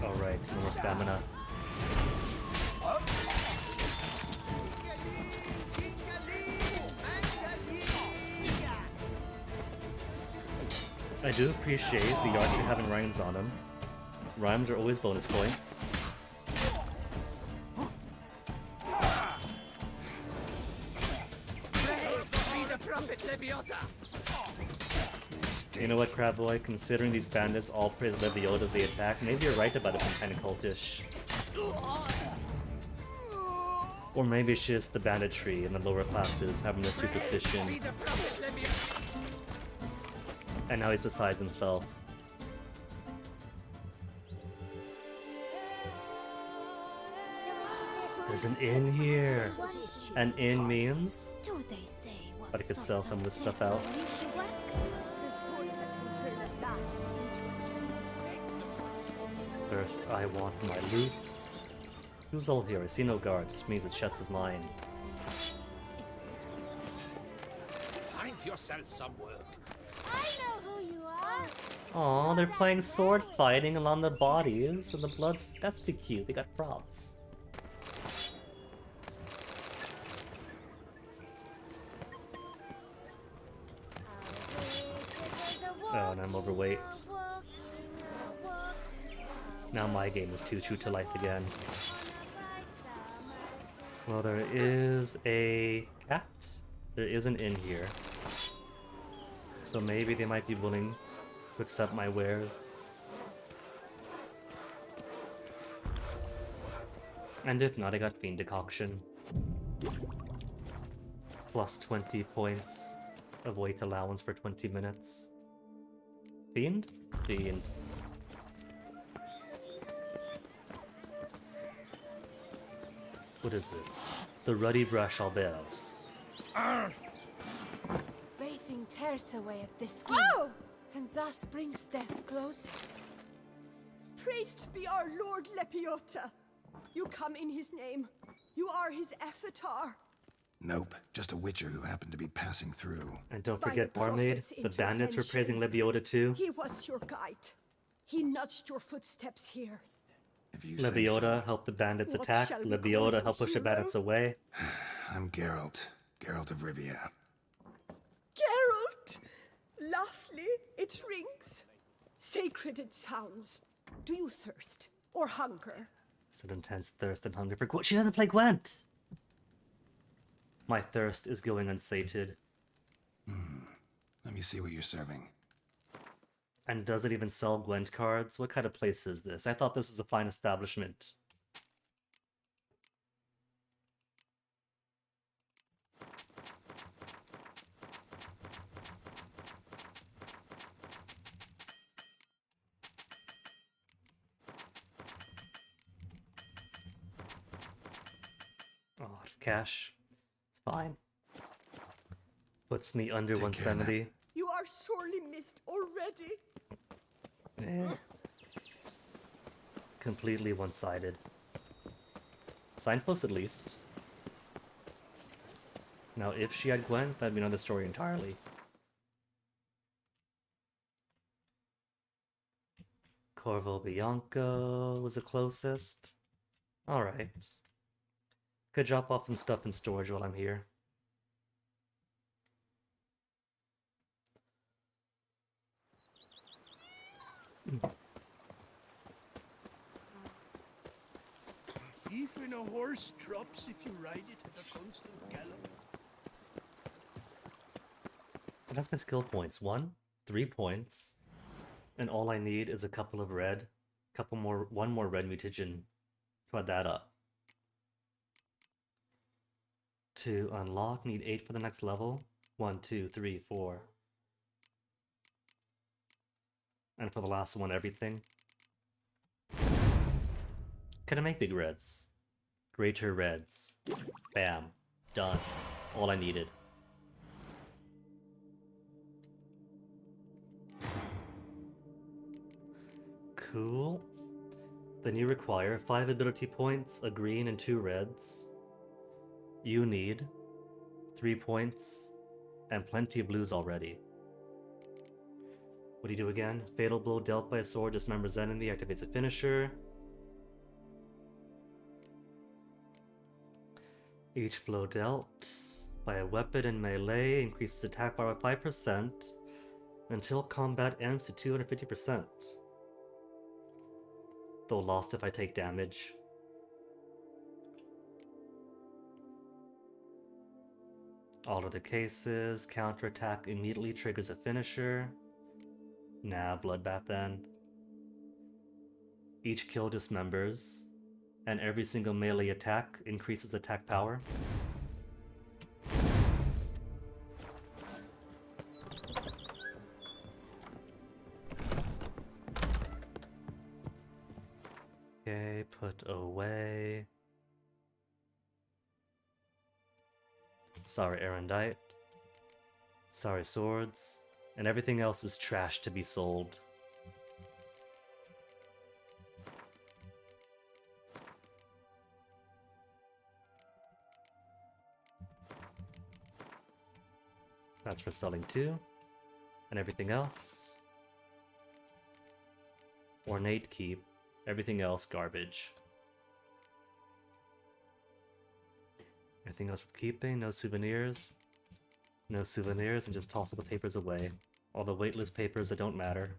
Alright, no more stamina. I do appreciate the archer having rhymes on him. Rhymes are always bonus points. You know what, Crab Boy? Considering these bandits all praise Leviota as they attack, maybe you're right about it being kind of cultish. Or maybe it's just the banditry and the lower classes having the superstition. And now he's besides himself. There's an inn here! An inn means? But I could sell some of this stuff out. First, I want my loots. Who's all here? I see no guards, which means this chest is mine. Find yourself some work. I know who you are. Aw, they're playing sword fighting along the bodies, and the blood's... that's too cute, they got props. Oh, and I'm overweight. Now my game is too true to life again. Well, there is a cat. There is an inn here. So maybe they might be willing to accept my wares. And if not, I got Fiend Decoction. Plus 20 points of weight allowance for 20 minutes. Fiend? Fiend. What is this? The Ruddy Brush Alberos. Bathing tears away at this skin, and thus brings death closer. Praised be our Lord Lepiota. You come in his name. You are his avatar. Nope, just a witcher who happened to be passing through. And don't By forget the Barmaid, prophet's the bandits were praising intervention, Lebiota too. He was your guide. He nudged your footsteps here. If you say Lebiota so. helped the bandits What attack, shall we call Lebiota him, helped push the hero? bandits away. I'm Geralt. Geralt of Rivia. Geralt! Lovely, it rings. Sacred it sounds. Do you thirst or hunger? It's an intense thirst and hunger for Gwent. She doesn't play Gwent! My thirst is going unsated. Let me see what you're serving. And does it even sell Gwent cards? What kind of place is this? I thought this was a fine establishment. Oh, cash. It's fine. Puts me under 170. You are sorely missed already. Completely one-sided. Signpost at least. Now, if she had Gwent, that'd be another story entirely. Corvo Bianco was the closest. Alright. Could drop off some stuff in storage while I'm here. Even a horse drops if you ride it at a constant gallop. And that's my skill points. 1, 3 points. And all I need is a couple of red. One more red mutagen to add that up. To unlock, need 8 for the next level. 1, 2, 3, 4. And for the last one, everything. Can I make big reds? Greater reds. Bam. Done. All I needed. Cool. Then you require 5 ability points, a green and 2 reds. You need 3 points and plenty of blues already. What do you do again? Fatal blow dealt by a sword dismembers enemy, activates a finisher. Each blow dealt by a weapon in melee increases attack power by 5% until combat ends to 250%. Though lost if I take damage. All other cases, counterattack immediately triggers a finisher. Nah, bloodbath then. Each kill dismembers, and every single melee attack increases attack power. Okay, put away. Sorry, Erendite. Sorry, swords. And everything else is trash to be sold. That's for selling too. And everything else. Ornate keep. Everything else garbage. Anything else for keeping? No souvenirs. No souvenirs, and just toss all the papers away. All the waitlist papers that don't matter.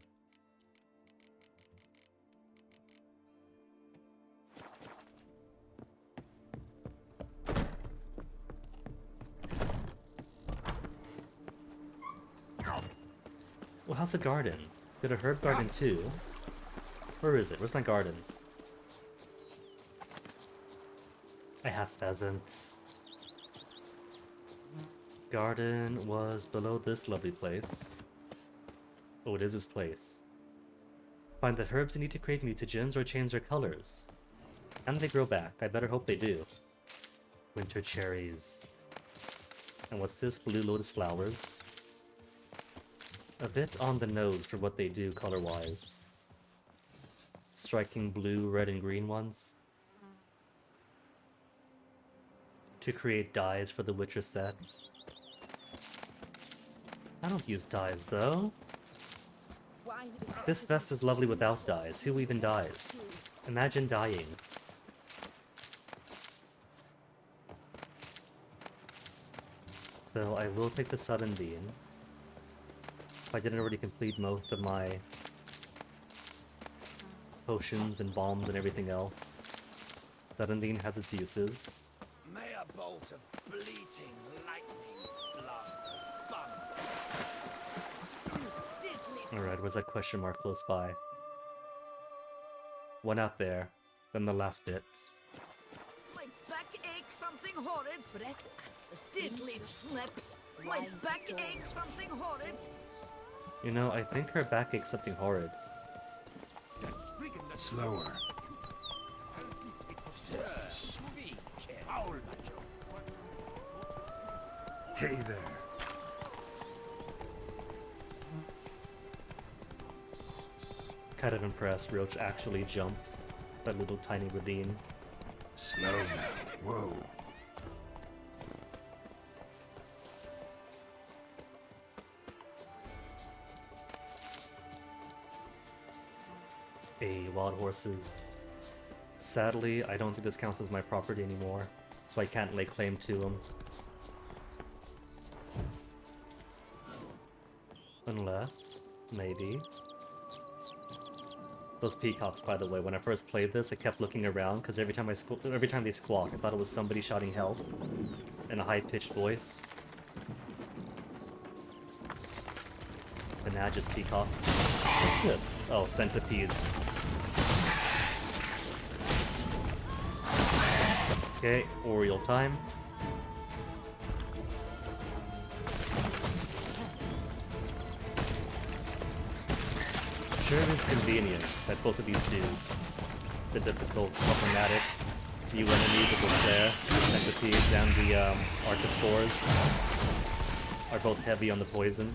how's the garden? Got a herb garden too. Where is it? Where's my garden? I have pheasants. Garden was below this lovely place. Oh, it is this place. Find the herbs you need to create mutagens or change their colors. And they grow back. I better hope they do. Winter cherries. And what's this? Blue lotus flowers. A bit on the nose for what they do color-wise. Striking blue, red, and green ones. To create dyes for the Witcher set. I don't use dyes though. This vest is lovely without dyes. Who even dyes? Imagine dying. So I will take the Sudden Beam. If I didn't already complete most of my potions and bombs and everything else. Sudden Beam has its uses. May a bolt of bleating lightning blast those bums. Alright, where's that question mark close by? One out there, then the last bit. My back aches something horrid. Diddly snaps. My back aches something horrid. You know, I think her back aches something horrid. Slower. Hey there. Kind of impressed Roach actually jumped that little tiny ravine. Slow now. Whoa. Hey, wild horses. Sadly, I don't think this counts as my property anymore, so I can't lay claim to them. Unless, maybe. Those peacocks, by the way, when I first played this, I kept looking around because every time they squawked, I thought it was somebody shouting help in a high-pitched voice. But nah, just peacocks. What's this? Oh, centipedes. Okay, Oriole time. Sure it is convenient that both of these dudes, the difficult, problematic few enemies that was there, the centipedes and the archospores, are both heavy on the poison.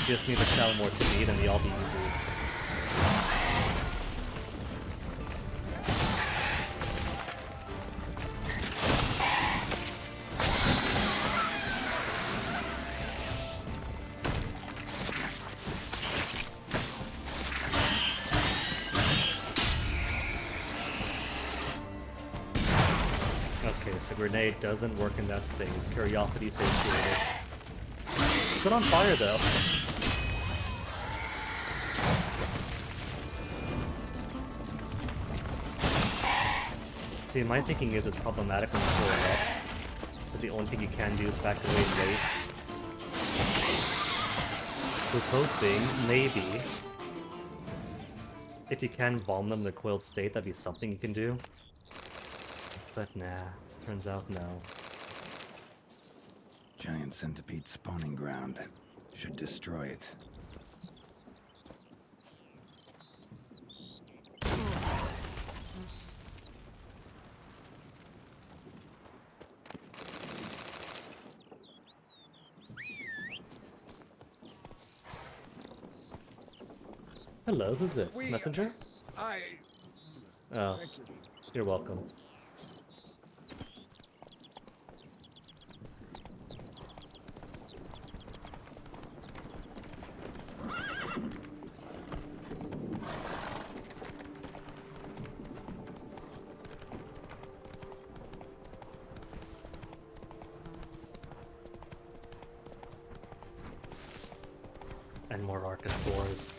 Just need to sell more to me, and they all be easy. Okay, so grenade doesn't work in that state. Curiosity satiated. Is it on fire though? See, my thinking is it's problematic when you pull it up, because the only thing you can do is back away late. Was hoping, maybe, if you can bomb them in the coiled state, that'd be something you can do. But nah, turns out no. Giant centipede spawning ground. Should destroy it. Hello, who's this? Messenger? I... Oh, Thank you. you're welcome. And more archospores.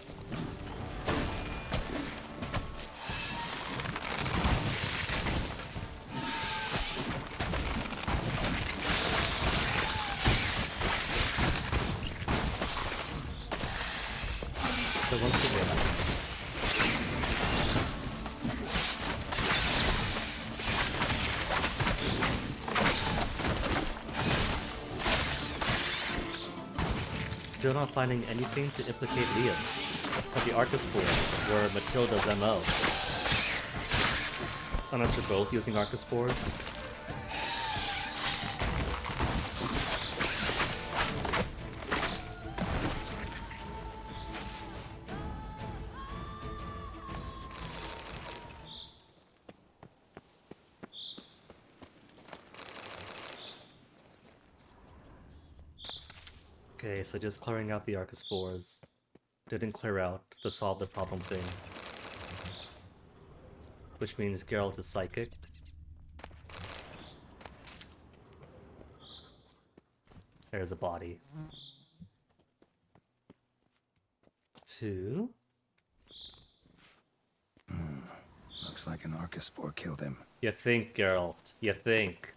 So once again, still not finding anything to implicate Liam. But the Arcus Spores were Matilda's MO. Unless we're both using Arcus Spores. Okay, so just clearing out the Arcus Spores didn't clear out the solve the problem thing. Which means Geralt is psychic. There's a body. 2. Looks like an Arcus Spore killed him. You think, Geralt. You think.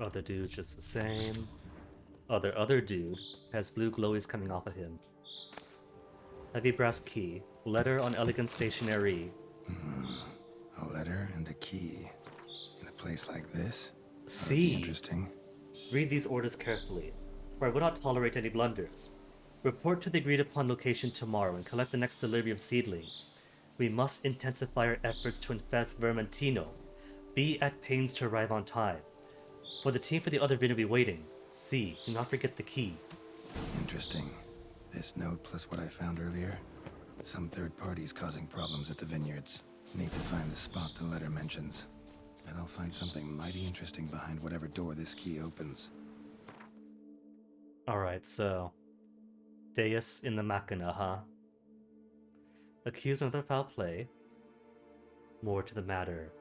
Other dude's just the same. Other dude has blue glowies coming off of him. Heavy brass key. Letter on elegant stationery. A letter and a key. In a place like this? C. Interesting. Read these orders carefully, for I will not tolerate any blunders. Report to the agreed upon location tomorrow and collect the next delivery of seedlings. We must intensify our efforts to infest Vermentino. Be at pains to arrive on time. For the team for the other vineyard be waiting. C. Do not forget the key. Interesting. This note plus what I found earlier. Some third parties causing problems at the vineyards. Need to find the spot the letter mentions. And I'll find something mighty interesting behind whatever door this key opens. Alright, so... Deus in the Machina, huh? Accused of another foul play. More to the matter.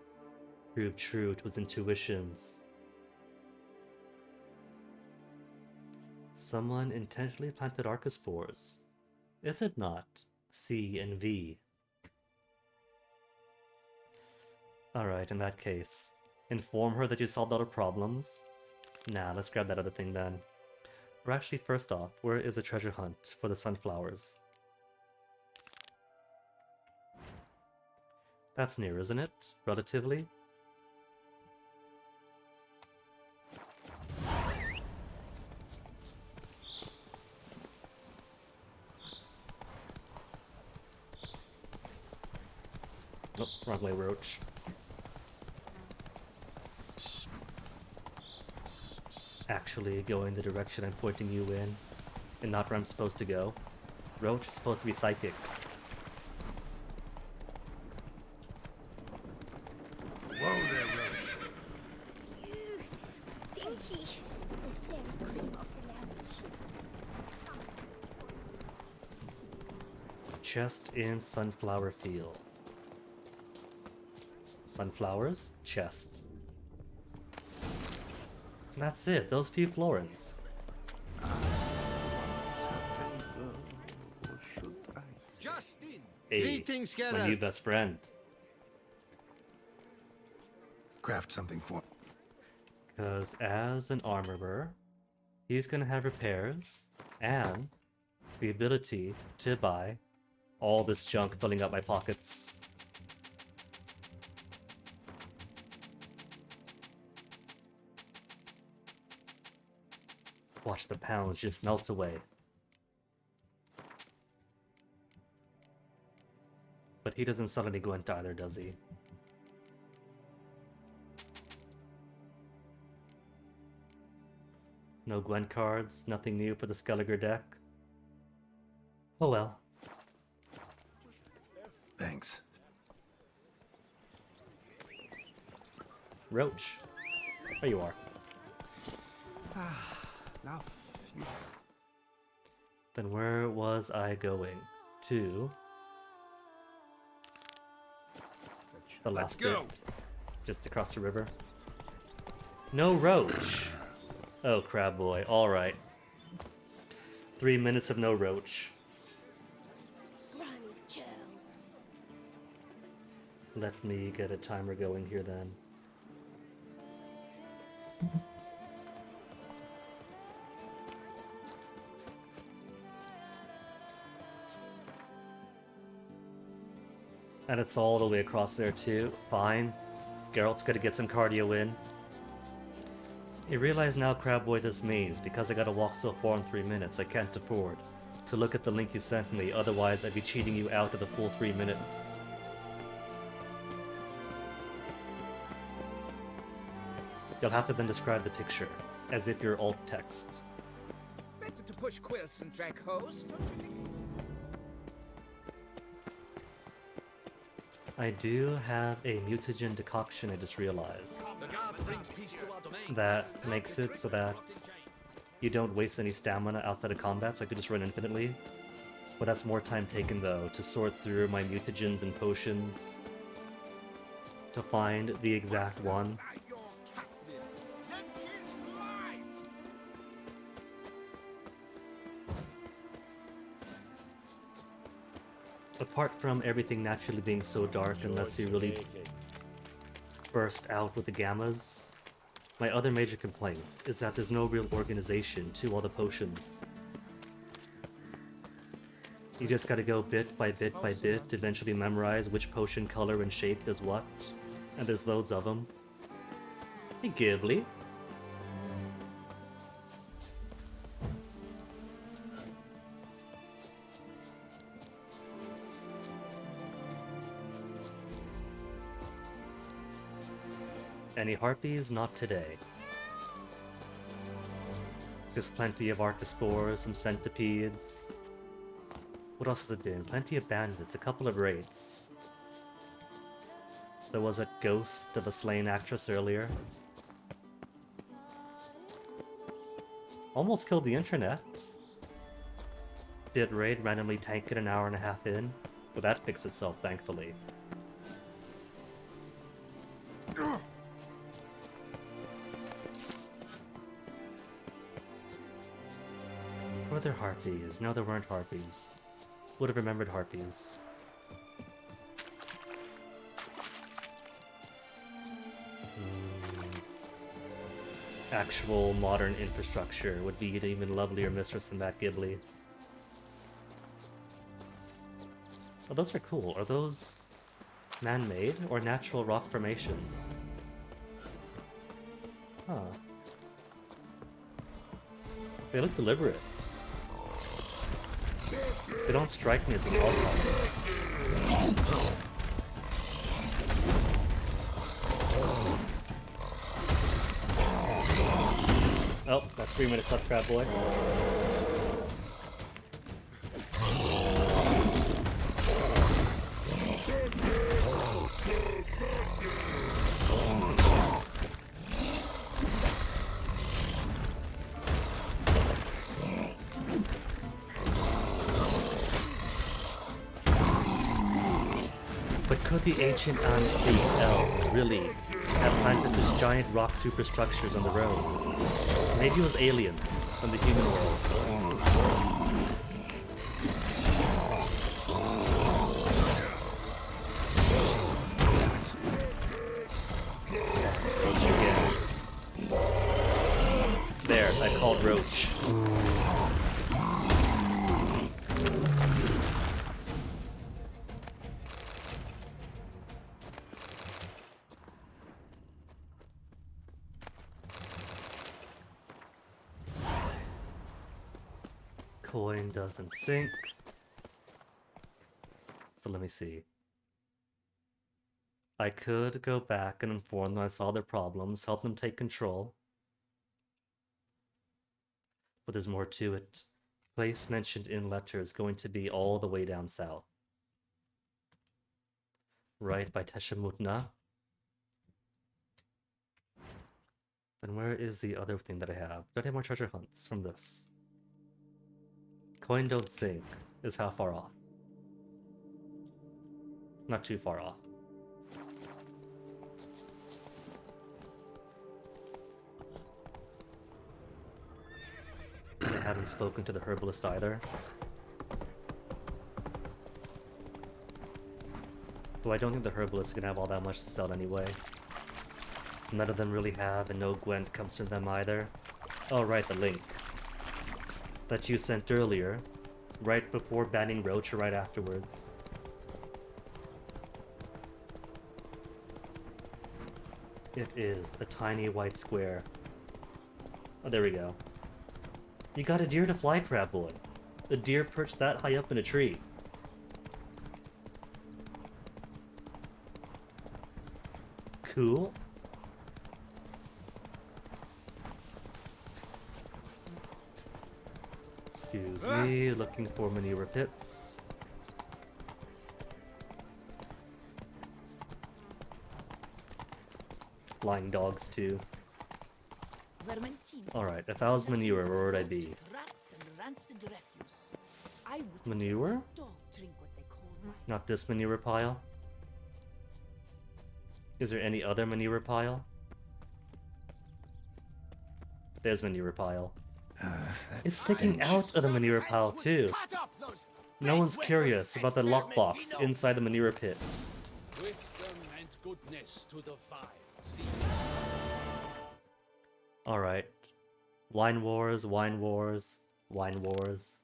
Prove true to his intuitions. Someone intentionally planted Arcus Spores. Is it not? C and V. Alright, in that case. Inform her that you solved all her problems. Nah, let's grab that other thing then. Or actually, first off, where is the treasure hunt for the sunflowers? That's near, isn't it? Relatively? Oh, wrong way, Roach. Actually going the direction I'm pointing you in, and not where I'm supposed to go. Roach is supposed to be psychic. Whoa there, Roach. Stinky! The fair cream of the land's ship. Chest in sunflower field. Sunflowers, chest. And that's it, those few florins. Justin! Hey, Greetings, my Geralt. new best friend. Craft something for... Because as an armorer, he's gonna have repairs and the ability to buy all this junk filling up my pockets. Watch the pounds just melt away. But he doesn't sell any Gwent either, does he? No Gwent cards, nothing new for the Skelliger deck. Oh well. Thanks. Roach. There you are. Now, Then where was I going? To... the last bit. Just across the river. No Roach! Oh, crab boy. Alright. 3 minutes of no Roach. Granny chills. Let me get a timer going here then. And it's all the way across there too. Fine. Geralt's gotta get some cardio in. I realize now, Crabboy, this means because I gotta walk so far in 3 minutes, I can't afford to look at the link you sent me, otherwise I'd be cheating you out of the full 3 minutes. You'll have to then describe the picture, as if you're alt text. Better to push quilts and drag hose, don't you think? I do have a mutagen decoction I just realized. That makes it so that you don't waste any stamina outside of combat, so I could just run infinitely. But that's more time taken though, to sort through my mutagens and potions to find the exact one. Apart from everything naturally being so dark unless you really burst out with the gammas, my other major complaint is that there's no real organization to all the potions. You just gotta go bit by bit by bit, eventually memorize which potion color and shape does what, and there's loads of them. Hey Ghibli. Any harpies? Not today. Just plenty of archospores, some centipedes. What else has it been? Plenty of bandits, a couple of raids. There was a ghost of a slain actress earlier. Almost killed the internet. Did raid randomly tank it an hour and a half in, but that fixed itself, thankfully. Were there harpies? No, there weren't harpies. Would have remembered harpies. Actual modern infrastructure would be an even lovelier mistress than that, Ghibli. Oh, those are cool. Are those man-made or natural rock formations? Huh. They look deliberate. They don't strike me as basalt columns. Oh, that's 3 minutes up, Crab Boy. But could the ancient unseen elves really have planted such giant rock superstructures on the road? Maybe it was aliens from the human world. Roach again. There, I called Roach. Coin doesn't sink. So let me see. I could go back and inform them I saw their problems, help them take control. But there's more to it. Place mentioned in letter is going to be all the way down south. Right by Teshamutna. Then where is the other thing that I have? Do I have more treasure hunts from this? Coin don't sink is how far off? Not too far off. I haven't spoken to the herbalist either. Though I don't think the herbalist is gonna have all that much to sell anyway. none of them really have, and no Gwent comes from them either. Oh right, the link that you sent earlier, right before banning Roach or right afterwards. It is a tiny white square. Oh, there we go. You got a deer to fly trap, boy. A deer perched that high up in a tree. Cool. Excuse me, looking for manure pits. Flying dogs too. Alright, if I was manure, where would I be? Rats and rancid refuse. I would Manure? don't drink what they call wine. Not this manure pile? Is there any other manure pile? There's manure pile. It's sticking out of the manure pile too. No one's curious about the lockbox inside the manure pit. Wisdom and goodness to the fire. See. Alright. Wine wars, wine wars, wine wars.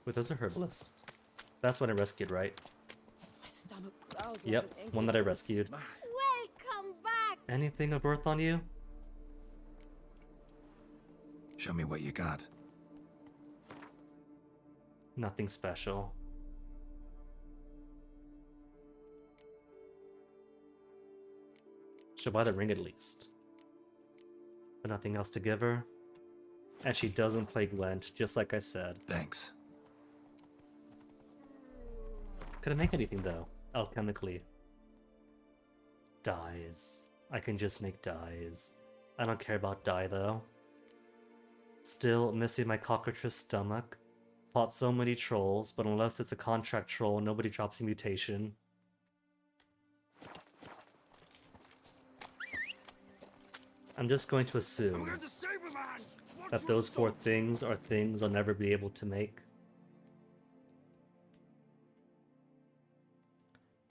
Wait, there's a herbalist. That's what I rescued, right? My stomach growls like Yep, an angry one that I wolf. rescued. Welcome back! Anything of worth on you? Show me what you got. Nothing special. She'll buy the ring at least. But nothing else to give her. And she doesn't play Gwent, just like I said. Thanks. Could I make anything though? Alchemically. Dyes. I can just make dyes. I don't care about dye though. Still missing my cockatrice stomach. Fought so many trolls, but unless it's a contract troll, nobody drops a mutation. I'm just going to assume that those 4 things are things I'll never be able to make.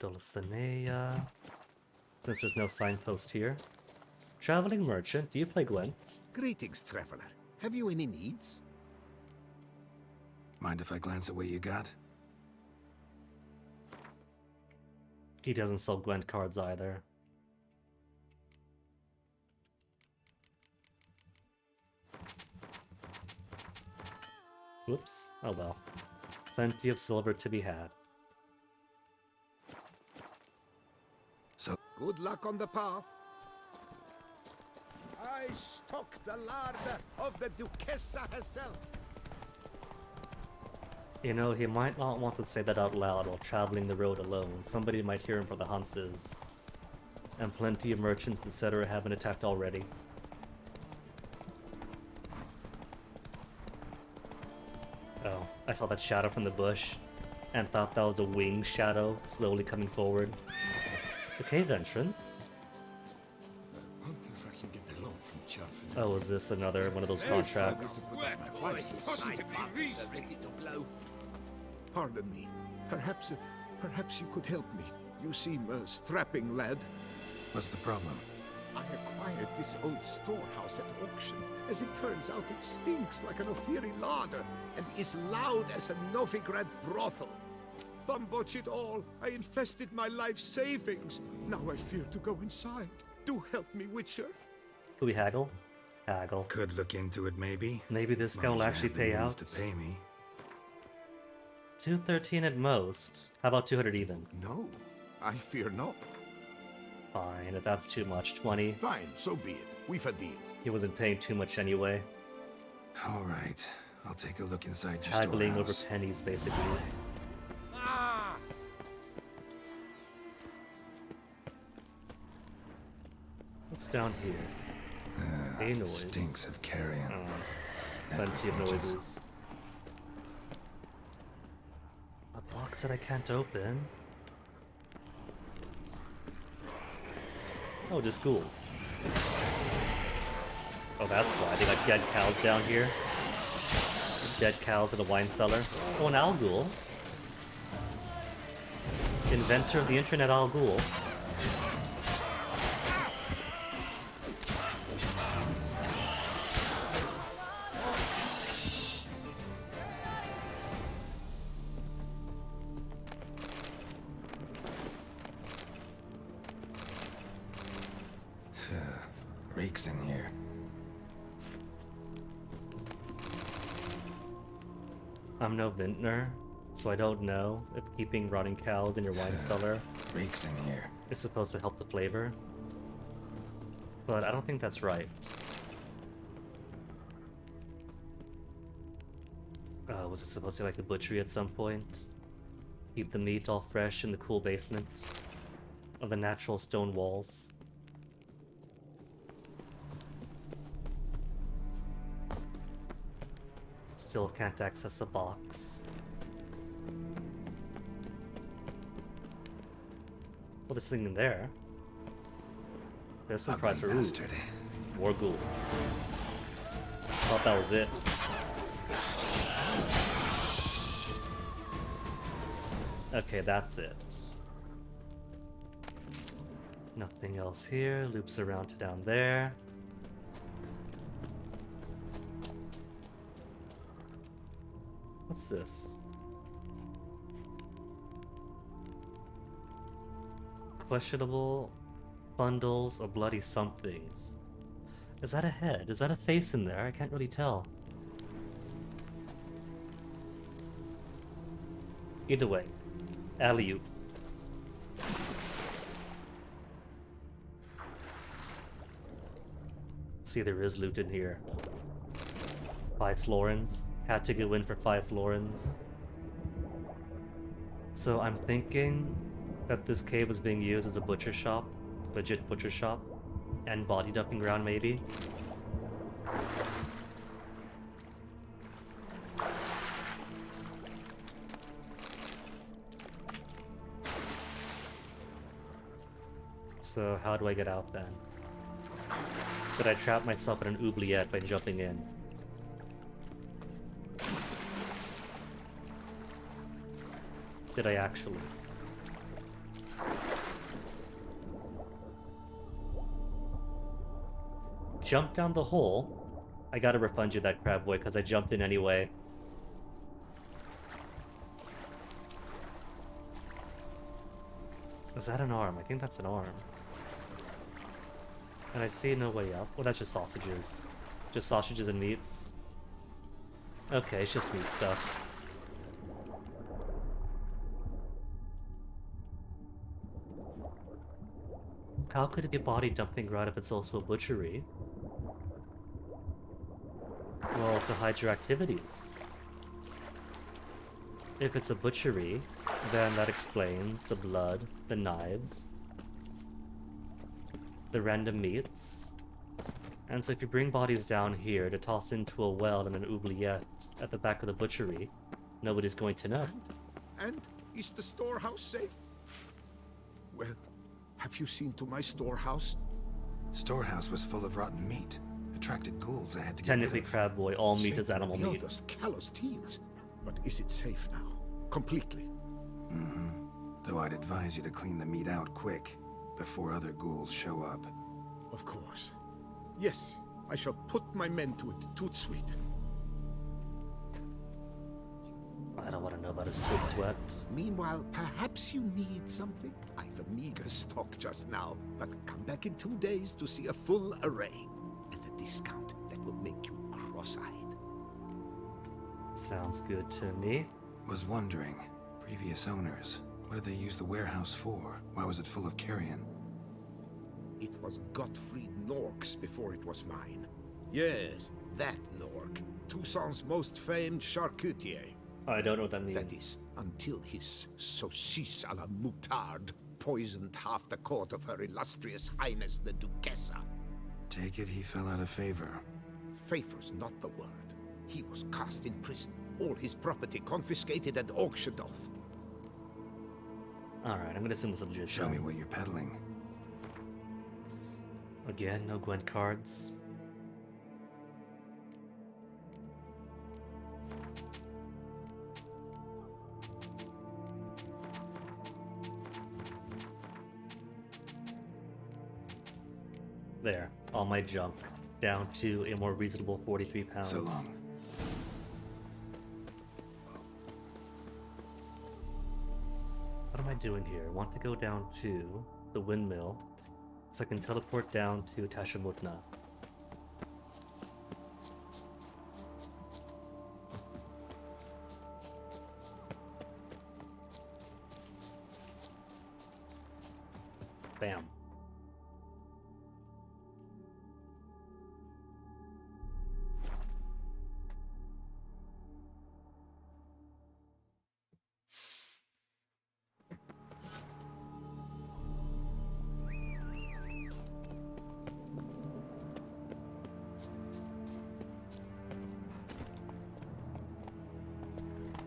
Dulcinea. Since there's no signpost here. Traveling merchant, do you play Gwent? Greetings, traveler. Have you any needs? Mind if I glance at what you got? He doesn't sell Gwent cards either. Whoops. Oh well. Plenty of silver to be had. So good luck on the path. I stock the larder of the Duchessa herself. You know, he might not want to say that out loud while traveling the road alone. Somebody might hear him for the Hunses. And plenty of merchants, etc. have been attacked already. Oh, I saw that shadow from the bush and thought that was a winged shadow slowly coming forward. The cave entrance? I wonder if I can get a loan from Chaffin. Oh, is this another one of those contracts? Pardon me. Perhaps you could help me. You seem a strapping lad. What's the problem? I acquired this old storehouse at auction. As it turns out, it stinks like an Ophiri larder and is loud as a Novigrad brothel. Bumboch it all, I infested my life savings. Now I fear to go inside. Do help me, Witcher. Could we haggle? Haggle. Could look into it, maybe. Maybe this guy will actually pay out. To pay me. 213 at most. How about 200 even? No, I fear not. Fine, if that's too much. 20. Fine, so be it. We've a deal. He wasn't paying too much anyway. All right, I'll take a look inside your Haggling over storehouse. pennies, basically. What's down here? A noise. Stinks of carrion. Plenty of Necrophages. noises. A box that I can't open. Oh, just ghouls. Oh, that's why. They got dead cows down here. Dead cows in a wine cellar. Oh, an Al Ghul. Inventor of the internet Al Ghul. Reeks in here. I'm no vintner, so I don't know if keeping rotting cows in your wine cellar Reeks in here. is supposed to help the flavor. But I don't think that's right. Was it supposed to be like a butchery at some point? Keep the meat all fresh in the cool basement of the natural stone walls. Still can't access the box. Well, there's something in there. There's some prize for more ghouls. Thought that was it. Okay, that's it. Nothing else here. Loops around to down there. What's this? Questionable bundles of bloody somethings. Is that a head? Is that a face in there? I can't really tell. Either way, alley-oop. See, there is loot in here. 5 florins. Had to go in for 5 florins. So I'm thinking that this cave was being used as a butcher shop. Legit butcher shop. And body dumping ground, maybe. So how do I get out then? Did I trap myself in an oubliette by jumping in? Did I actually? Jump down the hole? I gotta refund you that crab boy because I jumped in anyway. Is that an arm? I think that's an arm. And I see no way up. Well, that's just sausages. Just sausages and meats. Okay, it's just meat stuff. How could it be body dumping ground if it's also a butchery? Well, to hide your activities. If it's a butchery, then that explains the blood, the knives, the random meats. And so if you bring bodies down here to toss into a well in an oubliette at the back of the butchery, nobody's going to know. And is the storehouse safe? Well, have you seen to my storehouse? Storehouse was full of rotten meat. Attracted ghouls I had to get Technically, rid of. crab boy, all meat is animal meat. Yoda's calloused heels. But is it safe now? Completely? Mm-hmm. Though I'd advise you to clean the meat out quick, before other ghouls show up. Of course. Yes, I shall put my men to it, toot sweet. I don't want to know about his foot sweat. Meanwhile, perhaps you need something? I've a meager stock just now, but come back in 2 days to see a full array. At a discount that will make you cross-eyed. Sounds good to me. Was wondering, previous owners, what did they use the warehouse for? Why was it full of carrion? It was Gottfried Nork's before it was mine. Yes, that Nork. Toussaint's most famed charcutier. I don't know what that means. That is, until his saucisse à la moutarde poisoned half the court of her illustrious highness the Duchessa. Take it he fell out of favor. Favor's not the word. He was cast in prison, all his property confiscated and auctioned off. Alright, I'm gonna assume this is legit. Show me what you're peddling. Again, no Gwent cards. There, all my junk down to a more reasonable 43 pounds. So long. What am I doing here? I want to go down to the windmill So I can teleport down to Tashamutna. Bam.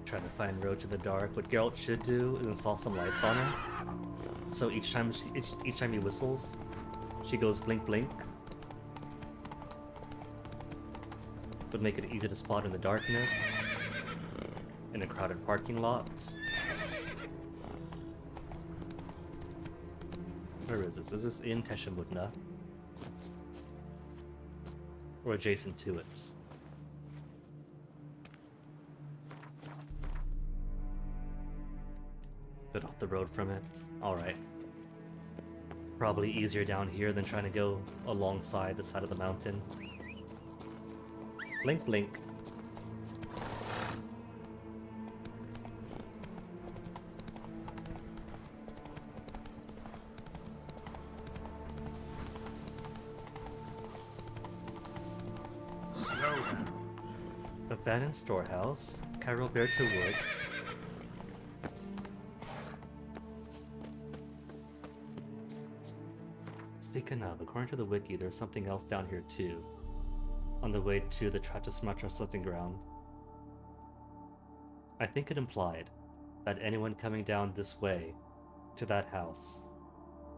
Trying to find road to the dark. What Geralt should do is install some lights on her. So each time he whistles, she goes blink blink. Would make it easy to spot in the darkness. In a crowded parking lot. Where is this? Is this in Teshamutna? Or adjacent to it? Bit off the road from it. Alright. Probably easier down here than trying to go alongside the side of the mountain. Blink, blink. Slow down. Abandoned storehouse. Cairo Berta Woods. Speaking of, according to the wiki, there's something else down here too. On the way to the Tratasmatra Sleeping Ground. I think it implied that anyone coming down this way to that house,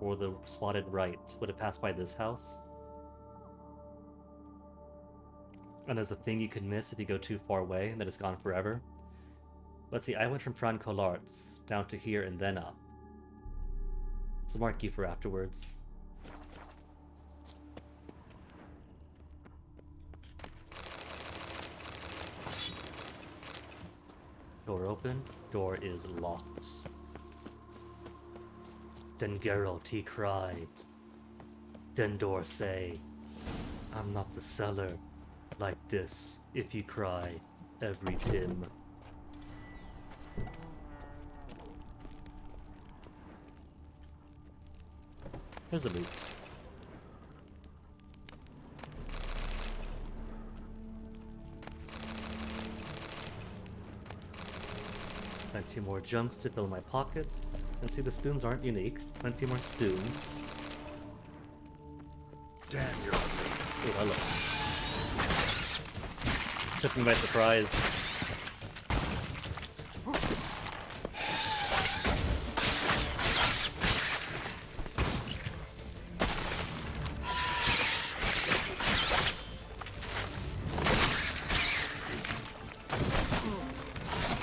or the spotted right, would have passed by this house. And there's a thing you could miss if you go too far away, and that it's gone forever. Let's see, I went from Fran Collarts down to here and then up. So mark you for afterwards. Door open. Door is locked. Then Geralt he cry. Then door say, I'm not the seller. Like this, if you cry, every Tim. Here's a loot. Plenty more jumps to fill my pockets. And see, the spoons aren't unique. Plenty more spoons. Damn, you're ugly. Oh, hello. Took me by surprise.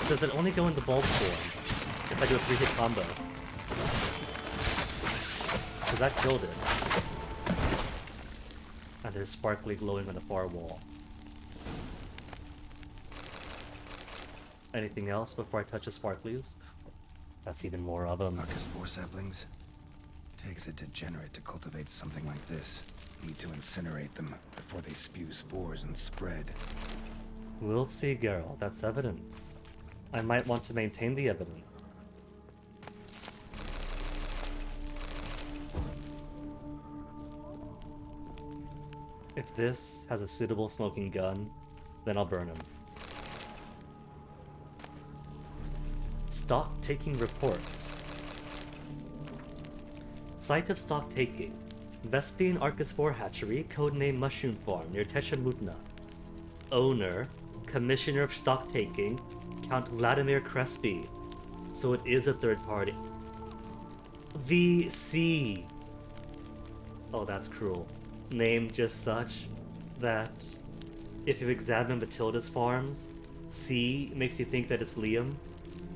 Does it only go in the bulb form if I do a 3-hit combo? Because that killed it. And there's sparkly glowing on the far wall. Anything else before I touch the sparklies? That's even more of them. Arcus spore saplings? Takes a degenerate to cultivate something like this. Need to incinerate them before they spew spores and spread. We'll see, Geralt. That's evidence. I might want to maintain the evidence. If this has a suitable smoking gun, then I'll burn him. Stock taking reports. Site of stock taking. Vespian Arcus 4 hatchery, codename Mushroom Farm, near Teshamutna. Owner, Commissioner of Stock Taking, Count Vladimir Crespi. So it is a third party. VC. Oh, that's cruel. Named just such that if you examine Matilda's farms, C makes you think that it's Liam.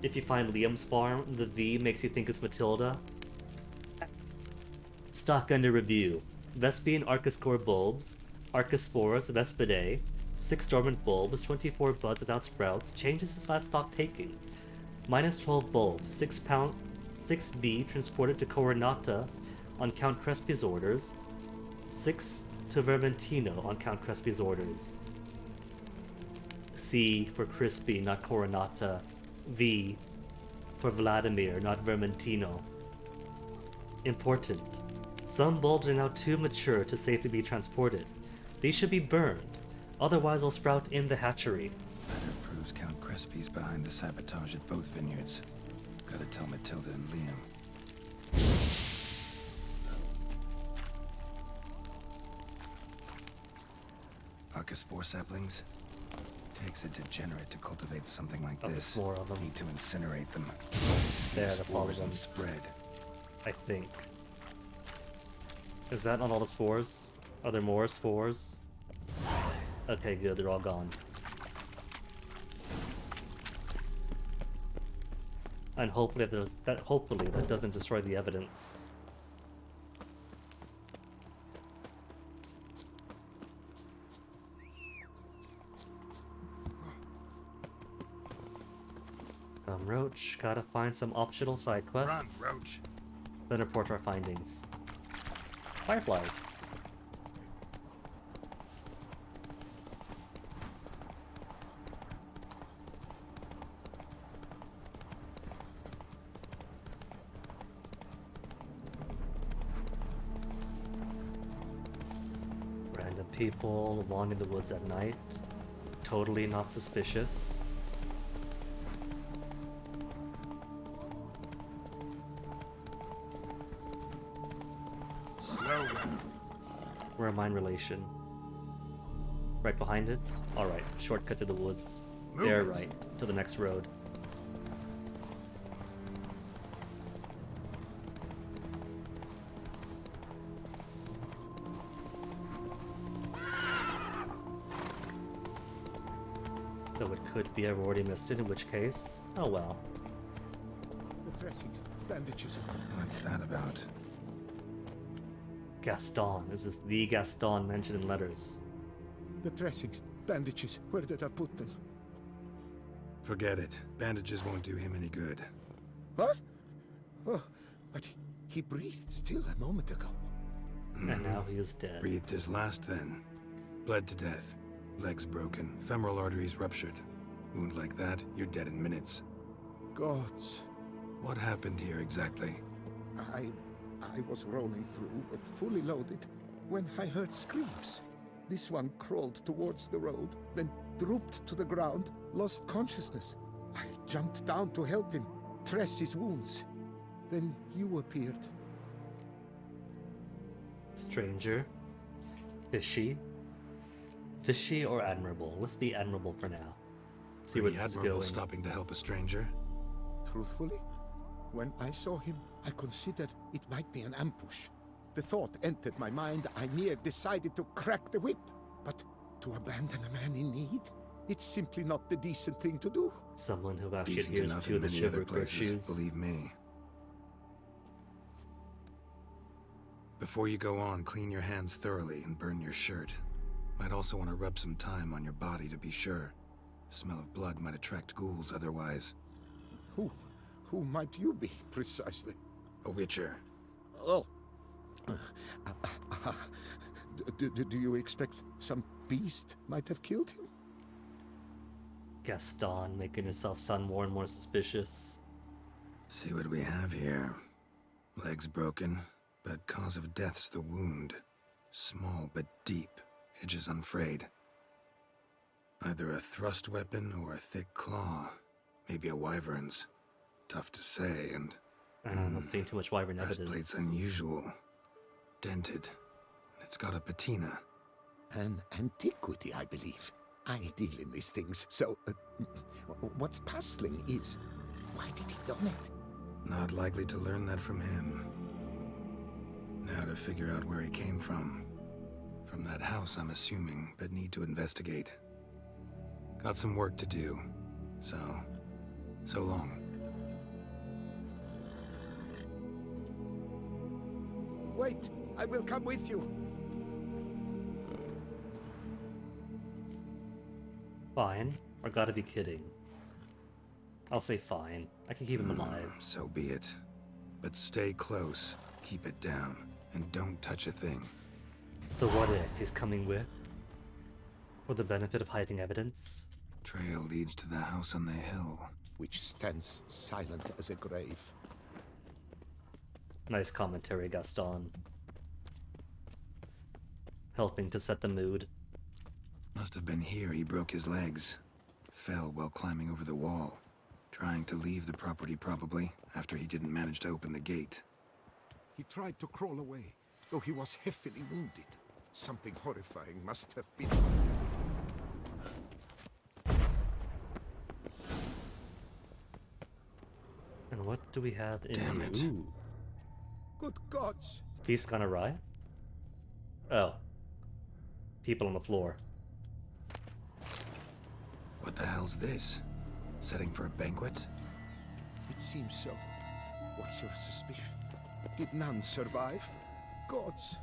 If you find Liam's farm, the V makes you think it's Matilda. Stock under review. Vespian Arcus core bulbs, Arcus spores, Vespidae, 6 dormant bulbs, 24 buds without sprouts, changes since last stock taking. Minus 12 bulbs, 6 B transported to Coronata on Count Crespi's orders. 6 to Vermentino on Count Crespi's orders. C for Crispy, not Coronata. V for Vladimir, not Vermentino. Important. Some bulbs are now too mature to safely be transported. These should be burned, otherwise they'll sprout in the hatchery. That proves Count Crespi's behind the sabotage at both vineyards. Gotta tell Matilda and Liam. Archospore saplings? Takes a degenerate to cultivate something like this. More of them. Need to incinerate them. There, that's all of them. Spread. I think. Is that not all the spores? Are there more spores? Okay, good, they're all gone. And hopefully that doesn't destroy the evidence. Roach, gotta find some optional side quests. Run, Roach. Then report our findings. Fireflies. Random people along in the woods at night. Totally not suspicious. We're a mine relation. Right behind it? Alright, shortcut to the woods. There, right, to the next road. So it could be I've already missed it, in which case, oh well. The dressings, bandages. What's that about? Gaston. Is this the Gaston mentioned in letters? The dressings, bandages. Where did I put them? Forget it. Bandages won't do him any good. What? Oh, but he breathed still a moment ago. And now he is dead. Breathed his last then. Bled to death. Legs broken. Femoral arteries ruptured. Wound like that, you're dead in minutes. Gods. What happened here exactly? I was rolling through, fully loaded, when I heard screams. This one crawled towards the road, then drooped to the ground, lost consciousness. I jumped down to help him, dress his wounds. Then you appeared. Stranger. Fishy. Fishy or admirable? Let's be admirable for now. See where Pretty this is admirable going. stopping to help a stranger. Truthfully, when I saw him, I considered it might be an ambush. The thought entered my mind, I near decided to crack the whip. But to abandon a man in need? It's simply not the decent thing to do. Someone who actually Decent adheres enough to in the many other chivalry places, virtues. believe me. Before you go on, clean your hands thoroughly and burn your shirt. Might also want to rub some time on your body to be sure. Smell of blood might attract ghouls otherwise. Who might you be, precisely? A witcher. Oh. Do you expect some beast might have killed him? Gaston, making yourself sound more and more suspicious. See what we have here. Legs broken, but cause of death's the wound. Small but deep, edges unfrayed. Either a thrust weapon or a thick claw. Maybe a wyvern's. Tough to say, and... I'm not seeing too much wyvern evidence. Breastplate's unusual. Dented. And it's got a patina. An antiquity, I believe. I deal in these things, so... what's puzzling is... why did he don it? Not likely to learn that from him. Now to figure out where he came from. From that house, I'm assuming, but need to investigate. Got some work to do. So long. Wait, I will come with you. Fine. Or gotta be kidding. I'll say fine. I can keep him alive. So be it. But stay close. Keep it down. and don't touch a thing. The what if he's coming with? For the benefit of hiding evidence? Trail leads to the house on the hill. Which stands silent as a grave. Nice commentary, Gaston. Helping to set the mood. Must have been here he broke his legs. Fell while climbing over the wall. Trying to leave the property probably, after he didn't manage to open the gate. He tried to crawl away, though he was heavily wounded. Something horrifying must have been after him. And what do we have in Damn it. Ooh. Good gods! Feast gone awry? Oh. People on the floor. What the hell's this? Setting for a banquet? It seems so. What's your suspicion? Did none survive? Gods!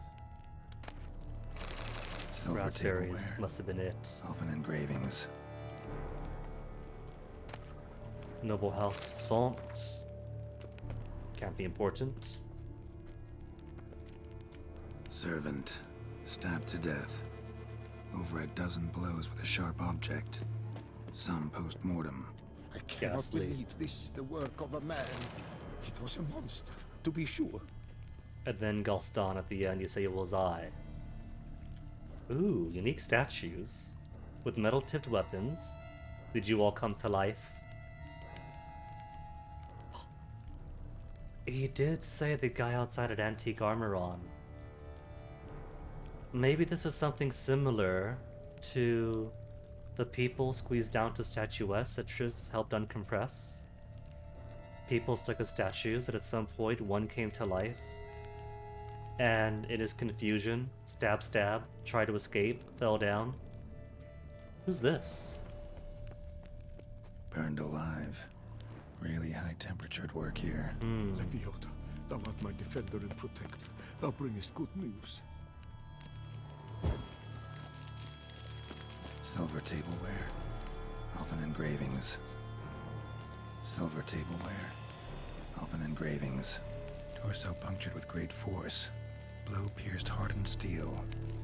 Silver Raspberries tableware. must have been it. Elven engravings. Noble house salt. Can't be important. Servant. Stabbed to death. Over a dozen blows with a sharp object. Some post-mortem. I cannot Ghastly. believe this is the work of a man. It was a monster, to be sure. And then Gaston at the end, you say it was I. Ooh, unique statues. With metal-tipped weapons. Did you all come to life? He did say the guy outside had antique armor on. Maybe this is something similar to the people squeezed down to statuettes that Triss helped uncompress. People stuck as statues, and at some point one came to life. And in his confusion, stab stab, tried to escape, fell down. Who's this? Burned alive. Really high-temperatured work here. Lepiota, thou art my defender and protector. Thou bringest good news. Silver tableware. Elven engravings. Silver tableware. Elven engravings. Torso punctured with great force. Blow pierced hardened steel.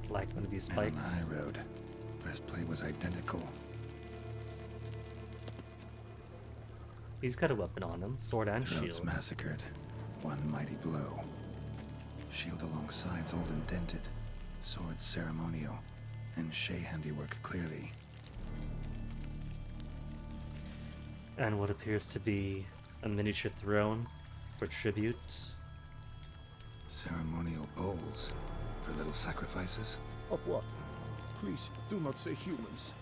Like one of these And on the spikes. high road. Breastplate was identical. He's got a weapon on him, sword and Throats shield. massacred. One mighty blow. Shield along sides all indented. Sword ceremonial. And Shay handiwork clearly. And what appears to be a miniature throne for tribute. Ceremonial bowls. For little sacrifices. Of what? Please, do not say humans.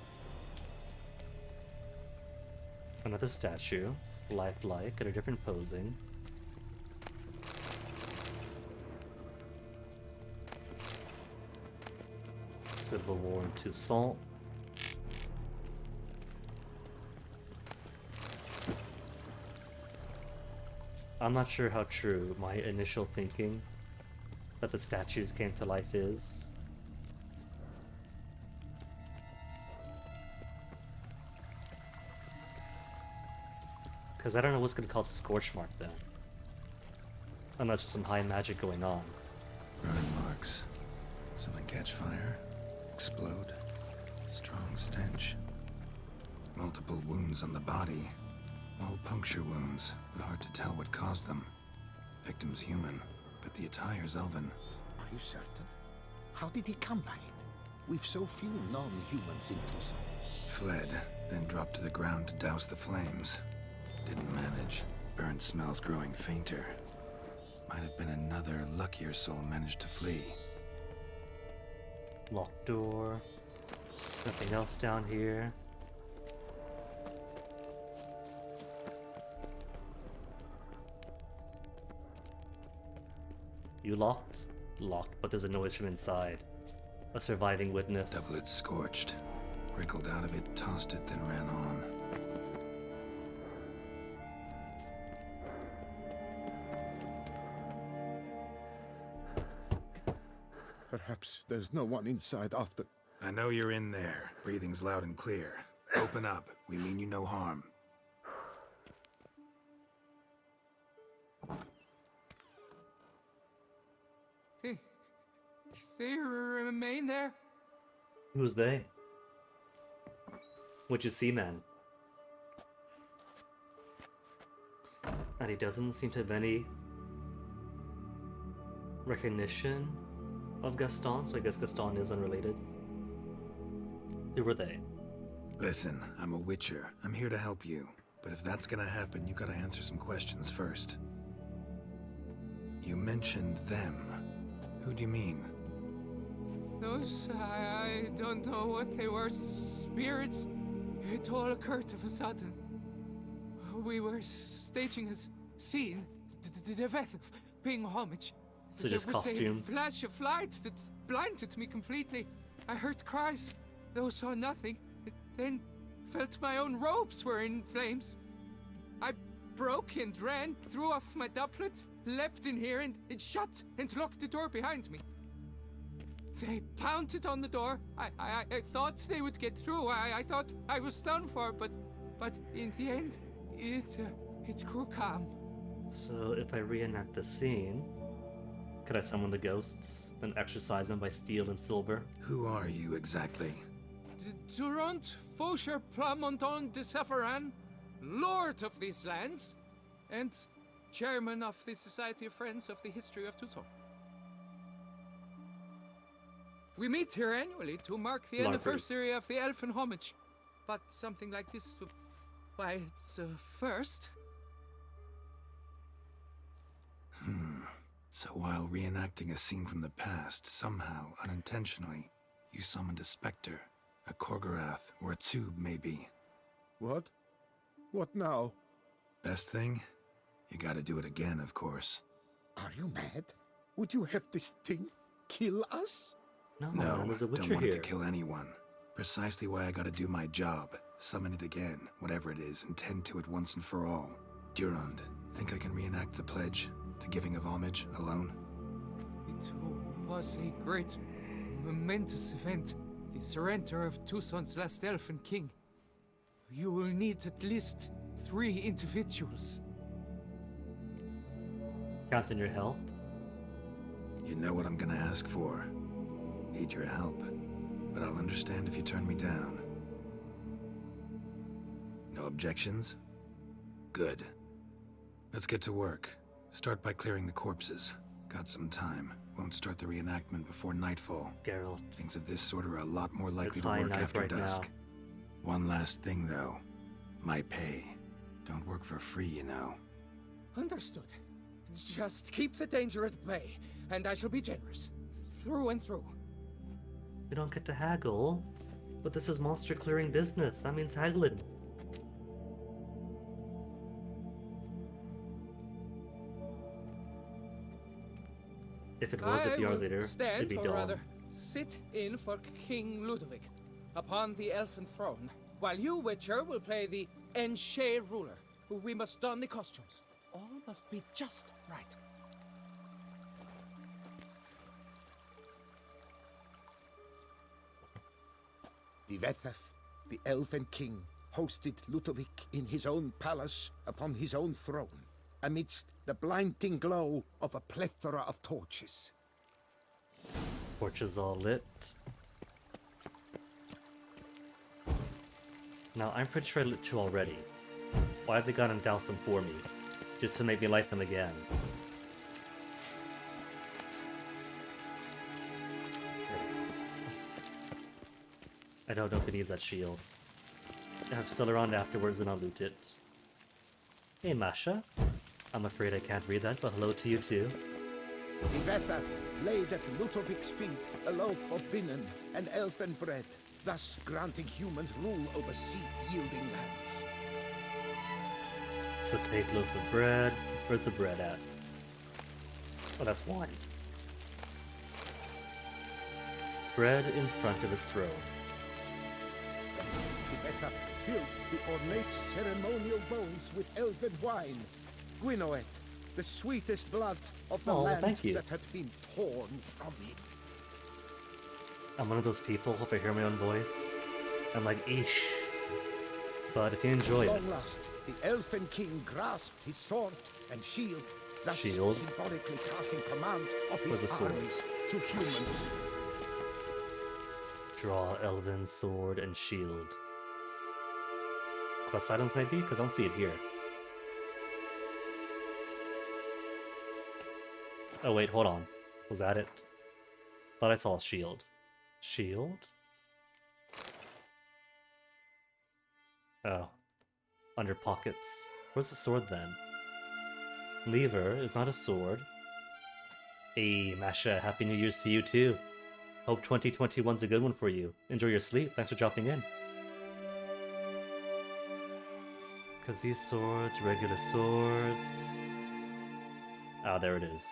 Another statue, lifelike, at a different posing. Civil War in Toussaint. I'm not sure how true my initial thinking that the statues came to life is. Because I don't know what's going to cause a scorch mark then. Unless there's some high magic going on. Burn marks. Something catch fire. Explode. Strong stench. Multiple wounds on the body. All puncture wounds, but hard to tell what caused them. Victim's human, but the attire's elven. Are you certain? How did he come by it? We've so few non-humans in Toussaint. Fled, then dropped to the ground to douse the flames. Didn't manage. Burnt smells growing fainter. Might have been another luckier soul managed to flee. Locked door. Nothing else down here. You locked? Locked, but there's a noise from inside. A surviving witness. Doublet scorched. Wriggled out of it, tossed it, then ran on. Perhaps there's no one inside after. I know you're in there. Breathing's loud and clear. Open up. We mean you no harm. Hey, they remain there. Who's they? What'd you see, man? And he doesn't seem to have any recognition of Gaston, so I guess Gaston is unrelated. Who were they? Listen, I'm a witcher. I'm here to help you. But if that's gonna happen, you gotta answer some questions first. You mentioned them. Who do you mean? Those, I don't know what they were. Spirits. It all occurred of a sudden. We were staging a scene, the death of paying homage. So just there was costumes. a flash of light that blinded me completely. I heard cries, though saw nothing. Then felt my own robes were in flames. I broke and ran, threw off my doublet, leapt in here and shut and locked the door behind me. They pounded on the door. I thought they would get through. I thought I was done for, but in the end, it grew calm. So if I reenact the scene, could I summon the ghosts and exorcise them by steel and silver? Who are you exactly? Durant Faucher Plamondon de Safaran, Lord of these lands, and Chairman of the Society of Friends of the History of Tucson. We meet here annually to mark the anniversary of the Elfin Homage. But something like this, why, it's a first. So while reenacting a scene from the past, somehow, unintentionally, you summoned a specter, a Korgorath, or a tube, maybe. What? What now? Best thing? You gotta do it again, of course. Are you mad? Would you have this thing kill us? No, there's a don't witcher want it to here. kill anyone. Precisely why I gotta do my job. Summon it again, whatever it is, and tend to it once and for all. Durand, think I can reenact the pledge, the giving of homage, alone? It was a great, momentous event. The surrender of Tucson's last elfin king. You will need at least 3 individuals. Count on your help. You know what I'm gonna ask for. Need your help, but I'll understand if you turn me down. No objections? Good. Let's get to work. Start by clearing the corpses. Got some time. Won't start the reenactment before nightfall. Geralt. Things of this sort are a lot more likely It's to high work night after right dusk. now. One last thing, though. My pay. Don't work for free, you know. Understood. Just keep the danger at bay, and I shall be generous. Through and through. We don't get to haggle, but this is monster clearing business. That means haggling. If it was a few hours later, it'd stand, be or dawn. rather, sit in for King Ludovic upon the elfin throne, while you, Witcher, will play the Enche ruler. We must don the costumes. All must be just right. The Vethaf, the Elven King, hosted Ludovic in his own palace upon his own throne, amidst the blinding glow of a plethora of torches. Torches all lit. Now, I'm pretty sure I lit 2 already. Why have they gone and doused them for me? Just to make me light them again. I don't know if it needs that shield. I'll sell around afterwards and I'll loot it. Hey, Masha. I'm afraid I can't read that, but hello to you too. The Vethaf laid at Ludovic's feet a loaf of binnen and elfin bread, thus granting humans rule over seed-yielding lands. So take loaf of bread. Where's the bread at? Oh, that's wine. Bread in front of his throne. The Vethaf filled the ornate ceremonial bowls with elven wine, Gwinoet, the sweetest blood of the land thank you. that had been torn from him. I'm one of those people, if I hear my own voice, I'm like, eesh. But if you enjoy it, Long last, the Elfin King grasped his sword and shield, thus Shield? symbolically passing command of Where's his the sword? armies to humans. Draw elven sword and shield. Quest items maybe? Because I don't see it here. Oh wait, hold on. Was that it? Thought I saw a shield. Shield? Oh. Under pockets. Where's the sword then? Lever is not a sword. Hey, Masha, Happy New Year's to you too. Hope 2021's a good one for you. Enjoy your sleep. Thanks for dropping in. Because these swords, regular swords... Ah, there it is.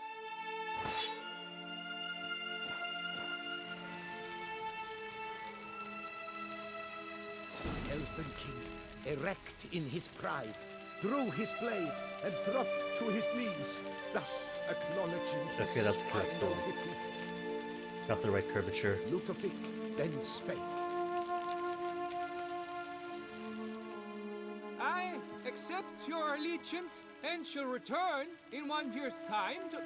Elfin King, erect in his pride, drew his blade and dropped to his knees, thus acknowledging his Okay, that's correct final sword. defeat. Got the right curvature. Ludovic then spake. I accept your allegiance and shall return in 1 year's time to...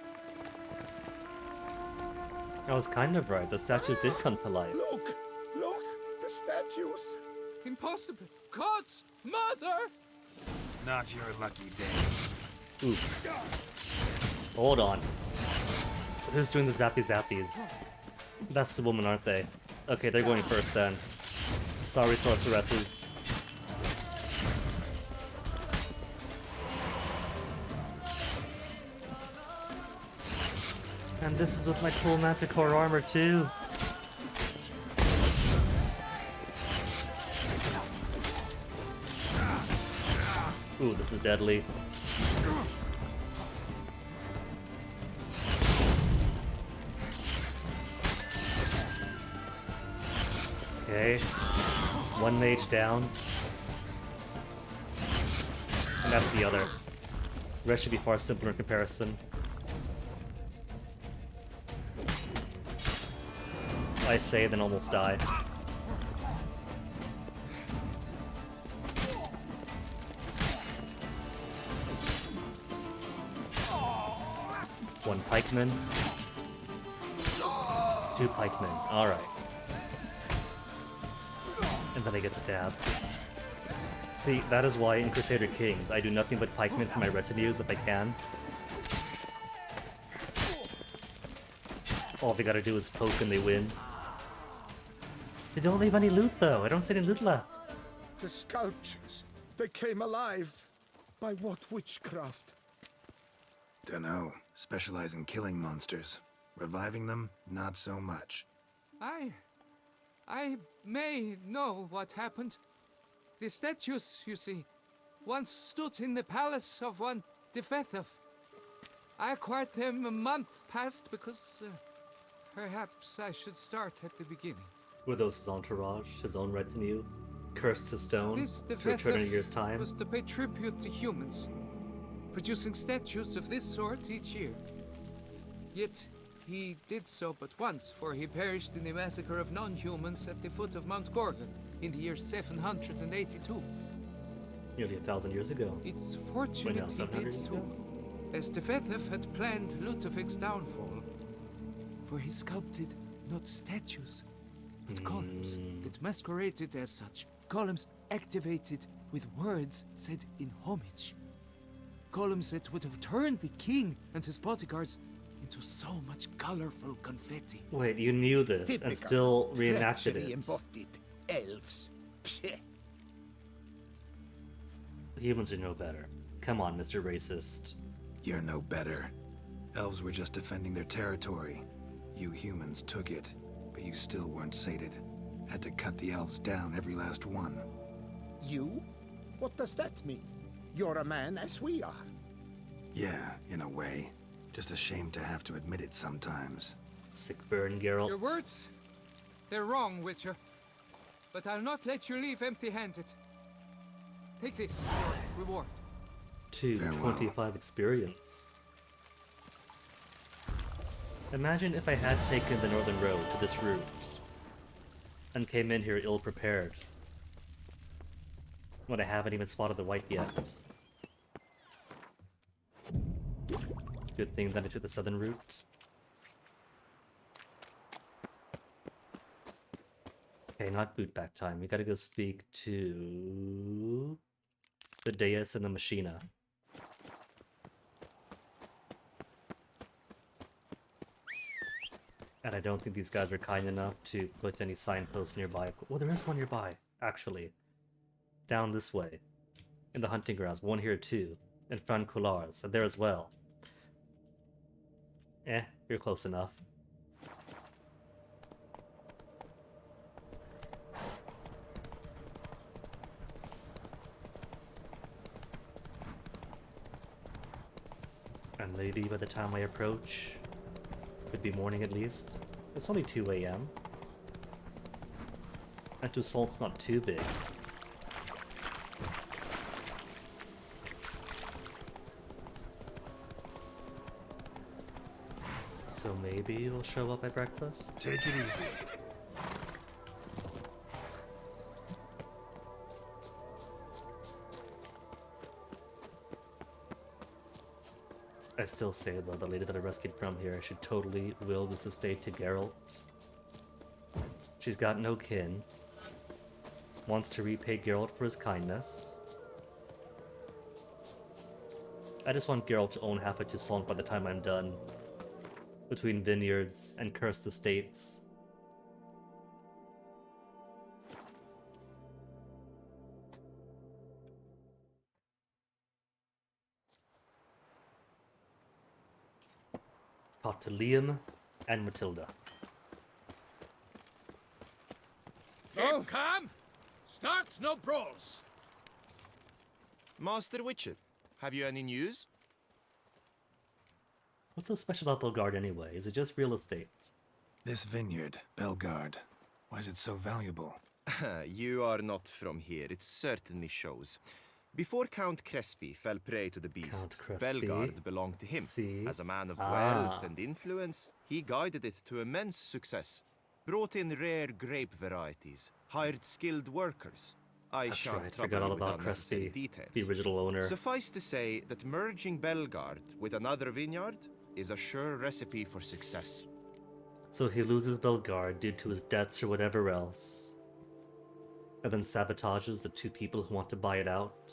I was kind of right. The statues did come to life. Look, the statues. Impossible! God's mother! Not your lucky day. Ooh. Hold on. Who's doing the zappy zappies? That's the woman, aren't they? Okay, they're going first then. Sorry, sorceresses. And this is with my cool manticore armor too. Ooh, this is deadly. Okay. One mage down. And that's the other. The rest should be far simpler in comparison. I say, then almost die. One pikeman. Two pikemen. Alright. And then I get stabbed. See, that is why in Crusader Kings I do nothing but pikemen for my retinues if I can. All they gotta do is poke and they win. They don't leave any loot though. I don't see any loot left. The sculptures, they came alive. By what witchcraft? Dunno. Specialize in killing monsters. Reviving them, not so much. I may know what happened. The statues, you see, once stood in the palace of one Defethov. I acquired them a month past because perhaps I should start at the beginning. Were those his entourage, his own retinue? Cursed to stone This to return in a year's time? was to pay tribute to humans, producing statues of this sort each year. Yet he did so but once, for he perished in the massacre of non-humans at the foot of Mount Gorgon in the year 782. Nearly 1,000 years ago. It's Wait, fortunate no, he 700 did years too, ago? as Defethov had planned Ludovic's downfall. For he sculpted not statues, but columns that masqueraded as such. Columns activated with words said in homage. Columns that would have turned the king and his bodyguards into so much colorful confetti. Wait, you knew this and Typical still reenacted treachery it. embodied. Elves. Psheh. Humans are no better. Come on, Mr. Racist. You're no better. Elves were just defending their territory. You humans took it, but you still weren't sated. Had to cut the elves down, every last one. You? What does that mean? You're a man as we are. Yeah, in a way. Just ashamed to have to admit it sometimes. Sick burn, Geralt. Your words, they're wrong, Witcher. But I'll not let you leave empty-handed. Take this, your reward. 225 experience. Imagine if I had taken the northern road to this route and came in here ill-prepared when I haven't even spotted the wipe yet. Good thing that I took the southern route. Okay, not boot back time. We gotta go speak to the Deus and the Machina. And I don't think these guys are kind enough to put any signposts nearby. Oh, there is one nearby, actually. Down this way. In the hunting grounds. One here too. In front Coulars. And there as well. You're close enough. And maybe by the time I approach, could be morning at least. It's only 2 a.m. And Toussaint's not too big. So maybe you'll show up at breakfast? Take it easy. I still say though, the lady that I rescued from here should totally will this estate to Geralt. She's got no kin. Wants to repay Geralt for his kindness. I just want Geralt to own half of Toussaint by the time I'm done. Between vineyards and cursed estates. Talk to Liam and Matilda. Keep calm! Start no brawls! Master Witcher, have you any news? What's so special about Belgard anyway? Is it just real estate? This vineyard, Belgard, why is it so valuable? You are not from here, it certainly shows. Before Count Crespi fell prey to the beast, Belgard belonged to him. As a man of wealth and influence, he guided it to immense success. Brought in rare grape varieties, hired skilled workers. I shan't trouble you with unnecessary details. The original owner. Suffice to say that merging Belgard with another vineyard is a sure recipe for success. So he loses Belgard due to his debts or whatever else. And then sabotages the two people who want to buy it out.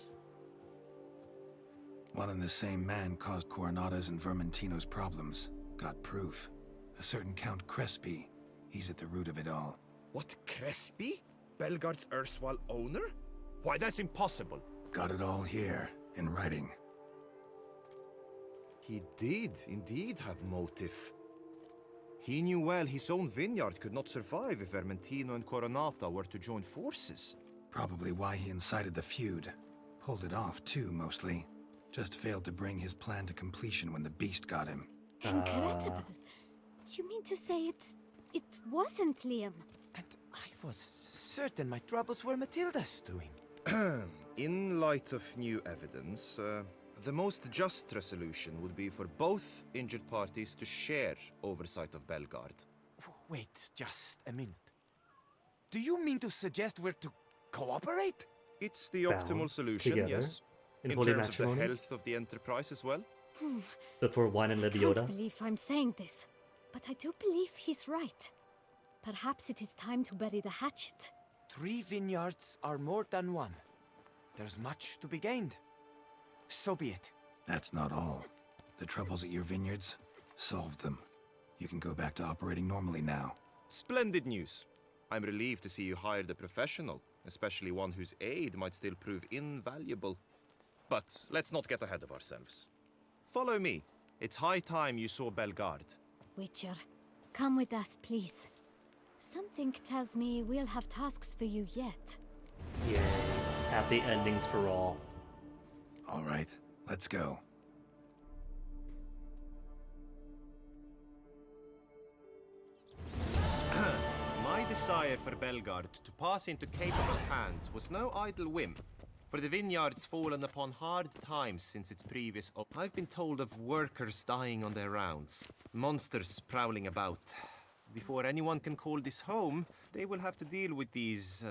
One and the same man caused Coronata's and Vermentino's problems. Got proof. A certain Count Crespi. He's at the root of it all. What, Crespi? Belgard's erstwhile owner? Why, that's impossible. Got it all here, in writing. He did indeed have motive. He knew well his own vineyard could not survive if Vermentino and Coronata were to join forces. Probably why he incited the feud. Pulled it off, too, mostly. Just failed to bring his plan to completion when the beast got him. Incredible. You mean to say it wasn't Liam? And I was certain my troubles were Matilda's doing. In light of new evidence, the most just resolution would be for both injured parties to share oversight of Belgard. Wait just a minute. Do you mean to suggest we're to cooperate? It's the optimal solution, together, yes. in In holy terms of the matrimony? health of the enterprise as well. Before wine and I Leviota? can't believe I'm saying this, but I do believe he's right. Perhaps it is time to bury the hatchet. 3 vineyards are more than one. There's much to be gained. So be it. That's not all. The troubles at your vineyards? Solved them. You can go back to operating normally now. Splendid news. I'm relieved to see you hired a professional, especially one whose aid might still prove invaluable. But let's not get ahead of ourselves. Follow me. It's high time you saw Belgard. Witcher, come with us, please. Something tells me we'll have tasks for you yet. Yay. Happy endings for all. All right, let's go. My desire for Belgard to pass into capable hands was no idle whim. For the vineyard's fallen upon hard times since its previous I've been told of workers dying on their rounds, monsters prowling about. Before anyone can call this home, they will have to deal with these,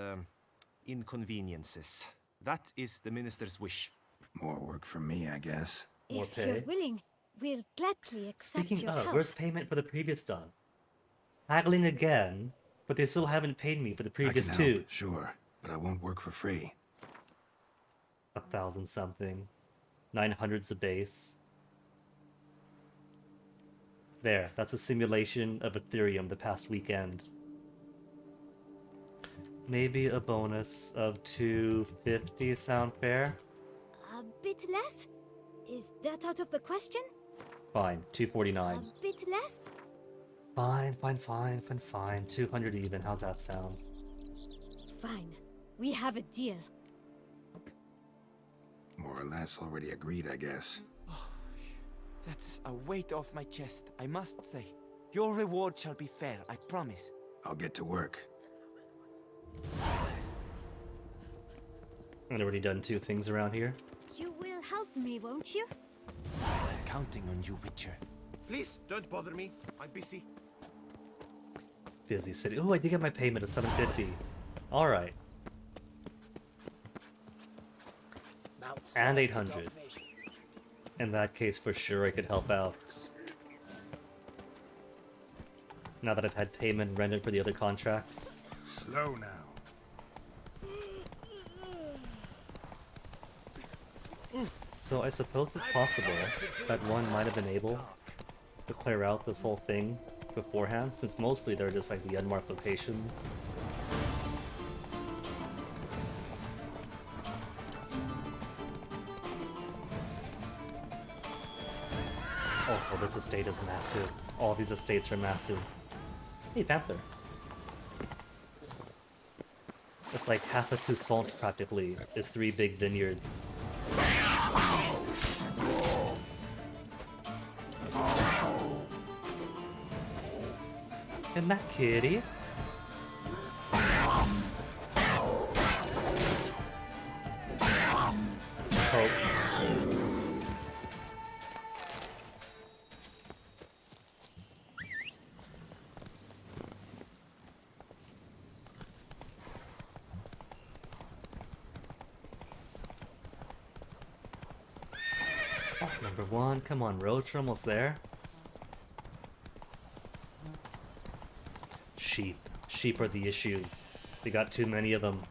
inconveniences. That is the minister's wish. More work for me, I guess. More If pay. you're willing, we'll gladly accept Speaking your of, help. where's payment for the previous done? Haggling again? But they still haven't paid me for the I can previous help, two. sure, but I won't work for free. 1,000 something. 900's a base. There, that's a simulation of Ethereum the past weekend. Maybe a bonus of 250 sound fair? A bit less? Is that out of the question? Fine, 249. A bit less? Fine. 200 even, how's that sound? Fine. We have a deal. More or less already agreed, I guess. That's a weight off my chest, I must say. Your reward shall be fair, I promise. I'll get to work. I've already done 2 things around here. You will help me, won't you? I'm counting on you, Witcher. Please, don't bother me. I'm busy. Busy city. Oh, I did get my payment of 750. Alright. And 800. In that case, for sure, I could help out. Now that I've had payment rendered for the other contracts. Slow now. So I suppose it's possible that one might have been able to clear out this whole thing beforehand, since mostly they're just like the unmarked locations. Also, this estate is massive. All these estates are massive. Hey, Panther. It's like half of Toussaint, practically, is 3 big vineyards. And that kitty. Oh. Spot number 1. Come on, Roach, we're almost there. Sheep. Sheep are the issues. We got too many of them.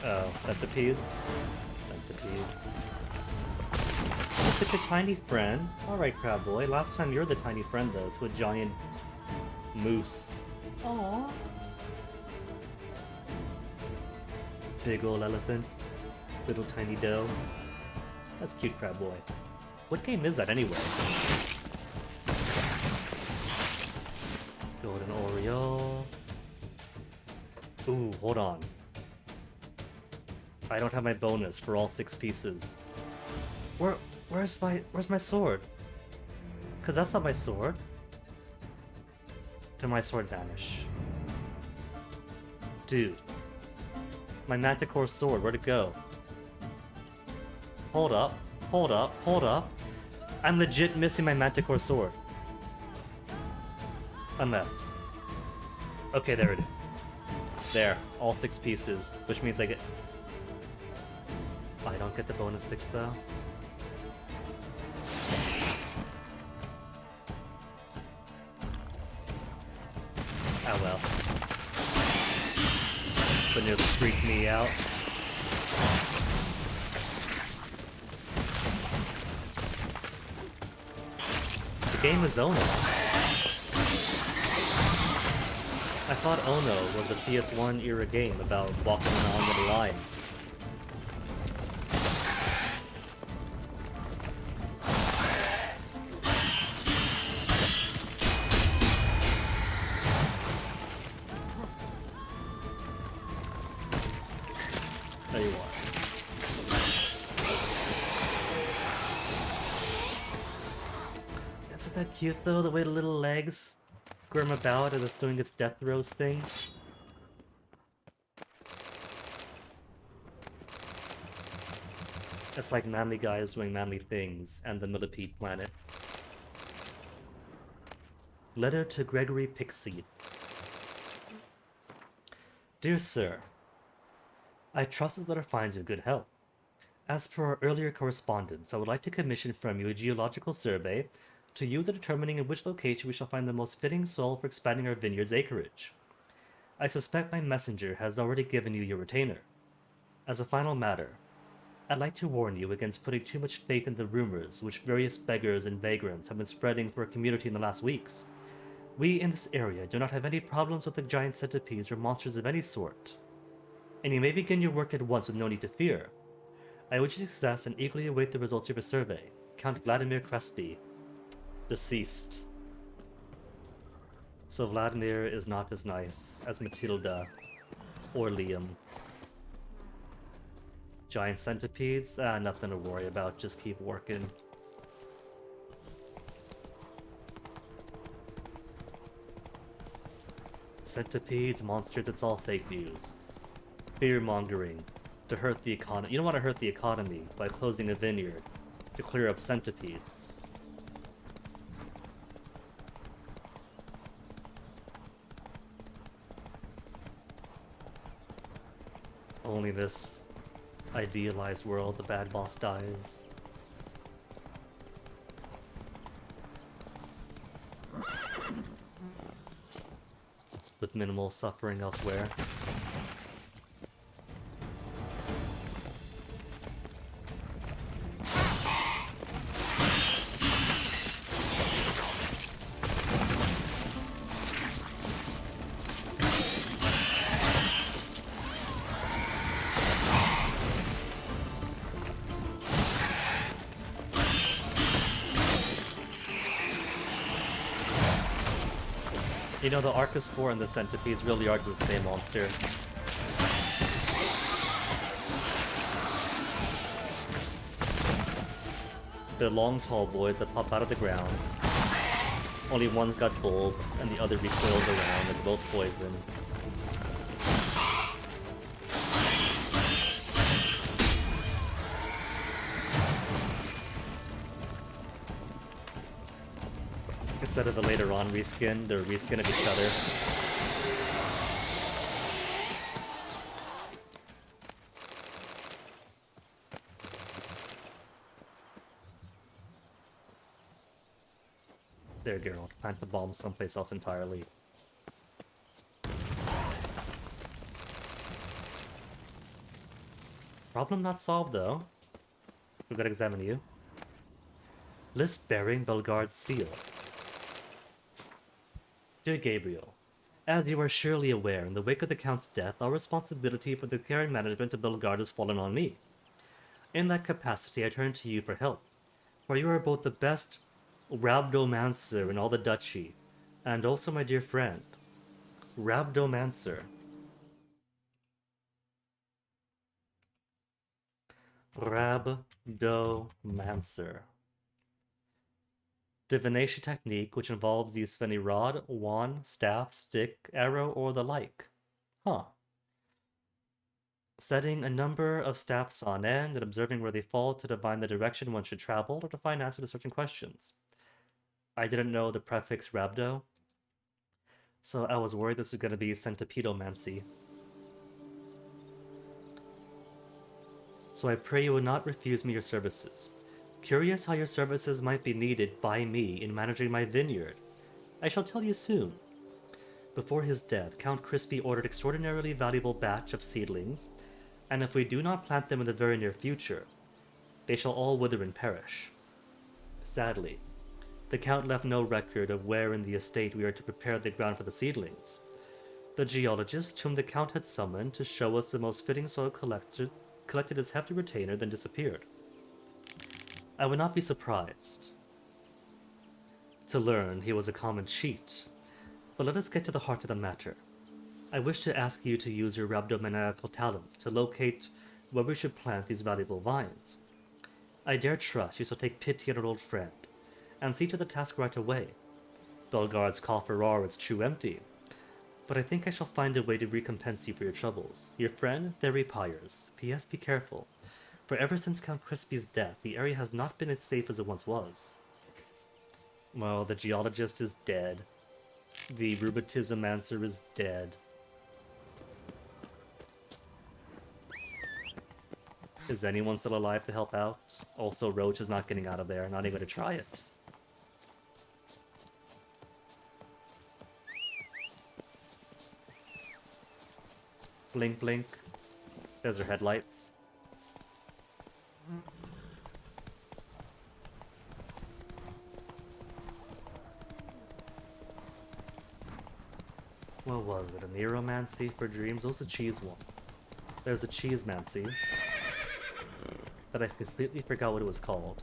Oh, centipedes? Centipedes. Look at your tiny friend. Alright, Crab Boy. Last time you were the tiny friend, though, to a giant moose. Aww. Big ol' elephant. Little tiny doe. That's cute, Crab Boy. What game is that, anyway? Golden Oreo. Ooh, hold on. I don't have my bonus for all 6 pieces. Where's my sword? Cause that's not my sword. Did my sword vanish? Dude. My Manticore sword, where'd it go? Hold up. I'm legit missing my Manticore sword. Unless. Okay, there it is. There, all 6 pieces, which means I get... I don't get the bonus 6 though. Oh well. But nearly freaked me out. The game is Ono. I thought Ono was a PS1 era game about walking along with a line. There you are. Isn't that cute though, the way the little legs squirm about as it's doing its death throes thing? It's like manly guys doing manly things and the millipede planet. Letter to Gregory Pickseed. Dear Sir, I trust this letter finds you in good health. As per our earlier correspondence, I would like to commission from you a geological survey to use in determining in which location we shall find the most fitting soil for expanding our vineyard's acreage. I suspect my messenger has already given you your retainer. As a final matter, I'd like to warn you against putting too much faith in the rumors which various beggars and vagrants have been spreading for our community in the last weeks. We in this area do not have any problems with the giant centipedes or monsters of any sort, and you may begin your work at once with no need to fear. I wish you success and eagerly await the results of your survey. Count Vladimir Crespi, deceased. So Vladimir is not as nice as Matilda or Liam. Giant centipedes? Nothing to worry about, just keep working. Centipedes, monsters, it's all fake news. Fear-mongering to hurt the economy. You don't want to hurt the economy by closing a vineyard to clear up centipedes. Only this idealized world, the bad boss dies. With minimal suffering elsewhere. You know, the Archospore and the Centipedes really are the same monster. They're long, tall boys that pop out of the ground. Only one's got bulbs, and the other recoils around, and both poison. Instead of a later on reskin, they're reskin of each other. There, Geralt. Plant the bomb someplace else entirely. Problem not solved, though. We've got to examine you. List bearing Belgard's seal. Dear Gabriel, as you are surely aware, in the wake of the Count's death, our responsibility for the care and management of Belgard has fallen on me. In that capacity, I turn to you for help, for you are both the best Rabdomancer in all the duchy, and also my dear friend. Rabdomancer. Rabdomancer. Divination technique which involves the use of any rod, wand, staff, stick, arrow, or the like. Huh. Setting a number of staffs on end and observing where they fall to divine the direction one should travel or to find answers to certain questions. I didn't know the prefix Rabdo, so I was worried this was going to be centipedomancy. So I pray you would not refuse me your services. Curious how your services might be needed by me in managing my vineyard. I shall tell you soon. Before his death, Count Crispy ordered extraordinarily valuable batch of seedlings, and if we do not plant them in the very near future, they shall all wither and perish. Sadly, the Count left no record of where in the estate we are to prepare the ground for the seedlings. The geologist whom the Count had summoned to show us the most fitting soil collected his hefty retainer, then disappeared. I would not be surprised to learn he was a common cheat, but let us get to the heart of the matter. I wish to ask you to use your rhabdomaniacal talents to locate where we should plant these valuable vines. I dare trust you shall take pity on our old friend, and see to the task right away. Belgard's coffer is true empty, but I think I shall find a way to recompense you for your troubles. Your friend, Theory Pyres. P.S. Be careful. For ever since Count Crispy's death, the area has not been as safe as it once was. Well, the geologist is dead. The rheumatismancer is dead. Is anyone still alive to help out? Also, Roach is not getting out of there. Not even gonna try it. Blink, blink. There's her headlights. What was it? A Neuromancy for dreams? What was the cheese one? There's a Cheesemancy that I completely forgot what it was called.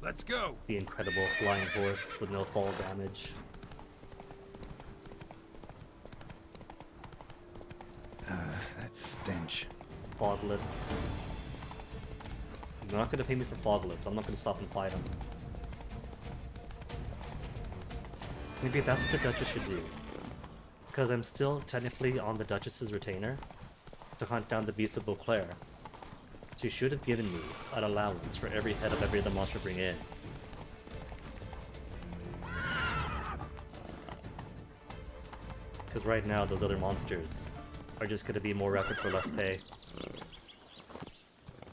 Let's go! The incredible flying horse with no fall damage. That stench. Foglets. You're not gonna pay me for foglets. I'm not gonna stop and fight them. Maybe that's what the Duchess should do. Because I'm still technically on the Duchess's retainer to hunt down the Beast of Beauclair. She should have given me an allowance for every head of every other monster I bring in. Because right now, those other monsters are just going to be more effort for less pay.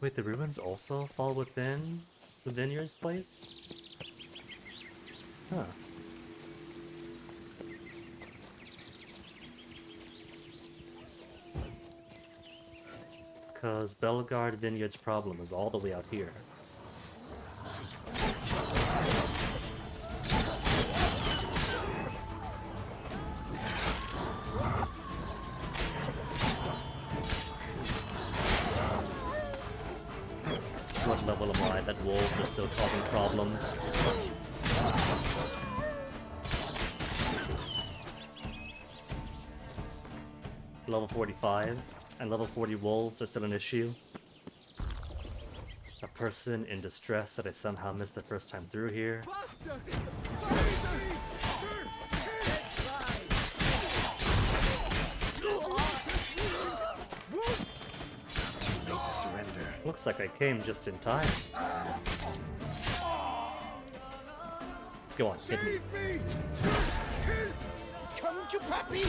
Wait, the ruins also fall within the vineyard's place? Huh. Because Bellegarde Vineyard's problem is all the way out here. What level am I that wolves are still causing problems? Level 45 and level 40 wolves are still an issue. A person in distress that I somehow missed the first time through here. Looks like I came just in time. Go on, hit me. Come to Pappy!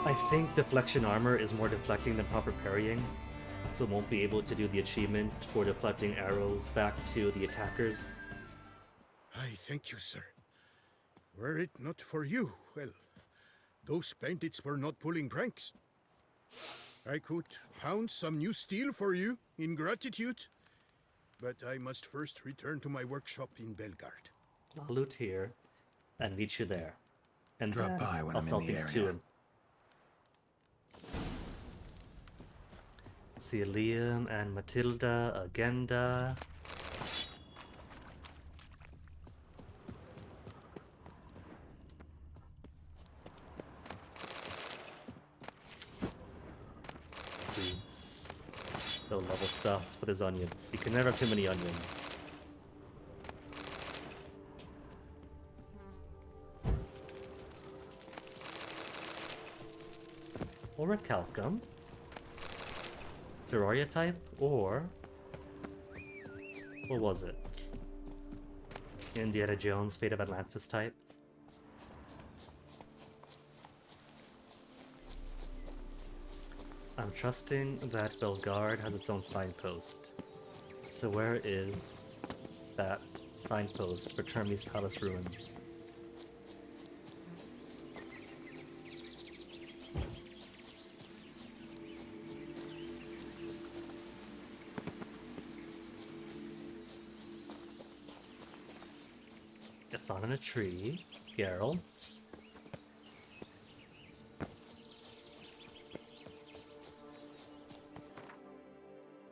I think deflection armor is more deflecting than proper parrying, so it won't be able to do the achievement for deflecting arrows back to the attackers. I thank you, sir. Were it not for you, well, those bandits were not pulling pranks. I could pound some new steel for you in gratitude, but I must first return to my workshop in Bellegarde. I'll loot here and meet you there. And Drop then by when I'll I'm sell in the things to area. him. See Liam and Matilda, Agenda. Boots. Low level stuffs for his onions. You can never have too many onions. Or a Calcum. Terraria type, or what was it? Indiana Jones, Fate of Atlantis type. I'm trusting that Bellegarde has its own signpost. So where is that signpost for Termes Palace ruins? It's not in a tree. Geralt.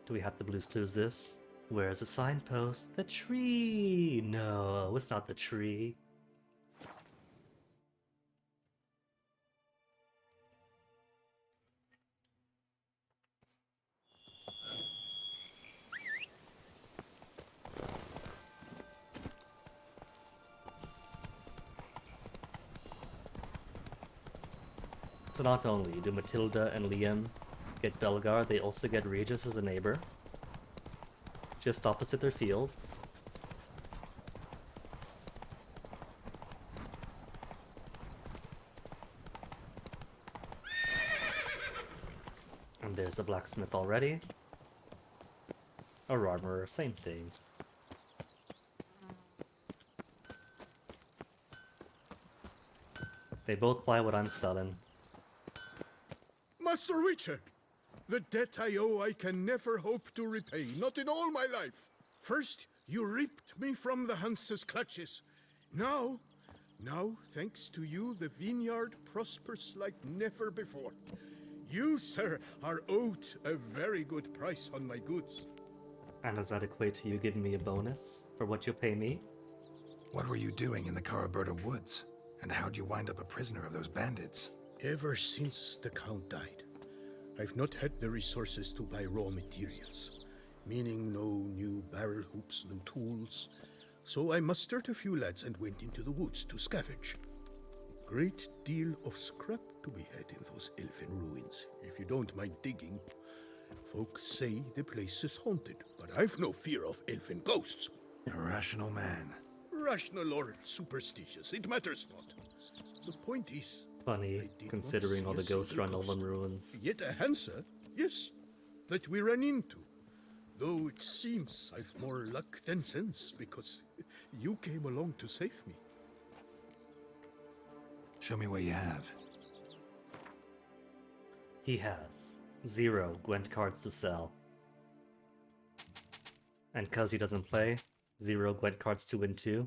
Do we have to Blue's Clues this? Where's the signpost? The tree! No, it's not the tree. So not only do Matilda and Liam get Bellegarde, they also get Regis as a neighbor. just opposite their fields. And there's a blacksmith already. Or armorer, same thing. They both buy what I'm selling. Master Witcher! The debt I owe I can never hope to repay, not in all my life. First, you ripped me from the Hanse's clutches. Now, thanks to you, the vineyard prospers like never before. You, sir, are owed a very good price on my goods. And does that equate to you giving me a bonus for what you pay me? What were you doing in the Caraberta woods? And how'd you wind up a prisoner of those bandits? Ever since the Count died, I've not had the resources to buy raw materials, meaning no new barrel hoops, no tools. So I mustered a few lads and went into the woods to scavenge. Great deal of scrap to be had in those elfin ruins, if you don't mind digging. Folks say the place is haunted, but I've no fear of elfin ghosts. A rational man. Rational or superstitious, it matters not. The point is... Funny, considering all the ghosts around Elven ruins. Yet a Hansa, yes, that we ran into. Though it seems I've more luck than sense, because you came along to save me. Show me what you have. He has 0 Gwent cards to sell. And cause he doesn't play, 0 Gwent cards to win too.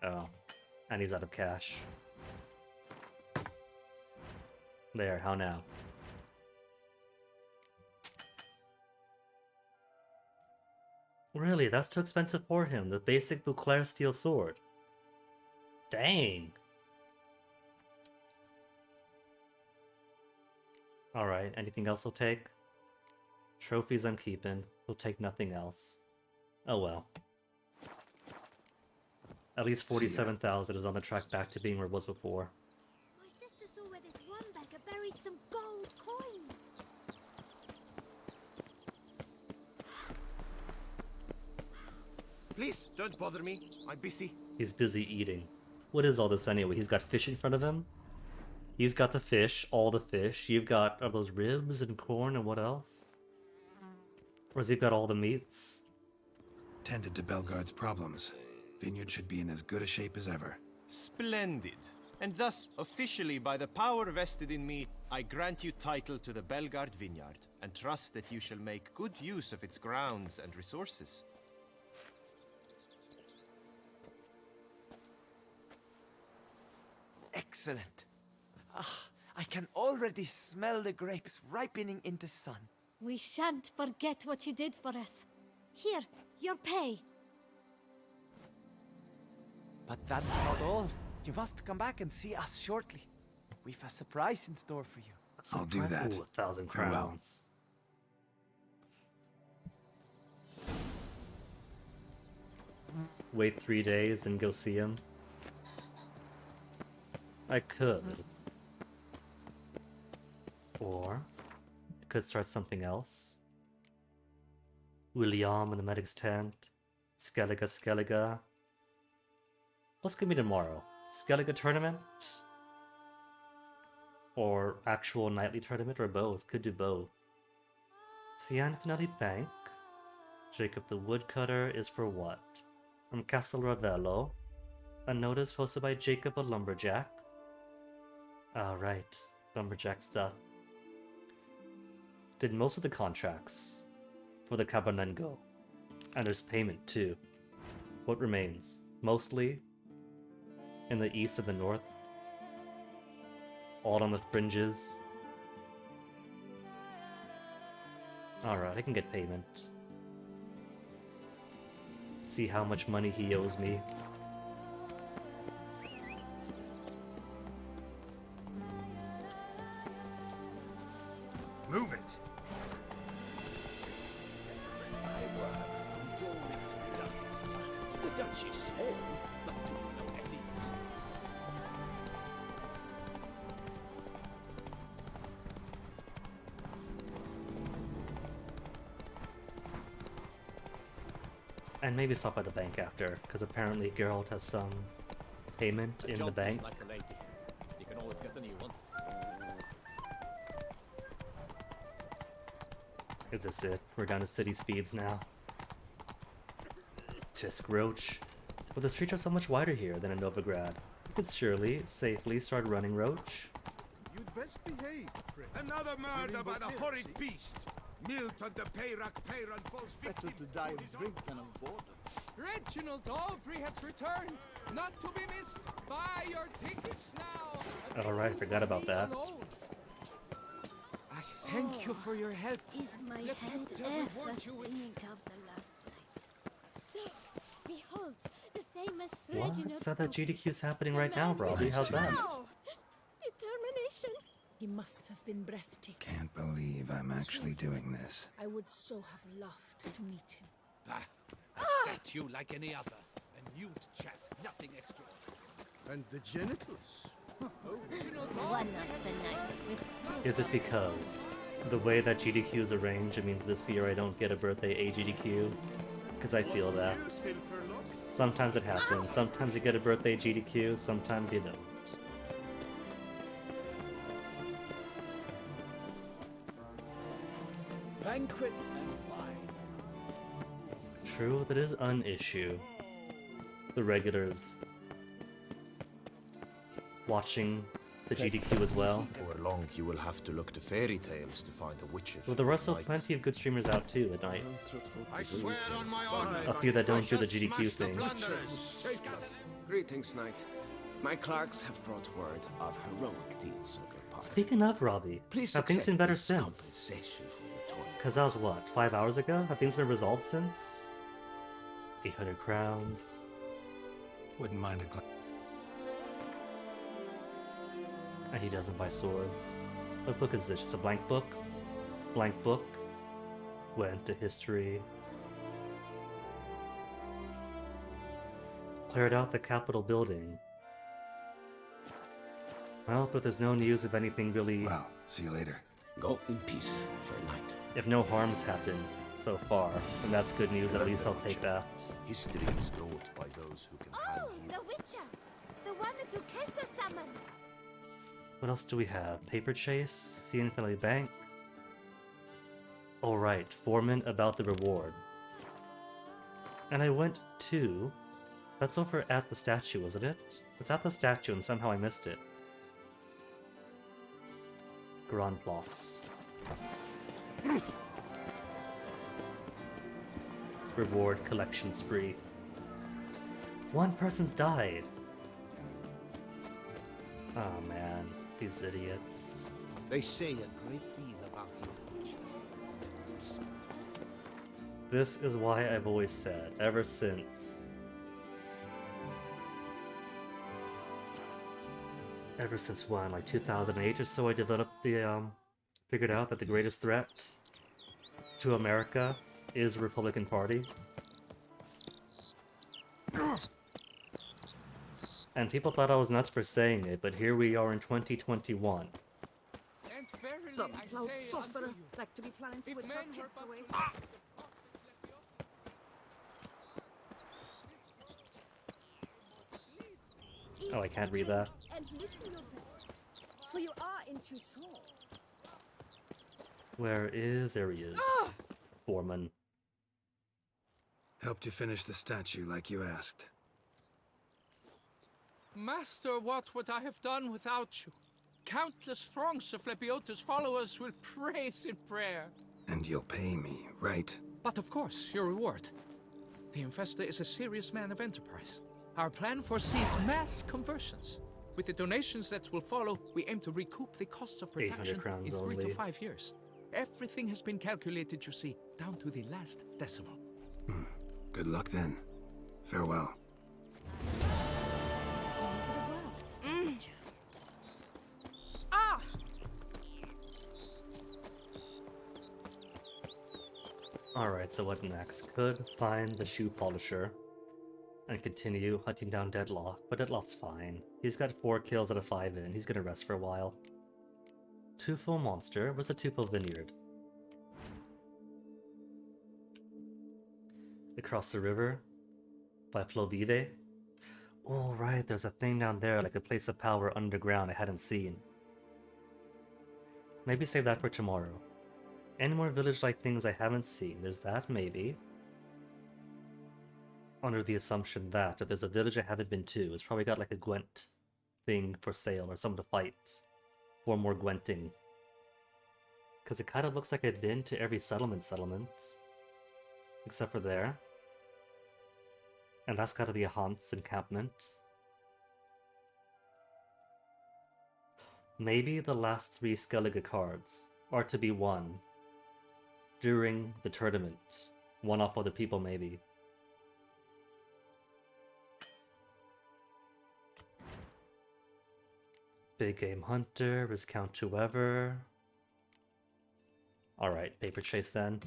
Oh, and he's out of cash. There, how now? Really, that's too expensive for him, the basic Bouclair steel sword. Dang! Alright, anything else he'll take? Trophies I'm keeping, he'll take nothing else. Oh well. At least 47,000 is on the track back to being where it was before. My sister saw where this one beggar buried some gold coins. Please, don't bother me. I'm busy. He's busy eating. What is all this anyway? He's got fish in front of him? He's got the fish, all the fish. You've got, are those ribs and corn and what else? Or has he got all the meats? Tended to Belgard's problems. Vineyard should be in as good a shape as ever. Splendid. And thus, officially, by the power vested in me, I grant you title to the Belgard Vineyard, and trust that you shall make good use of its grounds and resources. Excellent. Ah, I can already smell the grapes ripening in the sun. We shan't forget what you did for us. Here, your pay. But that's not all. You must come back and see us shortly. We've a surprise in store for you. I'll do that. Ooh, 1,000 Farewell. crowns. Wait 3 days and go see him. I could. Or I could start something else. William in the medic's tent. Skellige. What's gonna be tomorrow? Skellige tournament? Or actual nightly tournament, or both? Could do both. Sian Finale Bank. Jacob the Woodcutter is for what? From Castle Ravello. A notice posted by Jacob a Lumberjack. Right. Lumberjack stuff. Did most of the contracts for the Cabanengo. And there's payment too. What remains? Mostly in the east and the north. All on the fringes. Alright, I can get payment. See how much money he owes me. Move it! My work from dawn to dusk, the Duchess said, but to no effect. And maybe stop by the bank after, because apparently Geralt has some payment in the bank. Like a lady. You can always get a new one. Is this it? We're down to city speeds now. Tisk Roach. But the streets are so much wider here than in Novigrad. You could surely, safely start running Roach. You'd best behave, friend. Another murder by the horrid beast! Milton the Peyrac Peyron falls victim to die of drink than of boredom. Reginald Aubrey has returned, not to be missed. Buy your tickets now. Alright, forgot about that. I thank you for your help. Is my Let head me tell ever what you will- spinning of the last night? So, behold, the famous What? Reginald So that Aubrey. GDQ's happening right now, Robbie. How's that? Determination. He must have been breathtaking. Can't believe I'm actually doing this. I would so have loved to meet him. A statue like any other. A nude chap, nothing extra. And the genitals? One of the nights with Is it because the way that GDQ is arranged, it means this year I don't get a birthday AGDQ? Because I feel that. Sometimes it happens. Sometimes you get a birthday GDQ, sometimes you don't. Banquets and wine. True, that is an issue. The regulars watching the GDQ as well. Before long, you will have to look to fairy tales to find a witcher. Well, there are also plenty of good streamers out too at night. I swear on my honor. A few that don't do the GDQ thing. Greetings, knight. My clerks have brought word of heroic deeds, so good part. Speaking of Robbie, Please have things been better accept this since? compensation for your toil. Because that was what, 5 hours ago? Have things been resolved since? 800 crowns. Wouldn't mind a glass. And he doesn't buy swords. What book is this? Just a blank book? Blank book. Went to history. Cleared out the Capitol building. Well, but there's no news of anything really... Well, see you later. Go in peace, fair knight. If no harms happen so far, then that's good news. At least I'll take that. History is wrote by those who can Oh, the Witcher! The one that Duquesa summoned! What else do we have? Paper Chase? See Infinity Bank? Alright, Foreman about the reward. And I went to... That's over at the statue, wasn't it? It's at the statue and somehow I missed it. Grand Place. Reward collection spree. One person's died! Oh man, these idiots. They say a great deal about you, Witcher. This is why I've always said, ever since... Ever since when, like 2008 or so, I developed the, figured out that the greatest threat to America is the Republican Party. And people thought I was nuts for saying it, but here we are in 2021. And verily The I loud say sorcerer, unto you, like to be planning to if witch our men were kids but away. Oh, I can't read that. And listen your words, for you are in Toussaint. Where is... There he is. Foreman. Helped you finish the statue like you asked. Master, what would I have done without you? Countless throngs of Lepiota's followers will praise in prayer. And you'll pay me, right? But of course, your reward. The Infesta is a serious man of enterprise. Our plan foresees mass conversions. With the donations that will follow, we aim to recoup the cost of 800 production in crowns 3 to only. 5 years. Everything has been calculated, you see, down to the last decimal. Good luck then. Farewell. Ah! Alright, so what next? Could find the shoe polisher and continue hunting down Deadlock, but Deadlock's fine. He's got 4 kills out of 5 in. He's gonna rest for a while. Twofold Monster. Where's the Twofold Vineyard? Across the river? By Flovive? Oh, right, there's a thing down there, like a place of power underground I hadn't seen. Maybe save that for tomorrow. Any more village-like things I haven't seen? There's that, maybe. Under the assumption that if there's a village I haven't been to, it's probably got like a Gwent thing for sale or something to fight. For more Gwenting. Because it kind of looks like I've been to every settlement. Except for there. And that's got to be a Hans encampment. Maybe the last 3 Skellige cards are to be won during the tournament. One off other people, maybe. Big Game Hunter, Viscount Whoever. Alright, Paper Chase then.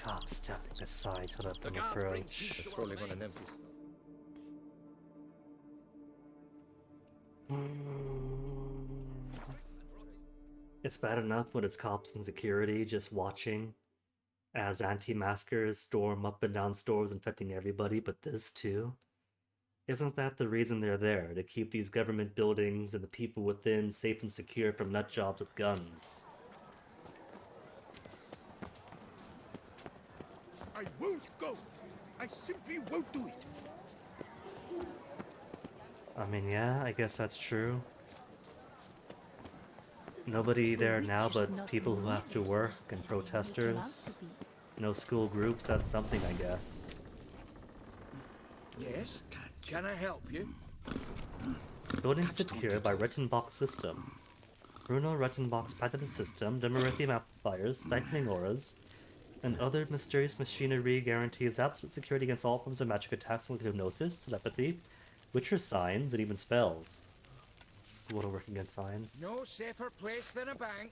Cops stepping aside to let them approach. Patrolling on an empty. It's bad enough when it's cops and security just watching as anti-maskers storm up and down stores infecting everybody, but this too? Isn't that the reason they're there? To keep these government buildings and the people within safe and secure from nutjobs with guns? I won't go. I simply won't do it. I mean, yeah, I guess that's true. Nobody there now but people who have to work and protesters. No school groups, that's something, I guess. Yes? Can I help you? Building secured by Rettenbach's system. Bruno Rettenbach's patented system, Demerithium amplifiers, stifling auras, and other mysterious machinery guarantees absolute security against all forms of magic attacks, including hypnosis, telepathy, Witcher signs, and even spells. What are working against signs? No safer place than a bank.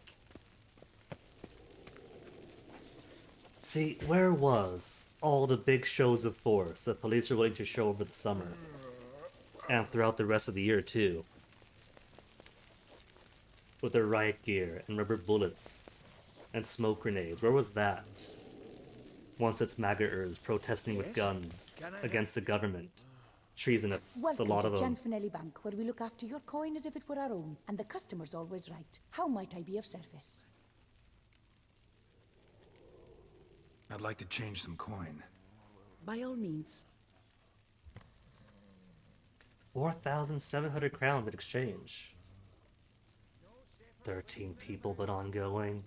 See, where was all the big shows of force that police are willing to show over the summer? And throughout the rest of the year, too. With their riot gear, and rubber bullets, and smoke grenades. Where was that? Once it's MAGA-ers protesting with guns against the government. Treasonous, Welcome the lot to of them. Gianfinelli Bank, where we look after your coin as if it were our own, and the customer's always right. How might I be of service? I'd like to change some coin. By all means. 4,700 crowns in exchange. 13 people, but ongoing.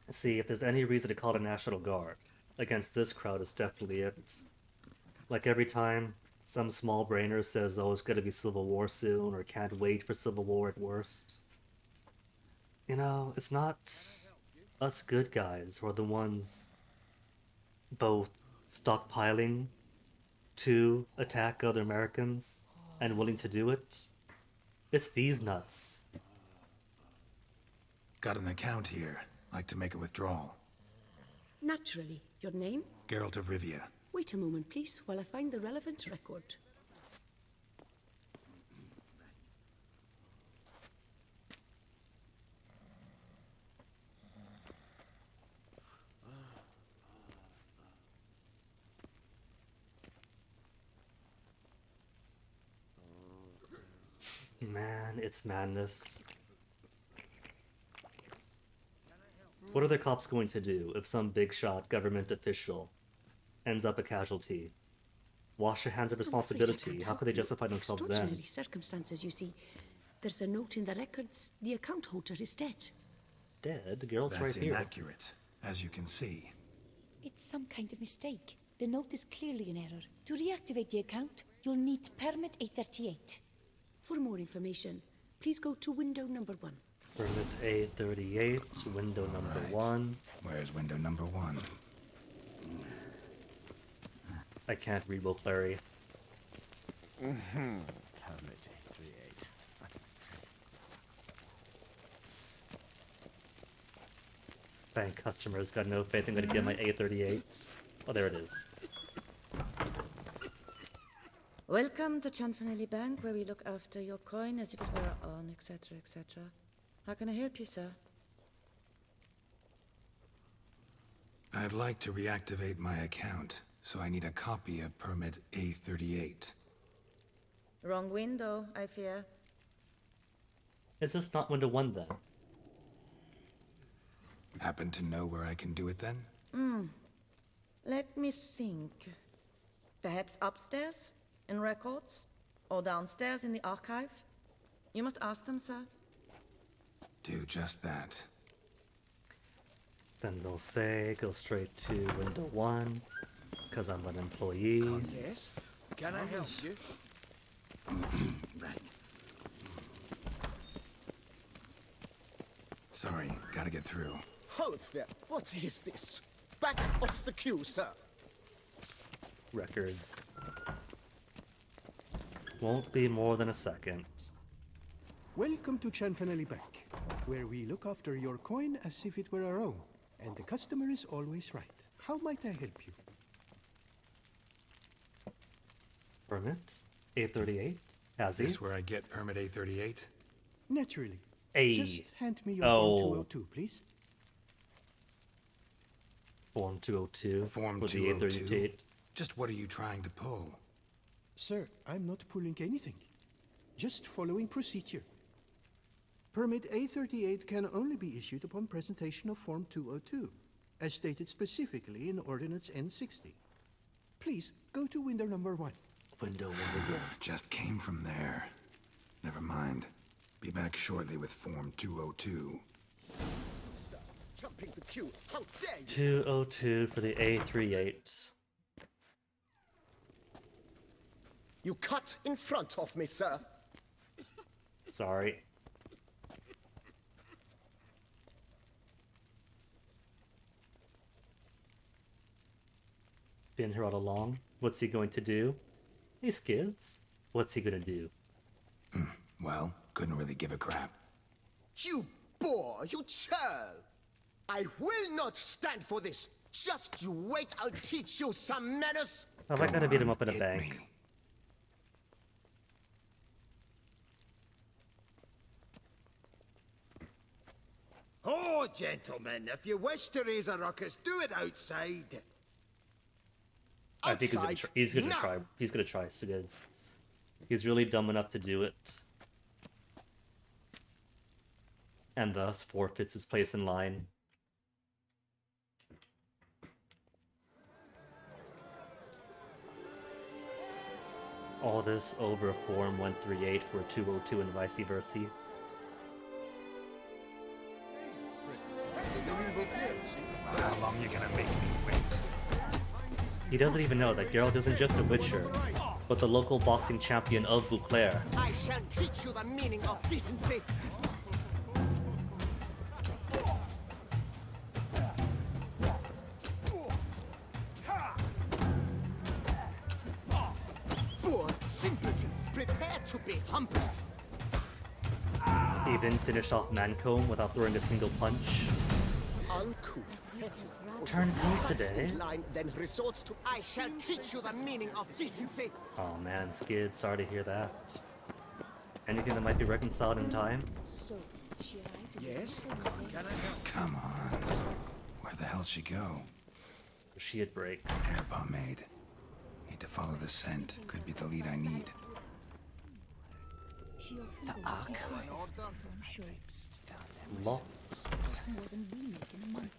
See, if there's any reason to call it a National Guard, against this crowd is definitely it. Like every time some small brainer says, oh, it's gonna be Civil War soon, or can't wait for Civil War at worst. You know, it's not us good guys who are the ones both stockpiling to attack other Americans and willing to do it. It's these nuts. Got an account here. Like to make a withdrawal. Naturally. Your name? Geralt of Rivia. Wait a moment, please, while I find the relevant record. Man, it's madness. What are the cops going to do if some big shot government official ends up a casualty? Wash your hands of responsibility. How could they justify themselves then? Extraordinary circumstances, you see. There's a note in the records. The account holder is dead. Dead? The girl's That's right here. inaccurate, as you can see. It's some kind of mistake. The note is clearly in error. To reactivate the account, you'll need permit A38. For more information, please go to window number 1. Permit A38, window number 1. Where's window number 1? I can't read Will Clary. Permit A38. Bank customers got no faith I'm gonna get my A38. Oh, there it is. Welcome to Chanfanelli Bank, where we look after your coin as if it were our own, etc., etc. How can I help you, sir? I'd like to reactivate my account, so I need a copy of permit A38. Wrong window, I fear. Is this not window 1 then? Happen to know where I can do it then? Let me think. Perhaps upstairs, in records? Or downstairs in the archive? You must ask them, sir. Do just that. Then they'll say, go straight to window 1, because I'm an employee. Yes? Can I help you? Right. Sorry, gotta get through. Hold there. What is this? Back off the queue, sir. Records. Won't be more than a second. Welcome to Chanfanelli Bank, where we look after your coin as if it were our own, and the customer is always right. How might I help you? Permit? A38? Has Is he? this where I get permit A38? Naturally. A. Just hand me your Oh. Form 202, please. Form 202. Form with the 202? A38. Just what are you trying to pull? Sir, I'm not pulling anything. Just following procedure. Permit A38 can only be issued upon presentation of Form 202, as stated specifically in Ordinance N60. Please, go to window number 1. Window 1. Just came from there. Never mind. Be back shortly with Form 202. Sir, jumping the queue. How dare you? 202 for the A38. You cut in front of me, sir. Sorry. Been here all along. What's he going to do? Hey, Skids. What's he gonna do? Well, couldn't really give a crap. You boor, you churl! I will not stand for this. Just you wait, I'll teach you some manners. I like how to beat him up in a bank. Me. Oh, gentlemen, if you wish to raise a ruckus, do it outside. I think Outside? he's gonna No. try. He's gonna try Skids. He's really dumb enough to do it, and thus forfeits his place in line. All this over Form 138 for 202 and vice versa. How long you gonna make me wait? He doesn't even know that Geralt isn't just a Witcher, but the local boxing champion of Beauclair. I shall teach you the meaning of decency. Poor simpleton, prepare to be humbled. Even finished off Mancomb without throwing a single punch. Uncouth. Turn pink Cuts today. in line, then resorts to I shall teach you the meaning of decency. Oh man, Skid, sorry to hear that. Anything that might be reconciled in time? So, she arrived at Yes? Can I help? Come on. Where the hell'd she go? She'd break. Hair pomade. Need to follow the scent. Could be the lead I need. The archive. I'm sure. Locked. It's more than we make in a month.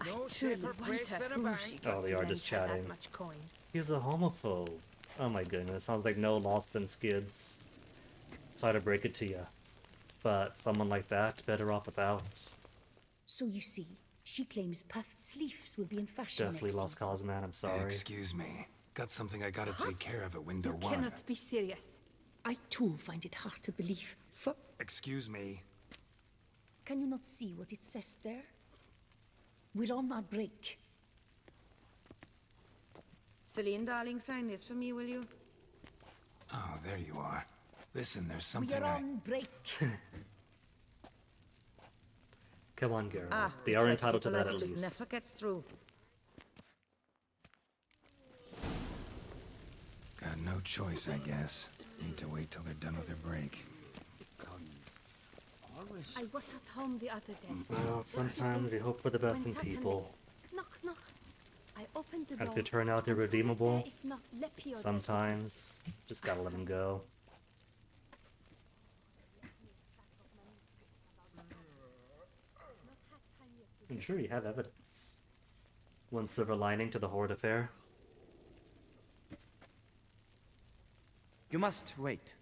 No I truly safer wonder place than a who bank. she got Oh, they to are lend just her that chatting. much coin. He's a homophobe. Oh my goodness, sounds like no loss than Skids. Sorry to break it to you, but someone like that, better off without. So you see, she claims puffed sleeves will be in fashion Definitely next lost season. cause, man, I'm sorry. Excuse me. Got something I gotta take care of at window You 1. cannot be serious. I too find it hard to believe. For Excuse me. can you not see what it says there? We're on our break. Celine, darling, sign this for me, will you? Oh, there you are. Listen, there's We something are on break. Come on, Geralt. They we are try entitled to keep that polite, at it just least. never gets through. Got no choice, I guess. Need to wait till they're done with their break. I was at home the other day. Well, sometimes you hope for the best in people. Knock, knock. I opened the And door. if they turn out and who was irredeemable, there if not Lepioda's sometimes just gotta let them go. I'm sure you have evidence. One silver lining to the Horde affair. You must wait.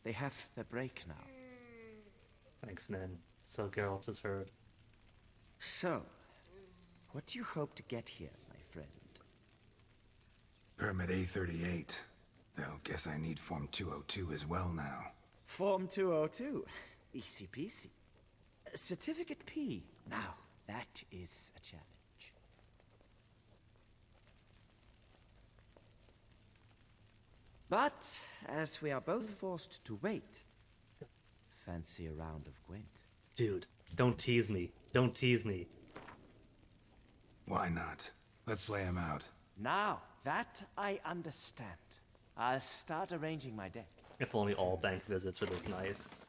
They have their break now. Thanks, man. So Geralt has heard. So, what do you hope to get here, my friend? Permit A38. Though, guess I need Form 202 as well now. Form 202. Easy peasy. Certificate P. Now, that is a challenge. But, as we are both forced to wait, fancy a round of Gwent? Dude, don't tease me. Don't tease me. Why not? Let's lay him out. Now, that I understand. I'll start arranging my deck. If only all bank visits were this nice.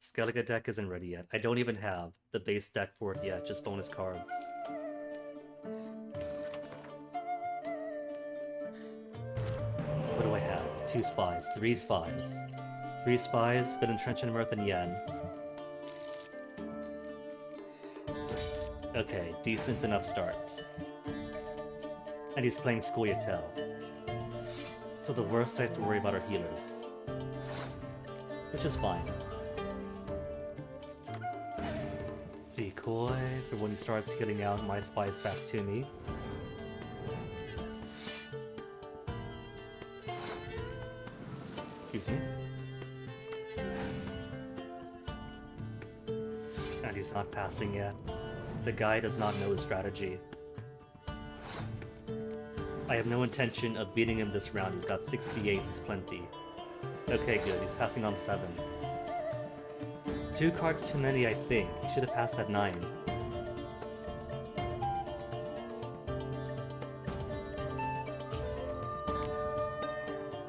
Skellige deck isn't ready yet. I don't even have the base deck for it yet, just bonus cards. What do I have? 2 spies, 3 spies. 3 spies, good entrenchment, Mirth, and Yen. Okay, decent enough start. And he's playing Scoia'tael. So the worst I have to worry about are healers. Which is fine. Decoy for when he starts healing out my spies back to me. Excuse me. And he's not passing yet. The guy does not know his strategy. I have no intention of beating him this round. He's got 68, he's plenty. Okay, good, he's passing on 7. 2 cards too many, I think. He should have passed at 9.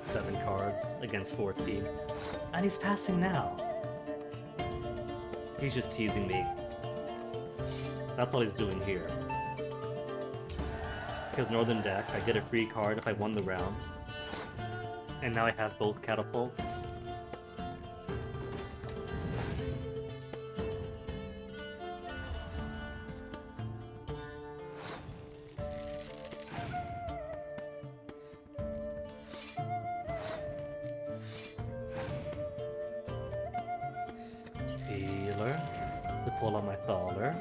Seven cards against 14. And he's passing now. He's just teasing me. That's all he's doing here. Because Northern deck, I get a free card if I won the round. And now I have both catapults. Healer. To pull on my Thaler.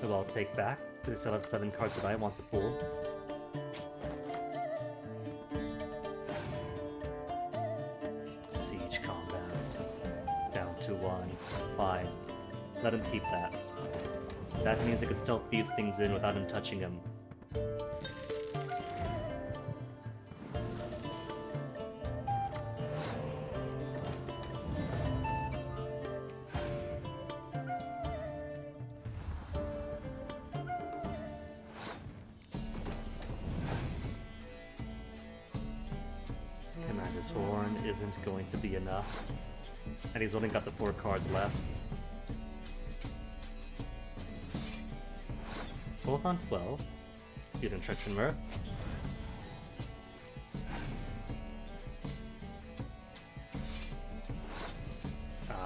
Who I'll take back, because I still have 7 cards that I want to pull. Siege combat. Down to 1. Fine. Let him keep that. That means I can stealth these things in without him touching him. Commander's Horn isn't going to be enough. And he's only got the 4 cards left. Both on 12. Good entrenchment, Mirth.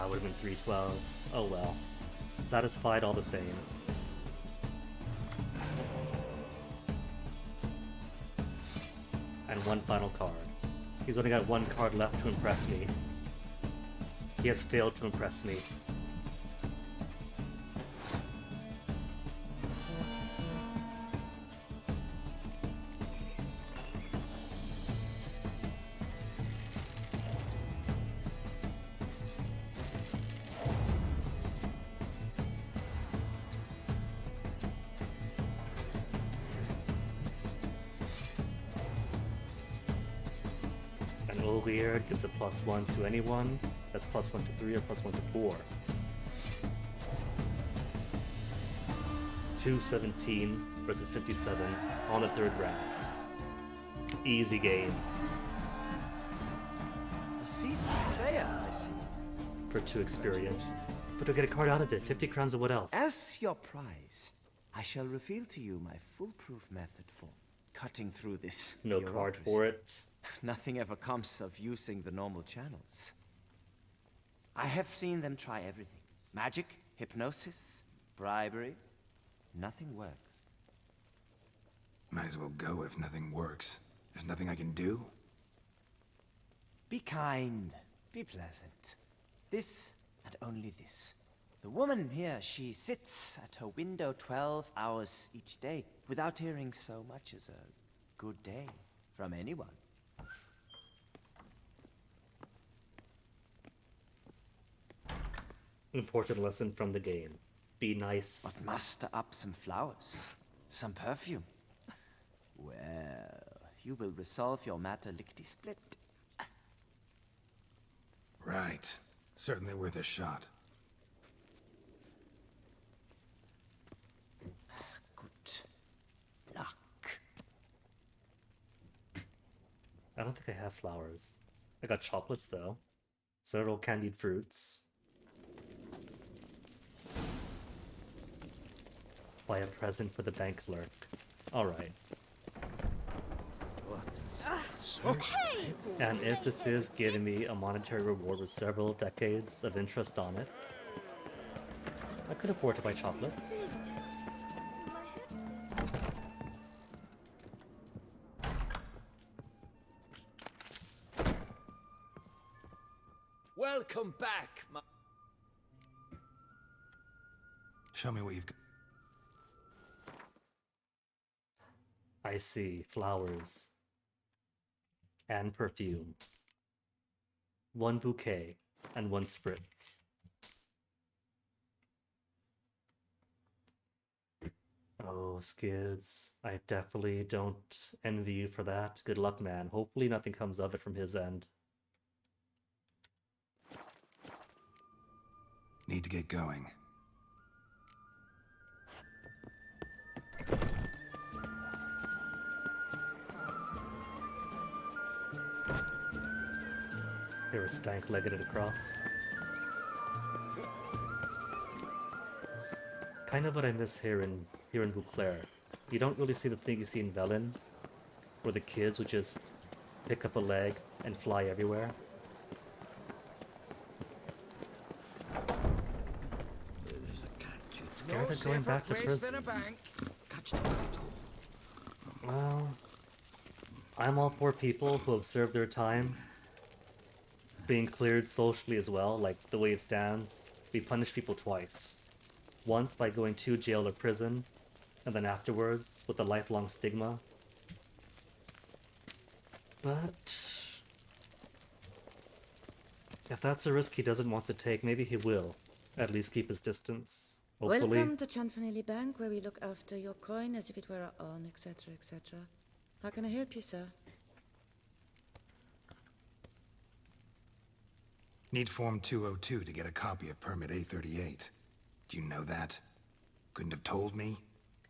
Would have been 3 12s. Oh well. Satisfied all the same. And 1 final card. He's only got 1 card left to impress me. He has failed to impress me. Weird gives a +1 to anyone. That's +1 to 3 or +1 to 4. 217 versus 57 on the 3rd round. Easy game. for 2 experience. But to get a card out of it, 50 crowns and what else? As your prize, I shall reveal to you my foolproof method for cutting through this No card bureaucracy. for it. Nothing ever comes of using the normal channels. I have seen them try everything. Magic, hypnosis, bribery. Nothing works. Might as well go if nothing works. There's nothing I can do. Be kind. Be pleasant. This and only this. The woman here, she sits at her window 12 hours each day without hearing so much as a good day from anyone. Important lesson from the game. Be nice. But muster up some flowers, some perfume. Well, you will resolve your matter lickety-split. Right. Certainly worth a shot. Good luck. I don't think I have flowers. I got chocolates though. Several candied fruits. Buy a present for the bank clerk. Alright. And if this is giving me a monetary reward with several decades of interest on it, I could afford to buy chocolates. Welcome back, my... Show me what you've got. I see flowers and perfume. 1 bouquet and 1 spritz. Oh, Skids, I definitely don't envy you for that. Good luck, man. Hopefully nothing comes of it from his end. Need to get going. Here is stank-legged it across. Kind of what I miss here in Beauclair. You don't really see the thing you see in Velen, where the kids would just pick up a leg and fly everywhere. There's a catch. Scared of going back to prison. Catch the Well, I'm all for people who have served their time being cleared socially as well. Like the way it stands, we punish people twice. Once by going to jail or prison, and then afterwards with a lifelong stigma. But if that's a risk he doesn't want to take, maybe he will at least keep his distance. Hopefully. Welcome to Chanfanelli Bank, where we look after your coin as if it were our own, etc., etc. How can I help you, sir? Need Form 202 to get a copy of Permit A38. Do you know that? Couldn't have told me?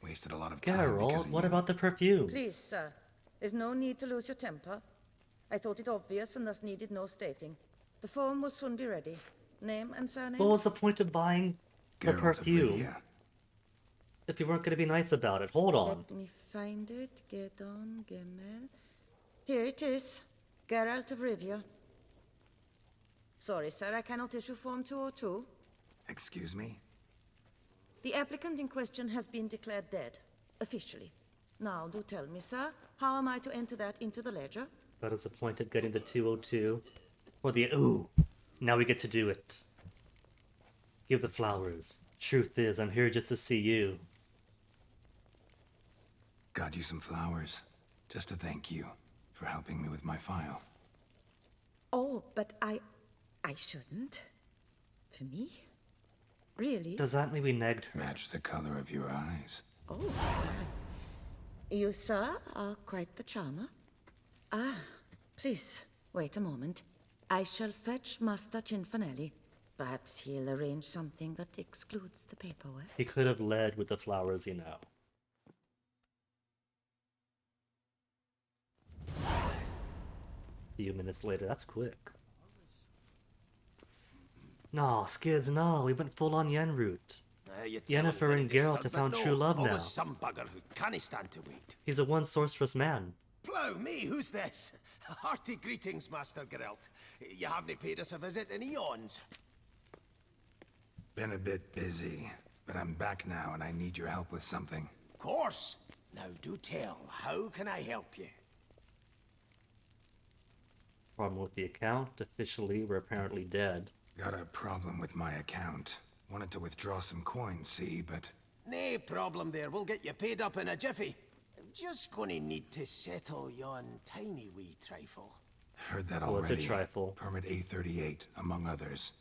Wasted a lot of time because Geralt, of what you. about the perfumes? Please, sir. There's no need to lose your temper. I thought it obvious and thus needed no stating. The form will soon be ready. Name and surname? What was the point of buying the Geralt of perfume Rivia. if you weren't going to be nice about it? Hold on. Let me find it. Gedon, Gemel. Here it is. Geralt of Rivia. Sorry, sir, I cannot issue Form 202. Excuse me? The applicant in question has been declared dead, officially. Now, do tell me, sir, how am I to enter that into the ledger? That is the point of getting the 202. Or the... Ooh! Now we get to do it. Give the flowers. Truth is, I'm here just to see you. Got you some flowers. Just to thank you for helping me with my file. Oh, but I shouldn't. For me? Really? Does that mean we negged her? Match the color of your eyes. Oh, you, sir, are quite the charmer. Ah, please, wait a moment. I shall fetch Master Cinfanelli. Perhaps he'll arrange something that excludes the paperwork. He could have led with the flowers, you know. A few minutes later, that's quick. No, Skids, no. We went full on Yen route. You tell him Yennefer very and Geralt disturbed, have but found no, true love always now. some bugger who can't stand to wait. He's a one sorceress man. Plough me, who's this? Hearty greetings, Master Geralt. You haven't paid us a visit in eons. Been a bit busy, but I'm back now and I need your help with something. Of course. Now do tell, how can I help you? Problem with the account. Officially, we're apparently dead. Got a problem with my account. Wanted to withdraw some coins, see, but... Nae problem there, we'll get you paid up in a jiffy. Just gonna need to settle yon tiny wee trifle. Heard that Oh, already. it's a trifle. Permit A38, among others.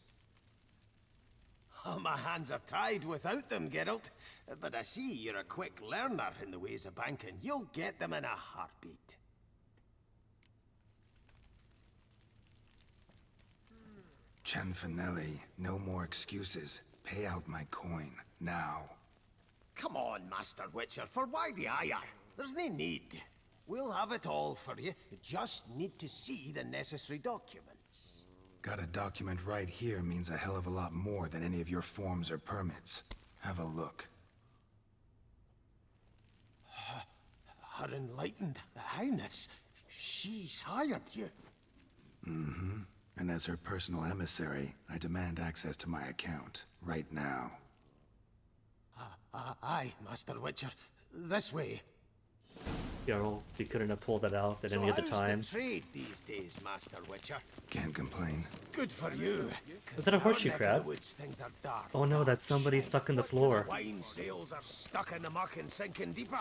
Oh, my hands are tied without them, Geralt. But I see you're a quick learner in the ways of banking. You'll get them in a heartbeat. Cianfanelli, no more excuses. Pay out my coin, now. Come on, Master Witcher, for why the ire? There's no need. We'll have it all for you. You just need to see the necessary documents. Got a document right here means a hell of a lot more than any of your forms or permits. Have a look. Her Enlightened Highness, she's hired you. Mm-hmm. And as her personal emissary, I demand access to my account, right now. Aye, Master Witcher. This way. Geralt, you couldn't have pulled that out at any other time. How's the trade these days, Master Witcher? Can't complain. Good for you. Is that a horseshoe Our neck of crab? the woods, things are dark. Oh no, that's somebody stuck in the floor. Wine sales are stuck in the muck and sinking deeper.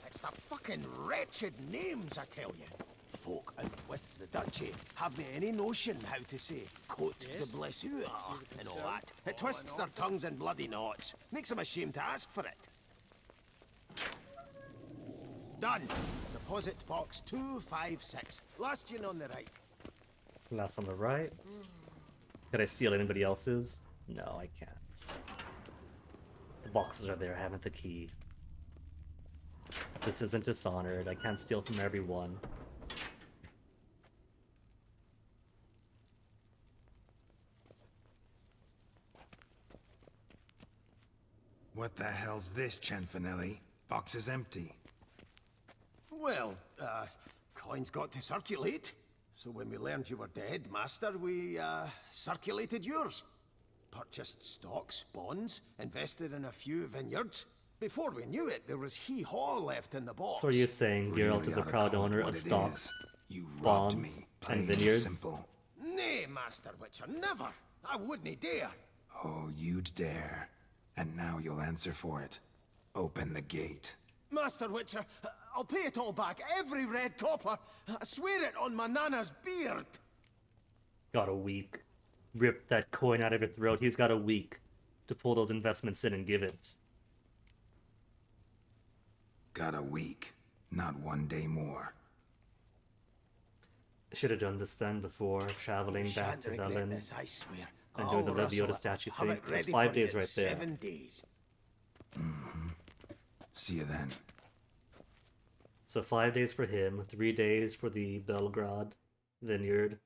It's the fucking wretched names, I tell you. Folk out with the duchy haven't any notion how to say Cote de Blessure and all that. It twists their tongues in bloody knots. Makes them ashamed to ask for it. Done. Deposit box 256. Last in on the right. Last on the right. Could I steal anybody else's? No, I can't. The boxes are there, I haven't the key. This isn't Dishonored, I can't steal from everyone. What the hell's this, Cianfanelli? Box is empty. Well, coins got to circulate. So when we learned you were dead, Master, we, circulated yours. Purchased stocks, bonds, invested in a few vineyards. Before we knew it, there was hee-haw left in the box. So are you saying Geralt is a proud owner of stocks, bonds, and vineyards? Simple. Nay, Master Witcher, never. I wouldn't dare. Oh, you'd dare. And now you'll answer for it. Open the gate. Master Witcher, I'll pay it all back, every red copper. I swear it on my nana's beard. Got a week. Rip that coin out of your throat. He's got a week to pull those investments in and give it. Got a week. Not one day more. Should have done this then before traveling back to Velen This, I swear. and doing the Leviota statue thing. It's 5 days right there. 7 days. Mm-hmm. See you then. So 5 days for him, 3 days for the Belgrade vineyard.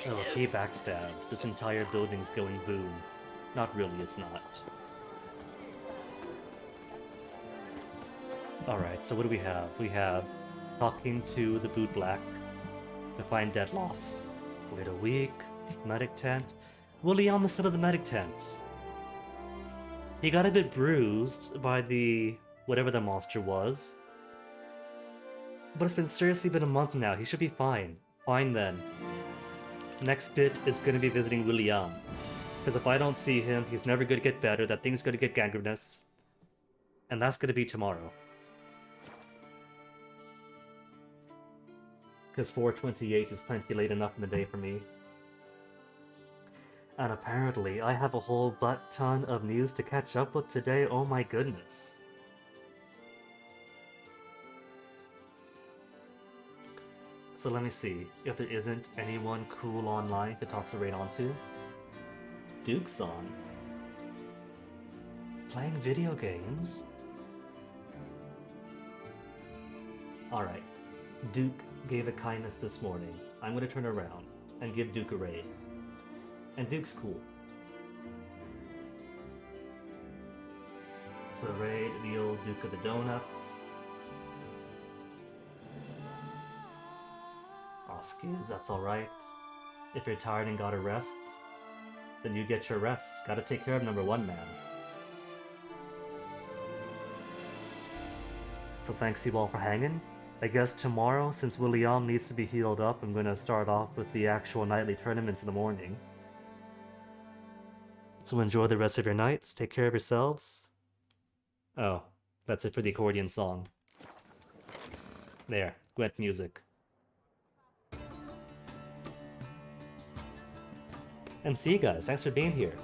Oh, he backstabs. This entire building's going boom. Not really, it's not. Alright, so what do we have? We have talking to the boot black to find Deadloff. Wait a week. Medic tent. William is still at the medic tent. He got a bit bruised by the whatever the monster was. But it's seriously been a month now. He should be fine. Fine then. Next bit is going to be visiting William. Because if I don't see him, he's never going to get better. That thing's going to get gangrenous. And that's going to be tomorrow. Because 4:28 is plenty late enough in the day for me. And apparently, I have a whole butt ton of news to catch up with today. Oh my goodness. So let me see if there isn't anyone cool online to toss a raid onto. Duke's on. Playing video games? Alright. Duke gave a kindness this morning. I'm gonna turn around and give Duke a raid. And Duke's cool. So raid the old Duke of the Donuts. Aw, skids, that's alright. If you're tired and gotta rest, then you get your rest. Gotta take care of number one, man. So thanks you all for hanging. I guess tomorrow, since William needs to be healed up, I'm gonna start off with the actual nightly tournaments in the morning. So enjoy the rest of your nights, take care of yourselves. Oh, that's it for the accordion song. There, Gwent music. And see you guys, thanks for being here.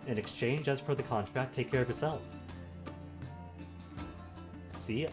In exchange, as per the contract, take care of yourselves. See ya.